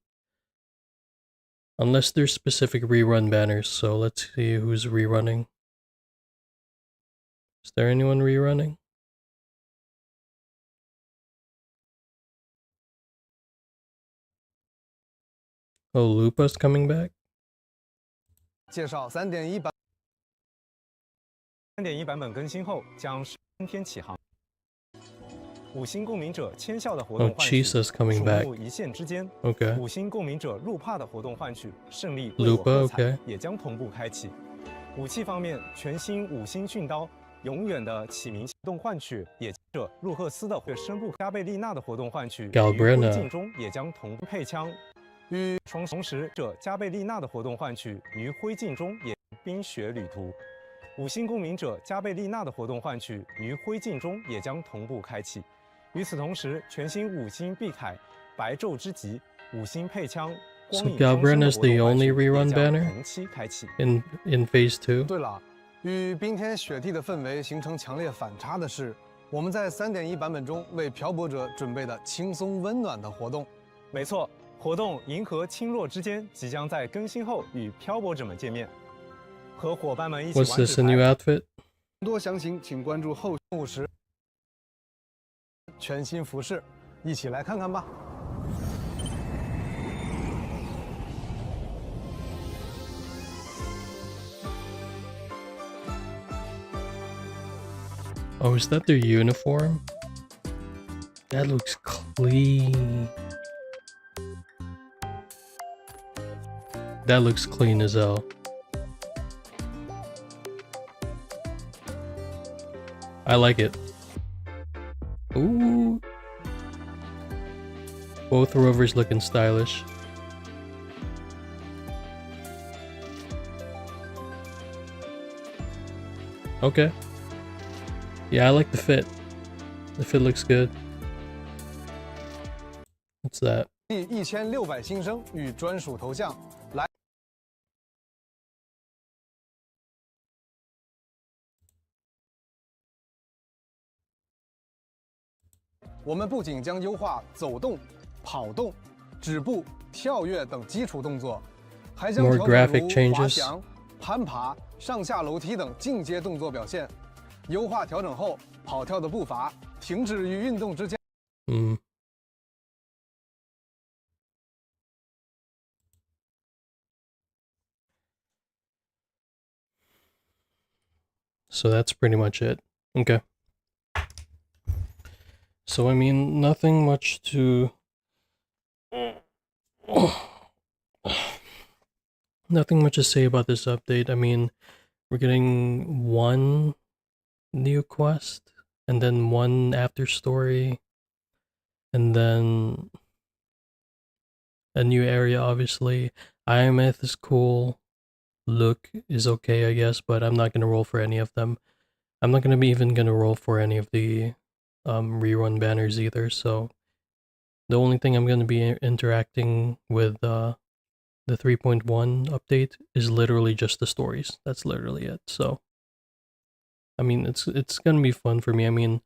Unless there's specific rerun banners, so let's see who's rerunning. Is there anyone rerunning? Oh, Lupa's coming back? 介绍3.1版。3.1版本更新后将今天起航。五星共鸣者签效的活动 Oh, 换取， Jesus coming back. 鼠目一线之间。 Okay. 五星共鸣者路帕的活动换取，胜利 Lupa, 为我喝彩 okay. 也将同步开启。武器方面，全新五星训刀，永远的启明活动换取，也者路赫斯的深部加贝丽娜的活动换取，于 Galbrina 灰烬中也将同步配枪。与同时者加贝丽娜的活动换取于灰烬中也冰雪旅途。五星共鸣者加贝丽娜的活动换取于灰烬中也将同步开启。与此同时，全新五星臂铠白昼之极五星配枪 So Galbrina is the only rerun banner 同期开启。 in phase 2. 对了，与冰天雪地的氛围形成强烈反差的是，我们在3.1版本中为漂泊者准备的轻松温暖的活动。没错，活动《银河轻弱之间》即将在更新后与漂泊者们见面，和伙伴们一起玩 What's 纸 this, a 牌 new outfit? 更多详情请关注后任务时全新服饰，一起来看看吧。 Oh, is that their uniform? That looks clean. That looks clean as hell. I like it. Ooh. Both rovers looking stylish. Okay. Yeah, I like the fit. The fit looks good. What's that? 第1600新生与专属头像来。我们不仅将优化走动、跑动、止步、跳跃等基础动作，还将 More 调整 graphic 如 changes 滑翔、攀爬、上下楼梯等进阶动作表现。优化调整后，跑跳的步伐、停止与运动之间。So that's pretty much it. Okay. So I mean, nothing much to nothing much to say about this update. I mean, we're getting one new quest and then one after story and then a new area, obviously. AEMEATH'S is cool. Look is okay, I guess, but I'm not gonna roll for any of them. I'm not gonna be even gonna roll for any of the rerun banners either, so the only thing I'm gonna be interacting with the 3.1 update is literally just the stories. That's literally it. So I mean, it's gonna be fun for me. I mean,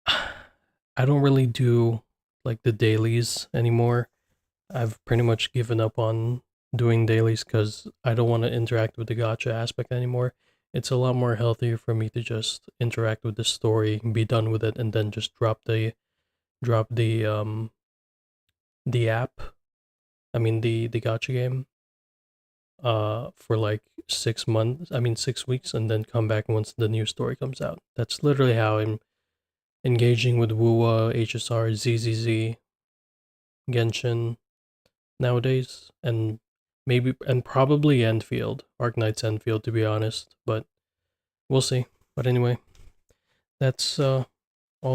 I don't really do like the dailies anymore. I've pretty much given up on doing dailies because I don't want to interact with the gacha aspect anymore. It's a lot more healthier for me to just interact with the story, be done with it, and then just drop the app. I mean the gacha game. For like 6 months. I mean 6 weeks, and then come back once the new story comes out. That's literally how I'm engaging with WUA, HSR, ZZZ, Genshin nowadays, and probably Enfield, Arknight's Enfield, to be honest, but we'll see. But anyway, that's all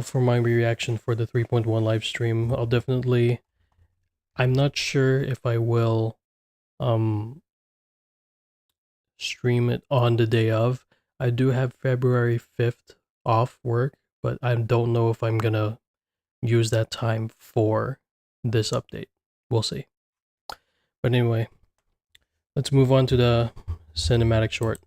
for my reaction for the 3.1 live stream. I'm not sure if I will stream it on the day of. I do have February 5th off work, but I don't know if I'm gonna use that time for this update. We'll see. But anyway, let's move on to the cinematic short.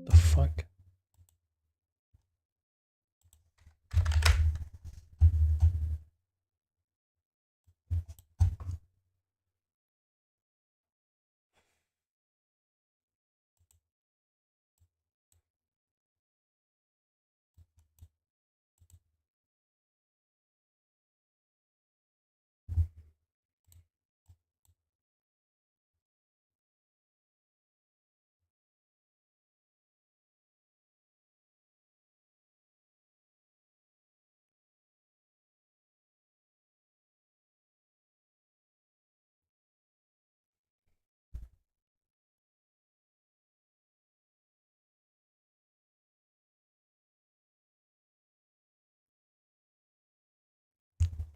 The fuck?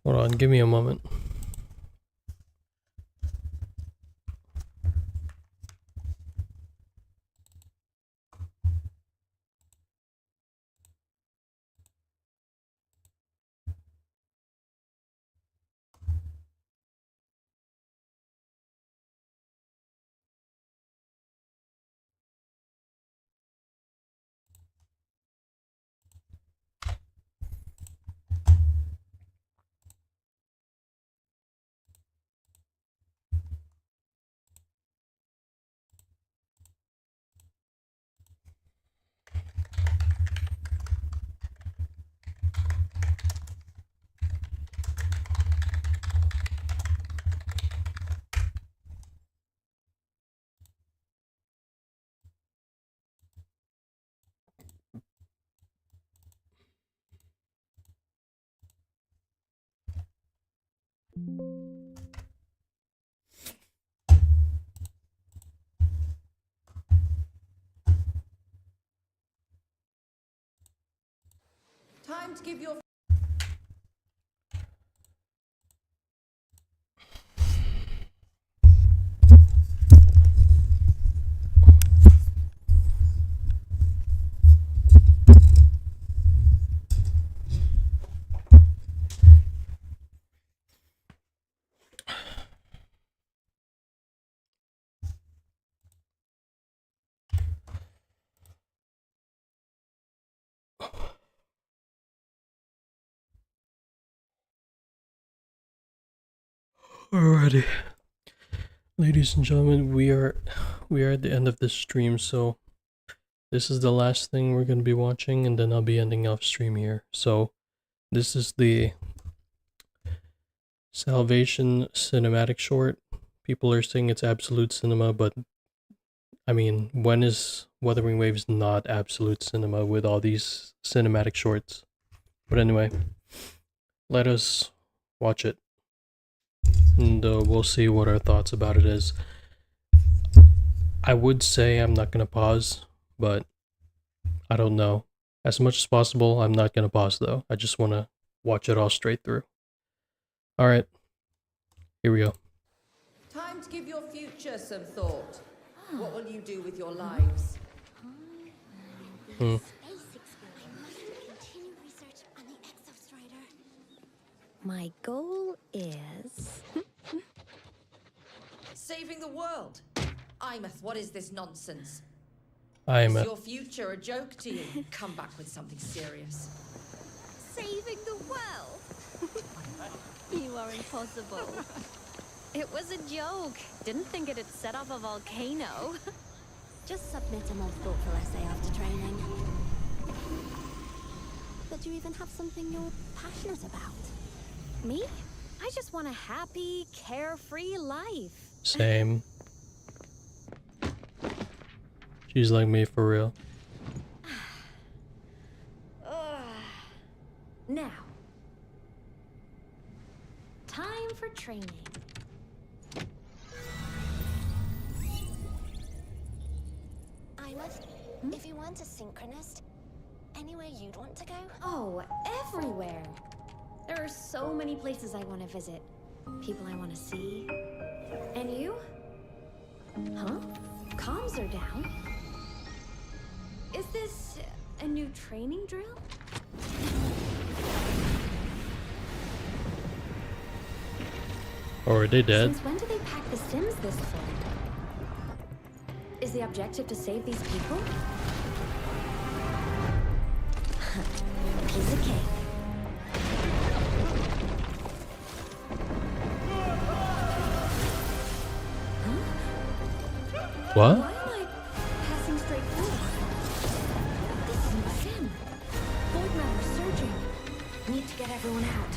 Hold on, give me a moment. Time to give your... Alrighty, ladies and gentlemen, we are at the end of this stream, so this is the last thing we're gonna be watching, and then I'll be ending off stream here. So This is the Salvation cinematic short. People are saying it's absolute cinema, but I mean, when is Wuthering Waves not absolute cinema with all these cinematic shorts? But anyway, let us watch it, and we'll see what our thoughts about it is. I would say I'm not gonna pause, but I don't know. As much as possible, I'm not gonna pause though. I just want to watch it all straight through. Alright, here we go. Time to give your future some thought. What will you do with your lives? My goal is... Saving the world. AEMEATH'S, what is this nonsense? AEMEATH'S. Is your future a joke to you? Come back with something serious. Saving the world? You are impossible. It was a joke. Didn't think it'd set off a volcano. Just submit a more thoughtful essay after training. But do you even have something you're passionate about? Me? I just want a happy, carefree life. Same. She's like me for real. Now, time for training. AEMEATH'S, if you weren't a synchronist, anywhere you'd want to go? Oh, everywhere. There are so many places I want to visit. People I want to see. And you? Huh? Comms are down. Is this a new training drill? Or are they dead? Since when do they pack the Sims this full? Is the objective to save these people? Piece of cake. What? Why am I passing straight through? This isn't a sim. Void matter surging. Need to get everyone out.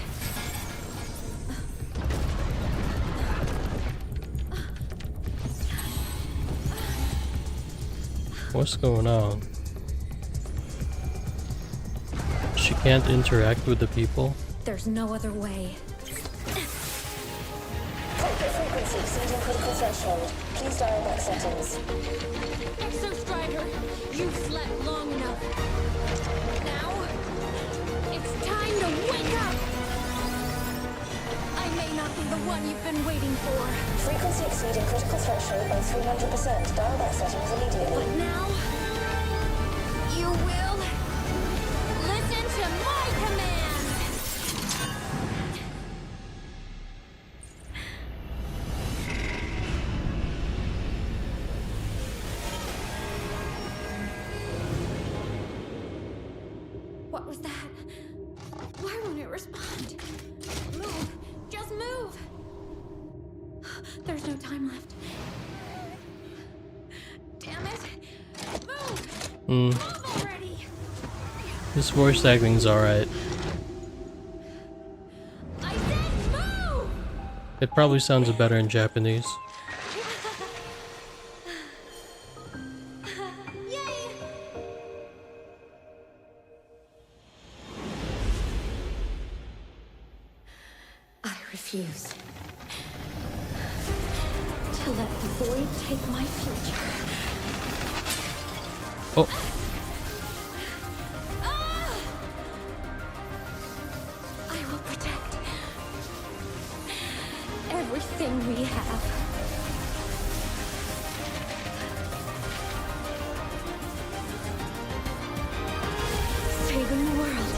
What's going on? She can't interact with the people? There's no other way. Cockpit frequency exceeding critical threshold. Please dial back settings. Exostrider, you've slept long enough. Now, it's time to wake up! I may not be the one you've been waiting for. Frequency exceeding critical threshold by 300%. Dial back settings immediately. But now, you will listen to my command! What was that? Why won't it respond? Move! Just move! There's no time left. Damn it! Move! Move already! This voice acting's alright. I said move! It probably sounds better in Japanese. I refuse to let the void take my future. Oh. I will protect everything we have. Saving the world.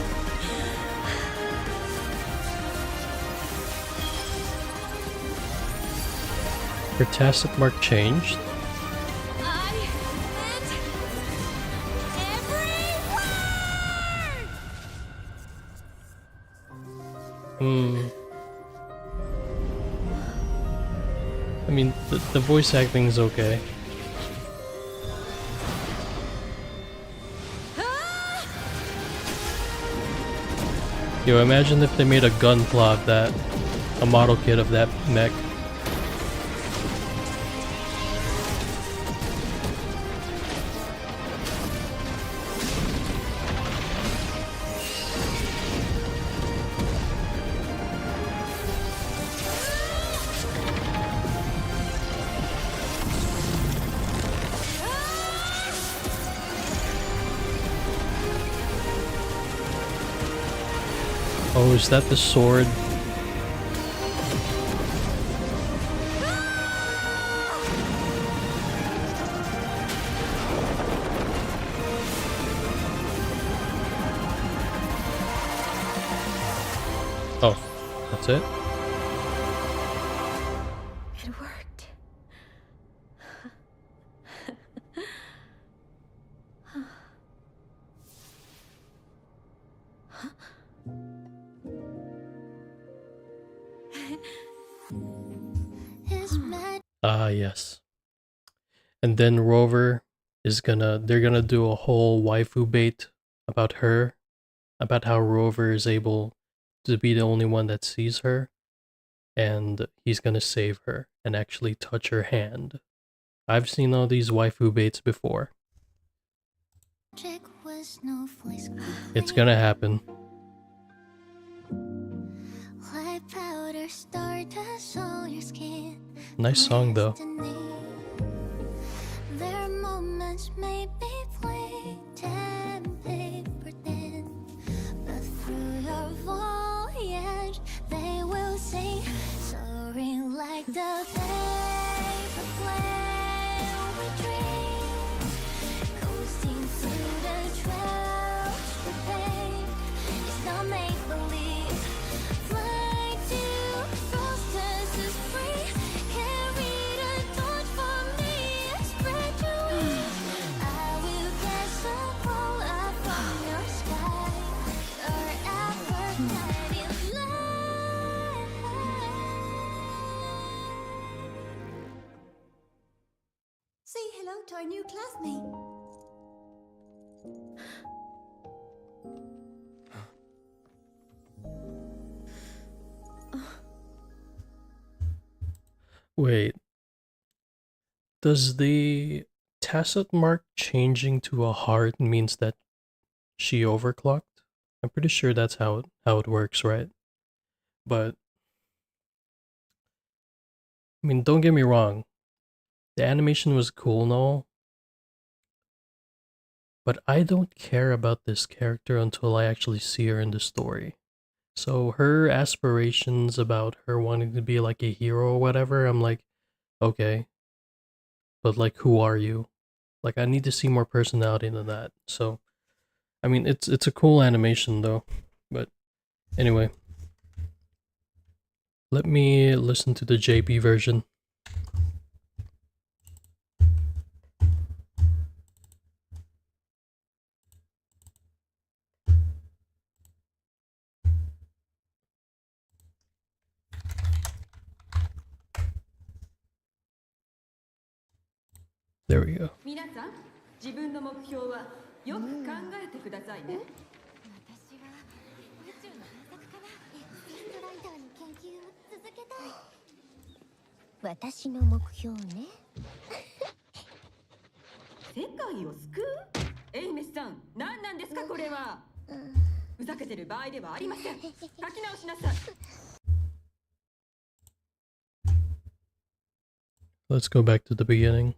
Her tacit mark changed? I mean, the voice acting is okay. Yo, imagine if they made a gunpla of that, a model kit of that mech. Oh, is that the sword? Oh, that's it? It worked. Ah, yes. And then Rover is they're gonna do a whole waifu bait about her, about how Rover is able to be the only one that sees her, and he's gonna save her and actually touch her hand. I've seen all these waifu baits before. It's gonna happen. Nice song though. Their moments may be played and paper thin, but through your voyage they will sing, soaring like the paper plane we dream, coasting through the trails we paint. It's not make believe. Fly to solstices free, carry the torch for me and spread your wings. I will cast a pole up from your sky, your ever-guiding light. Say hello to our new classmate. Wait. Does the tacit mark changing to a heart means that she overclocked? I'm pretty sure that's how it works, right? But I mean, don't get me wrong. The animation was cool and all, but I don't care about this character until I actually see her in the story. So her aspirations about her wanting to be like a hero or whatever, I'm like, okay. But like, who are you? Like, I need to see more personality than that. So, I mean, it's a cool animation though. But anyway, let me listen to the JP version. There we go. 皆さん、自分の目標はよく考えてくださいね。私は宇宙の探索からストライダーの研究を続けたい。私の目標ね。世界を救う？エイメスさん、何なんですかこれは？ふざけてる場合ではありません。書き直しなさい。Let's go back to the beginning.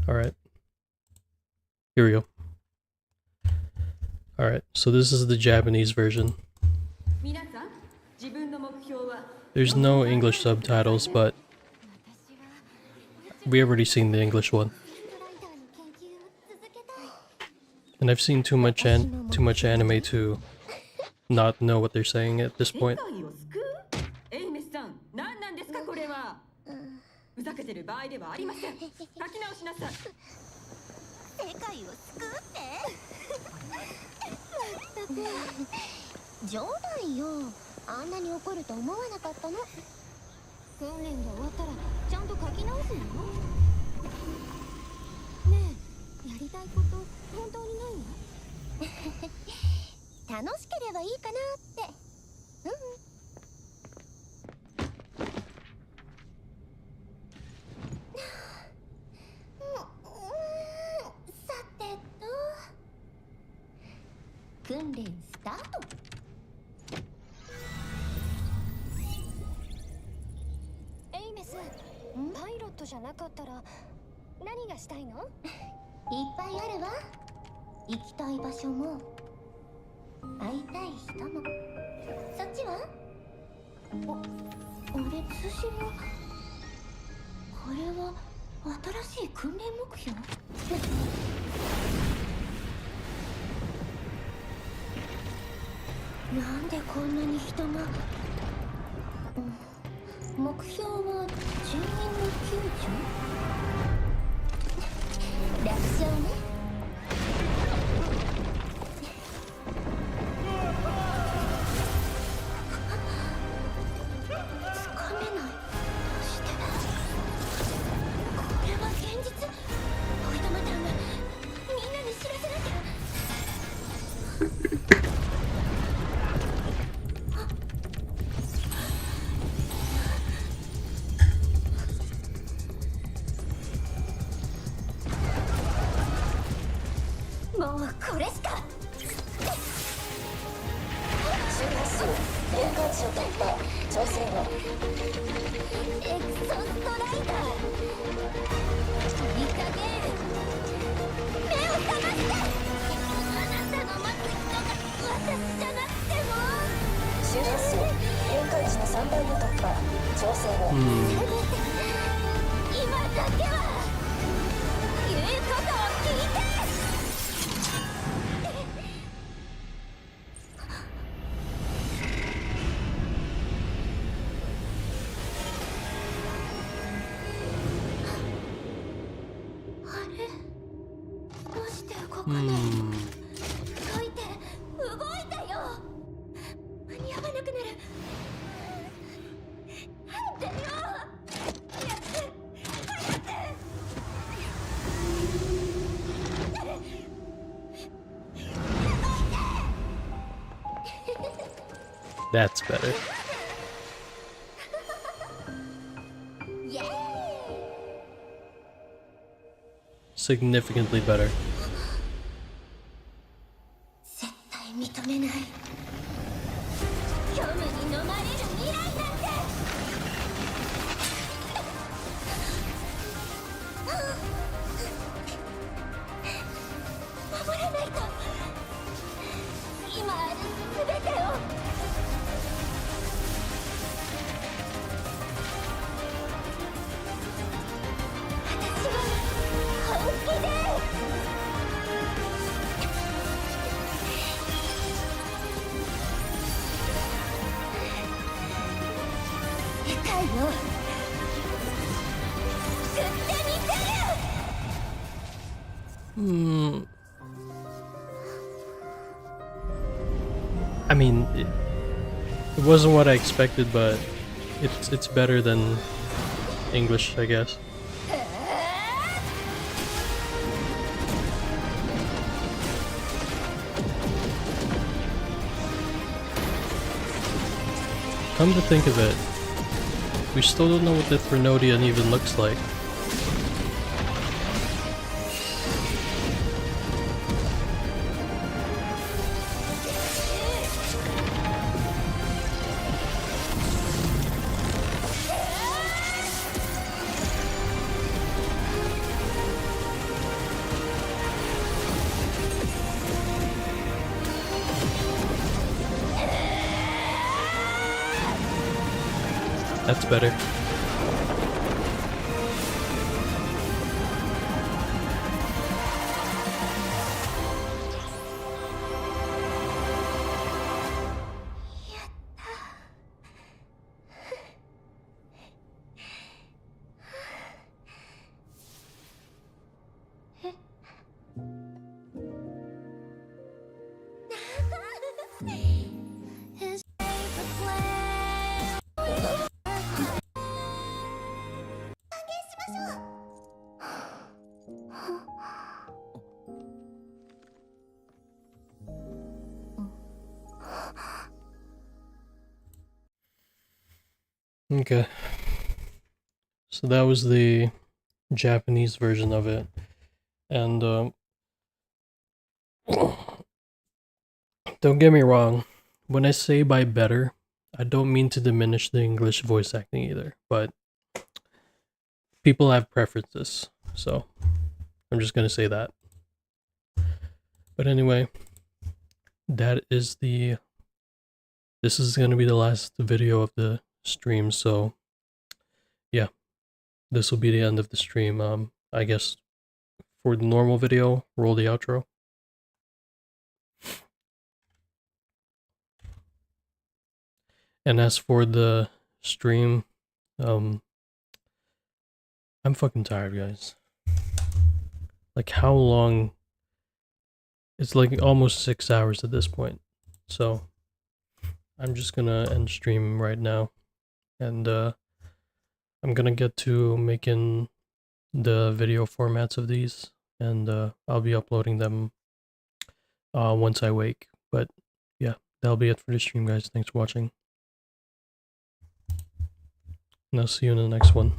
Alright. Here we go. Alright, so this is the Japanese version. There's no English subtitles, but we already seen the English one. And I've seen too much anime to not know what they're saying at this point. ふざけてる場合ではありません。書き直しなさい。世界を救うってまったく冗談よ。あんなに怒ると思わなかったの。訓練が終わったらちゃんと書き直すの。ねえ、やりたいこと本当にないの？楽しければいいかなって。さてと、訓練スタート。エイメス、パイロットじゃなかったら何がしたいの？いっぱいあるわ。行きたい場所も会いたい人も。そっちは？あれ、通信も。これは新しい訓練目標？なんでこんなに人が。目標は住民の救助？楽勝ね。つかめない。どうして？これは現実。おいとまたんがみんなに知らせなきゃ。もうこれしか。周波数限界値を突破。調整を。エクソストライダー。いい加減目を覚まして。あなたの待つ人が私じゃなくても。周波数限界値の3倍を突破。調整を。今だけは言うことを聞いて。どうして動かないの？どいて、動いてよ。間に合わなくなる。なんでよ。早く。That's better. Significantly better. 絶対認めない。虚無に飲まれる未来なんて。守らないと。今ある全てを。私は本気で。世界を救ってみせる。I mean, it wasn't what I expected, but it's better than English, I guess. Come to think of it, we still don't know what the Threnodian even looks like. That's better. Okay. So that was the Japanese version of it. And don't get me wrong, when I say by better, I don't mean to diminish the English voice acting either, but people have preferences, so I'm just gonna say that. But anyway, this is gonna be the last video of the stream, so yeah, this will be the end of the stream. I guess for the normal video, roll the outro. And as for the stream, I'm fucking tired, guys. Like, how long? It's like almost 6 hours at this point. So I'm just gonna end stream right now, and I'm gonna get to making the video formats of these, and I'll be uploading them once I wake. But yeah, that'll be it for the stream, guys. Thanks for watching, and I'll see you in the next one.